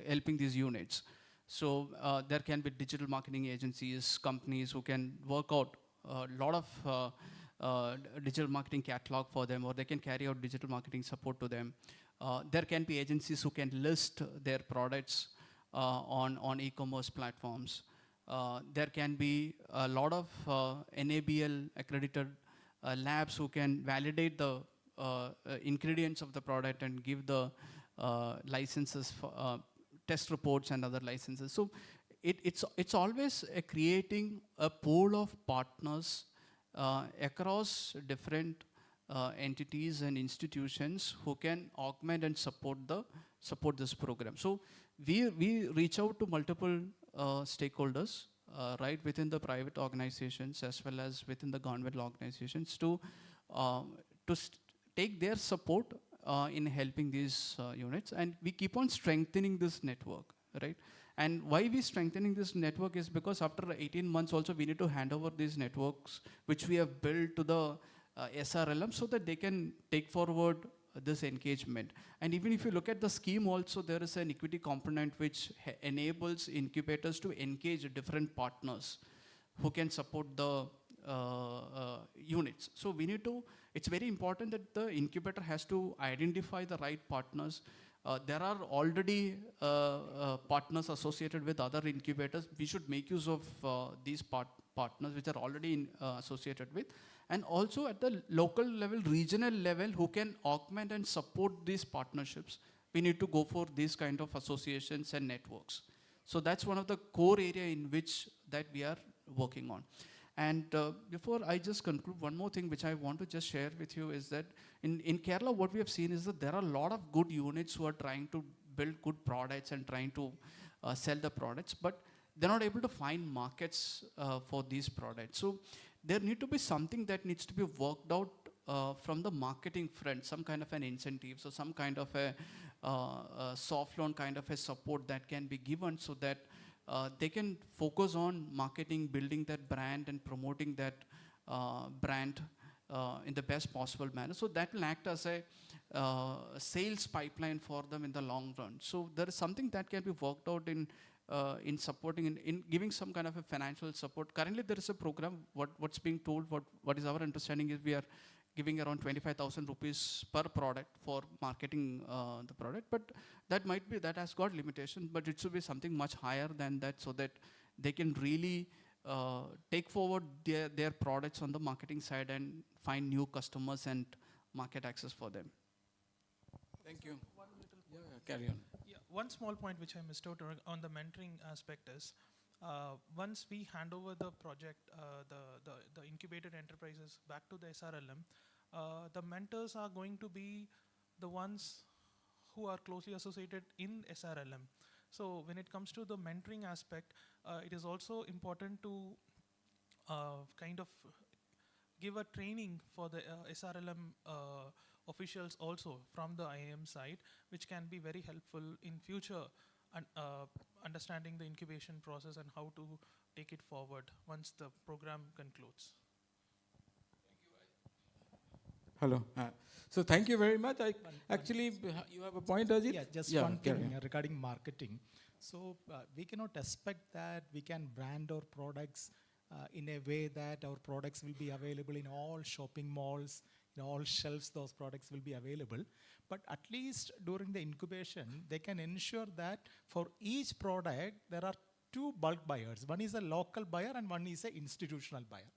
helping these units. So there can be digital marketing agencies, companies who can work out a lot of digital marketing catalog for them, or they can carry out digital marketing support to them. There can be agencies who can list their products on e-commerce platforms. There can be a lot of NABL accredited labs who can validate the ingredients of the product and give the licenses for test reports and other licenses. So it's always creating a pool of partners across different entities and institutions who can augment and support this program. So we reach out to multiple stakeholders, right within the private organizations as well as within the governmental organizations to take their support in helping these units, and we keep on strengthening this network, right? And why we strengthening this network is because after 18 months also we need to hand over these networks which we have built to the SRLM so that they can take forward this engagement. And even if you look at the scheme also, there is an equity component which enables incubators to engage different partners who can support the units. So we need to, it's very important that the incubator has to identify the right partners. There are already partners associated with other incubators. We should make use of these partners which are already associated with. And also at the local level, regional level, who can augment and support these partnerships. We need to go for these kind of associations and networks. So that's one of the core area in which that we are working on. And before I just conclude, one more thing which I want to just share with you is that in Kerala, what we have seen is that there are a lot of good units who are trying to build good products and trying to sell the products, but they're not able to find markets for these products. So there need to be something that needs to be worked out from the marketing front, some kind of an incentive, so some kind of a soft loan kind of a support that can be given so that they can focus on marketing, building that brand and promoting that brand in the best possible manner. So that will act as a sales pipeline for them in the long run. So there is something that can be worked out in supporting, in giving some kind of a financial support. Currently there is a program, what's being told, what is our understanding is we are giving around 25,000 rupees per product for marketing the product, but that might be, that has got limitation, but it should be something much higher than that so that they can really take forward their products on the marketing side and find new customers and market access for them. Thank you. Carry on. Yeah, one small point which I missed out on the mentoring aspect is, once we hand over the project, the incubated enterprises back to the SRLM, the mentors are going to be the ones who are closely associated in SRLM. So when it comes to the mentoring aspect, it is also important to kind of give a training for the SRLM officials also from the IIM side, which can be very helpful in future and understanding the incubation process and how to take it forward once the program concludes. Hello. So thank you very much. You have a point, Ajit? Yeah, just one thing regarding marketing. So we cannot expect that we can brand our products in a way that our products will be available in all shopping malls, in all shelves those products will be available. But at least during the incubation, they can ensure that for each product, there are two bulk buyers. One is a local buyer and one is an institutional buyer.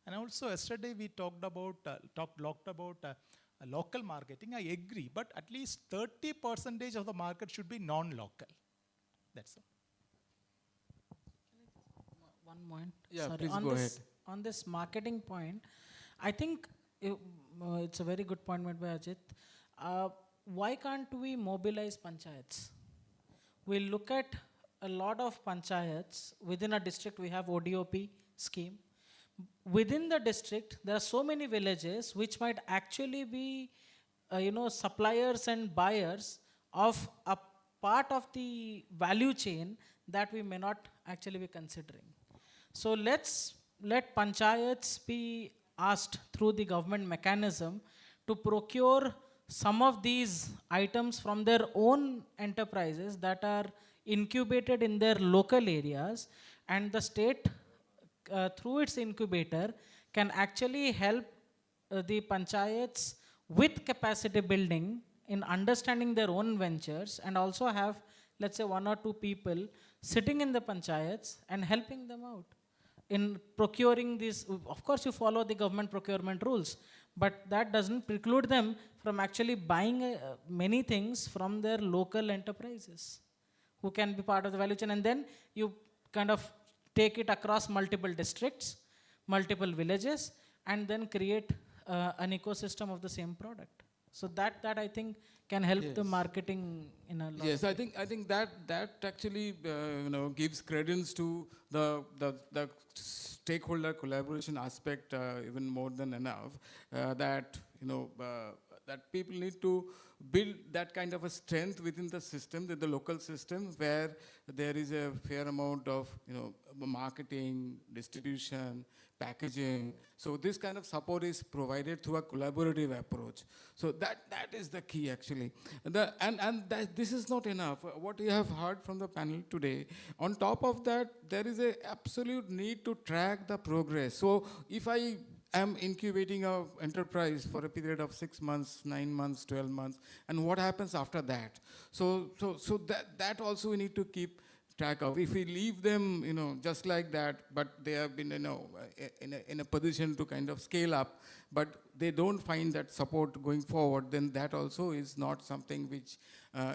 And also yesterday we talked about local marketing. I agree, but at least 30% of the market should be non-local. That's all. One point. Yeah, Sorry. please go ahead. On this marketing point, I think it's a very good point made by Ajit. Why can't we mobilize panchayats? We look at a lot of panchayats. Within a district, we have ODOP scheme. Within the district, there are so many villages which might actually be, suppliers and buyers of a part of the value chain that we may not actually be considering. So let panchayats be asked through the government mechanism to procure some of these items from their own enterprises that are incubated in their local areas, and the state through its incubator can actually help the panchayats with capacity building in understanding their own ventures, and also have, let's say, one or two people sitting in the panchayats and helping them out in procuring these. Of course, you follow the government procurement rules, but that doesn't preclude them from actually buying many things from their local enterprises who can be part of the value chain, and then you kind of take it across multiple districts, multiple villages, and then create an ecosystem of the same product. So that I think can help the marketing in a lot. Yes, I think that actually gives credence to the stakeholder collaboration aspect even more than enough. That people need to build that kind of a strength within the system, the local system, where there is a fair amount of marketing, distribution, packaging. So this kind of support is provided through a collaborative approach. So that is the key actually. This is not enough. What you have heard from the panel today, on top of that, there is an absolute need to track the progress. So if I am incubating an enterprise for a period of 6 months, 9 months, 12 months, and what happens after that? So that also we need to keep track of. If we leave them, just like that, but they have been, in a position to kind of scale up, but they don't find that support going forward, then that also is not something which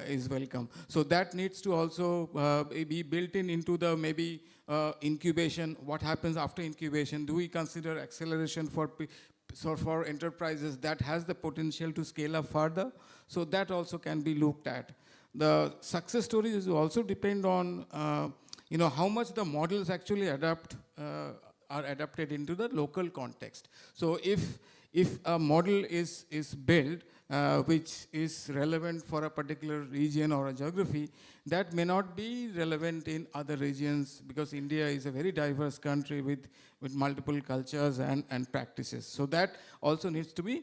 is welcome. So that needs to also be built into the maybe incubation. What happens after incubation? Do we consider acceleration for enterprises that has the potential to scale up further? So that also can be looked at. The success stories also depend on how much the models actually are adapted into the local context. So if a model is built which is relevant for a particular region or a geography, that may not be relevant in other regions, because India is a very diverse country with multiple cultures and practices. So that also needs to be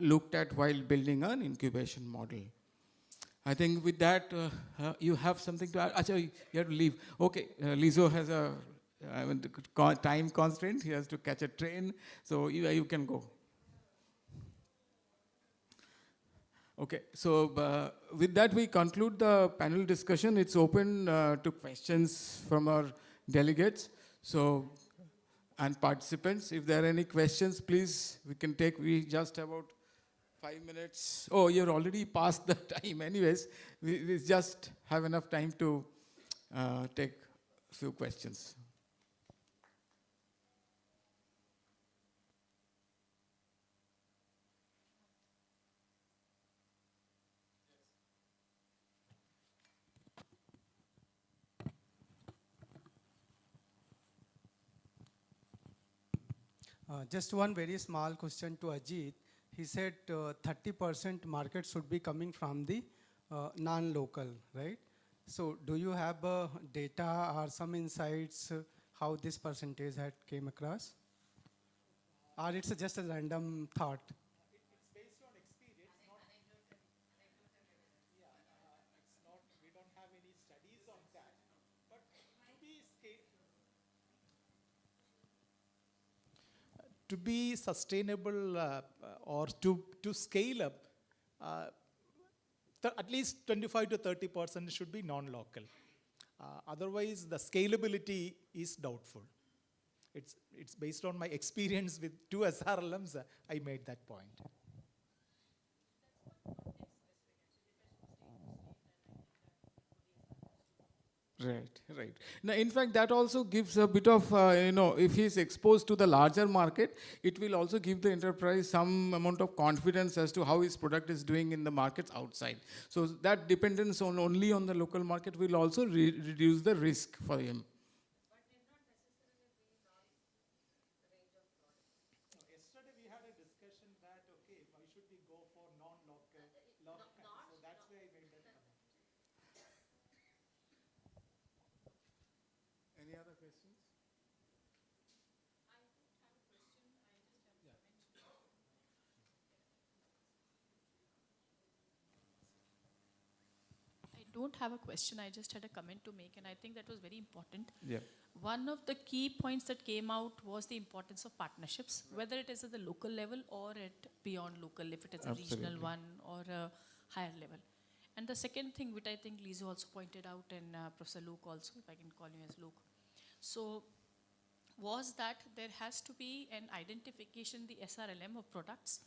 looked at while building an incubation model. I think with that, you have something to add. Achha, you have to leave. Okay, Lizo has a time constraint. He has to catch a train. So you can go. Okay, so with that, we conclude the panel discussion. It's open to questions from our delegates. So, and participants, if there are any questions, please, we can take, we just about 5 minutes. Oh, you're already past the time. Anyways, we just have enough time to take a few questions. Just one very small question to Ajit. He said 30% market should be coming from the non-local, right? So do you have data or some insights how this percentage had came across? Or it's just a random thought? To be sustainable or to scale up, at least 25 to 30% should be non-local. Otherwise, the scalability is doubtful. It's based on my experience with 2 SRLMs, I made that point. Right. Now, in fact, that also gives a bit of, if he's exposed to the larger market, it will also give the enterprise some amount of confidence as to how his product is doing in the markets outside. So that dependence on only on the local market will also reduce the risk for him. Yesterday we had a discussion that, okay, why should we go for non-local, local? So that's why I made that comment. Any other questions? I don't have a question, I just had a comment to make, and I think that was very important. Yeah. One of the key points that came out was the importance of partnerships, whether it is at the local level or at beyond local, if it is a regional one or a higher level. And the second thing, which I think Lisa also pointed out, and Professor Luke also, if I can call you as Luke, so was that there has to be an identification, the SRLM of products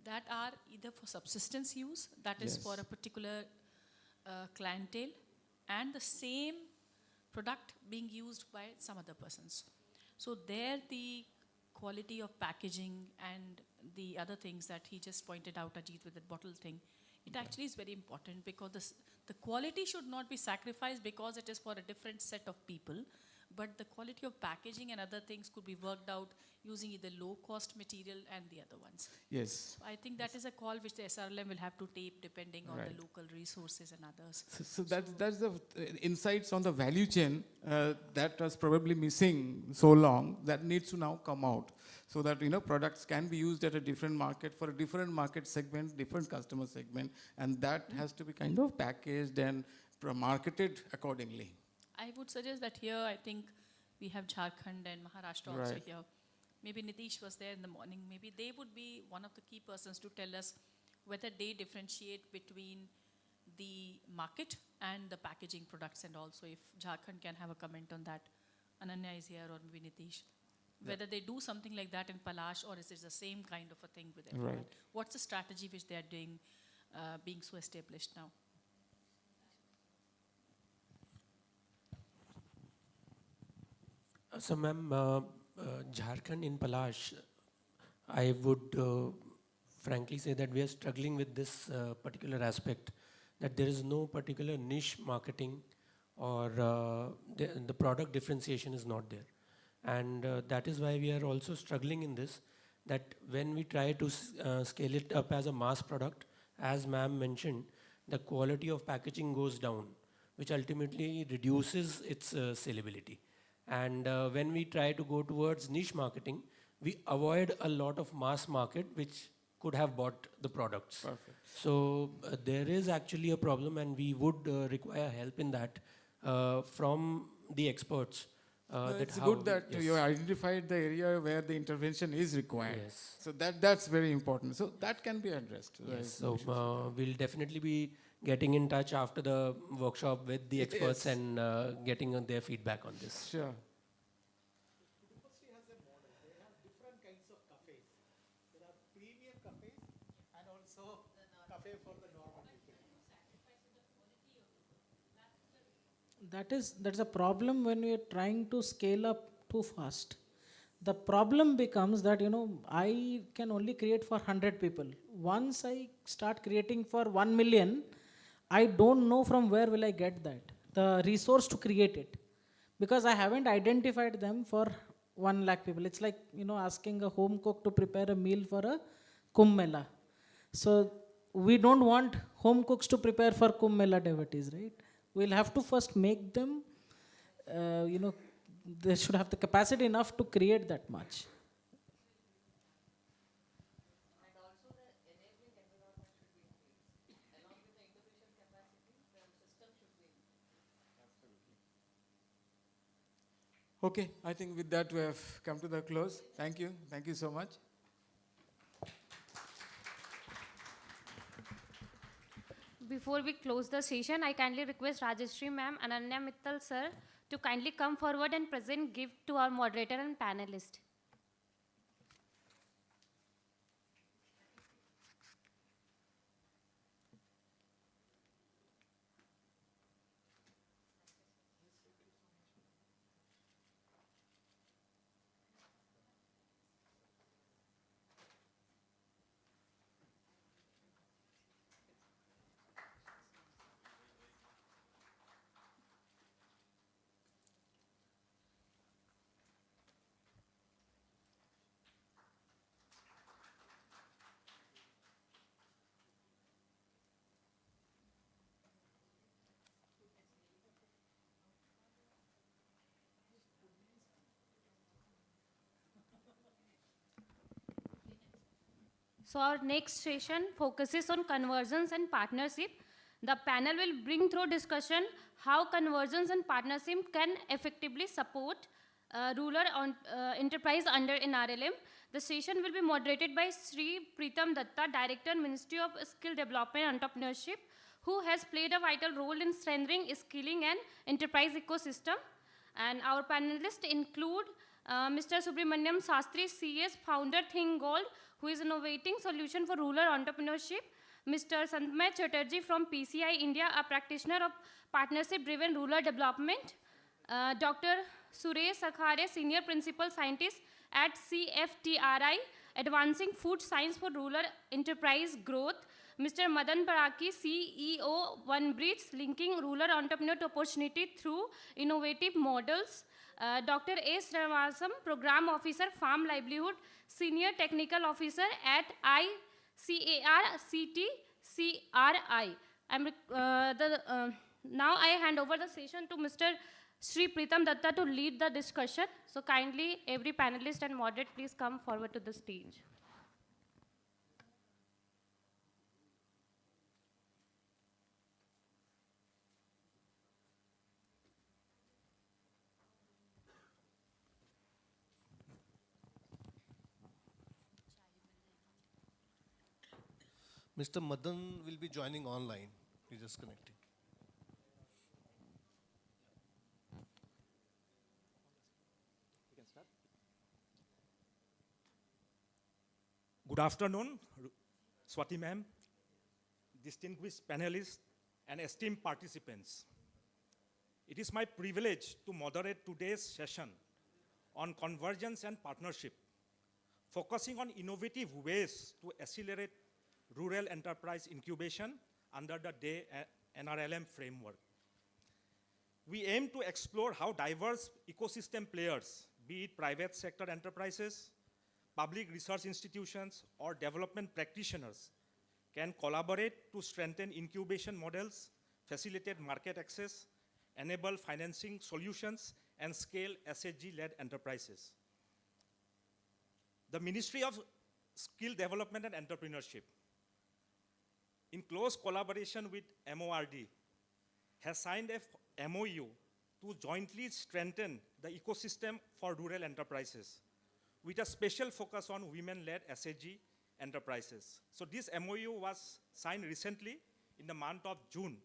that are either for subsistence use, that is for a particular clientele, and the same product being used by some other persons. So there the quality of packaging and the other things that he just pointed out, Ajit, with the bottle thing, it actually is very important, because the quality should not be sacrificed because it is for a different set of people, but the quality of packaging and other things could be worked out using either low-cost material and the other ones. Yes. So I think that is a call which the SRLM will have to take depending on the local resources and others. So that's the insights on the value chain that was probably missing so long, that needs to now come out, so that products can be used at a different market for a different market segment, different customer segment, and that has to be kind of packaged and marketed accordingly. I would suggest that here, I think we have Jharkhand and Maharashtra also here. Maybe Nitish was there in the morning. Maybe they would be one of the key persons to tell us whether they differentiate between the market and the packaging products, and also if Jharkhand can have a comment on that. Ananya is here, or maybe Nitish. Whether they do something like that in Palash, or is it the same kind of a thing with everyone? Right. What's the strategy which they are doing, being so established now? So, ma'am, Jharkhand in Palash, I would frankly say that we are struggling with this particular aspect, that there is no particular niche marketing, or the product differentiation is not there. And that is why we are also struggling in this, that when we try to scale it up as a mass product, as ma'am mentioned, the quality of packaging goes down, which ultimately reduces its saleability. And when we try to go towards niche marketing, we avoid a lot of mass market which could have bought the products. Perfect. So there is actually a problem, and we would require help in that from the experts. It's good that you identified the area where the intervention is required. Yes. So that's very important. So that can be addressed. Yes. So we'll definitely be getting in touch after the workshop with the experts and getting their feedback on this. Sure. that's a problem when we are trying to scale up too fast. The problem becomes that, you know, I can only create for 100 people. Once I start creating for 1 million, I don't know from where will I get that, the resource to create it, because I haven't identified them for 1 lakh people. It's like, you know, asking a home cook to prepare a meal for a Kumbh Mela. So we don't want home cooks to prepare for Kumbh Mela devotees, right? We'll have to first make them, you know, they should have the capacity enough to create that much. Okay, I think with that we have come to the close. Thank you. Thank you so much. Before we close the session, I kindly request Rajeshri ma'am and Ananya Mittal sir to kindly come forward and present gift to our moderator and panelist. So our next session focuses on convergence and partnership. The panel will bring through discussion how convergence and partnership can effectively support rural enterprise under NRLM. The session will be moderated by Sri Pritam Datta, Director, Ministry of Skill Development and Entrepreneurship, who has played a vital role in strengthening skilling and enterprise ecosystem. And our panelists include Mr. Subramaniam Sastry, CS, founder Think Gold, who is innovating solution for rural entrepreneurship. Mr. Santmay Chatterjee from PCI India, a practitioner of partnership-driven rural development. Dr. Suresh Sakhare, Senior Principal Scientist at CFTRI, Advancing Food Science for Rural Enterprise Growth. Mr. Madan Paraki, CEO, OneBridge, linking rural entrepreneur to opportunity through innovative models. Dr. A. Srinivasan, Program Officer, Farm Livelihood, Senior Technical Officer at ICAR-CTCRI. Now I hand over the session to Mr. Sri Pritam Datta to lead the discussion. So kindly, every panelist and moderator, please come forward to the stage. Mr. Madan will be joining online. He's just connecting. Good afternoon, Swati ma'am, distinguished panelists, and esteemed participants. It is my privilege to moderate today's session on convergence and partnership, focusing on innovative ways to accelerate rural enterprise incubation under the NRLM framework. We aim to explore how diverse ecosystem players, be it private sector enterprises, public research institutions, or development practitioners, can collaborate to strengthen incubation models, facilitate market access, enable financing solutions, and scale SHG-led enterprises. The Ministry of Skill Development and Entrepreneurship, in close collaboration with MORD, has signed a MOU to jointly strengthen the ecosystem for rural enterprises, with a special focus on women-led SHG enterprises. So this MOU was signed recently in the month of June,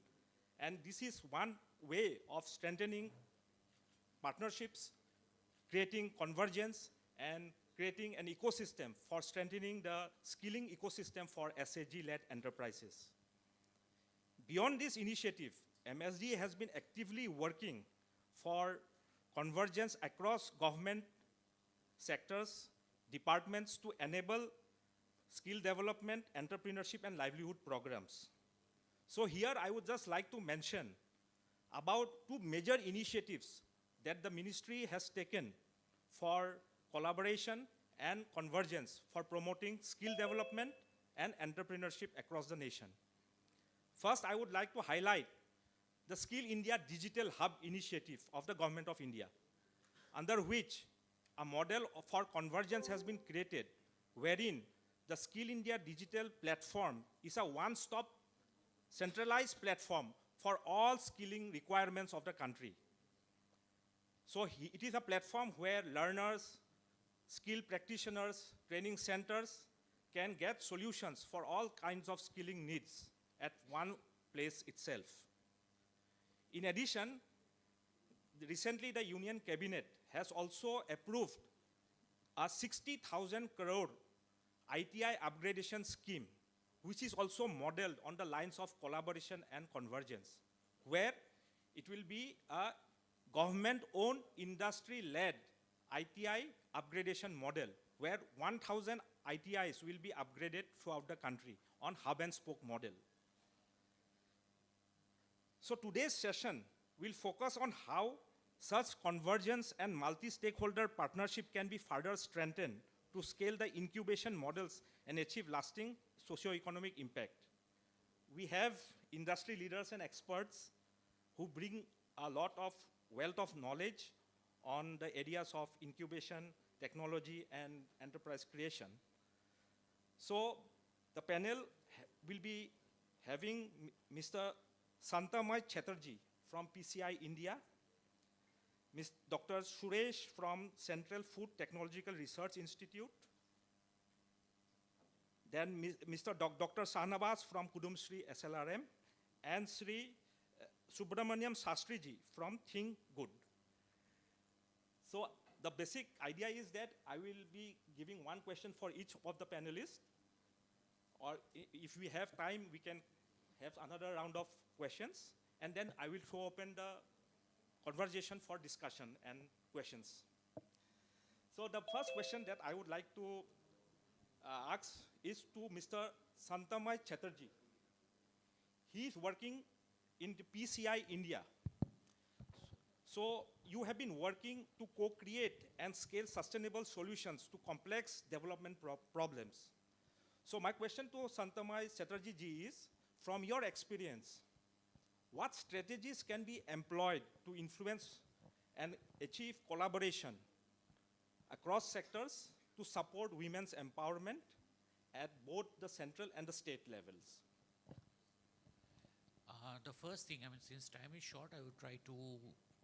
and this is one way of strengthening partnerships, creating convergence, and creating an ecosystem for strengthening the skilling ecosystem for SHG-led enterprises. Beyond this initiative, MSD has been actively working for convergence across government sectors, departments to enable skill development, entrepreneurship, and livelihood programs. So here I would just like to mention about two major initiatives that the ministry has taken for collaboration and convergence for promoting skill development and entrepreneurship across the nation. First, I would like to highlight the Skill India Digital Hub initiative of the Government of India, under which a model for convergence has been created, wherein the Skill India digital platform is a one-stop centralized platform for all skilling requirements of the country. So it is a platform where learners, skill practitioners, training centers can get solutions for all kinds of skilling needs at one place itself. In addition, recently the Union Cabinet has also approved a 60,000 crore ITI upgradation scheme, which is also modeled on the lines of collaboration and convergence, where it will be a government-owned, industry-led ITI upgradation model, where 1,000 ITIs will be upgraded throughout the country on hub-and-spoke model. So today's session will focus on how such convergence and multi-stakeholder partnership can be further strengthened to scale the incubation models and achieve lasting socio-economic impact. We have industry leaders and experts who bring a lot of wealth of knowledge on the areas of incubation, technology, and enterprise creation. So the panel will be having Mr. Santamay Chatterjee from PCI India, Dr. Suresh from Central Food Technological Research Institute, then Mr. Dr. Shahnawaz from Kudumbashree SLRM, and Sri Subramaniam Shastriji from Think Good. So the basic idea is that I will be giving one question for each of the panelists, or if we have time, we can have another round of questions, and then I will throw open the conversation for discussion and questions. So the first question that I would like to ask is to Mr. Santamay Chatterjee. He is working in the PCI India. So you have been working to co-create and scale sustainable solutions to complex development problems. So my question to Santamay Chatterjee ji is, from your experience, what strategies can be employed to influence and achieve collaboration across sectors to support women's empowerment at both the central and the state levels? The first thing, I mean, since time is short, I would try to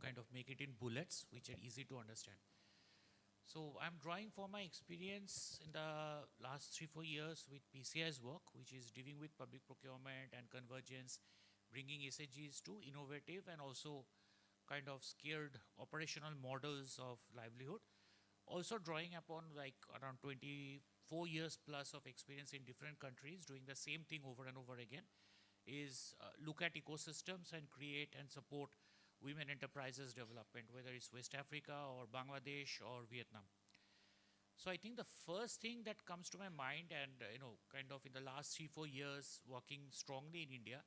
kind of make it in bullets, which are easy to understand. So I'm drawing for my experience in the last 3-4 years with PCI's work, which is dealing with public procurement and convergence, bringing SHGs to innovative and also kind of scared operational models of livelihood. Also drawing upon like around 24 years plus of experience in different countries doing the same thing over and over again, is look at ecosystems and create and support women enterprises development, whether it's West Africa or Bangladesh or Vietnam. So I think the first thing that comes to my mind, and kind of in the last 3-4 years working strongly in India,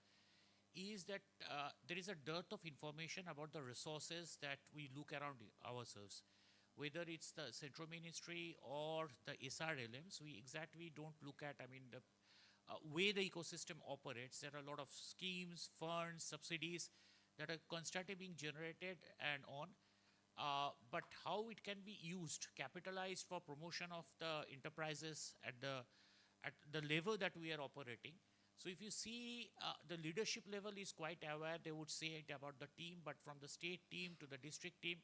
is that there is a dearth of information about the resources that we look around ourselves. Whether it's the central ministry or the SRLMs, we exactly don't look at, I mean, the way the ecosystem operates. There are a lot of schemes, funds, subsidies that are constantly being generated and on, but how it can be used, capitalized for promotion of the enterprises at the level that we are operating. So if you see the leadership level is quite aware, they would say it about the team, but from the state team to the district team,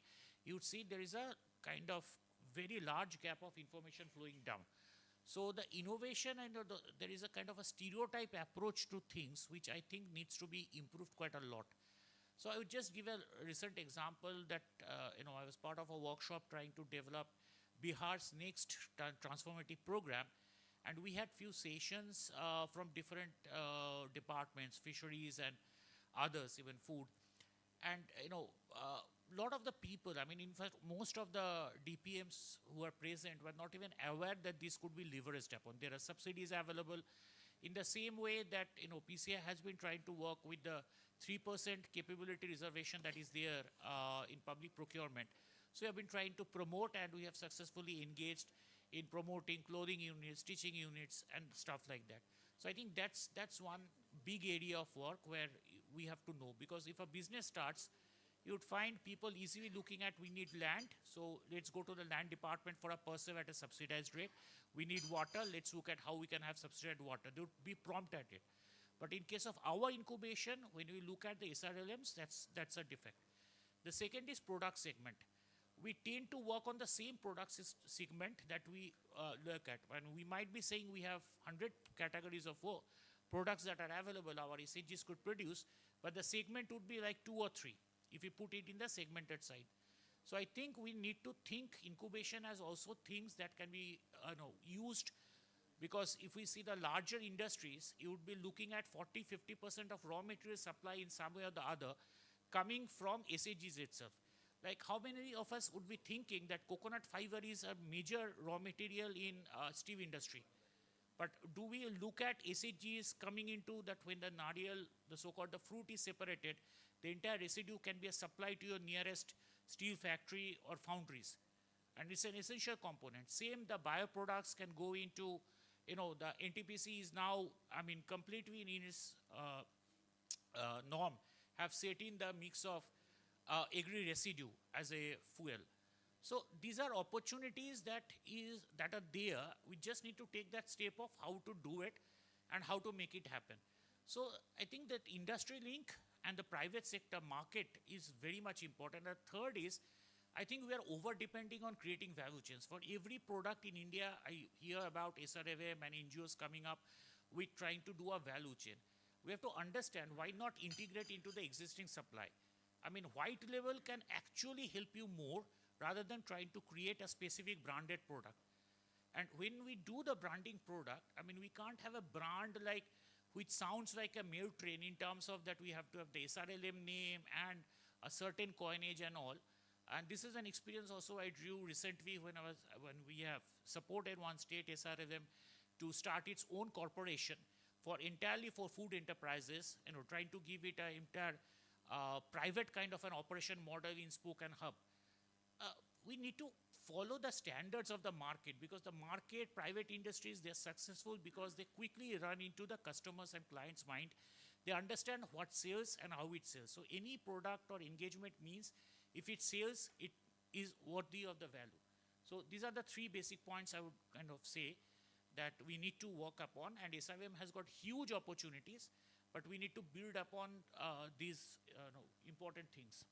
you would see there is a kind of very large gap of information flowing down. So the innovation and there is a kind of a stereotype approach to things, which I think needs to be improved quite a lot. So I would just give a recent example that, I was part of a workshop trying to develop Bihar's next transformative program. And we had few sessions from different departments, fisheries and others, even food. And, lot of the people, in fact, most of the DPMs who are present were not even aware that this could be leveraged upon. There are subsidies available in the same way that, PCI has been trying to work with the 3% capability reservation that is there in public procurement. So we have been trying to promote, and we have successfully engaged in promoting clothing units, teaching units, and stuff like that. So I think that's one big area of work where we have to know, because if a business starts, you would find people easily looking at, we need land, so let's go to the land department for a PERSEV at a subsidized rate. We need water, let's look at how we can have subsidized water. They would be prompt at it. But in case of our incubation, when we look at the SRLMs, that's a defect. The second is product segment. We tend to work on the same product segment that we look at. And we might be saying we have 100 categories of products that are available, our SHGs could produce, but the segment would be like 2 or 3 if we put it in the segmented side. So I think we need to think incubation as also things that can be used, because if we see the larger industries, you would be looking at 40–50% of raw material supply in some way or the other coming from SHGs itself. Like, how many of us would be thinking that coconut fiber is a major raw material in steel industry? But do we look at SHGs coming into that when the nariyal, the so-called the fruit is separated, the entire residue can be a supply to your nearest steel factory or foundries. And it's an essential component. Same, the bioproducts can go into, the NTPC is now, completely in its norm, have set in the mix of agri residue as a fuel. So these are opportunities that are there. We just need to take that step of how to do it and how to make it happen. So I think that industry link and the private sector market is very much important. The third is, I think we are over-depending on creating value chains. For every product in India, I hear about SRFM and NGOs coming up with trying to do a value chain. We have to understand, why not integrate into the existing supply? White label can actually help you more rather than trying to create a specific branded product. And when we do the branding product, we can't have a brand which sounds like a mail train in terms of that we have to have the SRLM name and a certain coinage and all. And this is an experience also I drew recently when we have supported one state SRLM to start its own corporation entirely for food enterprises, trying to give it an entire private kind of an operation model in spoke and hub. We need to follow the standards of the market, because the market, private industries, they're successful because they quickly run into the customers and clients' mind. They understand what sells and how it sells. So any product or engagement means if it sells, it is worthy of the value. So these are the 3 basic points I would kind of say that we need to work upon, and SRM has got huge opportunities, but we need to build upon these important things.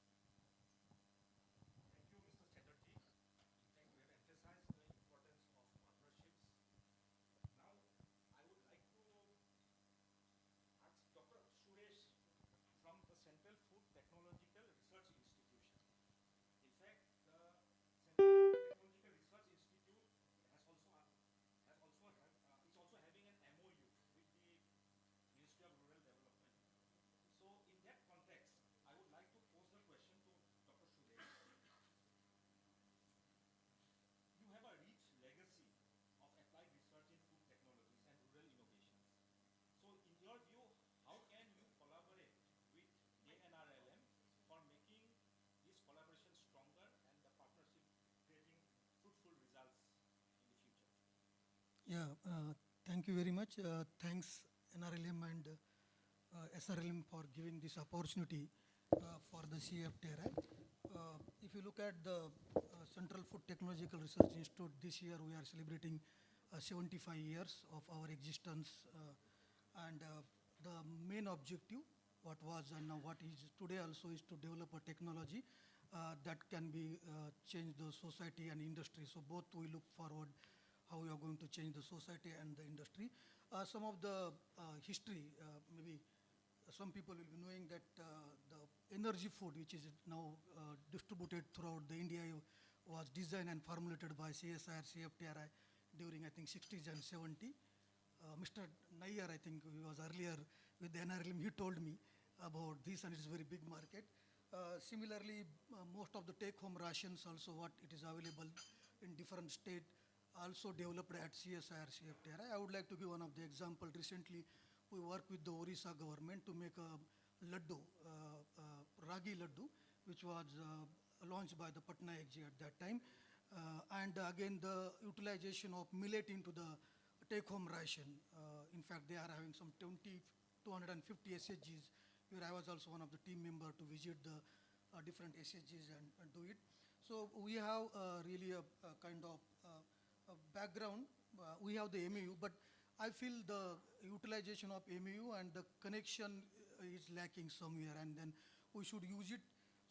Yeah, thank you very much. Thanks NRLM and SRLM for giving this opportunity for the CFTRI. If you look at the Central Food Technological Research Institute, this year we are celebrating 75 years of our existence, and the main objective, what was and what is today also, is to develop a technology that can be change the society and industry. So both we look forward how we are going to change the society and the industry. Some of the history, maybe some people will be knowing that the energy food, which is now distributed throughout the India, was designed and formulated by CSIR, CFTRI during, I think, 60s and 70s. Mr. Nayyar, I think he was earlier with the NRLM, he told me about this, and it's a very big market. Similarly, most of the take-home rations also what it is available in different state also developed at CSIR CFTR. I would like to give one of the example. Recently, we worked with the Orissa government to make a laddu, ragi laddu, which was launched by the Patna XG at that time. And again, the utilization of millet into the take-home ration. In fact, they are having some 250 SHGs, where I was also one of the team member to visit the different SHGs and do it. So we have really a kind of a background. We have the MAU, but I feel the utilization of MAU and the connection is lacking somewhere, and then we should use it.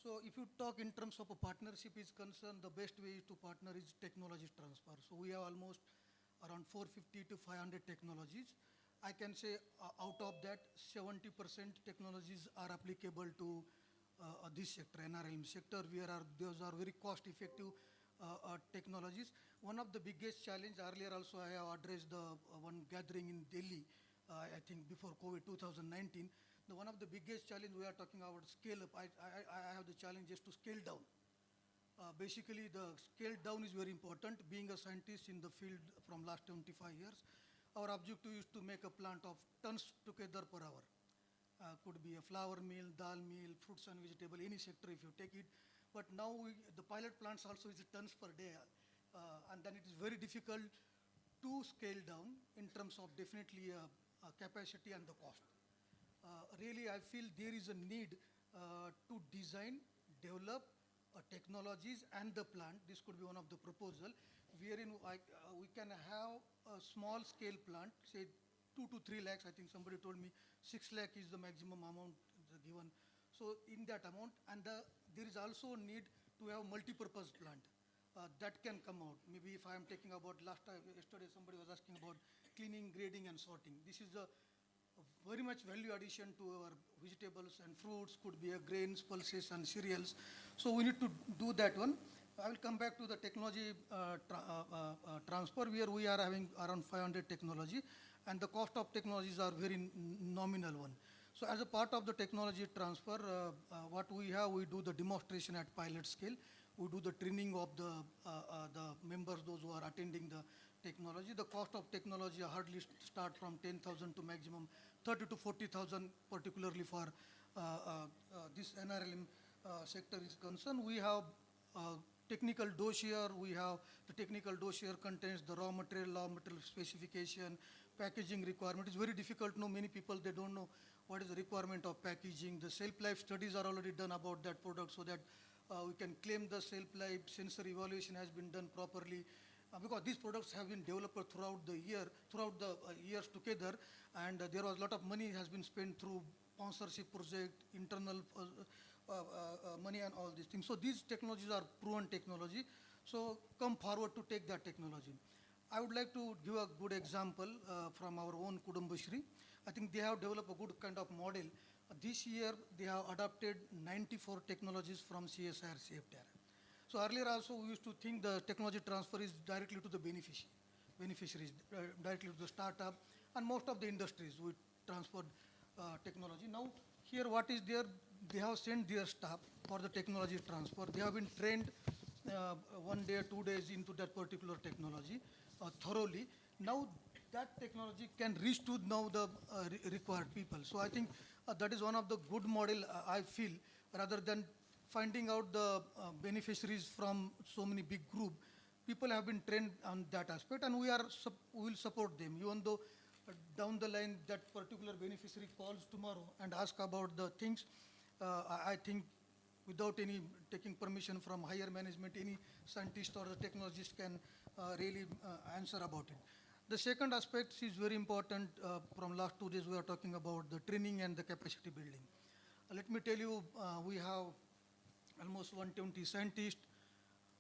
So if you talk in terms of a partnership is concerned, the best way to partner is technology transfer. So we have almost around 450 to 500 technologies. I can say out of that, 70% technologies are applicable to this sector, NRLM sector, where those are very cost-effective technologies. One of the biggest challenge, earlier also I have addressed the one gathering in Delhi, I think before COVID 2019. One of the biggest challenge we are talking about scale up. I have the challenge just to scale down. Basically, the scale down is very important. Being a scientist in the field from last 25 years, our objective is to make a plant of tons together per hour. Could be a flour mill, dal mill, fruits and vegetable, any sector if you take it. But now the pilot plants also is tons per day. And then it is very difficult to scale down in terms of definitely capacity and the cost. Really, I feel there is a need to design, develop technologies and the plant. This could be one of the proposal, wherein we can have a small scale plant, say 2 to 3 lakhs. I think somebody told me 6 lakh is the maximum amount given. So in that amount, and there is also a need to have multi-purpose plant that can come out. Maybe if I am taking about yesterday somebody was asking about cleaning, grading and sorting. This is a very much value addition to our vegetables and fruits, could be grains, pulses and cereals. So we need to do that one. I will come back to the technology transfer, where we are having around 500 technology, and the cost of technologies are very nominal one. So as a part of the technology transfer, what we have, we do the demonstration at pilot scale. We do the training of the members, those who are attending the technology. The cost of technology hardly start from 10,000 to maximum 30 to 40,000, particularly for this NRLM sector is concerned. We have technical dossier. We have the technical dossier contains the raw material specification, packaging requirement. It's very difficult to know. Many people, they don't know what is the requirement of packaging. The shelf life studies are already done about that product, so that we can claim the shelf life. Sensor evaluation has been done properly. Because these products have been developed throughout the years together, and there was a lot of money has been spent through sponsorship project, internal money and all these things. So these technologies are proven technology. So come forward to take that technology. I would like to give a good example from our own Kudumbashree. I think they have developed a good kind of model. This year they have adopted 94 technologies from CSIR CFTR. So earlier also we used to think the technology transfer is directly to the beneficiaries, directly to the startup, and most of the industries we transferred technology. Now here what is there, they have sent their staff for the technology transfer. They have been trained 1 day, 2 days into that particular technology thoroughly. Now that technology can reach to now the required people. So I think that is one of the good model I feel, rather than finding out the beneficiaries from so many big group. People have been trained on that aspect, and we will support them, even though down the line that particular beneficiary calls tomorrow and ask about the things. I think without any taking permission from higher management, any scientist or the technologist can really answer about it. The second aspect is very important. From last 2 days we are talking about the training and the capacity building. Let me tell you, we have almost 120 scientists,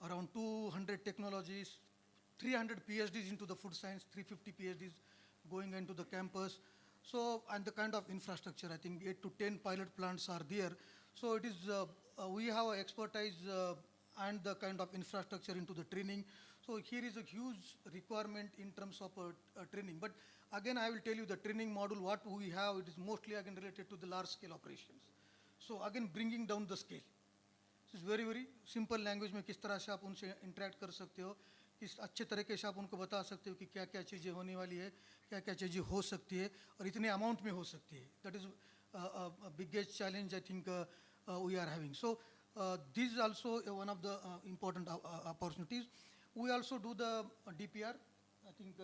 around 200 technologies, 300 PhDs into the food science, 350 PhDs going into the campus. So, and the kind of infrastructure, I think 8 to 10 pilot plants are there. So it is, we have expertise and the kind of infrastructure into the training. So here is a huge requirement in terms of training. But again, I will tell you the training module, what we have, it is mostly again related to the large scale operations. So again, bringing down the scale. This is very, very simple language में किस तरह से आप उनसे interact कर सकते हो, किस अच्छे तरीके से आप उनको बता सकते हो कि क्या क्या चीज़ें होने वाली है, क्या क्या चीज़ें हो सकती है और इतने amount में हो सकती है. That is a biggest challenge I think we are having. So this is also one of the important opportunities. We also do the DPR. I think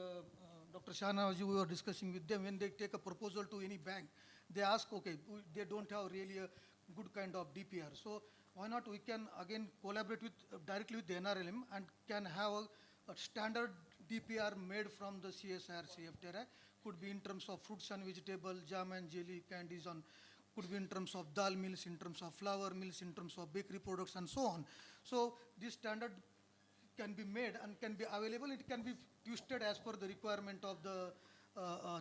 Dr. Shahnawazi, we were discussing with them, when they take a proposal to any bank, they ask, okay, they don't have really a good kind of DPR. So why not we can again collaborate with directly with the NRLM and can have a standard DPR made from the CSR, CFTR, could be in terms of fruits and vegetables, jam and jelly, candies, on, could be in terms of dal mills, in terms of flour mills, in terms of bakery products and so on. So this standard can be made and can be available. It can be twisted as per the requirement of the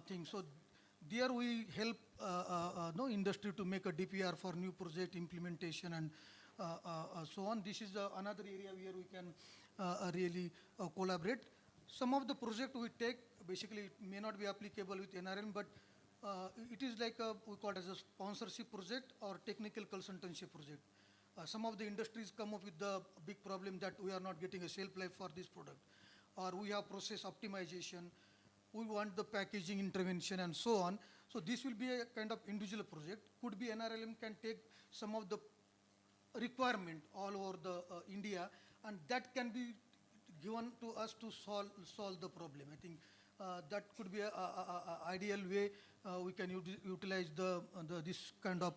thing. So there we help no industry to make a DPR for new project implementation and so on. This is another area where we can really collaborate. Some of the project we take, basically it may not be applicable with NRM, but it is like we call it as a sponsorship project or technical consultancy project. Some of the industries come up with the big problem that we are not getting a shelf life for this product, or we have process optimization, we want the packaging intervention and so on. So this will be a kind of individual project. Could be NRLM can take some of the requirement all over the India, and that can be given to us to solve the problem. I think that could be a ideal way we can utilize this kind of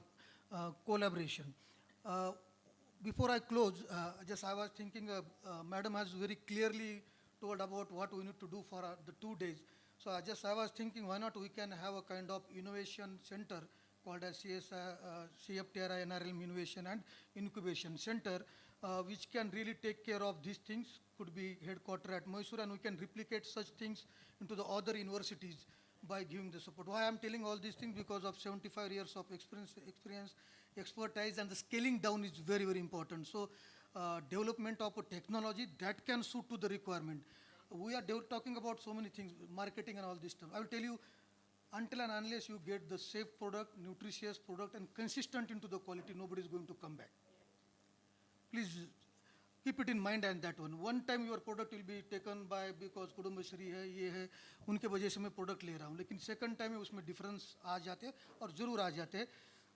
collaboration. Before I close, I was thinking, Madam has very clearly told about what we need to do for the 2 days. So I was thinking, why not we can have a kind of innovation center called as CFTRI NRLM Innovation and Incubation Center, which can really take care of these things. Could be headquartered at Mysore, and we can replicate such things into the other universities by giving the support. Why I am telling all these things? Because of 75 years of experience, expertise, and the scaling down is very, very important. So development of a technology that can suit to the requirement. We are talking about so many things, marketing and all this stuff. I will tell you, until and unless you get the safe product, nutritious product, and consistent into the quality, nobody is going to come back. Please keep it in mind and that one. One time your product will be taken by because Kudumbashree है, ये है, उनके वजह से मैं product ले रहा हूँ. लेकिन second time में उसमें difference आ जाते हैं और ज़रूर आ जाते हैं.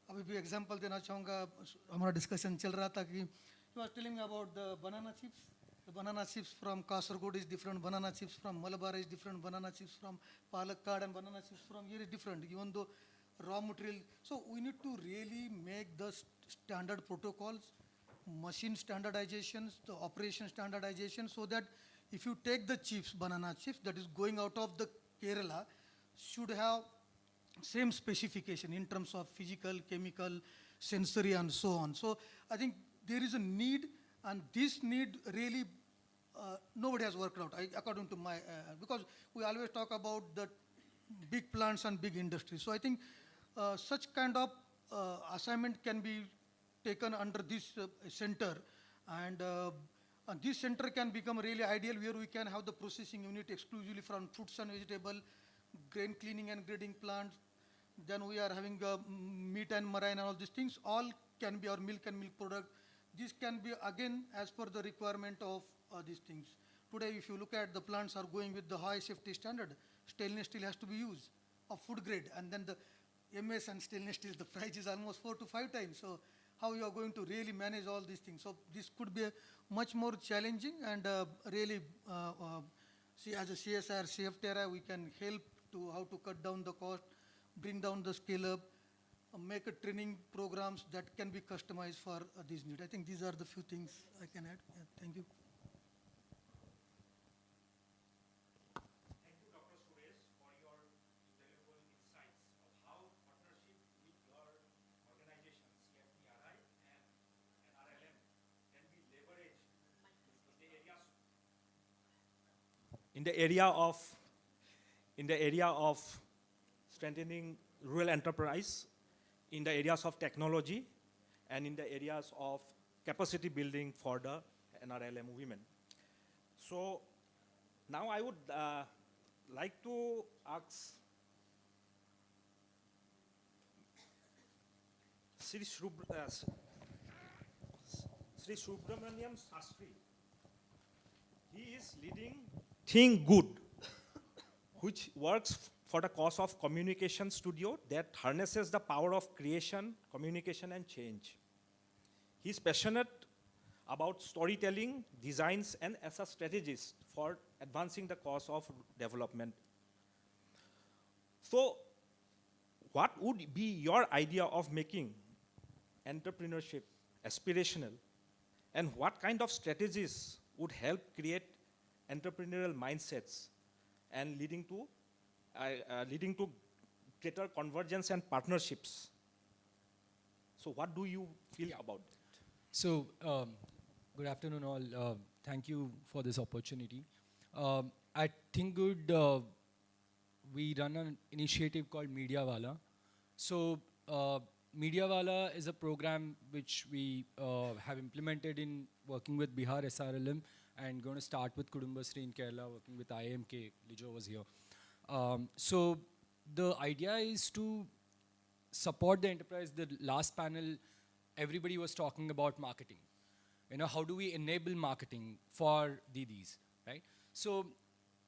अभी भी example देना चाहूँगा. हमारा discussion चल रहा था कि he was telling about the banana chips. The banana chips from Kasargod is different. Banana chips from Malabar is different. Banana chips from Palakkad and banana chips from here is different. Even though raw material. So we need to really make the standard protocols, machine standardizations, the operation standardization, so that if you take the chips, banana chips that is going out of the Kerala, should have same specification in terms of physical, chemical, sensory and so on. So I think there is a need, and this need really nobody has worked out, according to my, because we always talk about the big plants and big industries. So I think such kind of assignment can be taken under this center, and this center can become really ideal, where we can have the processing unit exclusively from fruits and vegetable, grain cleaning and grading plants. Then we are having meat and marine and all these things. All can be our milk and milk product. This can be again as per the requirement of these things. Today, if you look at the plants are going with the high safety standard, stainless steel has to be used of food grade, and then the MS and stainless steel, the price is almost 4 to 5 times. So how you are going to really manage all these things? So this could be much more challenging, and really see, as a CSR, CFTRI, we can help to how to cut down the cost, bring down the scale up, make a training programs that can be customized for this need. I think these are the few things I can add. Yeah, thank you. Thank you, Dr. Suresh, for your invaluable insights of how partnership with your organization, CFTRI and NRLM, can be leveraged in the area of strengthening rural enterprise, in the areas of technology, and in the areas of capacity building for the NRLM women. So now I would like to ask Sri Subramaniam Sastry. He is leading Think Good, which works for the cause of communication studio that harnesses the power of creation, communication, and change. He is passionate about storytelling, designs, and as a strategist for advancing the cause of development. So, what would be your idea of making entrepreneurship aspirational, and what kind of strategies would help create entrepreneurial mindsets and leading to greater convergence and partnerships? So what do you feel about that? So, good afternoon all. Thank you for this opportunity. At Think Good, we run an initiative called Media Wala. So, Media Wala is a program which we have implemented in working with Bihar SRLM and going to start with Kudumbashree in Kerala, working with IMK. Lijo was here. So, the idea is to support the enterprise. The last panel, everybody was talking about marketing. You know, how do we enable marketing for Didis, right? So,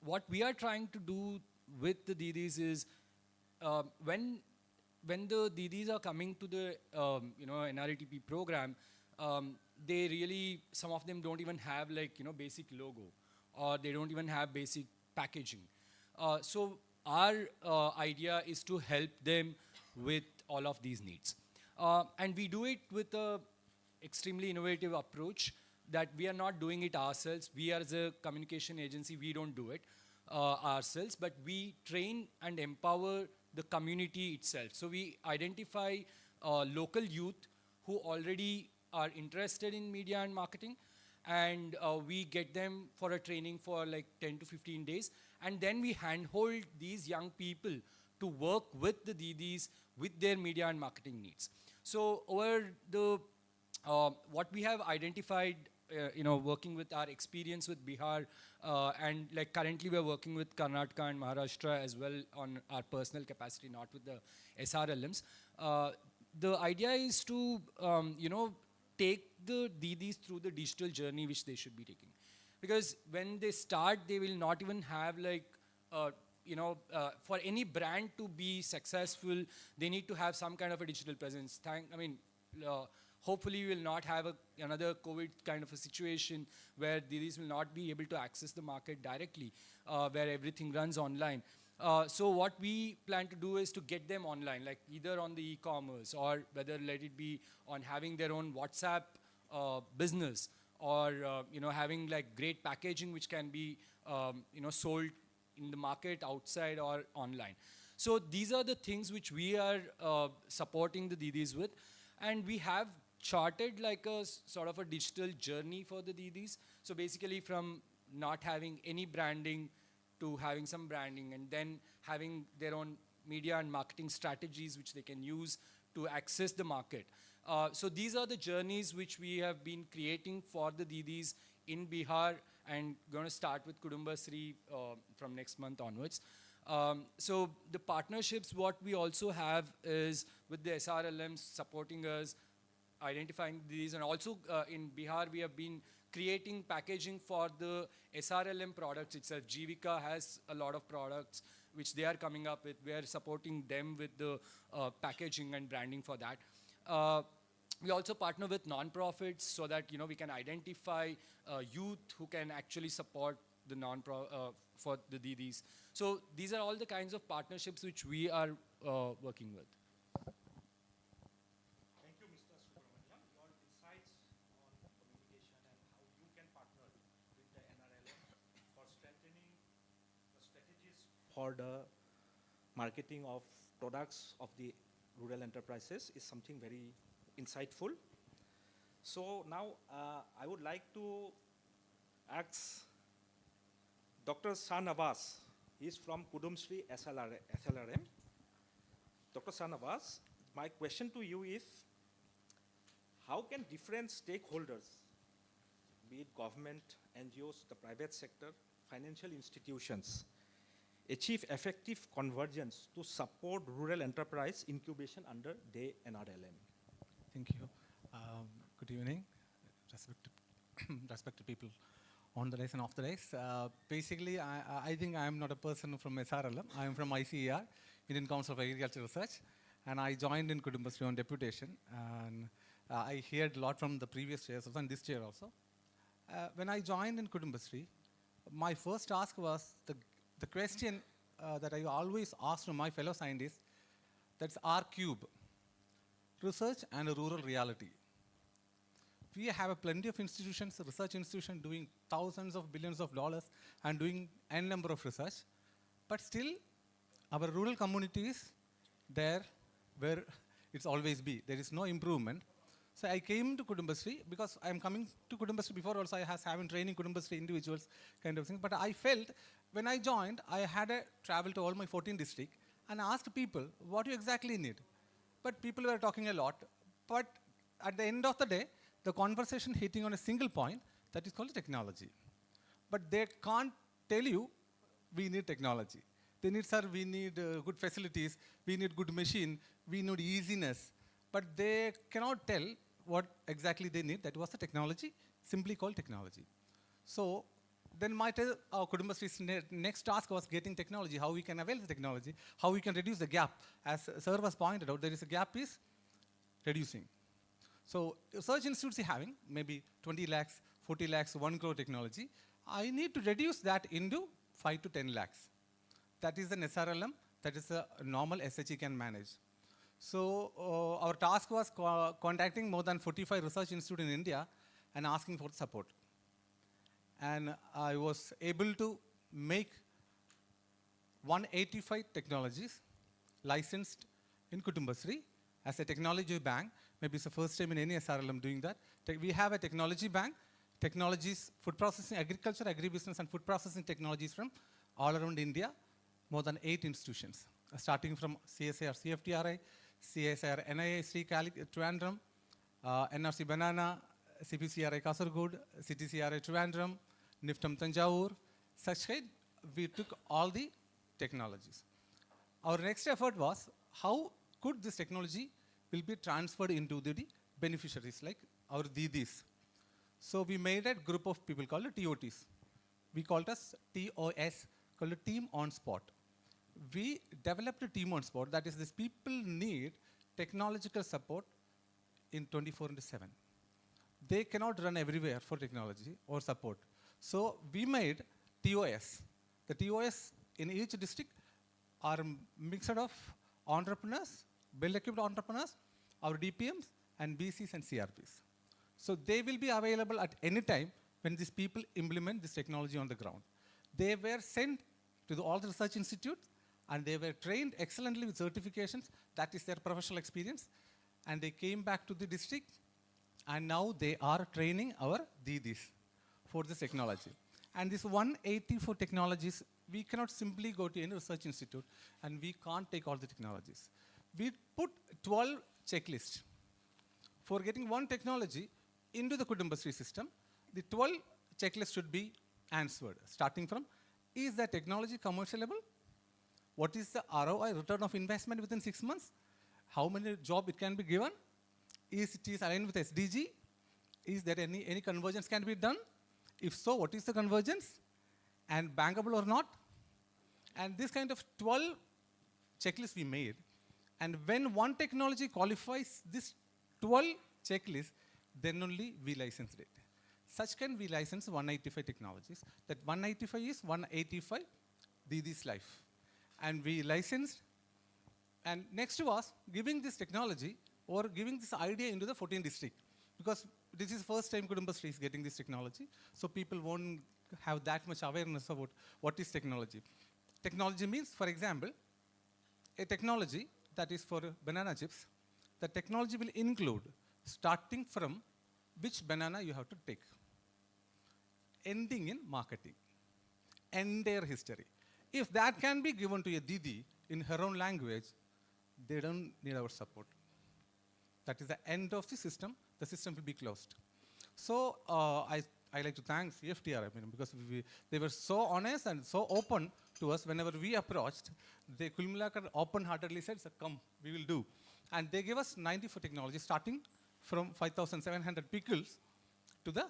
what we are trying to do with the Didis is when the Didis are coming to the NRETP program, they really, some of them don't even have basic logo, or they don't even have basic packaging. So our idea is to help them with all of these needs. And we do it with a extremely innovative approach that we are not doing it ourselves. We as a communication agency, we don't do it ourselves, but we train and empower the community itself. So we identify local youth who already are interested in media and marketing, and we get them for a training for like 10 to 15 days, and then we handhold these young people to work with the Didis with their media and marketing needs. So over the, what we have identified, working with our experience with Bihar, and like currently we're working with Karnataka and Maharashtra as well on our personal capacity, not with the SRLMs. The idea is to, take the Didis through the digital journey which they should be taking. Because when they start, they will not even have for any brand to be successful, they need to have some kind of a digital presence. Hopefully we will not have another COVID kind of a situation where Didis will not be able to access the market directly, where everything runs online. So what we plan to do is to get them online, like either on the e-commerce, or whether let it be on having their own WhatsApp business, or having like great packaging which can be sold in the market outside or online. So these are the things which we are supporting the Didis with, and we have charted like a sort of a digital journey for the Didis. So basically from not having any branding to having some branding, and then having their own media and marketing strategies which they can use to access the market. So these are the journeys which we have been creating for the Didis in Bihar, and going to start with Kudumbashree from next month onwards. So the partnerships, what we also have is with the SRLMs supporting us, identifying these, and also in Bihar we have been creating packaging for the SRLM products itself. 𝐍𝐚𝐭𝐢𝐨𝐽 has a lot of products which they are coming up with. We are supporting them with the packaging and branding for that. We also partner with non-profits so that we can identify youth who can actually support the for the Didis. So these are all the kinds of partnerships which we are working with. Thank you, Mr. Subramaniam. Your insights on communication and how you can partner with the NRLM for strengthening the strategies for the marketing of products of the rural enterprises is something very insightful. So now I would like to ask Dr. 𝐶 He is from Kudumbashree SLRM. Dr. 𝐶, my question to you is, how can different stakeholders, be it government, NGOs, the private sector, financial institutions, achieve effective convergence to support rural enterprise incubation under the NRLM? Thank you. Good evening, respected people on the days and off the days. Basically, I think I am not a person from SRLM. I am from ICER, Indian Council of Agriculture Research, and I joined in Kudumbashree on deputation. And I heard a lot from the previous chairs also, and this chair also. When I joined in Kudumbashree, my first task was the question that I always ask to my fellow scientists, that's R-cube, research and a rural reality. We have a plenty of institutions, research institutions doing thousands of billions of dollars and doing n number of research, but still our rural community is there where it's always be. There is no improvement. So I came to Kudumbashree because I'm coming to Kudumbashree before also I was having training Kudumbashree individuals kind of thing, but I felt when I joined, I had a travel to all my 14 districts and asked people, what do you exactly need? But people were talking a lot, but at the end of the day, the conversation hitting on a single point, that is called technology. But they can't tell you, we need technology. They need, sir, we need good facilities, we need good machine, we need easiness. But they cannot tell what exactly they need. That was the technology, simply called technology. So then my Kudumbashree's next task was getting technology, how we can avail the technology, how we can reduce the gap. As sir was pointed out, there is a gap is reducing. So research institutes having maybe 20 lakhs, 40 lakhs, 1 crore technology. I need to reduce that into 5 to 10 lakhs. That is an SRLM, that is a normal SHE can manage. So our task was contacting more than 45 research institutes in India and asking for support. And I was able to make 185 technologies licensed in Kudumbashree as a technology bank. Maybe it's the first time in any SRLM doing that. We have a technology bank, technologies, food processing, agriculture, agribusiness, and food processing technologies from all around India, more than 8 institutions, starting from CSIR CFTRI, CSIR NII Trivandrum, NRC Banana, CPCRI Kasaragod, CTCRI Trivandrum, NIFTM Tanjavur. Such kind, we took all the technologies. Our next effort was, how could this technology will be transferred into the beneficiaries, like our DDs. So we made a group of people called TOTs. We called us TOS, called a team on spot. We developed a team on spot, that is, these people need technological support in 24/7. They cannot run everywhere for technology or support. So we made TOS. The TOS in each district are mixed of entrepreneurs, well-equipped entrepreneurs, our DPMs, and BCs and CRPs. So they will be available at any time when these people implement this technology on the ground. They were sent to all the research institutes, and they were trained excellently with certifications. That is their professional experience. And they came back to the district, and now they are training our DDs for this technology. And this 184 technologies, we cannot simply go to any research institute, and we can't take all the technologies. We put 12 checklists for getting one technology into the Kudumbashree system. The 12 checklists should be answered, starting from, is the technology commercialable? What is the ROI, return of investment within 6 months? How many jobs it can be given? Is it aligned with SDG? Is there any convergence can be done? If so, what is the convergence? And bankable or not? And this kind of 12 checklists we made. And when one technology qualifies this 12 checklists, then only we licensed it. Such can we license 185 technologies. That 185 is 185 DD's life. And we licensed. And next was giving this technology or giving this idea into the 14 district. Because this is the first time Kudumbashree is getting this technology. So people won't have that much awareness about what is technology. Technology means, for example, a technology that is for banana chips. The technology will include starting from which banana you have to take, ending in marketing, entire history. If that can be given to a Didi in her own language, they don't need our support. That is the end of the system will be closed. So I like to thank CFTR, because they were so honest and so open to us whenever we approached. They open-heartedly said, "Sir, come, we will do." And they gave us 94 technologies, starting from 5,700 pickles to the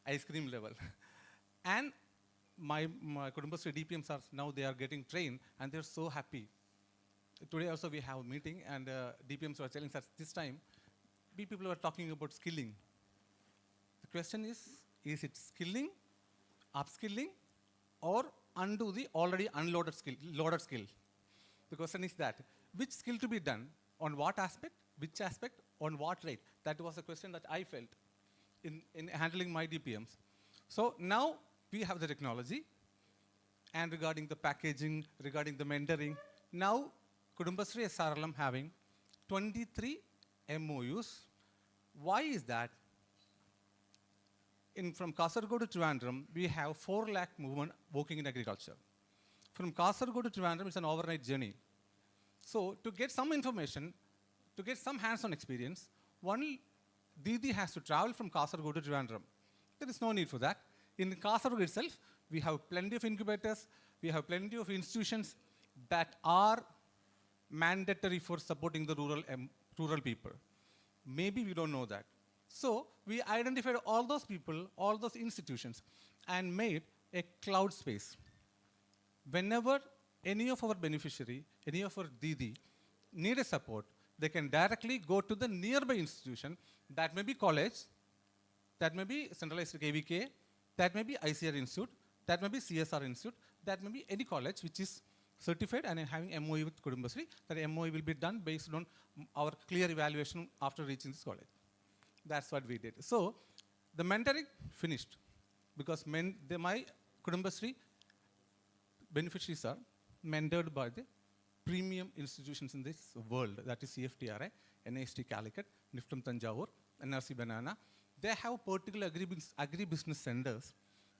ice cream level. And my Kudumbashree DPMs are now they are getting trained and they're so happy. Today also we have a meeting and DPMs were telling us this time, people were talking about skilling. The question is it skilling, upskilling, or undo the already unloaded skill, loaded skill? The question is that, which skill to be done, on what aspect, which aspect, on what rate? That was a question that I felt in handling my DPMs. So now we have the technology, and regarding the packaging, regarding the mentoring, now Kudumbashree SRLM having 23 MOUs. Why is that? From Kasaragod to Trivandrum, we have 4 lakh movement working in agriculture. From Kasaragod to Trivandrum, it's an overnight journey. So to get some information, to get some hands-on experience, one Didi has to travel from Kasaragod to Trivandrum. There is no need for that. In Kasaragod itself, we have plenty of incubators, we have plenty of institutions that are mandatory for supporting the rural people. Maybe we don't know that. So we identified all those people, all those institutions, and made a cloud space. Whenever any of our beneficiary, any of our Didi need a support, they can directly go to the nearby institution. That may be college, that may be centralized KVK, that may be ICR Institute, that may be CSR Institute, that may be any college which is certified and having MOE with Kudumbashree. That MOE will be done based on our clear evaluation after reaching this college. That's what we did. So the mentoring finished because my Kudumbashree beneficiaries are mentored by the premium institutions in this world, that is CFTRI, NIST Calicut, NIFTM Tanjavur, NRC Banana. They have particular agribusiness centers,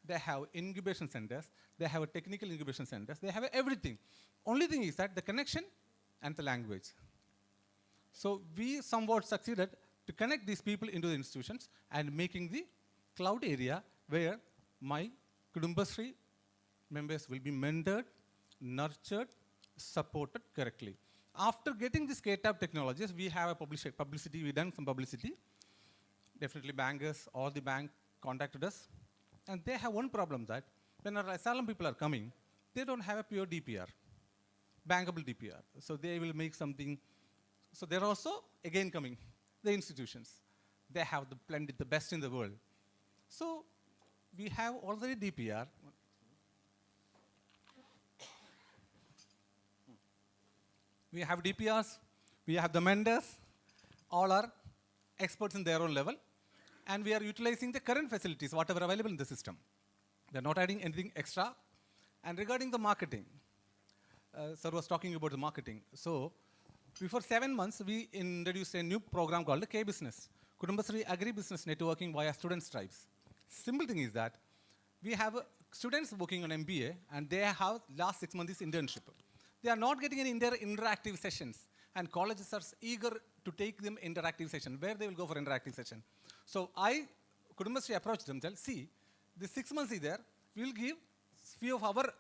they have incubation centers, they have a technical incubation centers, they have everything. Only thing is that the connection and the language. So we somewhat succeeded to connect these people into the institutions and making the cloud area where my Kudumbashree members will be mentored, nurtured, supported correctly. After getting these K-TAP technologies, we have a publicity, we done some publicity. Definitely bankers, all the bank contacted us. And they have one problem that when our asylum people are coming, they don't have a pure DPR, bankable DPR. So they will make something. So they're also again coming, the institutions. They have the best in the world. So we have already DPR. We have DPRs, we have the mentors, all are experts in their own level, and we are utilizing the current facilities, whatever available in the system. They're not adding anything extra. And regarding the marketing, sir was talking about the marketing. So before 7 months, we introduced a new program called K-Business, Kudumbashree Agri-Business Networking via Student Stripes. Simple thing is that we have students working on MBA, and they have last 6 months internship. They are not getting any interactive sessions, and colleges are eager to take them interactive session, where they will go for interactive session. So Kudumbashree approached them, tell, see, the 6 months is there, we will give few of our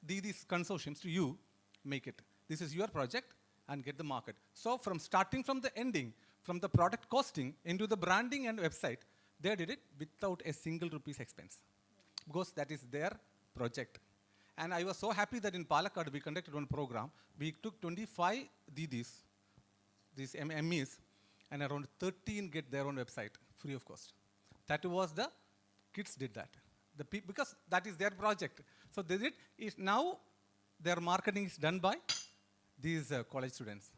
these consortiums to you, make it. This is your project, and get the market. So starting from the ending, from the product costing into the branding and website, they did it without a single rupees expense, because that is their project. And I was so happy that in Palakkad we conducted one program. We took 25 Didis, these MEs, and around 13 get their own website, free of cost. That was the kids did that. Because that is their project. So they did it. Now their marketing is done by these college students.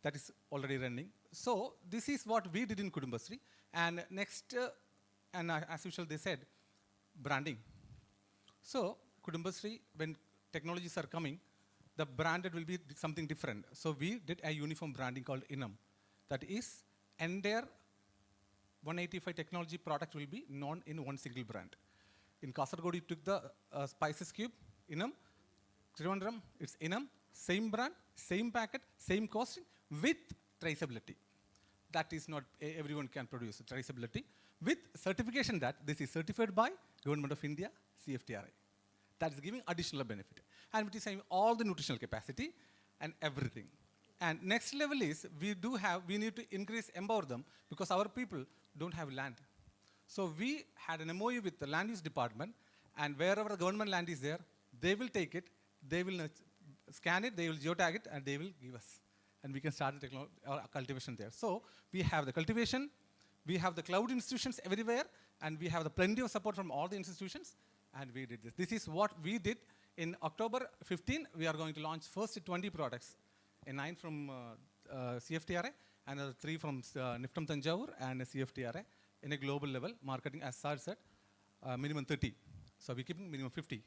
That is already running. So this is what we did in Kudumbashree. And next, as usual, they said, branding. So Kudumbashree, when technologies are coming, the branded will be something different. So we did a uniform branding called INAM. That is, entire 185 technology product will be known in one single brand. In Kasaragod, we took the Spices Cube, INAM. Trivandrum, it's INAM, same brand, same packet, same costing, with traceability. That is not everyone can produce traceability, with certification that this is certified by Government of India, CFTRI. That is giving additional benefit. And it is having all the nutritional capacity and everything. And next level is we need to empower them because our people don't have land. So we had an MOU with the land use department, and wherever the government land is there, they will take it, they will scan it, they will geotag it, and they will give us. And we can start the cultivation there. So we have the cultivation, we have the cloud institutions everywhere, and we have the plenty of support from all the institutions, and we did this. This is what we did. In October 15, we are going to launch first 20 products, 9 from CFTRA, another 3 from NIFTM Tanjavur and CFTRA in a global level, marketing as Sar said, minimum 30. So we keep minimum 50.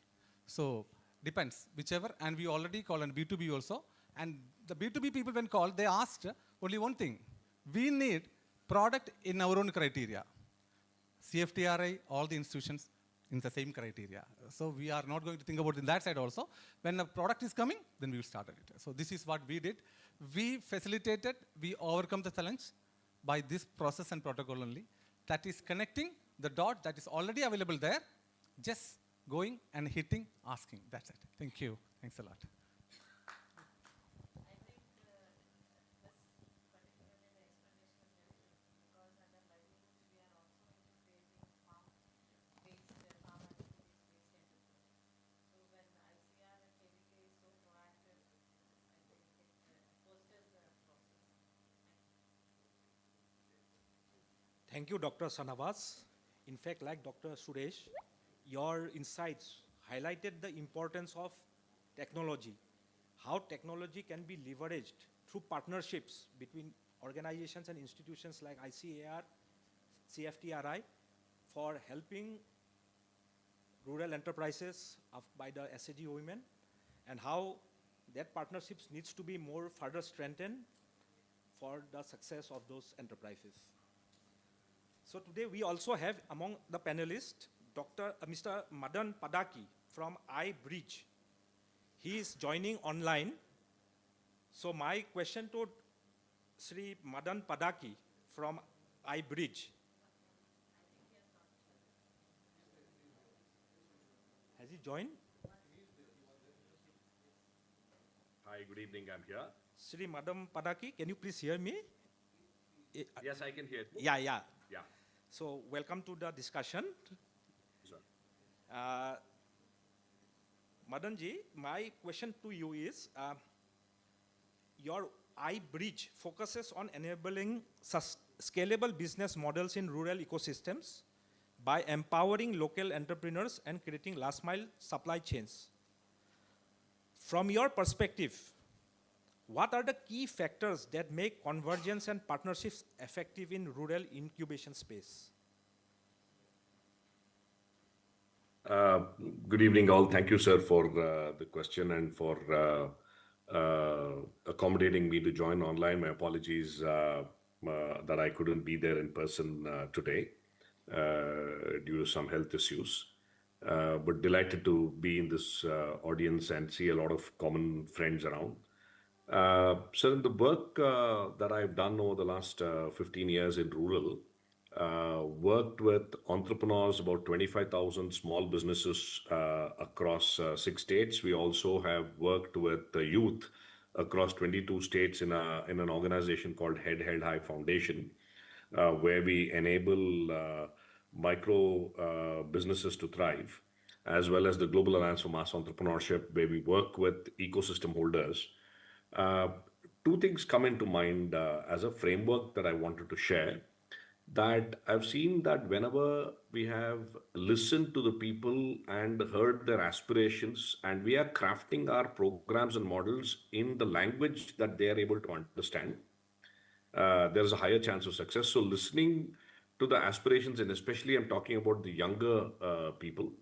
So depends, whichever, and we already call on B2B also. And the B2B people when called, they asked only one thing. We need product in our own criteria. CFTRA, all the institutions in the same criteria. So we are not going to think about it in that side also. When the product is coming, then we will start it. So this is what we did. We facilitated, we overcome the challenge by this process and protocol only. That is connecting the dot that is already available there, just going and hitting, asking. That's it. Thank you. Thanks a lot. Thank you, Dr. Shanavas. In fact, like Dr. Suresh, your insights highlighted the importance of technology, how technology can be leveraged through partnerships between organizations and institutions like ICAR, CFTRI for helping rural enterprises by the SAG women, and how that partnerships needs to be more further strengthened for the success of those enterprises. So today we also have among the panelists Mr. Madan Padaki from 𝐈𝐵𝐷. He is joining online. So my question to Sri Madan Padaki from 𝐈𝐵𝐷. Has he joined? Hi, good evening, I'm here. Sri Madan Padaki, can you please hear me? Yes, I can hear you. Yeah. Yeah. So welcome to the discussion. Sure. Madanji, my question to you is, your 𝐈𝐵𝐷 focuses on enabling scalable business models in rural ecosystems by empowering local entrepreneurs and creating last mile supply chains. From your perspective, what are the key factors that make convergence and partnerships effective in rural incubation space? Good evening, all. Thank you, sir, for the question and for accommodating me to join online. My apologies that I couldn't be there in person today due to some health issues. But delighted to be in this audience and see a lot of common friends around. So in the work that I've done over the last 15 years in rural, worked with entrepreneurs, about 25,000 small businesses across 6 states. We also have worked with the youth across 22 states in an organization called Head Held High Foundation, where we enable micro businesses to thrive, as well as the Global Alliance for Mass Entrepreneurship, where we work with ecosystem holders. 2 things come into mind as a framework that I wanted to share. That I've seen that whenever we have listened to the people and heard their aspirations, and we are crafting our programs and models in the language that they are able to understand, there's a higher chance of success. So listening to the aspirations, and especially I'm talking about the younger people,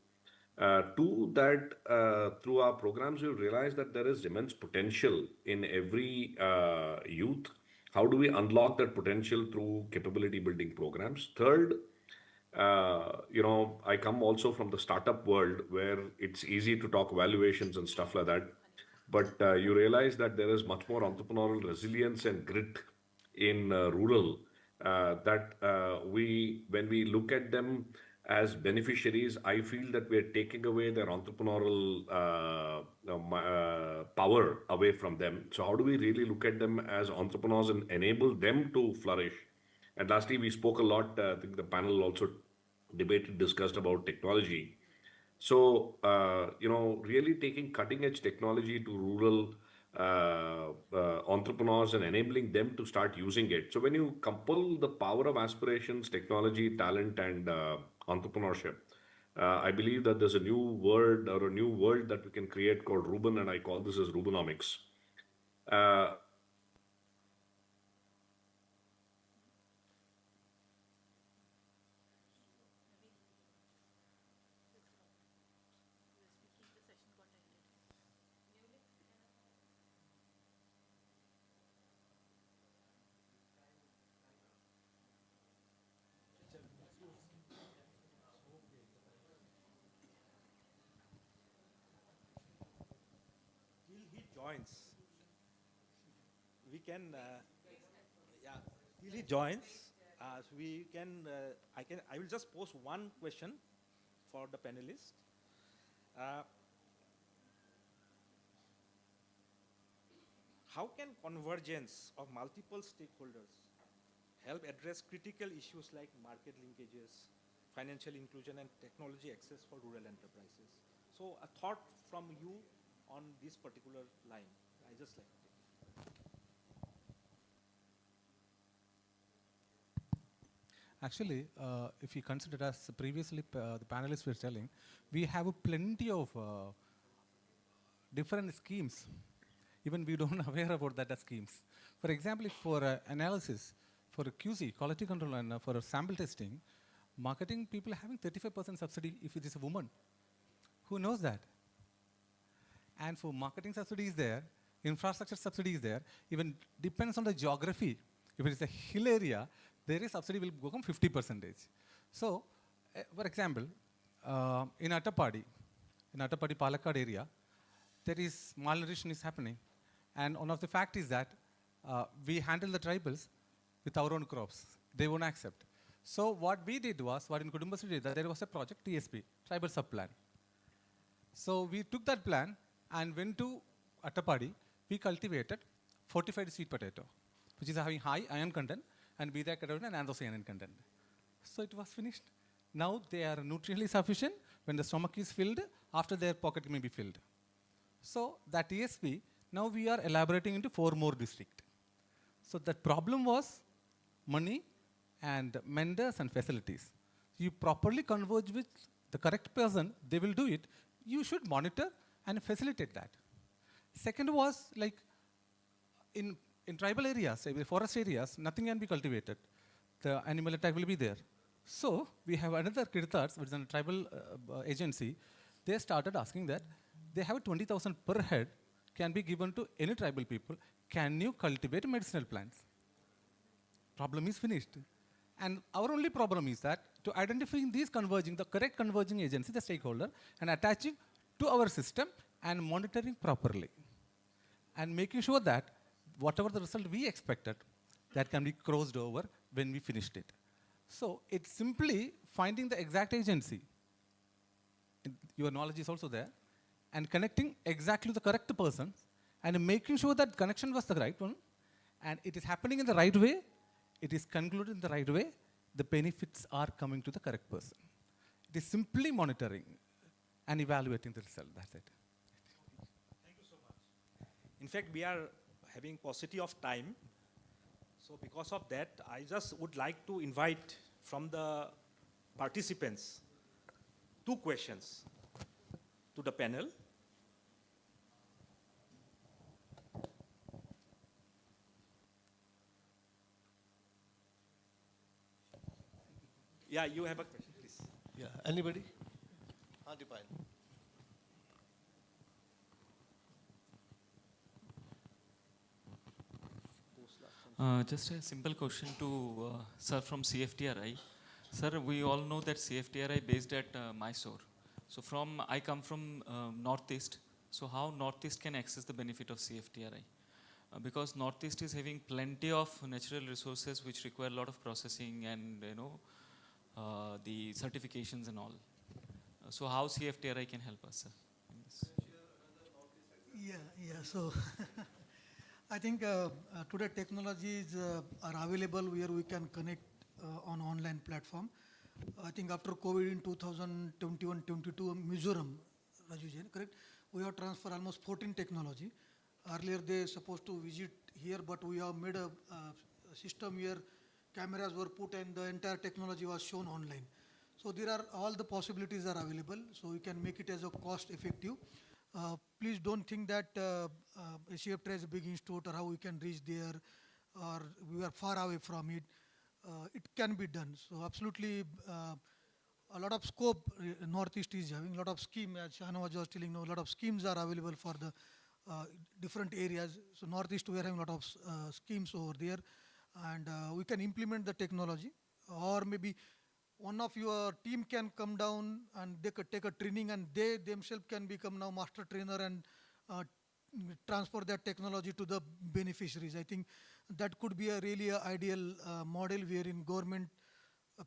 through our programs, we realize that there is immense potential in every youth. How do we unlock that potential through capability building programs? Third, I come also from the startup world where it's easy to talk valuations and stuff like that. But you realize that there is much more entrepreneurial resilience and grit in rural when we look at them as beneficiaries, I feel that we are taking away their entrepreneurial power away from them. So how do we really look at them as entrepreneurs and enable them to flourish? And lastly, we spoke a lot, I think the panel also debated, discussed about technology. So, really taking cutting edge technology to rural entrepreneurs and enabling them to start using it. So, when you couple the power of aspirations, technology, talent, and entrepreneurship, I believe that there's a new word or a new world that we can create called Ruben, and I call this as Rubenomics. Uh, Till he joins, we can, yeah, till he joins, we can, I will just pose one question for the panelists. How can convergence of multiple stakeholders help address critical issues like market linkages, financial inclusion, and technology access for rural enterprises? So a thought from you on this particular line. I just like it. Actually, if you consider, as previously the panelists were telling, we have plenty of different schemes. Even we don't aware about that as schemes. For example, for analysis, for QC, quality control, and for sample testing, marketing people having 35% subsidy if it is a woman. Who knows that? And for marketing subsidy is there, infrastructure subsidy is there, even depends on the geography. If it is a hill area, there is subsidy will go from 50%. So, for example, in Attapadi Palakkad area, there is malnutrition is happening. And one of the fact is that we handle the tribals with our own crops. They won't accept. So what we did was, what in Kudumbashree did, that there was a project, TSP, Tribal Sub-Plan. So we took that plan and went to Attapadi. We cultivated fortified sweet potato, which is having high iron content and beta-carotene and anthocyanin content. So it was finished. Now they are nutritionally sufficient. When the stomach is filled, after their pocket may be filled. So that TSP, now we are elaborating into 4 more districts. So the problem was money and mentors and facilities. You properly converge with the correct person, they will do it. You should monitor and facilitate that. Second was like in tribal areas, forest areas, nothing can be cultivated. The animal attack will be there. So we have another Kirtats, which is a tribal agency. They started asking that they have 20,000 per head can be given to any tribal people. Can you cultivate medicinal plants? Problem is finished. And our only problem is that to identifying these converging, the correct converging agency, the stakeholder, and attaching to our system and monitoring properly. And making sure that whatever the result we expected, that can be crossed over when we finished it. So it's simply finding the exact agency. Your knowledge is also there. And connecting exactly the correct person and making sure that connection was the right one. And it is happening in the right way. It is concluded in the right way. The benefits are coming to the correct person. It is simply monitoring and evaluating the result. That's it. Thank you so much. In fact, we are having paucity of time. So because of that, I just would like to invite from the participants 2 questions to the panel. Yeah, you have a question, please. Yeah, anybody? Deepan. Just a simple question to sir from CFTRI. Sir, we all know that CFTRI based at Mysore. So I come from Northeast. So how Northeast can access the benefit of CFTRI? Because Northeast is having plenty of natural resources which require a lot of processing and the certifications and all. So how CFTRI can help us, sir? in this? Yeah. So I think today technologies are available where we can connect on online platform. I think after COVID in 2021-22, Mizoram, Raju Jain, correct? We have transferred almost 14 technology. Earlier they supposed to visit here, but we have made a system where cameras were put and the entire technology was shown online. So there are all the possibilities are available, so we can make it as a cost effective. Please don't think that CFTRI is a big institute or how we can reach there or we are far away from it. It can be done. So absolutely a lot of scope Northeast is having, a lot of scheme, as Shahana was just telling, a lot of schemes are available for the different areas. So Northeast we are having a lot of schemes over there, and we can implement the technology, or maybe one of your team can come down and they could take a training and they themselves can become now master trainer and transfer that technology to the beneficiaries. I think that could be a really ideal model wherein government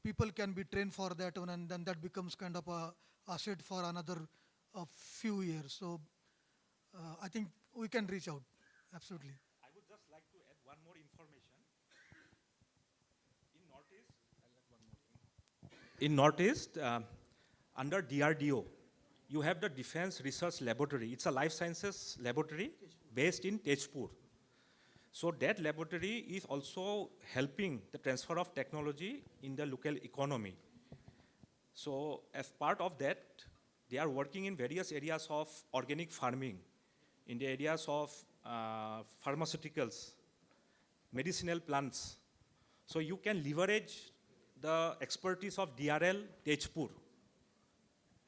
people can be trained for that one, and then that becomes kind of a asset for another few years. So I think we can reach out, absolutely. I would just like to add one more information. In Northeast, under DRDO, you have the Defense Research Laboratory. It's a life sciences laboratory based in Tezpur. So that laboratory is also helping the transfer of technology in the local economy. So as part of that, they are working in various areas of organic farming, in the areas of pharmaceuticals, medicinal plants. So you can leverage the expertise of DRL Tezpur,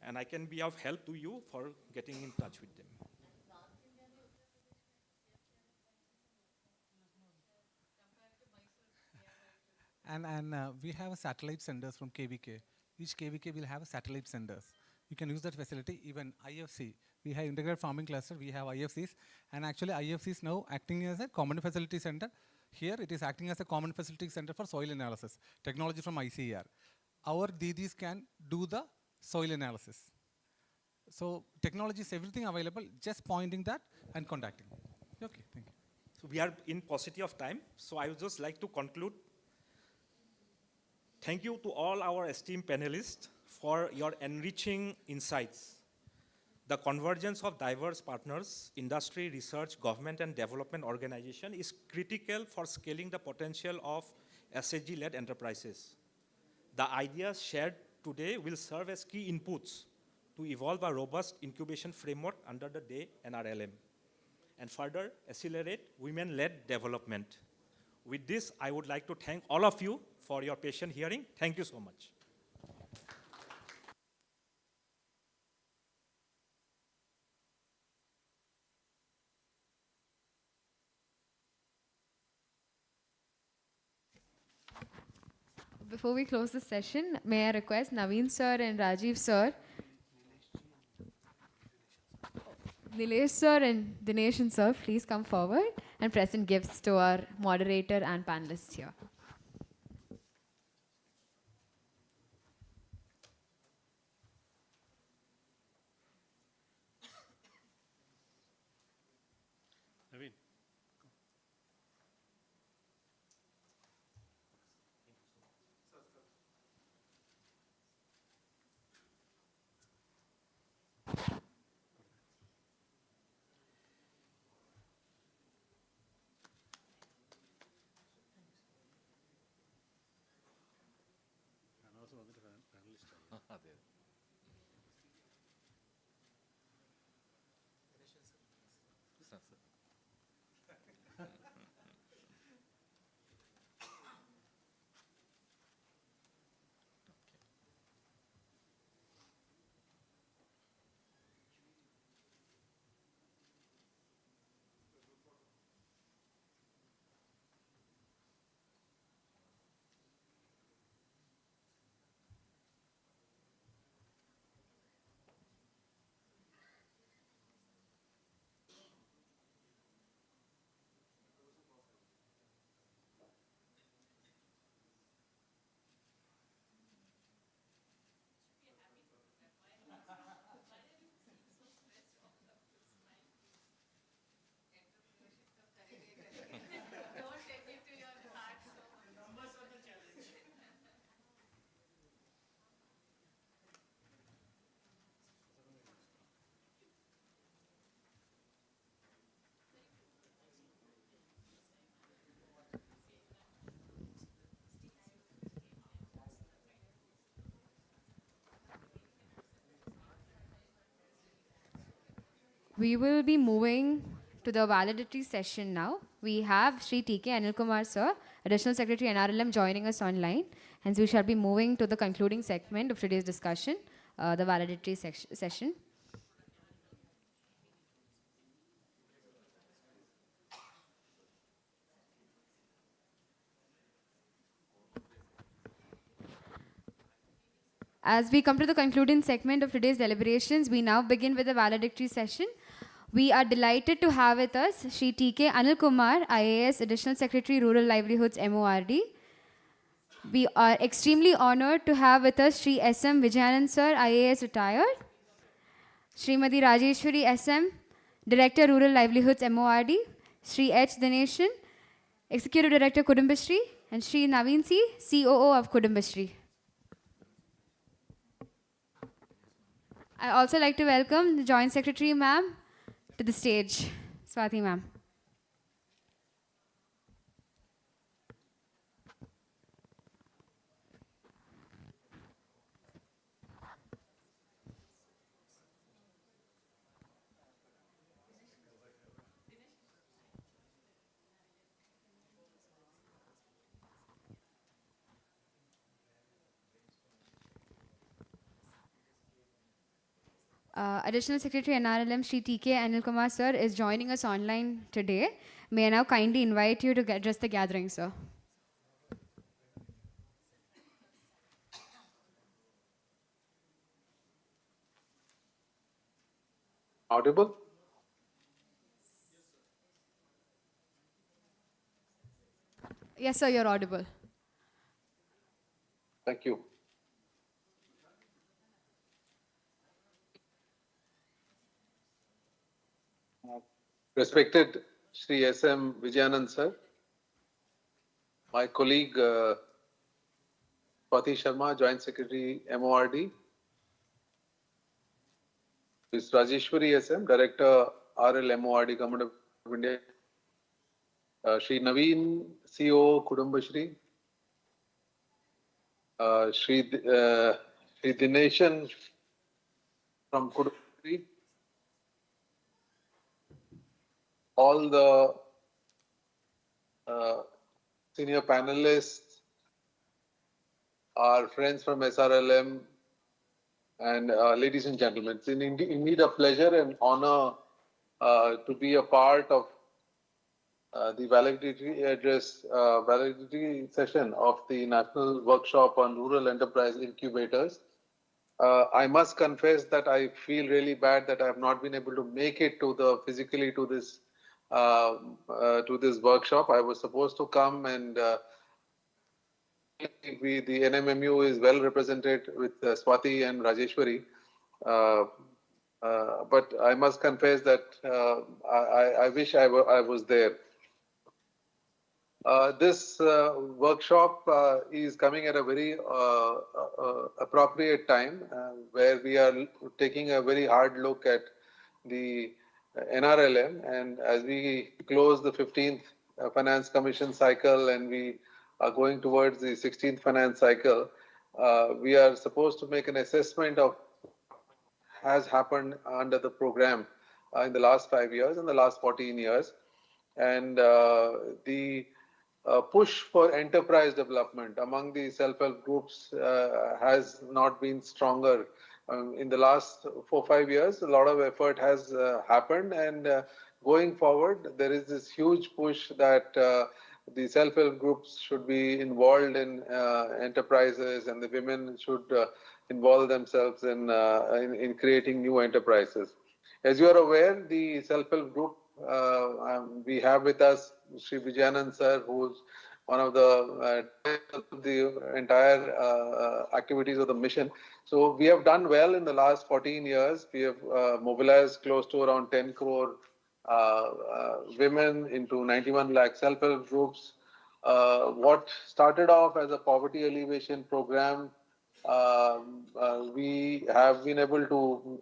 and I can be of help to you for getting in touch with them. And we have a satellite centers from KVK. Each KVK will have a satellite centers. You can use that facility. Even IFC, we have integrated farming cluster. We have IFCs, and actually IFC is now acting as a common facility center. Here it is acting as a common facility center for soil analysis. Technology from 𝐼𝐶ER. Our DDs can do the soil analysis. So technology is everything available. Just pointing that and contacting. Okay, thank you. So we are in paucity of time. So I would just like to conclude. Thank you to all our esteemed panelists for your enriching insights. The convergence of diverse partners, industry, research, government, and development organization is critical for scaling the potential of SHG-led enterprises. The ideas shared today will serve as key inputs to evolve a robust incubation framework under the DAY and RLM, and further accelerate women-led development. With this, I would like to thank all of you for your patient hearing. Thank you so much. Before we close the session, may I request Naveen sir and Rajiv sir, Nilesh sir and Dinesh sir, please come forward and present gifts to our moderator and panelists here. Naveen. അതെ We will be moving to the validatory session now. We have Sri T.K. Anil Kumar sir, Additional Secretary NRLM, joining us online. Hence, we shall be moving to the concluding segment of today's discussion, the validatory session. As we come to the concluding segment of today's deliberations, we now begin with the valedictory session. We are delighted to have with us Sri T.K. Anil Kumar, IAS Additional Secretary, Rural Livelihoods, MORD. We are extremely honored to have with us Sri S.M. Vijayanand sir, IAS retired. Srimati Rajeshwari S.M., Director, Rural Livelihoods, MORD. Sri H. Dineshan, Executive Director, Kudumbashree. And Sri Naveen C., COO of Kudumbashree. I also like to welcome the Joint Secretary, ma'am, to the stage. Swati, ma'am. Additional Secretary NRLM Sri T.K. Anil Kumar sir is joining us online today. May I now kindly invite you to address the gathering, sir. Audible? Yes, sir, you're audible. Thank you. Respected Sri S.M. Vijayanand sir, my colleague Swati Sharma, Joint Secretary, MORD, Ms. Rajeshwari S.M., Director, R.L.E, MORD, Government of India, Sri Naveen, CO, Kudumbashree, Sri Dineshan from Kudumbashree, all the senior panelists, our friends from SRLM, and ladies and gentlemen, it's indeed a pleasure and honor to be a part of the validity session of the National Workshop on Rural Enterprise Incubators. I must confess that I feel really bad that I have not been able to make it to physically to this workshop. I was supposed to come, and the NMMU is well represented with Swati and Rajeshwari. But I must confess that I wish I was there. This workshop is coming at a very appropriate time where we are taking a very hard look at the NRLM, and as we close the 15th Finance Commission cycle and we are going towards the 16th Finance cycle, we are supposed to make an assessment of has happened under the program in the last 5 years and the last 14 years. And the push for enterprise development among the self-help groups has not been stronger. In the last 4 or 5 years, a lot of effort has happened, and going forward, there is this huge push that the self-help groups should be involved in enterprises, and the women should involve themselves in creating new enterprises. As you are aware, the self-help group, we have with us Sri Vijayanand sir, who's one of the entire activities of the mission. So we have done well in the last 14 years. We have mobilized close to around 10 crore women into 91 lakh self-help groups. What started off as a poverty alleviation program, we have been able to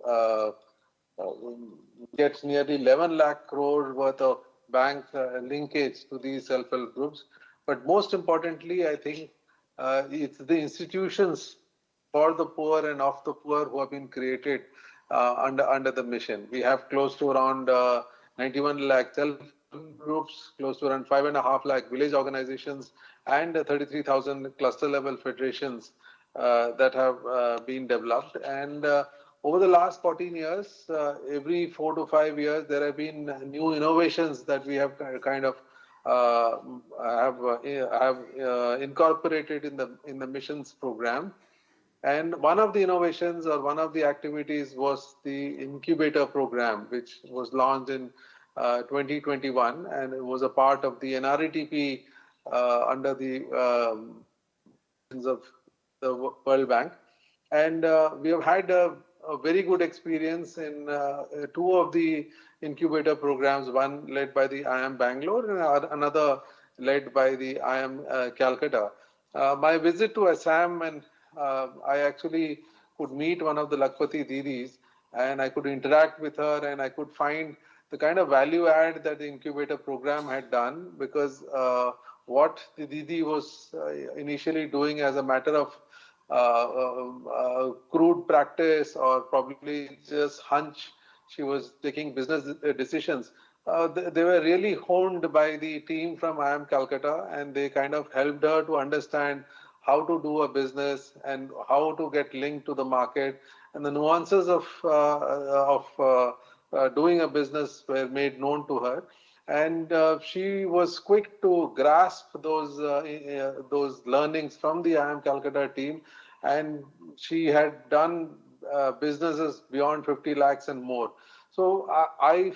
get nearly 11 lakh crore worth of bank linkage to these self-help groups. But most importantly, I think it's the institutions for the poor and of the poor who have been created under the mission. We have close to around 91 lakh self groups, close to around 5.5 lakh village organizations, and 33,000 cluster level federations that have been developed. And over the last 14 years, every 4 to 5 years, there have been new innovations that we have kind of incorporated in the missions program. And one of the innovations or one of the activities was the incubator program, which was launched in 2021, and it was a part of the NRETP under the of the World Bank. And we have had a very good experience in two of the incubator programs, one led by the IIM Bangalore and another led by the IIM Calcutta. My visit to Assam, and I actually could meet one of the Lakhpati Didis, and I could interact with her, and I could find the kind of value add that the incubator program had done, because what the Didi was initially doing as a matter of crude practice or probably just hunch, she was taking business decisions. They were really honed by the team from IIM Calcutta, and they kind of helped her to understand how to do a business and how to get linked to the market, and the nuances of doing a business were made known to her. And she was quick to grasp those learnings from the IIM Calcutta team, and she had done businesses beyond 50 lakhs and more. So I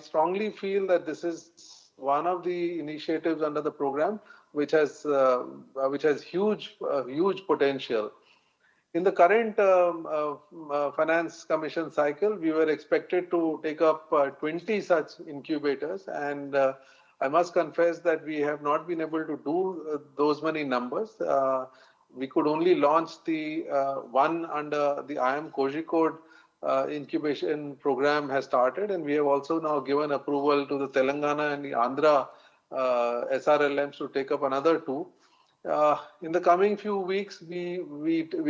strongly feel that this is one of the initiatives under the program which has huge potential. In the current Finance Commission cycle, we were expected to take up 20 such incubators, and I must confess that we have not been able to do those many numbers. We could only launch the one under the IIM Kozhikode incubation program has started, and we have also now given approval to the Telangana and the Andhra SRLMs to take up another two. In the coming few weeks, we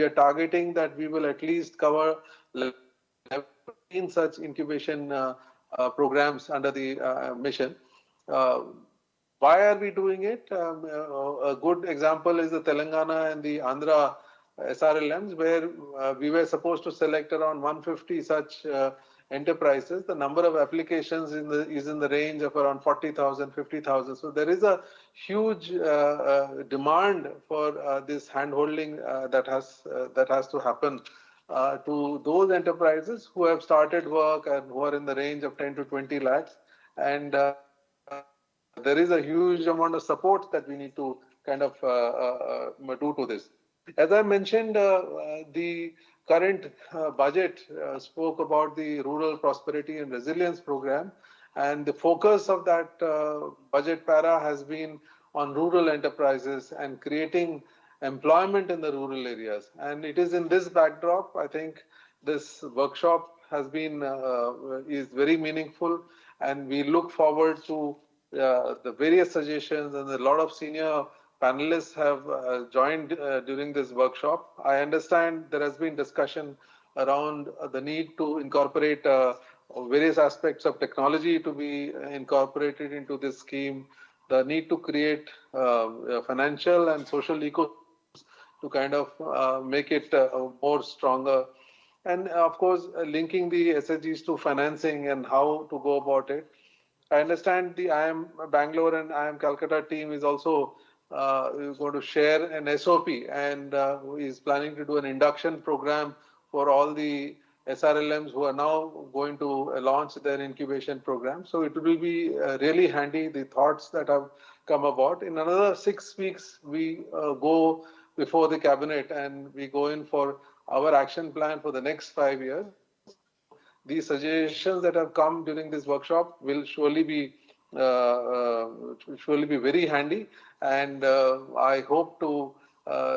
are targeting that we will at least cover 15 such incubation programs under the mission. Why are we doing it? A good example is the Telangana and the Andhra SRLMs, where we were supposed to select around 150 such enterprises. The number of applications is in the range of around 40,000, 50,000. So there is a huge demand for this handholding that has to happen to those enterprises who have started work and who are in the range of 10 to 20 lakhs. And there is a huge amount of support that we need to kind of do to this. As I mentioned, the current budget spoke about the Rural Prosperity and Resilience Program, and the focus of that budget para has been on rural enterprises and creating employment in the rural areas. And it is in this backdrop, I think this workshop has been is very meaningful, and we look forward to the various suggestions, and a lot of senior panelists have joined during this workshop. I understand there has been discussion around the need to incorporate various aspects of technology to be incorporated into this scheme, the need to create financial and social ecosystems to kind of make it more stronger. And of course, linking the SSGs to financing and how to go about it. I understand the IIM Bangalore and IIM Calcutta team is also going to share an SOP, and is planning to do an induction program for all the SRLMs who are now going to launch their incubation program. So it will be really handy, the thoughts that have come about. In another 6 weeks, we go before the cabinet and we go in for our action plan for the next 5 years. These suggestions that have come during this workshop will surely be very handy, and I hope to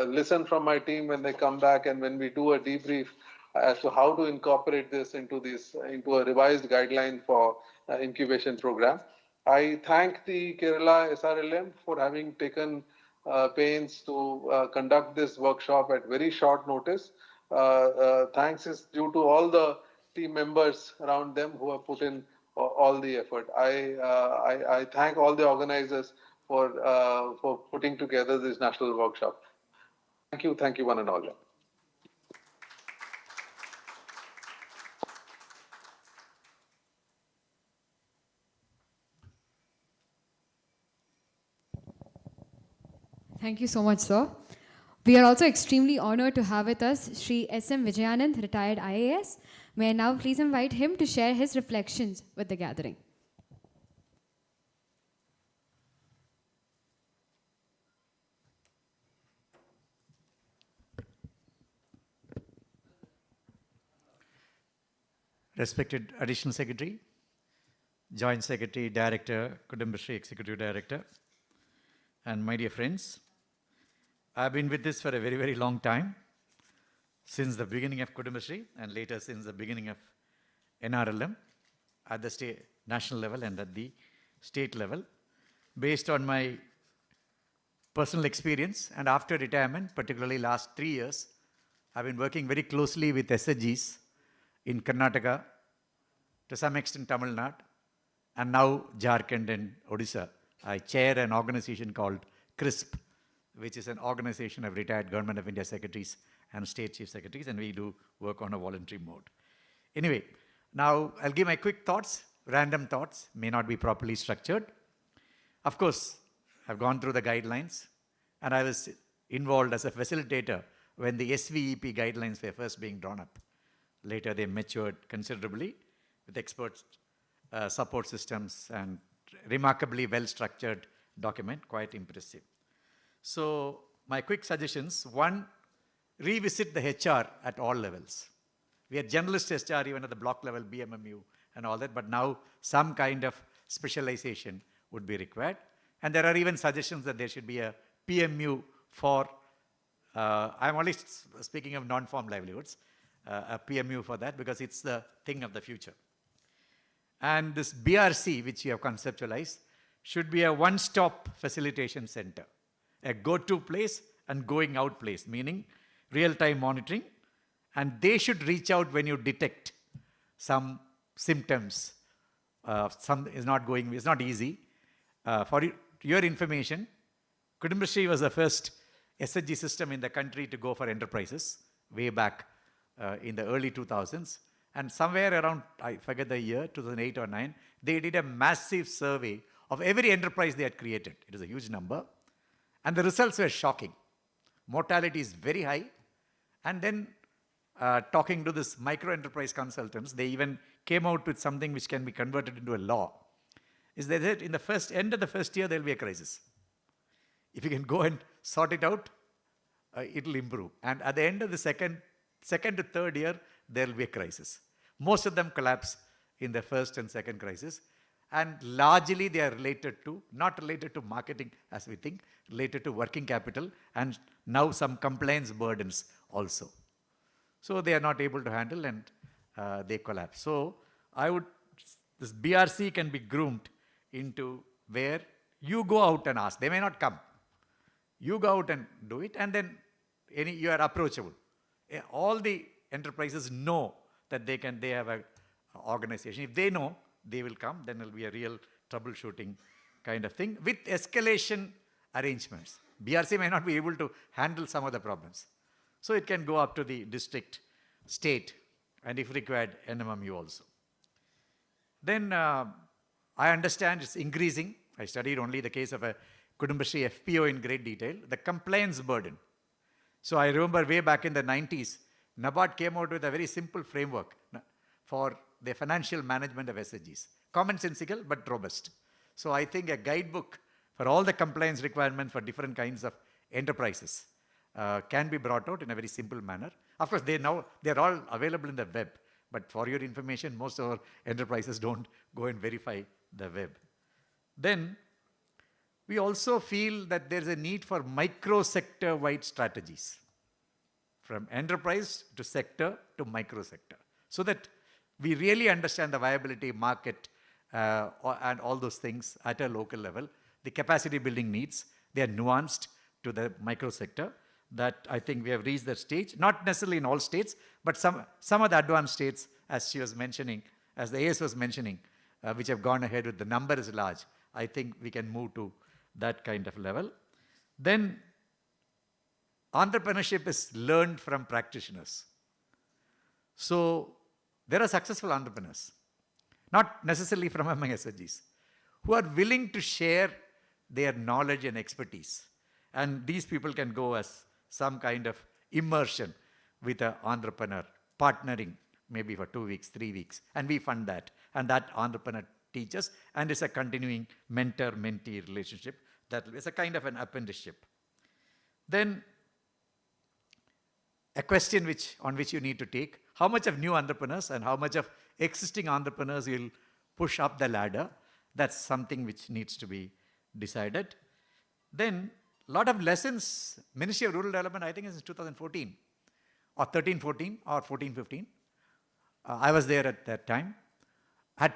listen from my team when they come back and when we do a debrief as to how to incorporate this into a revised guideline for incubation program. I thank the Kerala SRLM for having taken pains to conduct this workshop at very short notice. Thanks is due to all the team members around them who have put in all the effort. I thank all the organizers for putting together this national workshop. Thank you one and all. Thank you so much, sir. We are also extremely honored to have with us Shri S.M. Vijayanand, retired IAS. May I now please invite him to share his reflections with the gathering. Respected Additional Secretary, Joint Secretary, Director, Kudumbashree Executive Director, and my dear friends, I've been with this for a very, very long time, since the beginning of Kudumbashree and later since the beginning of NRLM at the national level and at the state level. Based on my personal experience and after retirement, particularly last 3 years, I've been working very closely with SHGs in Karnataka, to some extent Tamil Nadu, and now Jharkhand and Odisha. I chair an organization called CRISP, which is an organization of retired Government of India secretaries and state chief secretaries, and we do work on a voluntary mode. Anyway, now I'll give my quick thoughts, random thoughts, may not be properly structured. Of course, I've gone through the guidelines, and I was involved as a facilitator when the SVEP guidelines were first being drawn up. Later, they matured considerably with expert support systems and remarkably well-structured document, quite impressive. So my quick suggestions: one, revisit the HR at all levels. We had generalist HR even at the block level, BMMU and all that, but now some kind of specialization would be required. And there are even suggestions that there should be a PMU for, I'm only speaking of non-farm livelihoods, a PMU for that because it's the thing of the future. And this BRC, which you have conceptualized, should be a one-stop facilitation center, a go-to place and going out place, meaning real-time monitoring, and they should reach out when you detect some symptoms. Some is not going, it's not easy. For your information, Kudumbashree was the first SHG system in the country to go for enterprises way back in the early 2000s. And somewhere around, I forget the year, 2008 or 9, they did a massive survey of every enterprise they had created. It was a huge number. And the results were shocking. Mortality is very high. And then talking to this micro enterprise consultants, they even came out with something which can be converted into a law. Is that in the end of the first year, there will be a crisis. If you can go and sort it out, it will improve. And at the end of the second to third year, there will be a crisis. Most of them collapse in the first and second crisis. And largely they are related to, not related to marketing as we think, related to working capital and now some compliance burdens also. So they are not able to handle and they collapse. So this BRC can be groomed into where you go out and ask. They may not come. You go out and do it, and then you are approachable. All the enterprises know that they have an organization. If they know, they will come. Then it will be a real troubleshooting kind of thing with escalation arrangements. BRC may not be able to handle some of the problems. So it can go up to the district, state, and if required, NMMU also. Then I understand it's increasing. I studied only the case of a Kudumbashree FPO in great detail, the compliance burden. So I remember way back in the 90s, NABARD came out with a very simple framework for the financial management of SHGs. Commonsensical, but robust. So I think a guidebook for all the compliance requirements for different kinds of enterprises can be brought out in a very simple manner. Of course, they're all available in the web. But for your information, most of our enterprises don't go and verify the web. Then we also feel that there's a need for micro-sector-wide strategies, from enterprise to sector to micro-sector, so that we really understand the viability market and all those things at a local level. The capacity building needs, they are nuanced to the micro-sector. That I think we have reached that stage, not necessarily in all states, but some of the advanced states as she was mentioning, as the AS was mentioning, which have gone ahead with the number is large. I think we can move to that kind of level. Then entrepreneurship is learned from practitioners. So there are successful entrepreneurs, not necessarily from among SHGs, who are willing to share their knowledge and expertise. And these people can go as some kind of immersion with an entrepreneur, partnering maybe for 2 weeks, 3 weeks, and we fund that. And that entrepreneur teaches, and it's a continuing mentor-mentee relationship. That is a kind of an apprenticeship. Then a question on which you need to take, how much of new entrepreneurs and how much of existing entrepreneurs will push up the ladder? That's something which needs to be decided. Then a lot of lessons, Ministry of Rural Development, I think it's 2014 or 13-14 or 14-15. I was there at that time. Had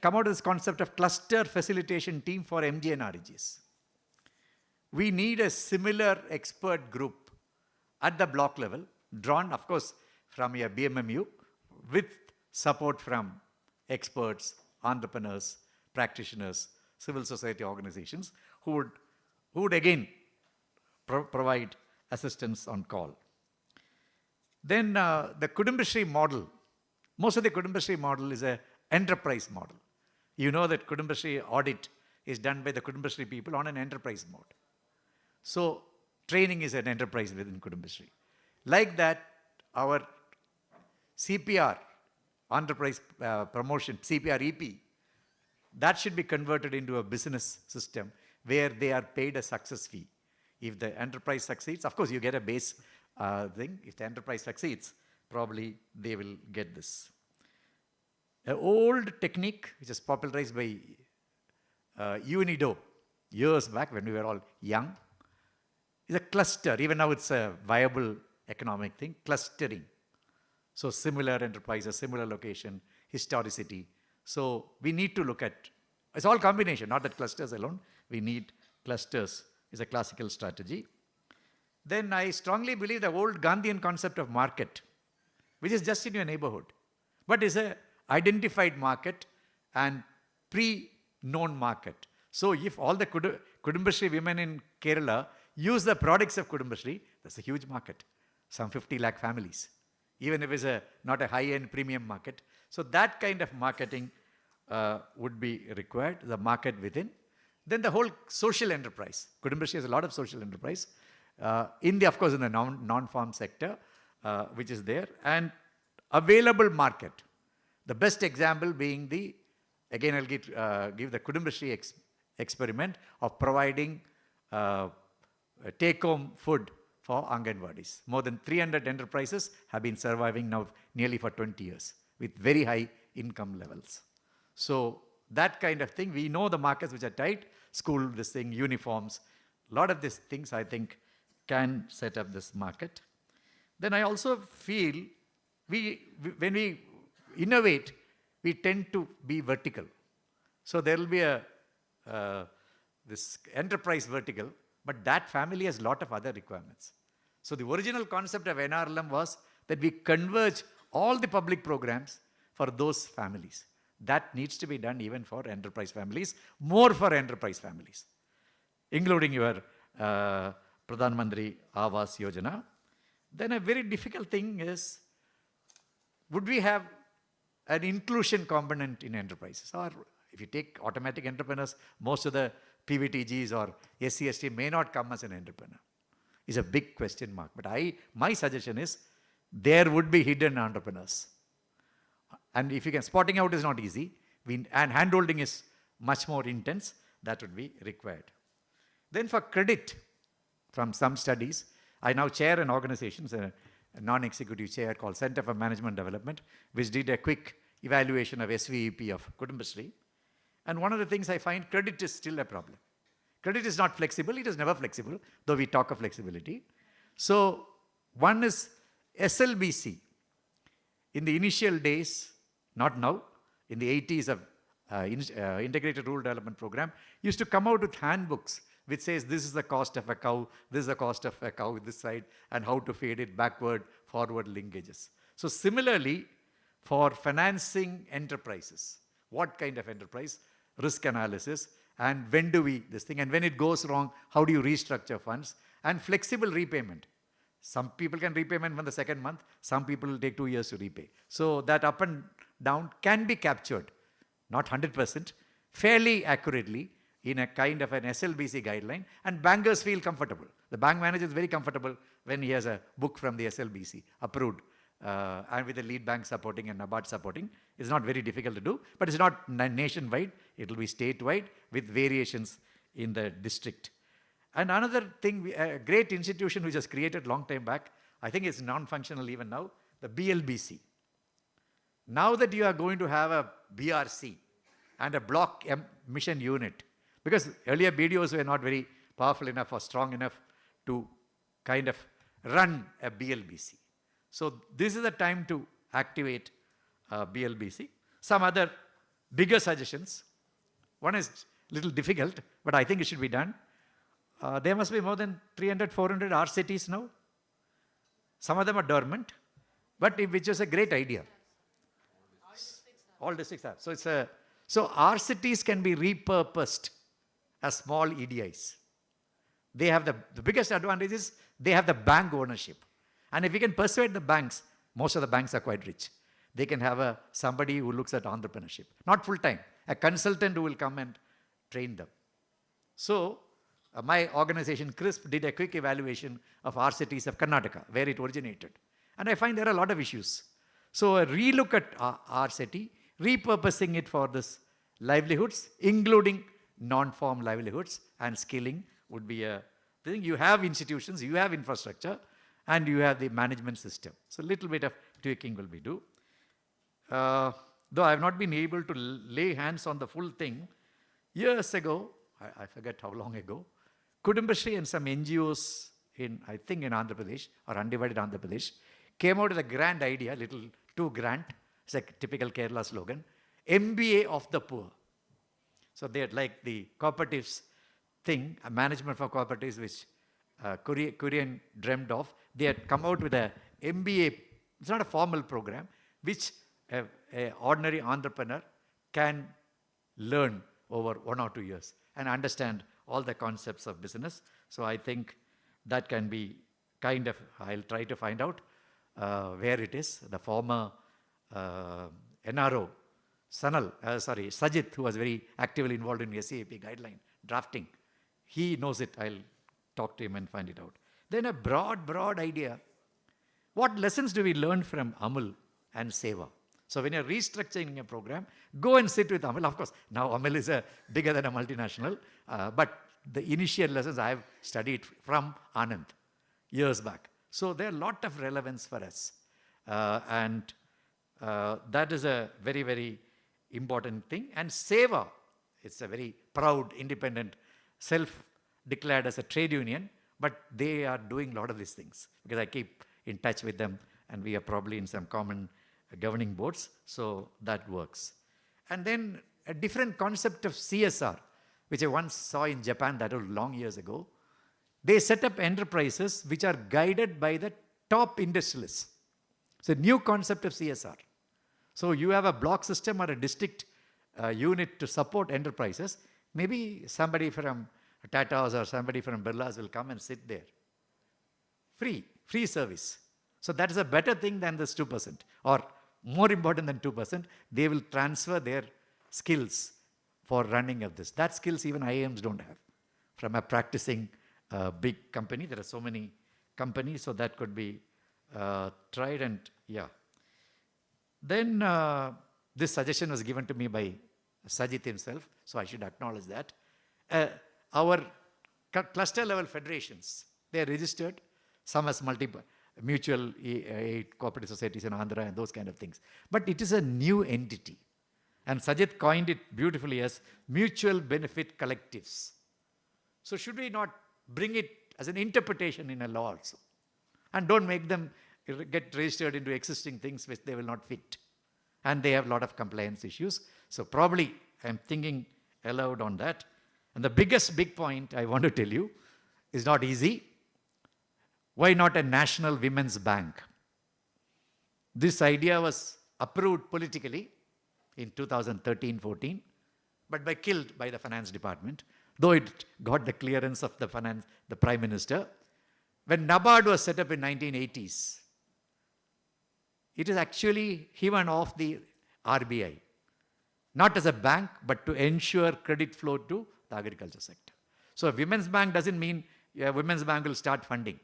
come out with this concept of cluster facilitation team for MG and REGs. We need a similar expert group at the block level, drawn, of course, from your BMMU, with support from experts, entrepreneurs, practitioners, civil society organizations, who would again provide assistance on call. Then the Kudumbashree model. Most of the Kudumbashree model is an enterprise model. You know that Kudumbashree audit is done by the Kudumbashree people on an enterprise mode. So training is an enterprise within Kudumbashree. Like that, our CPR, enterprise promotion, CPR EP, that should be converted into a business system where they are paid a success fee. If the enterprise succeeds, of course you get a base thing. If the enterprise succeeds, probably they will get this. An old technique which is popularized by UNIDO years back when we were all young is a cluster. Even now it's a viable economic thing, clustering. So similar enterprises, similar location, historicity. So we need to look at, it's all combination, not that clusters alone. We need clusters is a classical strategy. Then I strongly believe the old Gandhian concept of market, which is just in your neighborhood, but is a identified market and pre-known market. So if all the Kudumbashree women in Kerala use the products of Kudumbashree, that's a huge market, some 50 lakh families, even if it's not a high-end premium market. So that kind of marketing would be required, the market within. Then the whole social enterprise. Kudumbashree has a lot of social enterprise. India, of course, in the non-farm sector, which is there. And available market. The best example being again I'll give the Kudumbashree experiment of providing take-home food for Anganwadis. More than 300 enterprises have been surviving now nearly for 20 years with very high income levels. So that kind of thing, we know the markets which are tight, school, this thing, uniforms, a lot of these things I think can set up this market. Then I also feel when we innovate, we tend to be vertical. So there will be this enterprise vertical, but that family has a lot of other requirements. So the original concept of NRLM was that we converge all the public programs for those families. That needs to be done even for enterprise families, more for enterprise families, including your Pradhan Mantri Awas Yojana. Then a very difficult thing is, would we have an inclusion component in enterprises? Or if you take automatic entrepreneurs, most of the PVTGs or SC/ST may not come as an entrepreneur. It's a big question mark. But my suggestion is, there would be hidden entrepreneurs. And if you can, spotting out is not easy, and handholding is much more intense, that would be required. Then for credit, from some studies, I now chair an organization, a non-executive chair called Center for Management Development, which did a quick evaluation of SVEP of Kudumbashree. And one of the things I find, credit is still a problem. Credit is not flexible, it is never flexible, though we talk of flexibility. So one is SLBC. In the initial days, not now, in the 80s of Integrated Rural Development Program, used to come out with handbooks which says this is the cost of a cow, this is the cost of a cow this side, and how to fade it backward, forward linkages. So similarly, for financing enterprises. What kind of enterprise? Risk analysis, and when do we, this thing, and when it goes wrong, how do you restructure funds? And flexible repayment. Some people can repayment from the second month, some people will take 2 years to repay. So that up and down can be captured, not 100%, fairly accurately in a kind of an SLBC guideline, and bankers feel comfortable. The bank manager is very comfortable when he has a book from the SLBC approved, and with the lead bank supporting and NABARD supporting. It's not very difficult to do, but it's not nationwide. It will be statewide with variations in the district. And another thing, a great institution which was created long time back, I think it's non-functional even now, the BLBC. Now that you are going to have a BRC and a block mission unit, because earlier BDOs were not very powerful enough or strong enough to kind of run a BLBC. So this is the time to activate BLBC. Some other bigger suggestions. One is a little difficult, but I think it should be done. There must be more than 300, 400 R cities now. Some of them are dormant, but which is a great idea. All districts have. So it's a, so R cities can be repurposed as small EDIs. They have the biggest advantage is they have the bank ownership. And if we can persuade the banks, most of the banks are quite rich. They can have somebody who looks at entrepreneurship. Not full-time, a consultant who will come and train them. So my organization, CRISP, did a quick evaluation of our cities of Karnataka, where it originated. And I find there are a lot of issues. So a relook at our city, repurposing it for this livelihoods, including non-farm livelihoods and skilling would be a thing. You have institutions, you have infrastructure, and you have the management system. So a little bit of tweaking will be due. Though I have not been able to lay hands on the full thing, years ago, I forget how long ago, Kudumbashree and some NGOs in, I think in Andhra Pradesh, or Undivided Andhra Pradesh, came out with a grand idea, little too grand, it's a typical Kerala slogan, MBA of the poor. So they had like the cooperatives thing, a management for cooperatives, which Korean dreamed of. They had come out with a MBA, it's not a formal program, which an ordinary entrepreneur can learn over 1 or 2 years and understand all the concepts of business. So I think that can be kind of, I'll try to find out where it is. The former NRO, Sajid, who was very actively involved in the SAP guideline drafting, he knows it. I'll talk to him and find it out. Then a broad idea. What lessons do we learn from AMUL and SEVA? So when you're restructuring a program, go and sit with AMUL. Of course, now AMUL is bigger than a multinational, but the initial lessons I have studied from Anand years back. So there are a lot of relevance for us. And that is a very, very important thing. And SEVA, it's a very proud, independent, self-declared as a trade union, but they are doing a lot of these things because I keep in touch with them and we are probably in some common governing boards, so that works. And then a different concept of CSR, which I once saw in Japan, that was long years ago. They set up enterprises which are guided by the top industrialists. It's a new concept of CSR. So you have a block system or a district unit to support enterprises. Maybe somebody from Tata's or somebody from Birla's will come and sit there. Free service. So that is a better thing than this 2%, or more important than 2%. They will transfer their skills for running of this. That skills even IIMs don't have. From a practicing big company, there are so many companies, so that could be tried and yeah. Then this suggestion was given to me by Sajid himself, so I should acknowledge that. Our cluster level federations, they are registered, some as mutual aid cooperative societies in Andhra and those kind of things. But it is a new entity. And Sajid coined it beautifully as mutual benefit collectives. So should we not bring it as an interpretation in a law also? And don't make them get registered into existing things which they will not fit. And they have a lot of compliance issues. So probably I'm thinking aloud on that. And the big point I want to tell you is not easy. Why not a national women's bank? This idea was approved politically in 2013-14, but killed by the finance department, though it got the clearance of the Prime Minister. When NABARD was set up in 1980s, it is actually given off the RBI, not as a bank, but to ensure credit flow to the agriculture sector. So a women's bank doesn't mean a women's bank will start funding.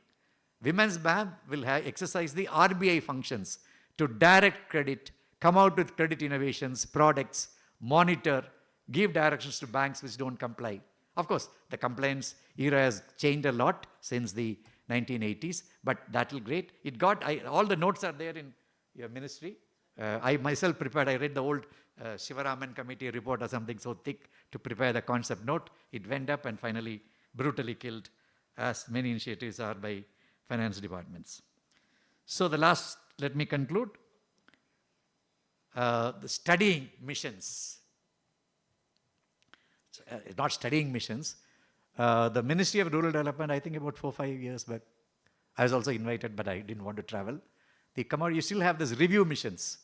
Women's bank will exercise the RBI functions to direct credit, come out with credit innovations, products, monitor, give directions to banks which don't comply. Of course, the compliance era has changed a lot since the 1980s, but that will great. It got, all the notes are there in your ministry. I myself prepared, I read the old Shivaraman committee report or something so thick to prepare the concept note. It went up and finally brutally killed, as many initiatives are by finance departments. So the last, let me conclude. The studying missions. Not studying missions. The Ministry of Rural Development, I think about 4 or 5 years back, I was also invited, but I didn't want to travel. They come out, you still have this review missions,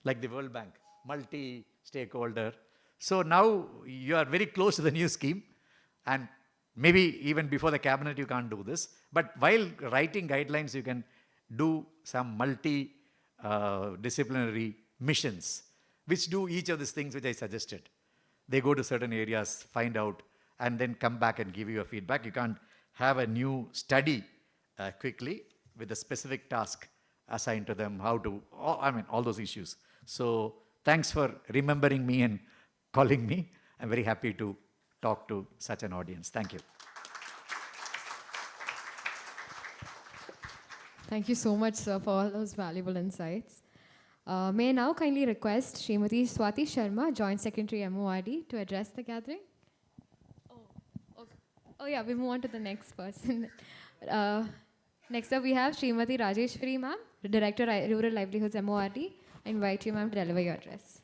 like the World Bank, multi-stakeholder. So now you are very close to the new scheme, and maybe even before the cabinet you can't do this. But while writing guidelines, you can do some multi-disciplinary missions, which do each of these things which I suggested. They go to certain areas, find out, and then come back and give you a feedback. You can't have a new study quickly with a specific task assigned to them, how to, all those issues. So thanks for remembering me and calling me. I'm very happy to talk to such an audience. Thank you. Thank you so much, sir, for all those valuable insights. May I now kindly request Srimati Swati Sharma, Joint Secretary MORD, to address the gathering? Oh yeah, we move on to the next person. Next up we have Srimati Rajeshwari ma'am, Director Rural Livelihoods MORD. I invite you ma'am to deliver your address.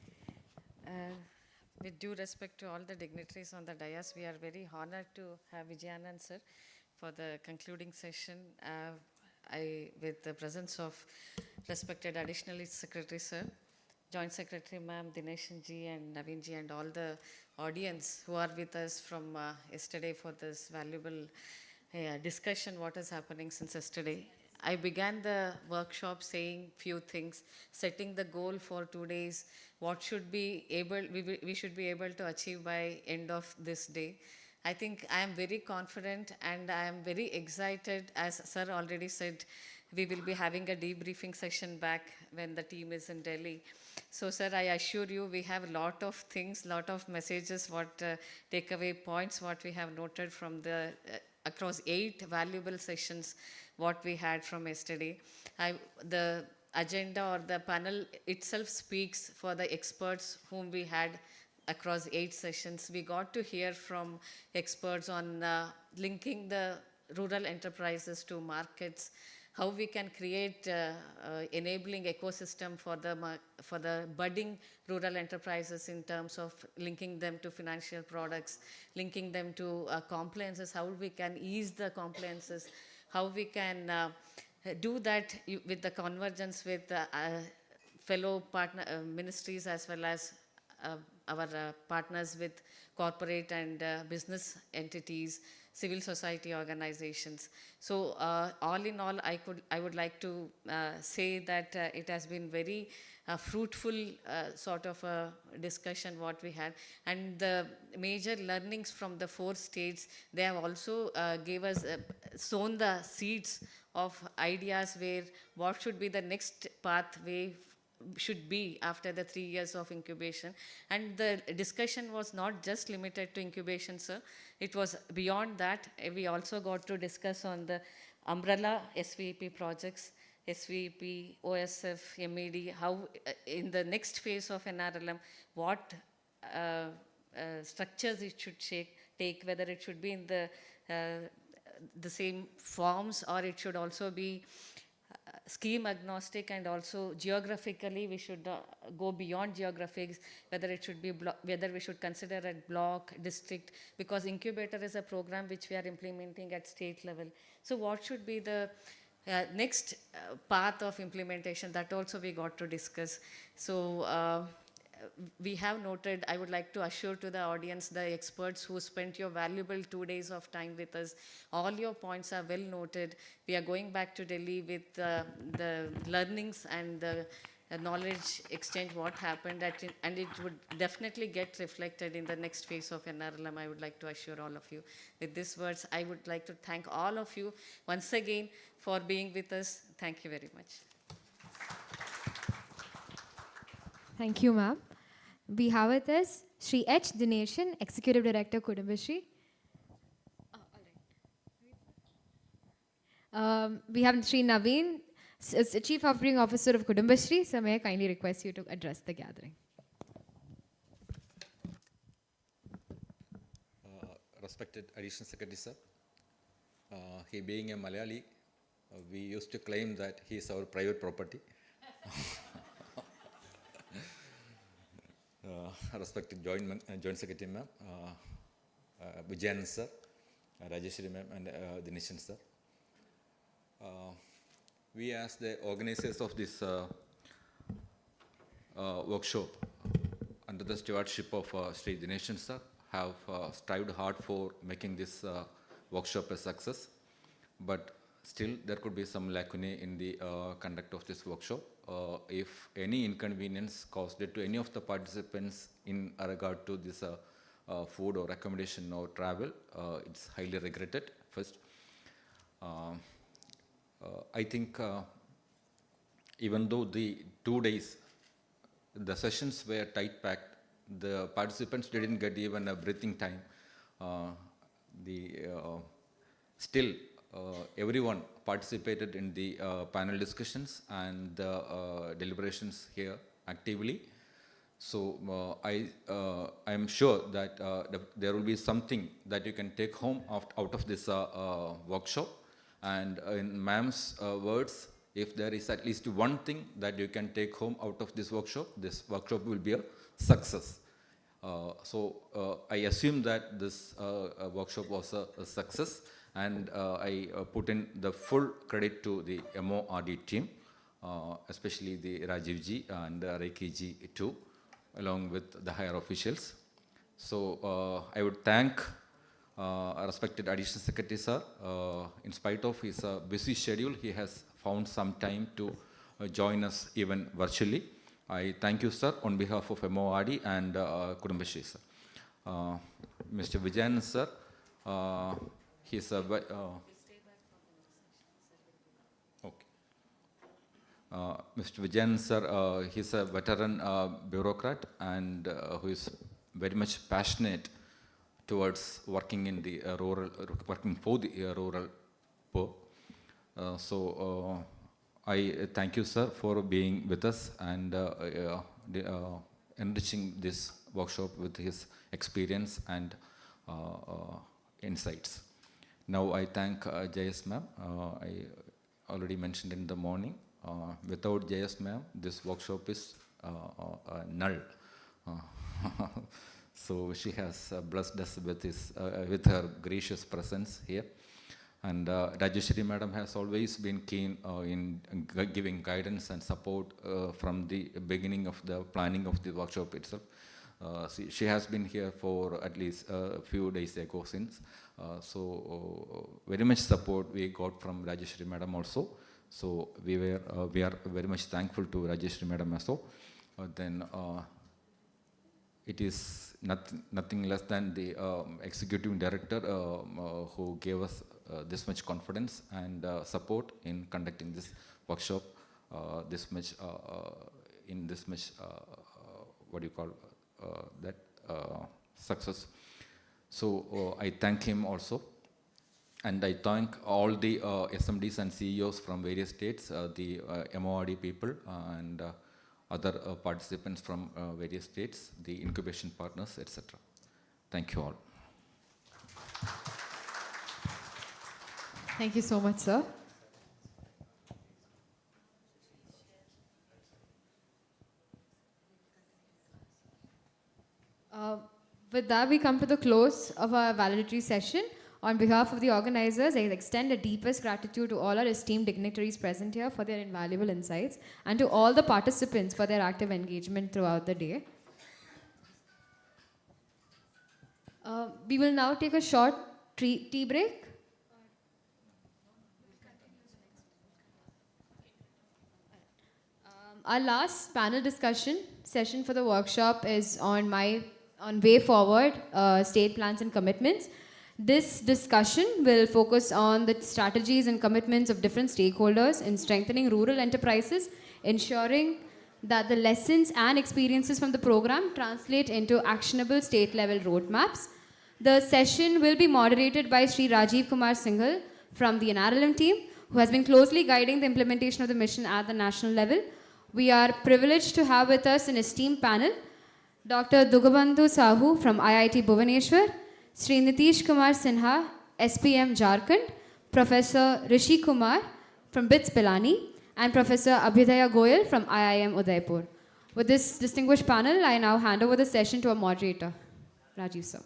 With due respect to all the dignitaries on the dais, we are very honored to have Vijayanand sir for the concluding session. With the presence of respected Additional Secretary sir, Joint Secretary ma'am, Dineshan ji and Naveen ji and all the audience who are with us from yesterday for this valuable discussion what is happening since yesterday. I began the workshop saying few things, setting the goal for 2 days, what should be able, we should be able to achieve by end of this day. I think I am very confident and I am very excited. As sir already said, we will be having a debriefing session back when the team is in Delhi. So sir, I assure you we have a lot of things, lot of messages, what takeaway points, what we have noted from the across 8 valuable sessions what we had from yesterday. The agenda or the panel itself speaks for the experts whom we had across 8 sessions. We got to hear from experts on linking the rural enterprises to markets, how we can create enabling ecosystem for the budding rural enterprises in terms of linking them to financial products, linking them to compliances, how we can ease the compliances, how we can do that with the convergence with fellow partner ministries as well as our partners with corporate and business entities, civil society organizations. So all in all, I would like to say that it has been very fruitful sort of a discussion what we had, and the major learnings from the 4 states, they have also gave us sown the seeds of ideas where what should be the next pathway should be after the 3 years of incubation. And the discussion was not just limited to incubation, sir. It was beyond that. We also got to discuss on the umbrella SVP projects, SVP, OSF, MED, how in the next phase of NRLM, what structures it should take, whether it should be in the same forms or it should also be scheme agnostic, and also geographically we should go beyond geographics, whether it should be whether we should consider a block, district, because incubator is a program which we are implementing at state level. So what should be the next path of implementation, that also we got to discuss. So we have noted, I would like to assure to the audience, the experts who spent your valuable 2 days of time with us, all your points are well noted. We are going back to Delhi with the learnings and the knowledge exchange, what happened, and it would definitely get reflected in the next phase of NRLM, I would like to assure all of you. With these words, I would like to thank all of you once again for being with us. Thank you very much. Thank you, ma'am. We have with us Shri H. Dineshan, Executive Director, Kudumbashree. We have Shri Naveen, Chief Operating Officer of Kudumbashree. So may I kindly request you to address the gathering. Respected Additional Secretary, sir. He being a Malayali, we used to claim that he is our private property. Respected Joint Secretary, ma'am, Vijayan, sir, Rajeshri, ma'am, and Dineshan, sir. We as the organizers of this workshop, under the stewardship of Sri Dineshan, sir, have strived hard for making this workshop a success. But still, there could be some lacunae in the conduct of this workshop. If any inconvenience caused to any of the participants in regard to this food or accommodation or travel, it's highly regretted. First, I think even though the 2 days, the sessions were tight packed, the participants didn't get even a breathing time. Still, everyone participated in the panel discussions and the deliberations here actively. So I am sure that there will be something that you can take home out of this workshop. And in ma'am's words, if there is at least one thing that you can take home out of this workshop will be a success. So I assume that this workshop was a success, and I put in the full credit to the MORD team, especially the Rajiv ji and Reiki ji too, along with the higher officials. So I would thank respected Additional Secretary, sir. In spite of his busy schedule, he has found some time to join us even virtually. I thank you, sir, on behalf of MORD and Kudumbashree, sir. Mr. Vijayan, sir, he's a Mr. Vijayan, sir, he's a veteran bureaucrat and who is very much passionate towards working in the working for the rural poor. So I thank you, sir, for being with us and enriching this workshop with his experience and insights. Now I thank JS ma'am. I already mentioned in the morning, without JS ma'am, this workshop is null. So she has blessed us with her gracious presence here. And Rajeshri madam has always been keen in giving guidance and support from the beginning of the planning of the workshop itself. She has been here for at least a few days ago since. So very much support we got from Rajeshri madam also. So we are very much thankful to Rajeshri madam also. Then it is nothing less than the executive director who gave us this much confidence and support in conducting this workshop, this much what do you call that success. So I thank him also, and I thank all the SMDs and CEOs from various states, the MORD people and other participants from various states, the incubation partners, etc. Thank you all. Thank you so much, sir. With that, we come to the close of our valedictory session. On behalf of the organizers, I extend the deepest gratitude to all our esteemed dignitaries present here for their invaluable insights and to all the participants for their active engagement throughout the day. We will now take a short tea break. Our last panel discussion session for the workshop is on way forward, state plans and commitments. This discussion will focus on the strategies and commitments of different stakeholders in strengthening rural enterprises, ensuring that the lessons and experiences from the program translate into actionable state-level roadmaps. The session will be moderated by Sri 𝐍𝐚𝐿 from the 𝑛RLM team, who has been closely guiding the implementation of the mission at the national level. We are privileged to have with us an esteemed panel, Dr. Dughabandhu Sahu from 𝐼𝐼𝑡 Bhubaneswar, Sri Nitish Kumar Sinha, SPM Jharkhand, Professor Rishi Kumar from BITS Pilani, and Professor Abhyudaya Goyal from IIM Udaipur. With this distinguished panel, I now hand over the session to our moderator, Rajiv sir.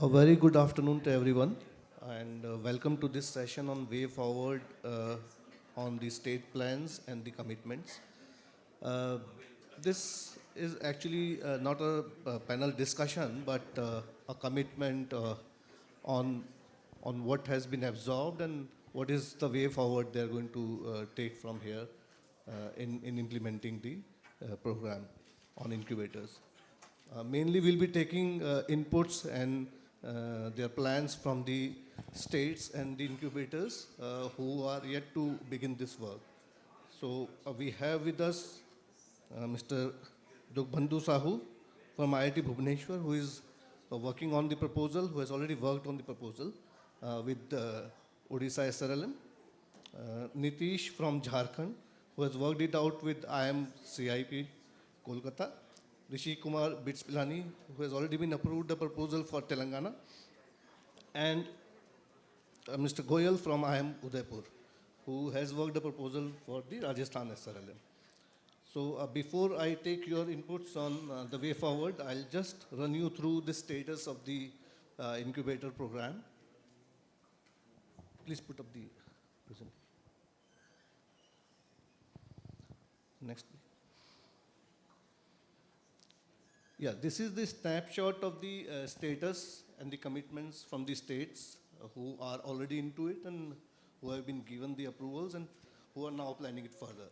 A very good afternoon to everyone, and welcome to this session on way forward on the state plans and the commitments. This is actually not a panel discussion, but a commitment on what has been absorbed and what is the way forward they are going to take from here in implementing the program on incubators. Mainly we'll be taking inputs and their plans from the states and the incubators who are yet to begin this work. So we have with us Mr. Dughabandhu Sahu from IIT Bhubaneswar, who is working on the proposal, who has already worked on the proposal with Odisha SRLM. Nitish from Jharkhand, who has worked it out with IIM CIP Kolkata. Rishi Kumar BITS Pilani, who has already been approved the proposal for Telangana, and Mr. Goyal from IIM Udaipur, who has worked the proposal for the Rajasthan SRLM. So before I take your inputs on the way forward, I'll just run you through the status of the incubator program. Please put up the presentation. Next, please. Yeah, this is the snapshot of the status and the commitments from the states who are already into it and who have been given the approvals and who are now planning it further.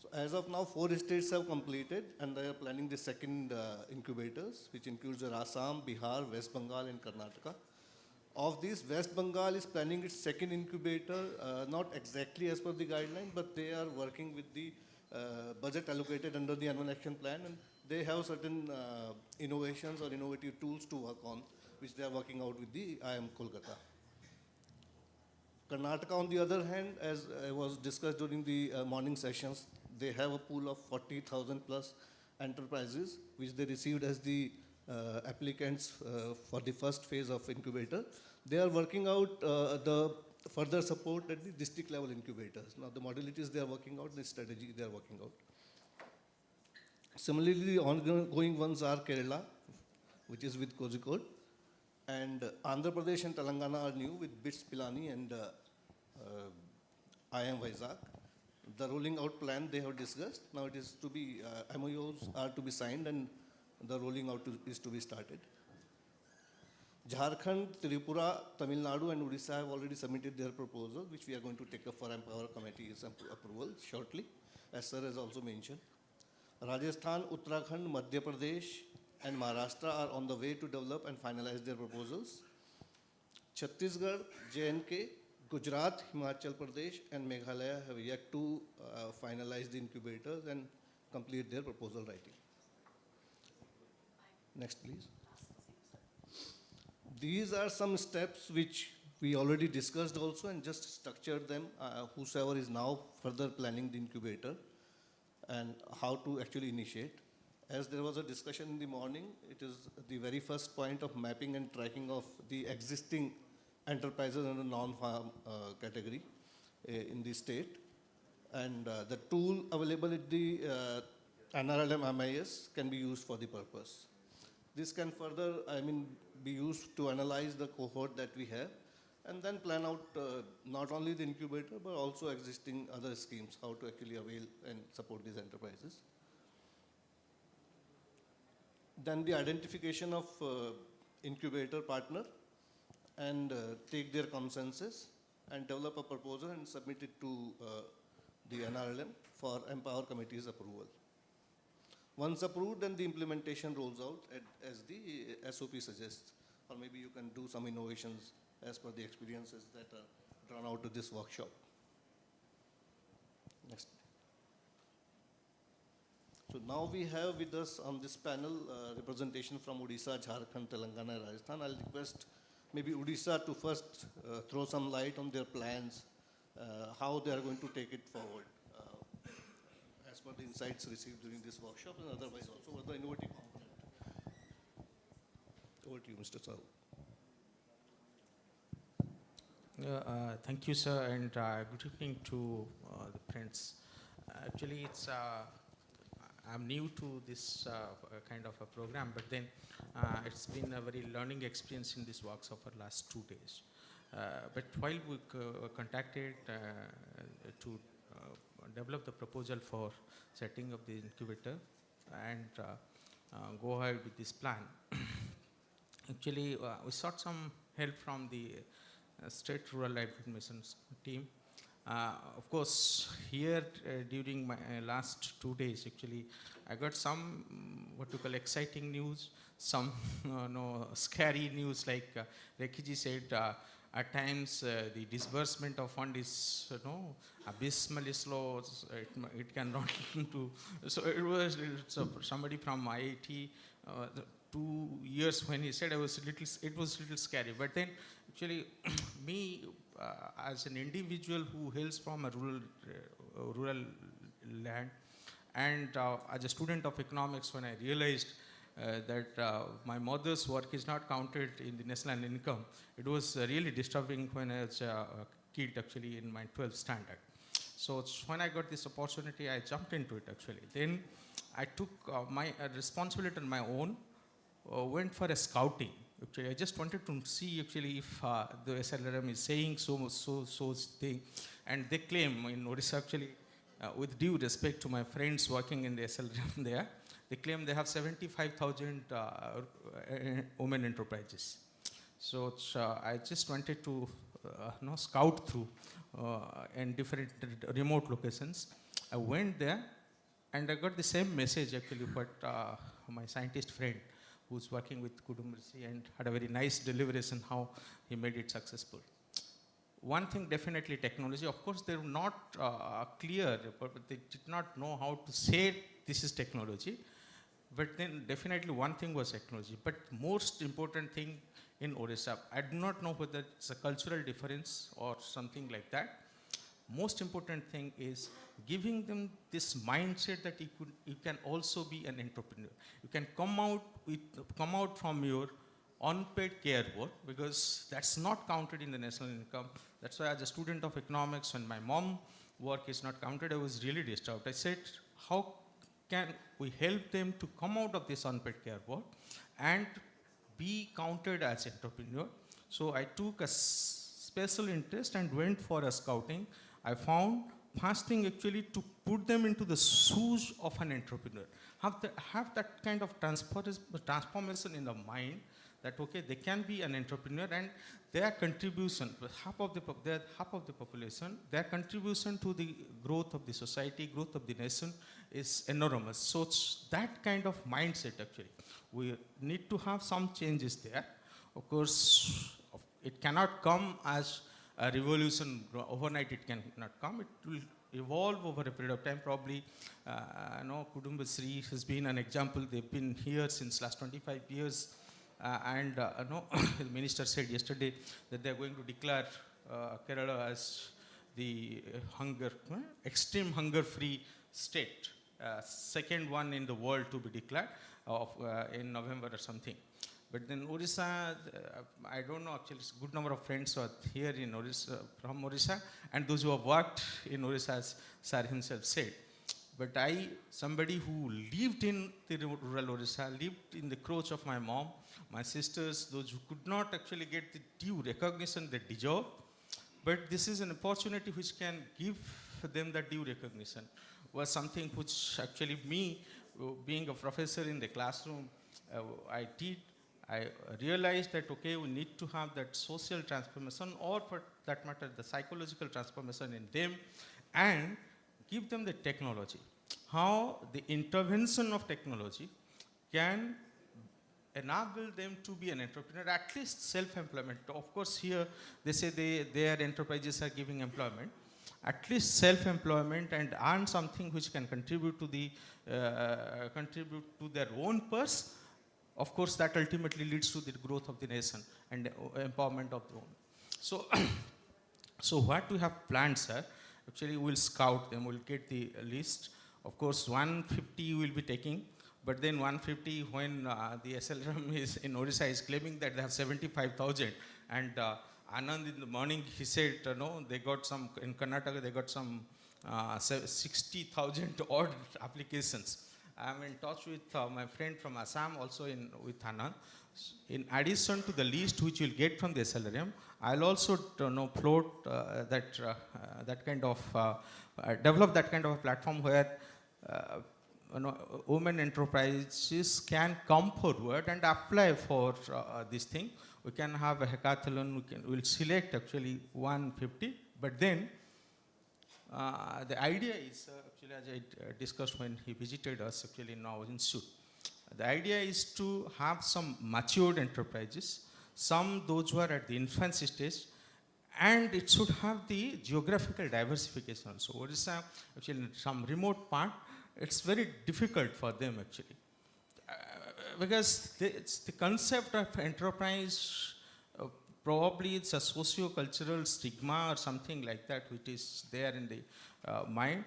So as of now, 4 states have completed and they are planning the second incubators, which includes Assam, Bihar, West Bengal and Karnataka. Of these, West Bengal is planning its second incubator, not exactly as per the guideline, but they are working with the budget allocated under the annual action plan, and they have certain innovations or innovative tools to work on, which they are working out with the IIM Kolkata. Karnataka, on the other hand, as was discussed during the morning sessions, they have a pool of 40,000 plus enterprises, which they received as the applicants for the first phase of incubator. They are working out the further support at the district level incubators. Now the modalities they are working out, the strategy they are working out. Similarly, the ongoing ones are Kerala, which is with Kozhikode, and Andhra Pradesh and Telangana are new with BITS Pilani and IIM Vizag. The rolling out plan they have discussed. Now it is to be, MOUs are to be signed and the rolling out is to be started. Jharkhand, Tripura, Tamil Nadu and Odisha have already submitted their proposal, which we are going to take up for Empower Committee's approval shortly, as sir has also mentioned. Rajasthan, Uttarakhand, Madhya Pradesh and Maharashtra are on the way to develop and finalize their proposals. Chhattisgarh, J&K, Gujarat, Himachal Pradesh, and Meghalaya have yet to finalize the incubators and complete their proposal writing. Next, please. These are some steps which we already discussed also and just structured them, whosoever is now further planning the incubator and how to actually initiate. As there was a discussion in the morning, it is the very first point of mapping and tracking of the existing enterprises in the non-farm category in the state. And the tool available at the NRLM MIS can be used for the purpose. This can further, be used to analyze the cohort that we have and then plan out not only the incubator but also existing other schemes, how to actually avail and support these enterprises. Then the identification of incubator partner and take their consensus and develop a proposal and submit it to the NRLM for Empower Committee's approval. Once approved, then the implementation rolls out as the SOP suggests, or maybe you can do some innovations as per the experiences that are drawn out to this workshop. Next. So now we have with us on this panel representation from Odisha, Jharkhand, Telangana, and Rajasthan. I'll request maybe Odisha to first throw some light on their plans, how they are going to take it forward, as per the insights received during this workshop and otherwise also for the innovative component. Over to you, Mr. Sahu. Thank you, sir, and good evening to the friends. Actually, I'm new to this kind of a program, but then it's been a very learning experience in this workshop for the last 2 days. But while we contacted to develop the proposal for setting up the incubator and go ahead with this plan, actually we sought some help from the State Rural Livelihood Missions team. Of course, here during my last 2 days, actually, I got some what you call exciting news, some scary news. Like Rekhi said, at times the disbursement of fund is abysmally slow. It cannot do. So it was somebody from 𝐼.ഐ.ടി. 2 years when he said it was a little scary. But then actually me as an individual who hails from a rural land and as a student of economics, when I realized that my mother's work is not counted in the national income, it was really disturbing when I was a kid actually in my 12th standard. So when I got this opportunity, I jumped into it actually. Then I took my responsibility on my own, went for a scouting. Actually, I just wanted to see actually if the SLRM is saying so thing, and they claim in Odisha actually, with due respect to my friends working in the SLRM there, they claim they have 75,000 women enterprises. So I just wanted to scout through in different remote locations. I went there and I got the same message actually what my scientist friend who's working with Kudumbashree and had a very nice deliberation how he made it successful. One thing definitely technology, of course they were not clear, but they did not know how to say this is technology. But then definitely one thing was technology. But most important thing in Odisha, I do not know whether it's a cultural difference or something like that. Most important thing is giving them this mindset that you can also be an entrepreneur. You can come out from your unpaid care work, because that's not counted in the national income. That's why as a student of economics, when my mom work is not counted, I was really disturbed. I said, how can we help them to come out of this unpaid care work and be counted as entrepreneur? So I took a special interest and went for a scouting. I found first thing actually to put them into the shoes of an entrepreneur. Have that kind of transformation in the mind that okay, they can be an entrepreneur and their contribution, half of the population, their contribution to the growth of the society, growth of the nation is enormous. So it's that kind of mindset actually. We need to have some changes there. Of course, it cannot come as a revolution overnight. It cannot come. It will evolve over a period of time. Probably, Kudumbashree has been an example. They've been here since last 25 years. The minister said yesterday that they're going to declare Kerala as the extreme hunger-free state, second one in the world to be declared in November or something. But then Orissa, I don't know, actually, a good number of friends are here in Orissa, from Orissa, and those who have worked in Orissa, as Sir himself said. But somebody who lived in the rural Orissa, lived in the crotch of my mom, my sisters, those who could not actually get the due recognition they deserve, but this is an opportunity which can give them the due recognition, was something which actually me, being a professor in the classroom, I did. I realized that, okay, we need to have that social transformation, or for that matter, the psychological transformation in them, and give them the technology. How the intervention of technology can enable them to be an entrepreneur, at least self-employment. Of course, here they say their enterprises are giving employment. At least self-employment, and earn something which can contribute to their own purse. Of course, that ultimately leads to the growth of the nation and empowerment of the own. So what we have planned, sir, actually we'll scout them, we'll get the list. Of course, 150 we'll be taking, but then 150 when the SLRM is in Orissa is claiming that they have 75,000, and Anand in the morning, he said, no, they got some, in Karnataka, they got some 60,000 odd applications. I'm in touch with my friend from Assam, also with Anand. In addition to the list which you'll get from the SLRM, I'll also float that kind of, develop that kind of a platform where women enterprises can come forward and apply for this thing. We can have a hackathon, we'll select actually 150, but then the idea is, actually as I discussed when he visited us actually in our institute, the idea is to have some matured enterprises, those who are at the infancy stage, and it should have the geographical diversification. So Orissa, actually in some remote part, it's very difficult for them actually. Because it's the concept of enterprise, probably it's a socio-cultural stigma or something like that which is there in the mind.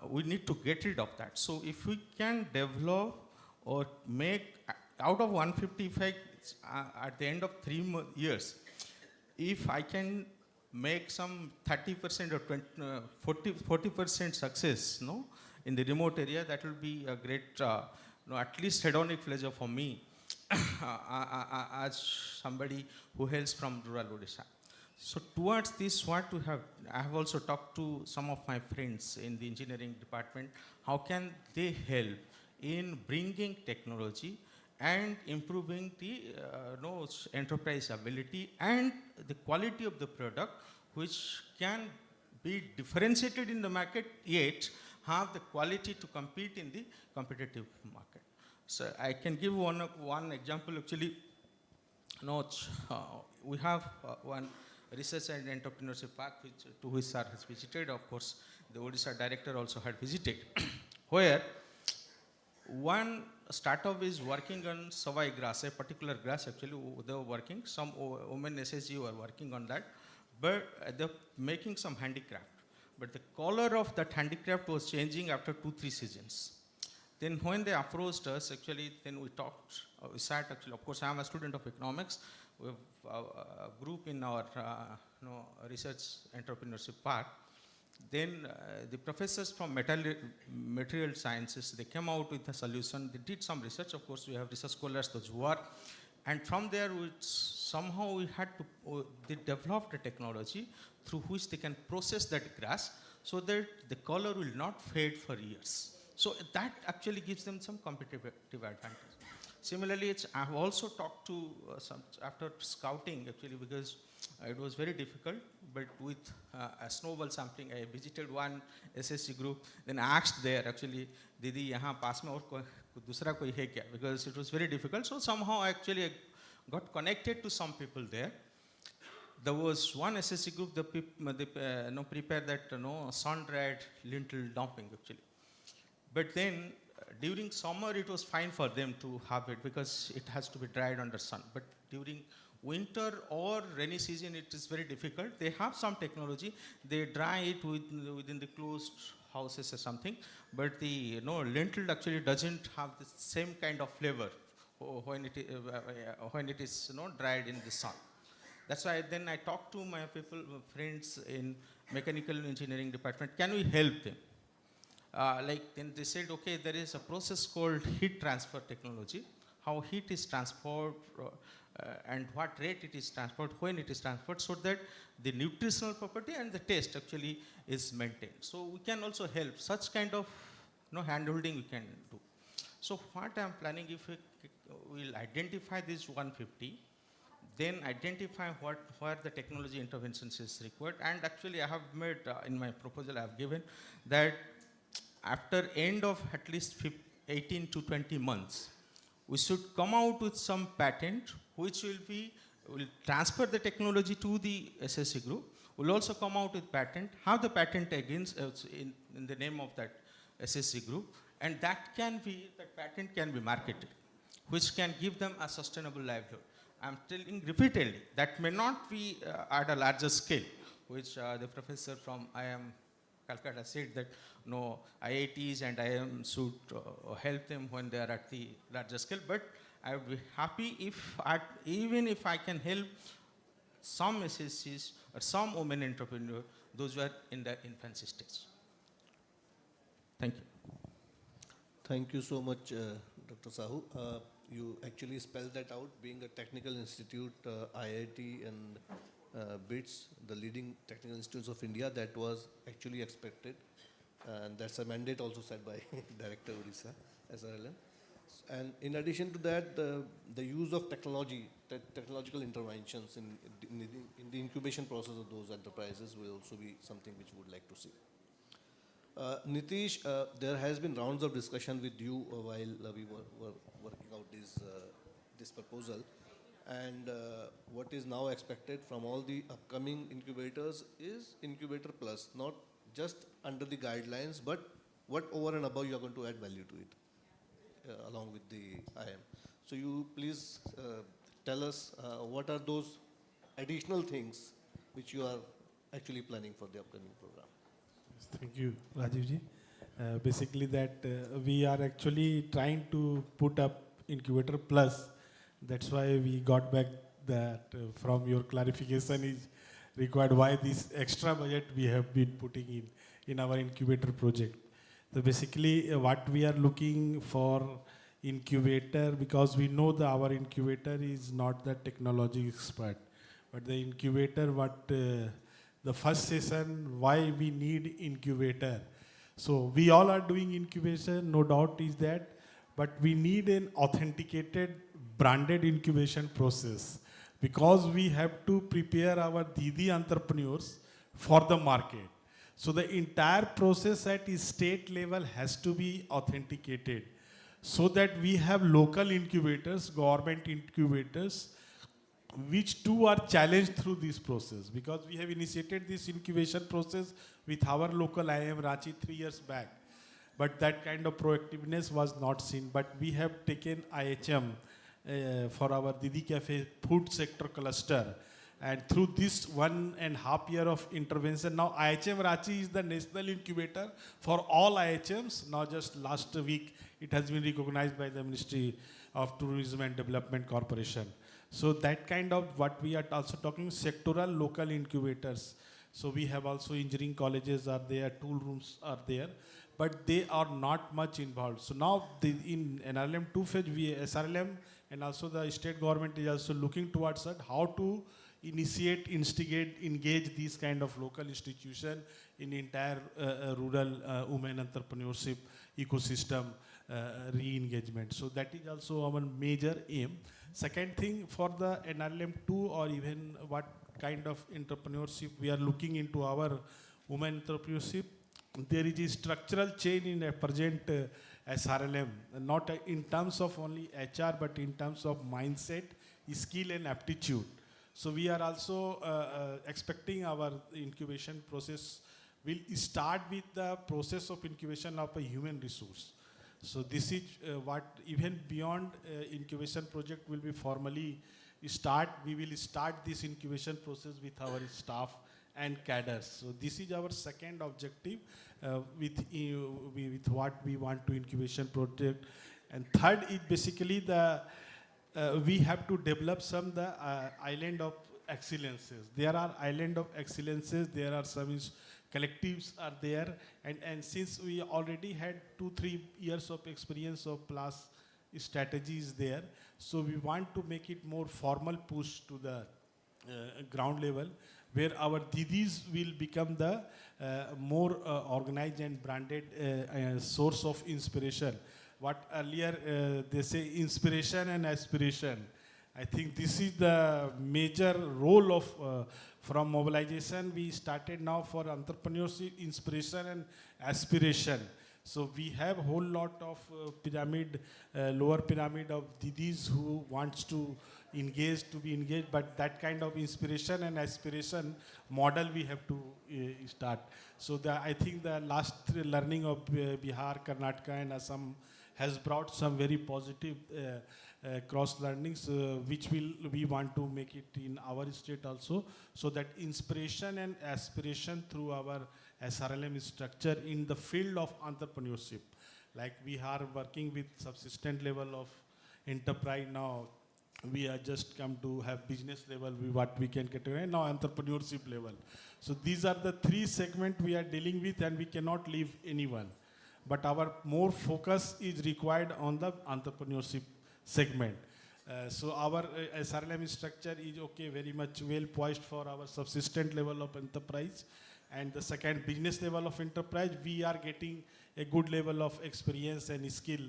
We need to get rid of that. So if we can develop or make out of 155 at the end of 3 years, if I can make some 30% or 40% success, in the remote area, that will be a great, at least hedonic pleasure for me as somebody who hails from rural Odisha. So towards this, I have also talked to some of my friends in the engineering department. How can they help in bringing technology and improving the enterprise ability and the quality of the product, which can be differentiated in the market, yet have the quality to compete in the competitive market. So I can give one example. Actually, we have one research and entrepreneurship park to which Sir has visited. Of course, the Odisha director also had visited, where one startup is working on savai grass, a particular grass actually they were working. Some women SSG were working on that, but they're making some handicraft. But the color of that handicraft was changing after 2-3 seasons. Then when they approached us, actually, then we talked, we sat actually, of course, I'm a student of economics. We have a group in our research entrepreneurship park. Then the professors from material sciences, they came out with a solution. They did some research. Of course, we have research scholars, those who work. And from there, they developed a technology through which they can process that grass so that the color will not fade for years. So that actually gives them some competitive advantage. Similarly, I have also talked to after scouting actually, because it was very difficult, but with a snowball sampling, I visited one SSC group, then I asked there actually, Didi, yahan paas mein aur dusra koi hai kya? Because it was very difficult. So somehow I actually got connected to some people there. there was one SSC group, they prepared that sun-dried lentil dumpling actually. But then during summer it was fine for them to have it because it has to be dried under sun. But during winter or rainy season it is very difficult. They have some technology, they dry it within the closed houses or something, but the lentil actually doesn't have the same kind of flavor when it is dried in the sun. That's why then I talked to my friends in mechanical engineering department, can we help them? Then they said, okay, there is a process called heat transfer technology, how heat is transferred and what rate it is transferred, when it is transferred, so that the nutritional property and the taste actually is maintained. So we can also help such kind of hand-holding we can do. So what I am planning, if we will identify this 150, then identify where the technology interventions is required. And actually I have made, in my proposal I have given, that after end of at least 18 to 20 months, we should come out with some patent which will transfer the technology to the SSC group. We'll also come out with patent, have the patent against in the name of that SSC group, and that patent can be marketed, which can give them a sustainable livelihood. I'm telling repeatedly, that may not be at a larger scale, which the professor from IIM Calcutta said that no, IITs and IIM should help them when they are at the larger scale, but I would be happy if, even if I can help some SSCs or some women entrepreneurs, those who are in the infancy stage. Thank you. Thank you so much, Dr. Sahu. You actually spelled that out, being a technical institute, IIT and BITS, the leading technical institutes of India, that was actually expected. And that's a mandate also set by Director Odisha, SRLM. And in addition to that, the use of technology, technological interventions in the incubation process of those enterprises will also be something which we would like to see. Nitish, there has been rounds of discussion with you while we were working out this proposal. And what is now expected from all the upcoming incubators is Incubator Plus, not just under the guidelines, but what over and above you are going to add value to it, along with the IIM. So you please tell us what are those additional things which you are actually planning for the upcoming program. Thank you, Rajivji. Basically that we are actually trying to put up Incubator Plus. That's why we got back that from your clarification is required why this extra budget we have been putting in our incubator project. So basically what we are looking for incubator, because we know that our incubator is not the technology expert, but the incubator the first session, why we need incubator. So we all are doing incubation, no doubt is that, but we need an authenticated, branded incubation process, because we have to prepare our Didi entrepreneurs for the market. So the entire process at state level has to be authenticated, so that we have local incubators, government incubators, which too are challenged through this process, because we have initiated this incubation process with our local IIM Ranchi 3 years back. But that kind of proactiveness was not seen. But we have taken IHM for our Didi Cafe food sector cluster. And through this 1.5 years of intervention, now IHM Ranchi is the national incubator for all IHMs. Now just last week, it has been recognized by the Ministry of Tourism and Development Corporation. So that kind of what we are also talking, sectoral local incubators. So we have also engineering colleges are there, tool rooms are there, but they are not much involved. So now in NRLM 2 phase, SRLM and also the state government is also looking towards that, how to initiate, instigate, engage these kind of local institution in entire rural women entrepreneurship ecosystem re-engagement. So that is also our major aim. Second thing, for the NRLM 2 or even what kind of entrepreneurship we are looking into our women entrepreneurship, there is a structural change in a present SRLM, not in terms of only HR, but in terms of mindset, skill and aptitude. So we are also expecting our incubation process will start with the process of incubation of a human resource. So this is what even beyond incubation project will be formally start. We will start this incubation process with our staff and cadres. So this is our second objective with what we want to incubation project. And third is basically the we have to develop some the island of excellences. There are island of excellences. There are some collectives are there, and since we already had 2-3 years of experience of plus strategies there, so we want to make it more formal push to the ground level, where our didis will become the more organized and branded source of inspiration. What earlier they say inspiration and aspiration. I think this is the major role of from mobilization. We started now for entrepreneurship, inspiration and aspiration. So we have a whole lot of pyramid, lower pyramid of didis who wants to be engaged, but that kind of inspiration and aspiration model we have to start. So I think the last learning of Bihar, Karnataka and Assam has brought some very positive cross learnings, which we want to make it in our state also, so that inspiration and aspiration through our SRLM structure in the field of entrepreneurship. Like we are working with subsistent level of enterprise now. We are just come to have business level, what we can categorize now entrepreneurship level. So these are the 3 segments we are dealing with, and we cannot leave anyone. But our more focus is required on the entrepreneurship segment. So our SRLM structure is very much well poised for our subsistent level of enterprise. And the second, business level of enterprise, we are getting a good level of experience and skill,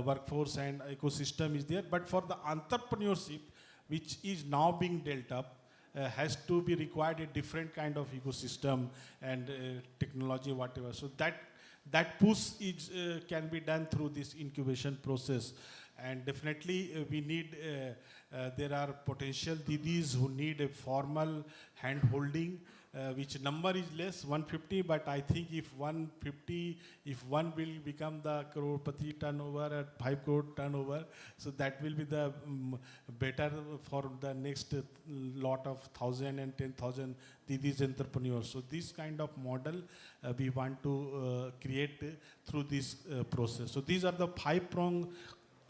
workforce and ecosystem is there. But for the entrepreneurship, which is now being dealt up, has to be required a different kind of ecosystem and technology, whatever. So that push is, can be done through this incubation process. And definitely we need, there are potential didis who need a formal hand holding, which number is less, 150, but I think if 150, if one will become the crorepati turnover at 5 crore turnover, so that will be the better for the next lot of 1,000 and 10,000 didis entrepreneurs. So this kind of model we want to create through this process. So these are the 5-prong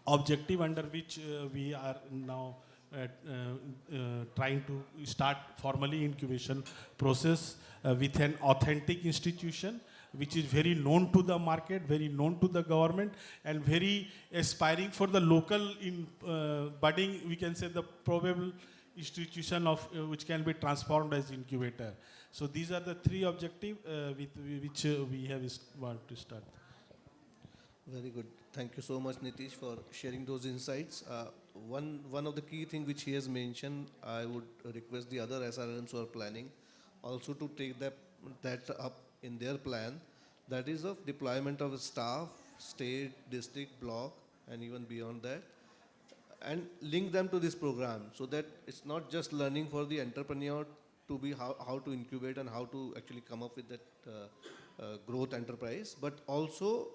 objective under which we are now trying to start formally incubation process with an authentic institution which is very known to the market, very known to the government, and very aspiring for the local budding, we can say the probable institution of which can be transformed as incubator. So these are the 3 objectives with which we have want to start. Very good. Thank you so much, Nitish, for sharing those insights. One of the key things which he has mentioned, I would request the other SRLMs who are planning also to take that up in their plan. That is of deployment of staff, state, district, block, and even beyond that, and link them to this program so that it's not just learning for the entrepreneur to be how to incubate and how to actually come up with that growth enterprise, but also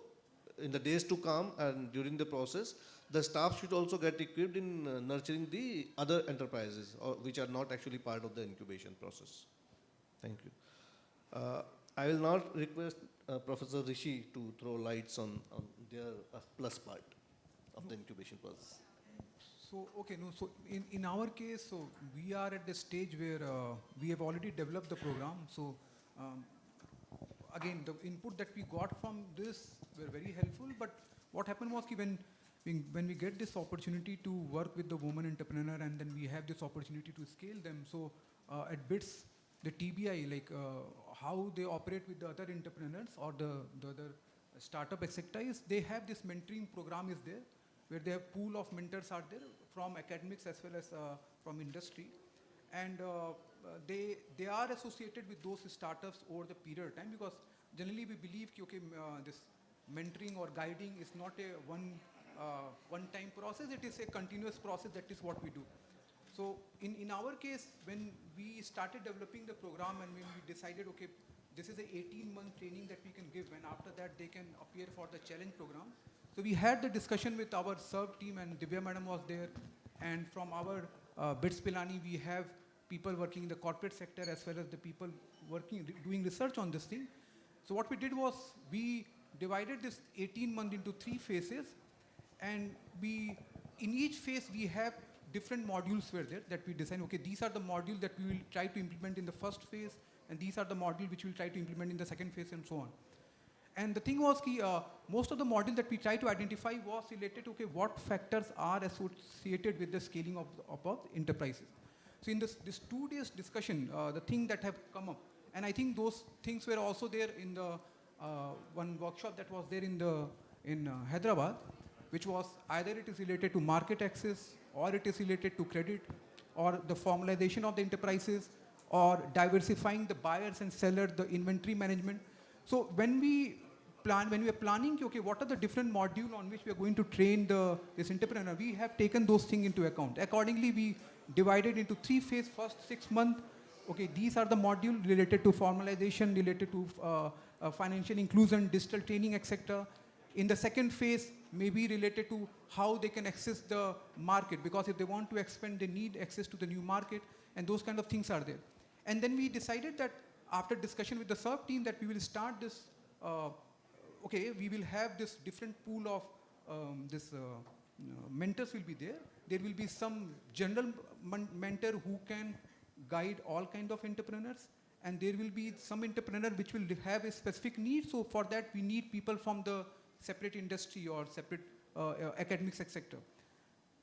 in the days to come and during the process, the staff should also get equipped in nurturing the other enterprises which are not actually part of the incubation process. Thank you. I will now request Professor Rishi to throw lights on their plus part of the incubation process. So, okay, no, so in our case, so we are at the stage where we have already developed the program. So, again, the input that we got from this were very helpful, but what happened was when we get this opportunity to work with the woman entrepreneur and then we have this opportunity to scale them, so at BITS, the TBI, like how they operate with the other entrepreneurs or the other startup, etc., is they have this mentoring program is there, where they have pool of mentors are there from academics as well as from industry. And they are associated with those startups over the period of time, because generally we believe okay, this mentoring or guiding is not a one-time process, it is a continuous process, that is what we do. So in our case, when we started developing the program and when we decided, okay, this is a 18-month training that we can give, and after that they can appear for the challenge program. So we had the discussion with our SERV team, and Divya madam was there, and from our BITS Pilani, we have people working in the corporate sector as well as the people working, doing research on this thing. So what we did was we divided this 18-month into 3 phases, and in each phase we have different modules were there that we designed. Okay, these are the modules that we will try to implement in the first phase, and these are the modules which we will try to implement in the second phase, and so on. And the thing was, most of the modules that we tried to identify was related to, okay, what factors are associated with the scaling of enterprises. So in this 2 days discussion, the thing that have come up, and I think those things were also there in the one workshop that was there in Hyderabad, which was either it is related to market access, or it is related to credit, or the formalization of the enterprises, or diversifying the buyers and sellers, the inventory management. So when we are planning, okay, what are the different modules on which we are going to train this entrepreneur, we have taken those things into account. Accordingly, we divided into 3 phases. First 6 months, okay, these are the modules related to formalization, related to financial inclusion, digital training, etc. In the second phase, maybe related to how they can access the market, because if they want to expand, they need access to the new market, and those kind of things are there. And then we decided that after discussion with the SERV team that we will start this, we will have this different pool of mentors will be there. There will be some general mentor who can guide all kind of entrepreneurs, and there will be some entrepreneur which will have a specific need. So for that, we need people from the separate industry or separate academics, etc.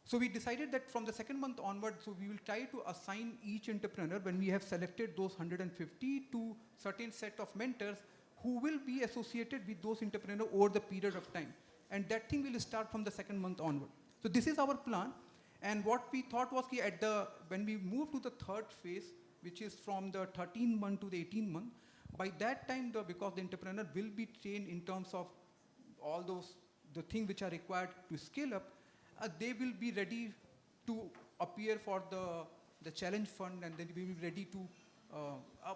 So we decided that from the 2nd month onward, so we will try to assign each entrepreneur, when we have selected those 150, to certain set of mentors who will be associated with those entrepreneurs over the period of time. And that thing will start from the 2nd month onward. So this is our plan. And what we thought was when we move to the 3rd phase, which is from the 13 month to the 18 month, by that time, because the entrepreneur will be trained in terms of all the things which are required to scale up, they will be ready to appear for the challenge fund, and then we will be ready to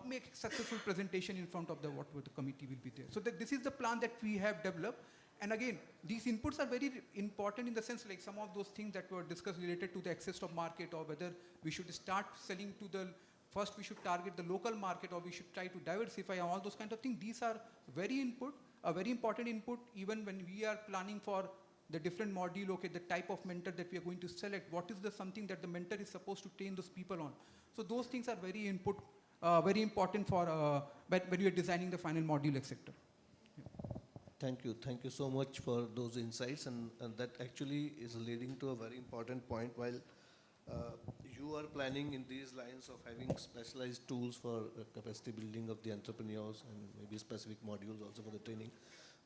make a successful presentation in front of the committee will be there. So this is the plan that we have developed. And again, these inputs are very important in the sense, like some of those things that were discussed related to the access of market, or whether we should start selling to first we should target the local market, or we should try to diversify, all those kind of things. These are very important input, even when we are planning for the different module, okay, the type of mentor that we are going to select, what is something that the mentor is supposed to train those people on. So those things are very important for when you are designing the final module, etc. Thank you so much for those insights, and that actually is leading to a very important point. While you are planning in these lines of having specialized tools for capacity building of the entrepreneurs, and maybe specific modules also for the training,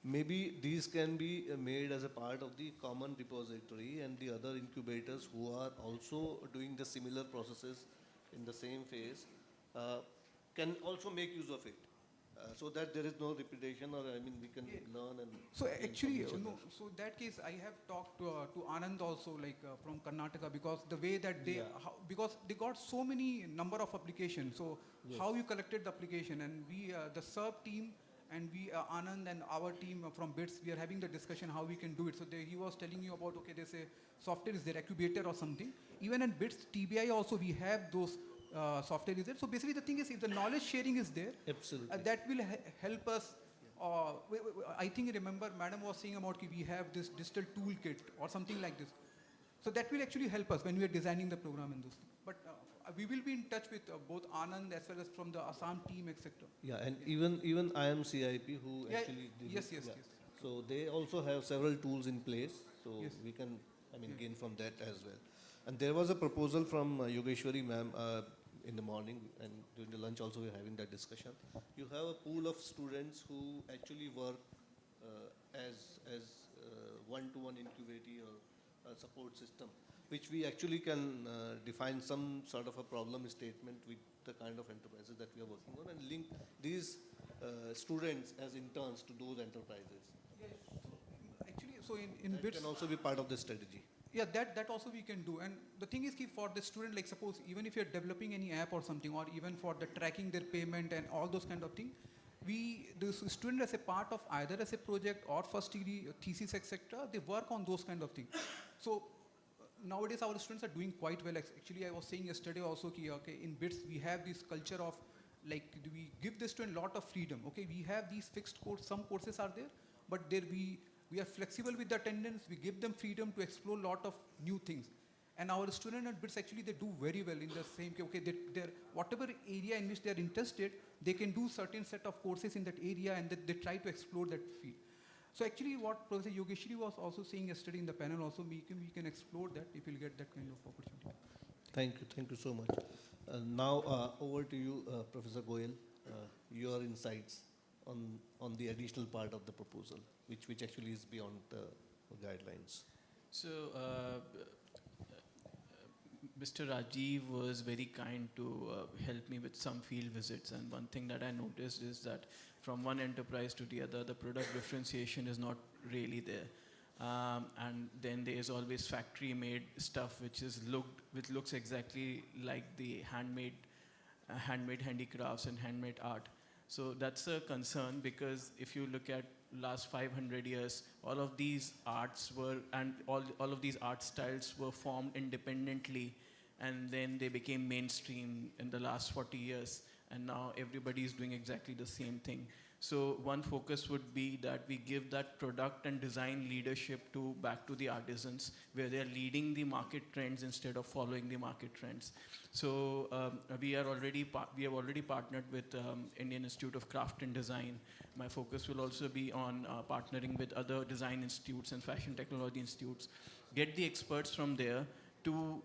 maybe these can be made as a part of the common repository, and the other incubators who are also doing the similar processes in the same phase can also make use of it. So that there is no repetition, or we can learn and. So actually, so in that case, I have talked to Anand also, from Karnataka, because the way that because they got so many number of applications. So how you collected the application, and we, the SERV team, and we, Anand and our team from BITS, we are having the discussion how we can do it. So he was telling you about, okay, there's a software is there, incubator or something. Even in BITS TBI also, we have those software is there. So basically the thing is, if the knowledge sharing is there, absolutely, that will help us. I think, remember, madam was saying about we have this digital toolkit or something like this. So that will actually help us when we are designing the program and those things. But we will be in touch with both Anand as well as from the Assam team, etc. Yeah, and even IMCIP who actually did yes. So they also have several tools in place. So we can gain from that as well. And there was a proposal from Yogeshwari ma'am in the morning, and during the lunch also we are having that discussion. You have a pool of students who actually work as one-to-one incubator or support system, which we actually can define some sort of a problem statement with the kind of enterprises that we are working on, and link these students as interns to those enterprises. Actually, so in that BITS can also be part of the strategy. Yeah, that also we can do. And the thing is, for the student, like suppose even if you're developing any app or something, or even for the tracking their payment and all those kind of things, the student as a part of either as a project or first degree thesis, etc., they work on those kind of things. So nowadays our students are doing quite well. Actually, I was saying yesterday also, okay, in BITS we have this culture of like we give the student a lot of freedom. Okay, we have these fixed courses, some courses are there, but there we are flexible with the attendance. We give them freedom to explore a lot of new things. And our students at BITS actually they do very well in the same. Okay, they're whatever area in which they are interested, they can do certain set of courses in that area, and they try to explore that field. So actually, what Professor Yogeshri was also saying yesterday in the panel, also we can explore that if we'll get that kind of opportunity. Thank you so much. Now over to you, Professor Goyal, your insights on the additional part of the proposal, which actually is beyond the guidelines. So, Mr. Rajiv was very kind to help me with some field visits, and one thing that I noticed is that from one enterprise to the other, the product differentiation is not really there. And then there is always factory-made stuff which looks exactly like the handmade handicrafts and handmade art. So that's a concern, because if you look at last 500 years, all of these arts were, and all of these art styles were formed independently, and then they became mainstream in the last 40 years, and now everybody is doing exactly the same thing. So one focus would be that we give that product and design leadership back to the artisans, where they're leading the market trends instead of following the market trends. So we have already partnered with Indian Institute of Craft and Design. My focus will also be on partnering with other design institutes and fashion technology institutes. Get the experts from there to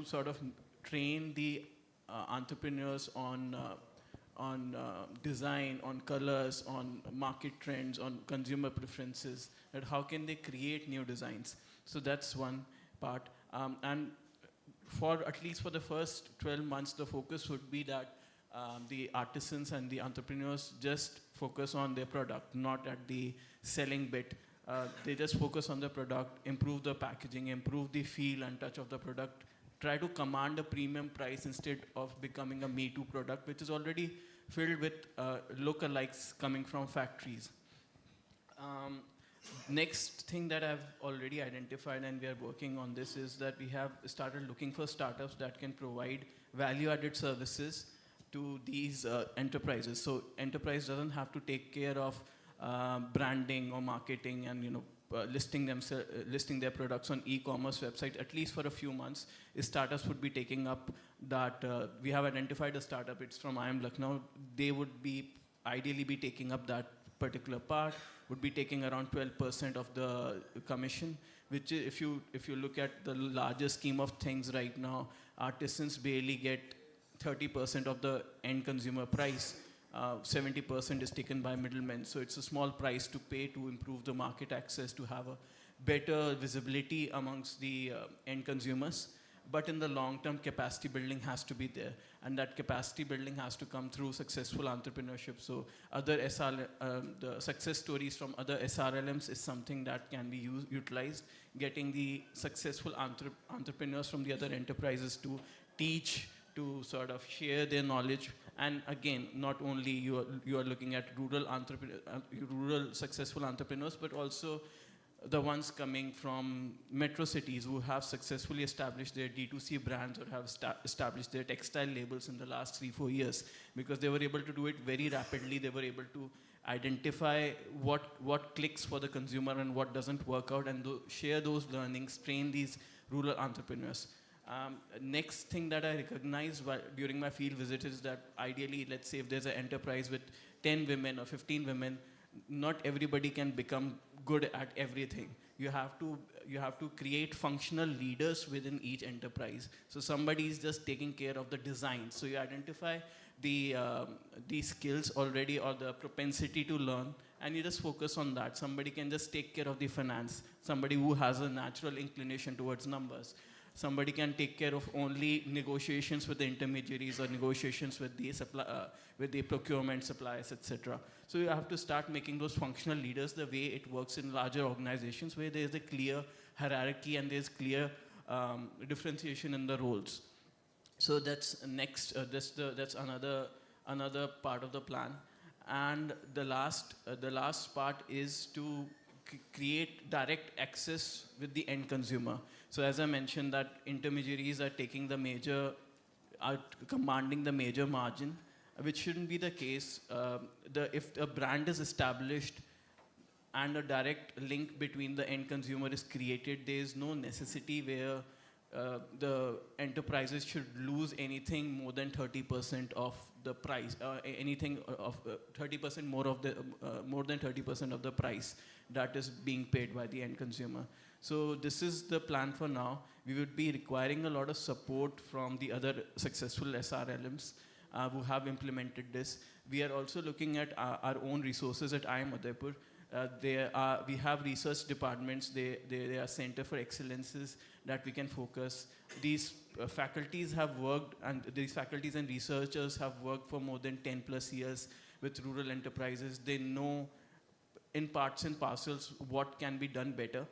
sort of train the entrepreneurs on design, on colors, on market trends, on consumer preferences, that how can they create new designs. So that's one part. And at least for the first 12 months, the focus would be that the artisans and the entrepreneurs just focus on their product, not at the selling bit. They just focus on the product, improve the packaging, improve the feel and touch of the product, try to command a premium price instead of becoming a me-too product, which is already filled with lookalikes coming from factories. Next thing that I've already identified, and we are working on this, is that we have started looking for startups that can provide value-added services to these enterprises. So enterprise doesn't have to take care of branding or marketing and listing their products on e-commerce website, at least for a few months. Startups would be taking up that. We have identified a startup, it's from IIM Lucknow. They would ideally be taking up that particular part, would be taking around 12% of the commission, which if you look at the larger scheme of things right now, artisans barely get 30% of the end consumer price. 70% is taken by middlemen. So it's a small price to pay to improve the market access, to have a better visibility amongst the end consumers. But in the long term, capacity building has to be there. And that capacity building has to come through successful entrepreneurship. So the success stories from other SRLMs is something that can be utilized. Getting the successful entrepreneurs from the other enterprises to teach, to sort of share their knowledge. And again, not only you are looking at rural successful entrepreneurs, but also the ones coming from metro cities who have successfully established their D2C brands or have established their textile labels in the last 3-4 years, because they were able to do it very rapidly. They were able to identify what clicks for the consumer and what doesn't work out, and share those learnings, train these rural entrepreneurs. Next thing that I recognized during my field visit is that ideally, let's say if there's an enterprise with 10 women or 15 women, not everybody can become good at everything. You have to create functional leaders within each enterprise. So somebody is just taking care of the design. So you identify the skills already, or the propensity to learn, and you just focus on that. Somebody can just take care of the finance. Somebody who has a natural inclination towards numbers. somebody can take care of only negotiations with the intermediaries or negotiations with the with the procurement suppliers, etc. So you have to start making those functional leaders the way it works in larger organizations, where there is a clear hierarchy and there's clear differentiation in the roles. So that's next. That's another part of the plan. And the last part is to create direct access with the end consumer. So as I mentioned, that intermediaries are commanding the major margin, which shouldn't be the case. If a brand is established and a direct link between the end consumer is created, there is no necessity where the enterprises should lose anything more than 30% of the price, anything of 30% more than 30% of the price that is being paid by the end consumer. So this is the plan for now. We would be requiring a lot of support from the other successful SRLMs who have implemented this. We are also looking at our own resources at IIM Udaipur. We have research departments. There are center for excellences that we can focus. These faculties have worked, and these faculties and researchers have worked for more than 10 plus years with rural enterprises. They know in parts and parcels what can be done better.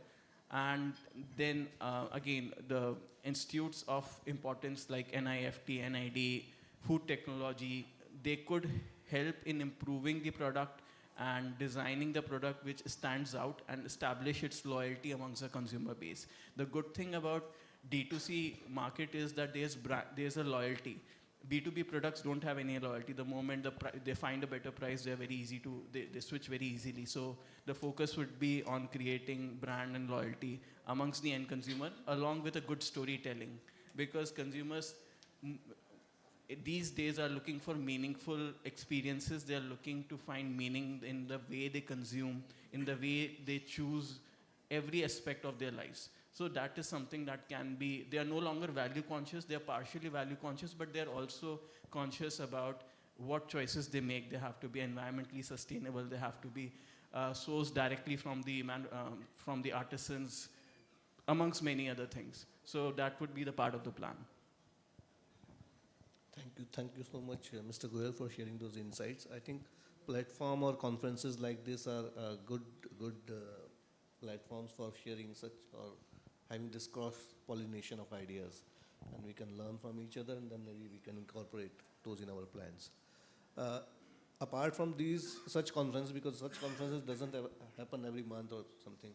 And then again, the institutes of importance like NIFT, NID, food technology, they could help in improving the product and designing the product which stands out and establish its loyalty amongst the consumer base. The good thing about D2C market is that there's a loyalty. B2B products don't have any loyalty. The moment they find a better price, they switch very easily. So the focus would be on creating brand and loyalty amongst the end consumer, along with a good storytelling, because consumers these days are looking for meaningful experiences. They are looking to find meaning in the way they consume, in the way they choose every aspect of their lives. So that is something that can be, they are no longer value conscious, they are partially value conscious, but they are also conscious about what choices they make. They have to be environmentally sustainable, they have to be sourced directly from the artisans, amongst many other things. So that would be the part of the plan. Thank you so much, Mr. Goyal, for sharing those insights. I think platform or conferences like this are good platforms for sharing such or having this cross-pollination of ideas, and we can learn from each other, and then maybe we can incorporate those in our plans. Apart from these such conferences, because such conferences doesn't happen every month or something,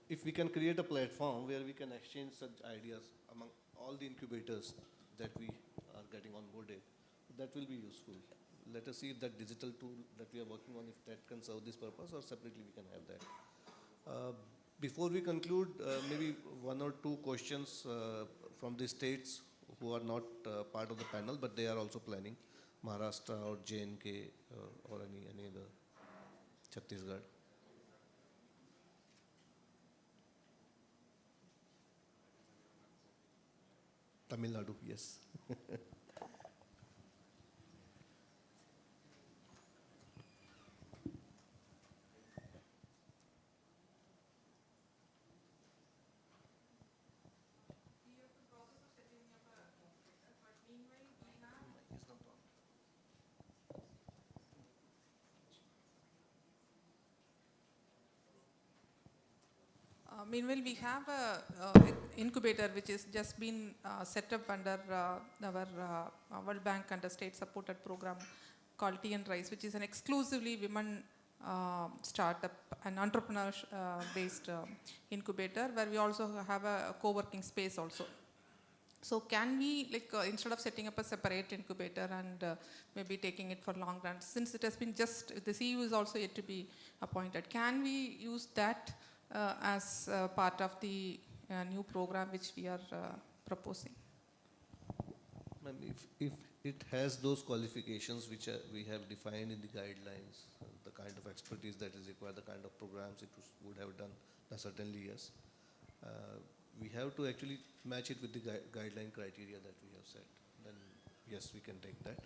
if we can create a platform where we can exchange such ideas among all the incubators that we are getting onboarded, that will be useful. Let us see if that digital tool that we are working on, if that can serve this purpose, or separately we can have that. Before we conclude, maybe one or two questions from the states who are not part of the panel, but they are also planning, Maharashtra or J&K or any other, Chhattisgarh. Tamil Nadu, yes. Meanwhile, we have a incubator which is just been set up under our World Bank under state-supported program called Tea and Rice, which is an exclusively women startup, an entrepreneur-based incubator, where we also have a co-working space also. So can we, instead of setting up a separate incubator and maybe taking it for long run, since it has been just, the CEO is also yet to be appointed, can we use that as part of the new program which we are proposing? If it has those qualifications which we have defined in the guidelines, the kind of expertise that is required, the kind of programs it would have done, certainly yes. We have to actually match it with the guideline criteria that we have set. Then yes, we can take that.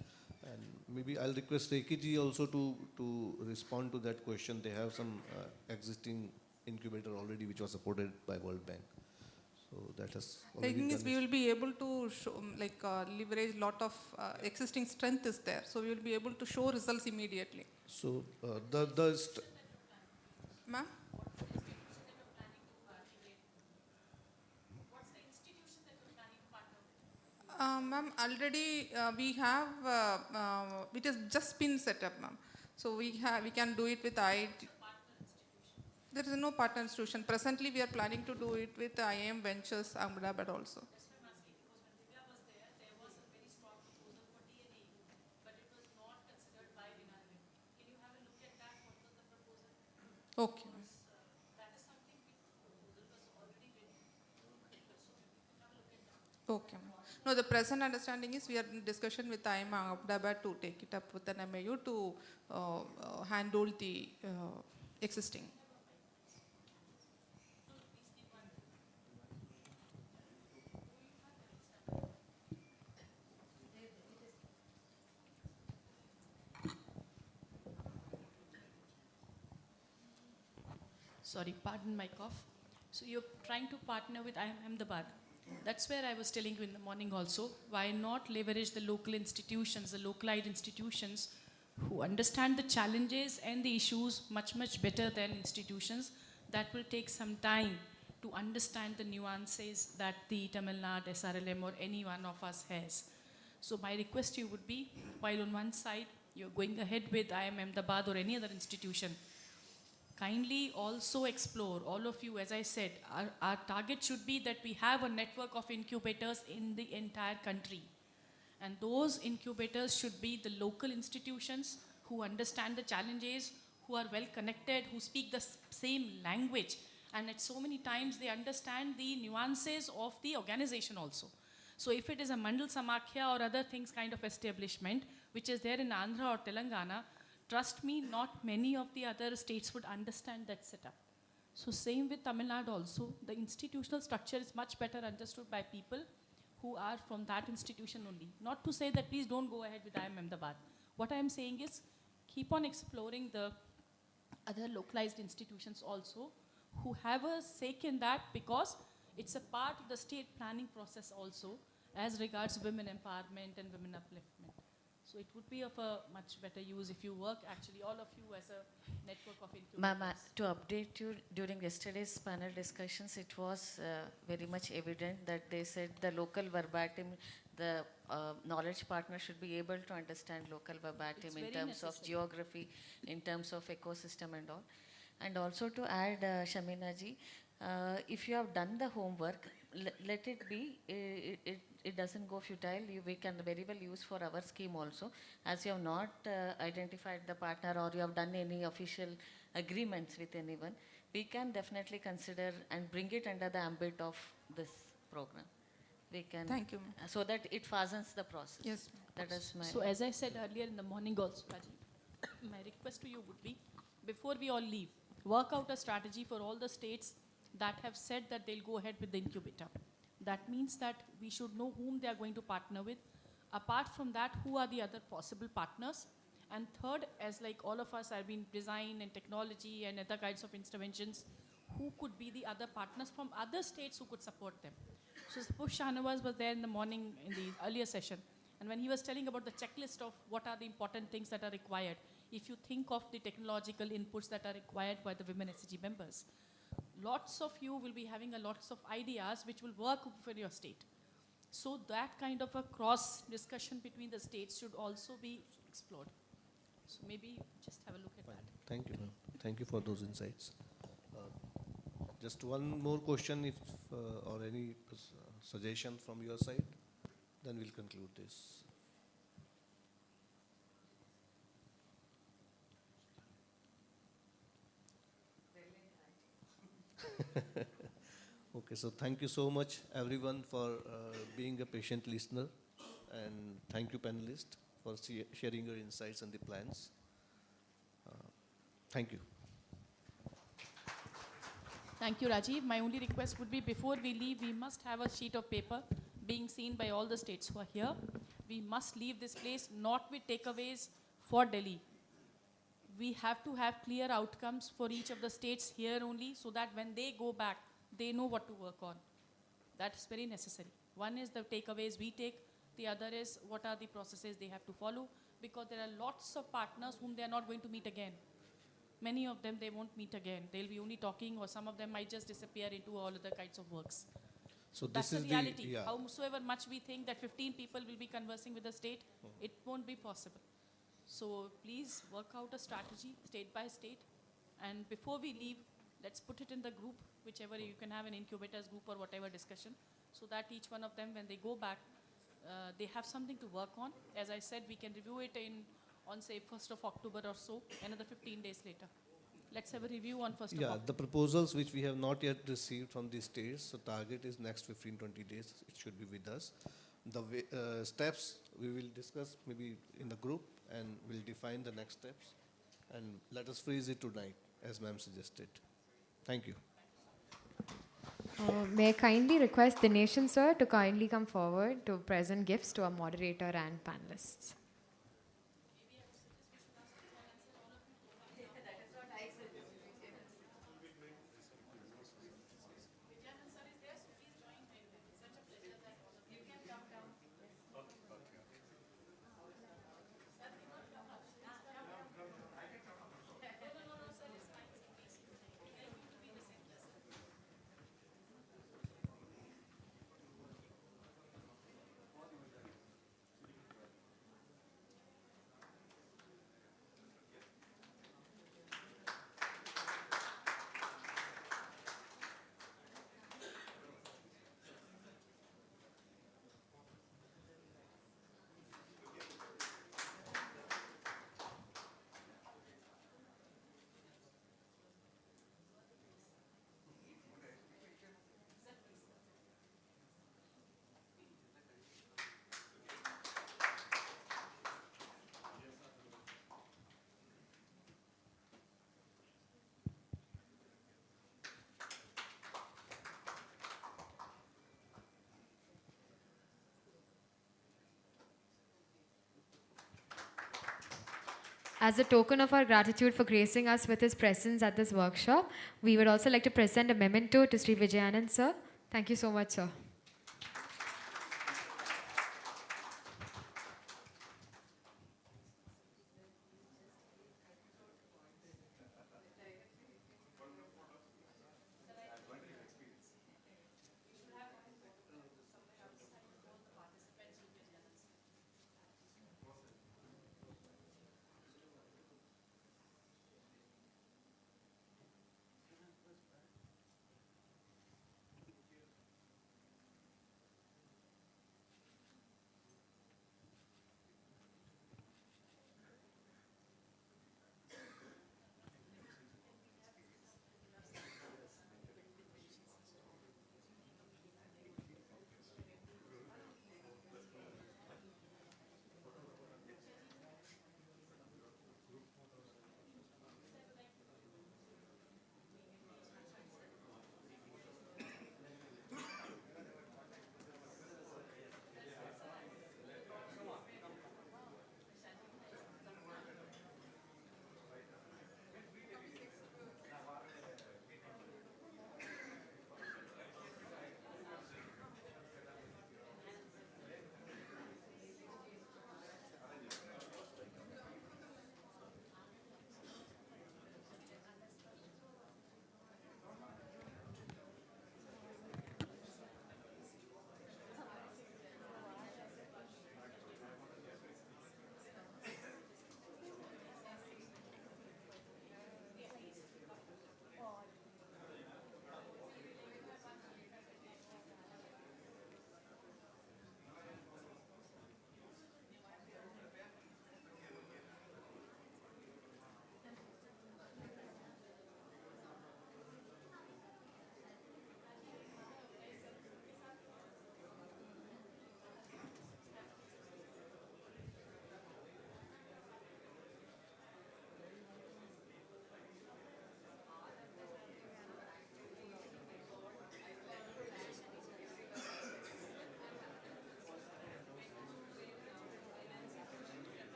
And maybe I'll request Rekhi also to respond to that question. They have some existing incubator already which was supported by World Bank. So that has The already thing is, done we its- will be able to show, leverage lot of existing strength is there. So we will be able to show results immediately. So Ma'am? Ma'am, already we have, it has just been set up, ma'am. So we can do it with 𝐼𝐻. There is no partner institution. Presently, we are planning to do it with 𝐼𝐴M Ventures Ahmedabad also. Okay. Okay, ma'am. No, the present understanding is we are in discussion with 𝐼𝐴M Ahmedabad to take it up with an MAU to handle the existing. Sorry, pardon my cough. So you're trying to partner with 𝐼𝐴M Ahmedabad. That's where I was telling you in the morning also. Why not leverage the local institutions, the localized institutions who understand the challenges and the issues much, much better than institutions that will take some time to understand the nuances that the Tamil Nadu, SRLM or any one of us has. So my request to you would be, while on one side you're going ahead with 𝐼𝐴M Ahmedabad or any other institution, kindly also explore, all of you, as I said, our target should be that we have a network of incubators in the entire country. And those incubators should be the local institutions who understand the challenges, who are well connected, who speak the same language. And at so many times they understand the nuances of the organization also. So if it is a Mandal Samakhya or other things kind of establishment, which is there in Andhra or Telangana, trust me, not many of the other states would understand that setup. So same with Tamil Nadu also, the institutional structure is much better understood by people who are from that institution only. Not to say that please don't go ahead with 𝐼𝐴M Ahmedabad. What I am saying is keep on exploring the other localized institutions also who have a stake in that, because it's a part of the state planning process also as regards women empowerment and women upliftment. So it would be of a much better use if you work actually, all of you, as a network of incubators. Ma'am, to update you, during yesterday's panel discussions, it was very much evident that they said the local verbatim, the knowledge partner should be able to understand local verbatim in terms of geography, in terms of ecosystem and all. And also to add, Shamina ji, if you have done the homework, let it be. It doesn't go futile. We can very well use for our scheme also. As you have not identified the partner or you have done any official agreements with anyone, we can definitely consider and bring it under the ambit of this program. We can. Thank you. So that it fastens the process. Yes. That is my. So as I said earlier in the morning also, Rajiv, my request to you would be, before we all leave, work out a strategy for all the states that have said that they'll go ahead with the incubator. That means that we should know whom they are going to partner with. Apart from that, who are the other possible partners? And third, as like all of us have been design and technology and other kinds of interventions, who could be the other partners from other states who could support them? So suppose Shahnawaz was there in the morning in the earlier session, and when he was telling about the checklist of what are the important things that are required, if you think of the technological inputs that are required by the women SG members, lots of you will be having a lots of ideas which will work for your state. So that kind of a cross discussion between the states should also be explored. So maybe just have a look at that. Thank you, ma'am. Thank you for those insights. Just one more question, if or any suggestion from your side, then we'll conclude this. Okay, so thank you so much everyone for being a patient listener, and thank you panelists for sharing your insights and the plans. Thank you. Thank you, Rajiv. My only request would be, before we leave, we must have a sheet of paper being seen by all the states who are here. We must leave this place not with takeaways for Delhi. We have to have clear outcomes for each of the states here only, so that when they go back, they know what to work on. That's very necessary. One is the takeaways we take, the other is what are the processes they have to follow, because there are lots of partners whom they are not going to meet again. Many of them they won't meet again. They'll be only talking, or some of them might just disappear into all other kinds of works. So That's this the is reality. the, yeah. Howsoever much we think that 15 people will be conversing with the state, it won't be possible. So please work out a strategy state by state. And before we leave, let's put it in the group, whichever you can have an incubators group or whatever discussion, so that each one of them, when they go back, they have something to work on. As I said, we can review it on say 1st of October or so, another 15 days later. Let's have a review on 1st of October. The proposals which we have not yet received from the states, so target is next 15-20 days, it should be with us. The steps we will discuss maybe in the group, and we'll define the next steps, and let us freeze it tonight, as ma'am suggested. Thank you. May I kindly request Dinesh sir to kindly come forward to present gifts to our moderator and panelists. As a token of our gratitude for gracing us with his presence at this workshop, we would also like to present a memento to Sri Vijayanand sir. Thank you so much, sir.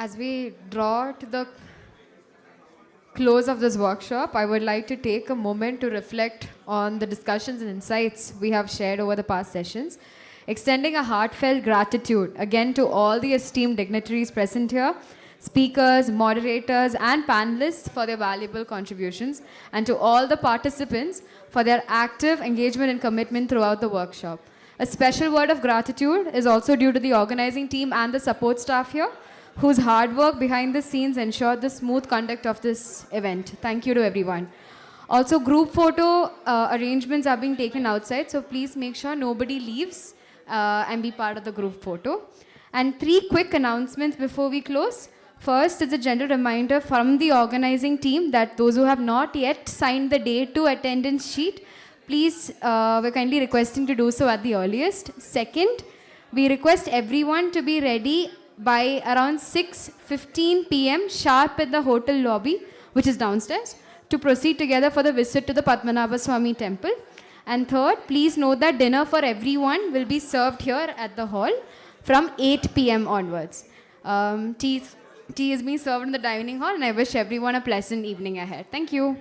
As we draw to the close of this workshop, I would like to take a moment to reflect on the discussions and insights we have shared over the past sessions, extending a heartfelt gratitude again to all the esteemed dignitaries present here, speakers, moderators, and panelists for their valuable contributions, and to all the participants for their active engagement and commitment throughout the workshop. A special word of gratitude is also due to the organizing team and the support staff here, whose hard work behind the scenes ensured the smooth conduct of this event. Thank you to everyone. Also, group photo arrangements are being taken outside, so please make sure nobody leaves and be part of the group photo. And 3 quick announcements before we close. First, it's a gentle reminder from the organizing team that those who have not yet signed the day 2 attendance sheet, please, we're kindly requesting to do so at the earliest. Second, we request everyone to be ready by around 6:15 p.m. sharp at the hotel lobby, which is downstairs, to proceed together for the visit to the Padmanabha Swami temple. And third, please note that dinner for everyone will be served here at the hall from 8 p.m. onwards. Tea is being served in the dining hall, and I wish everyone a pleasant evening ahead. Thank you.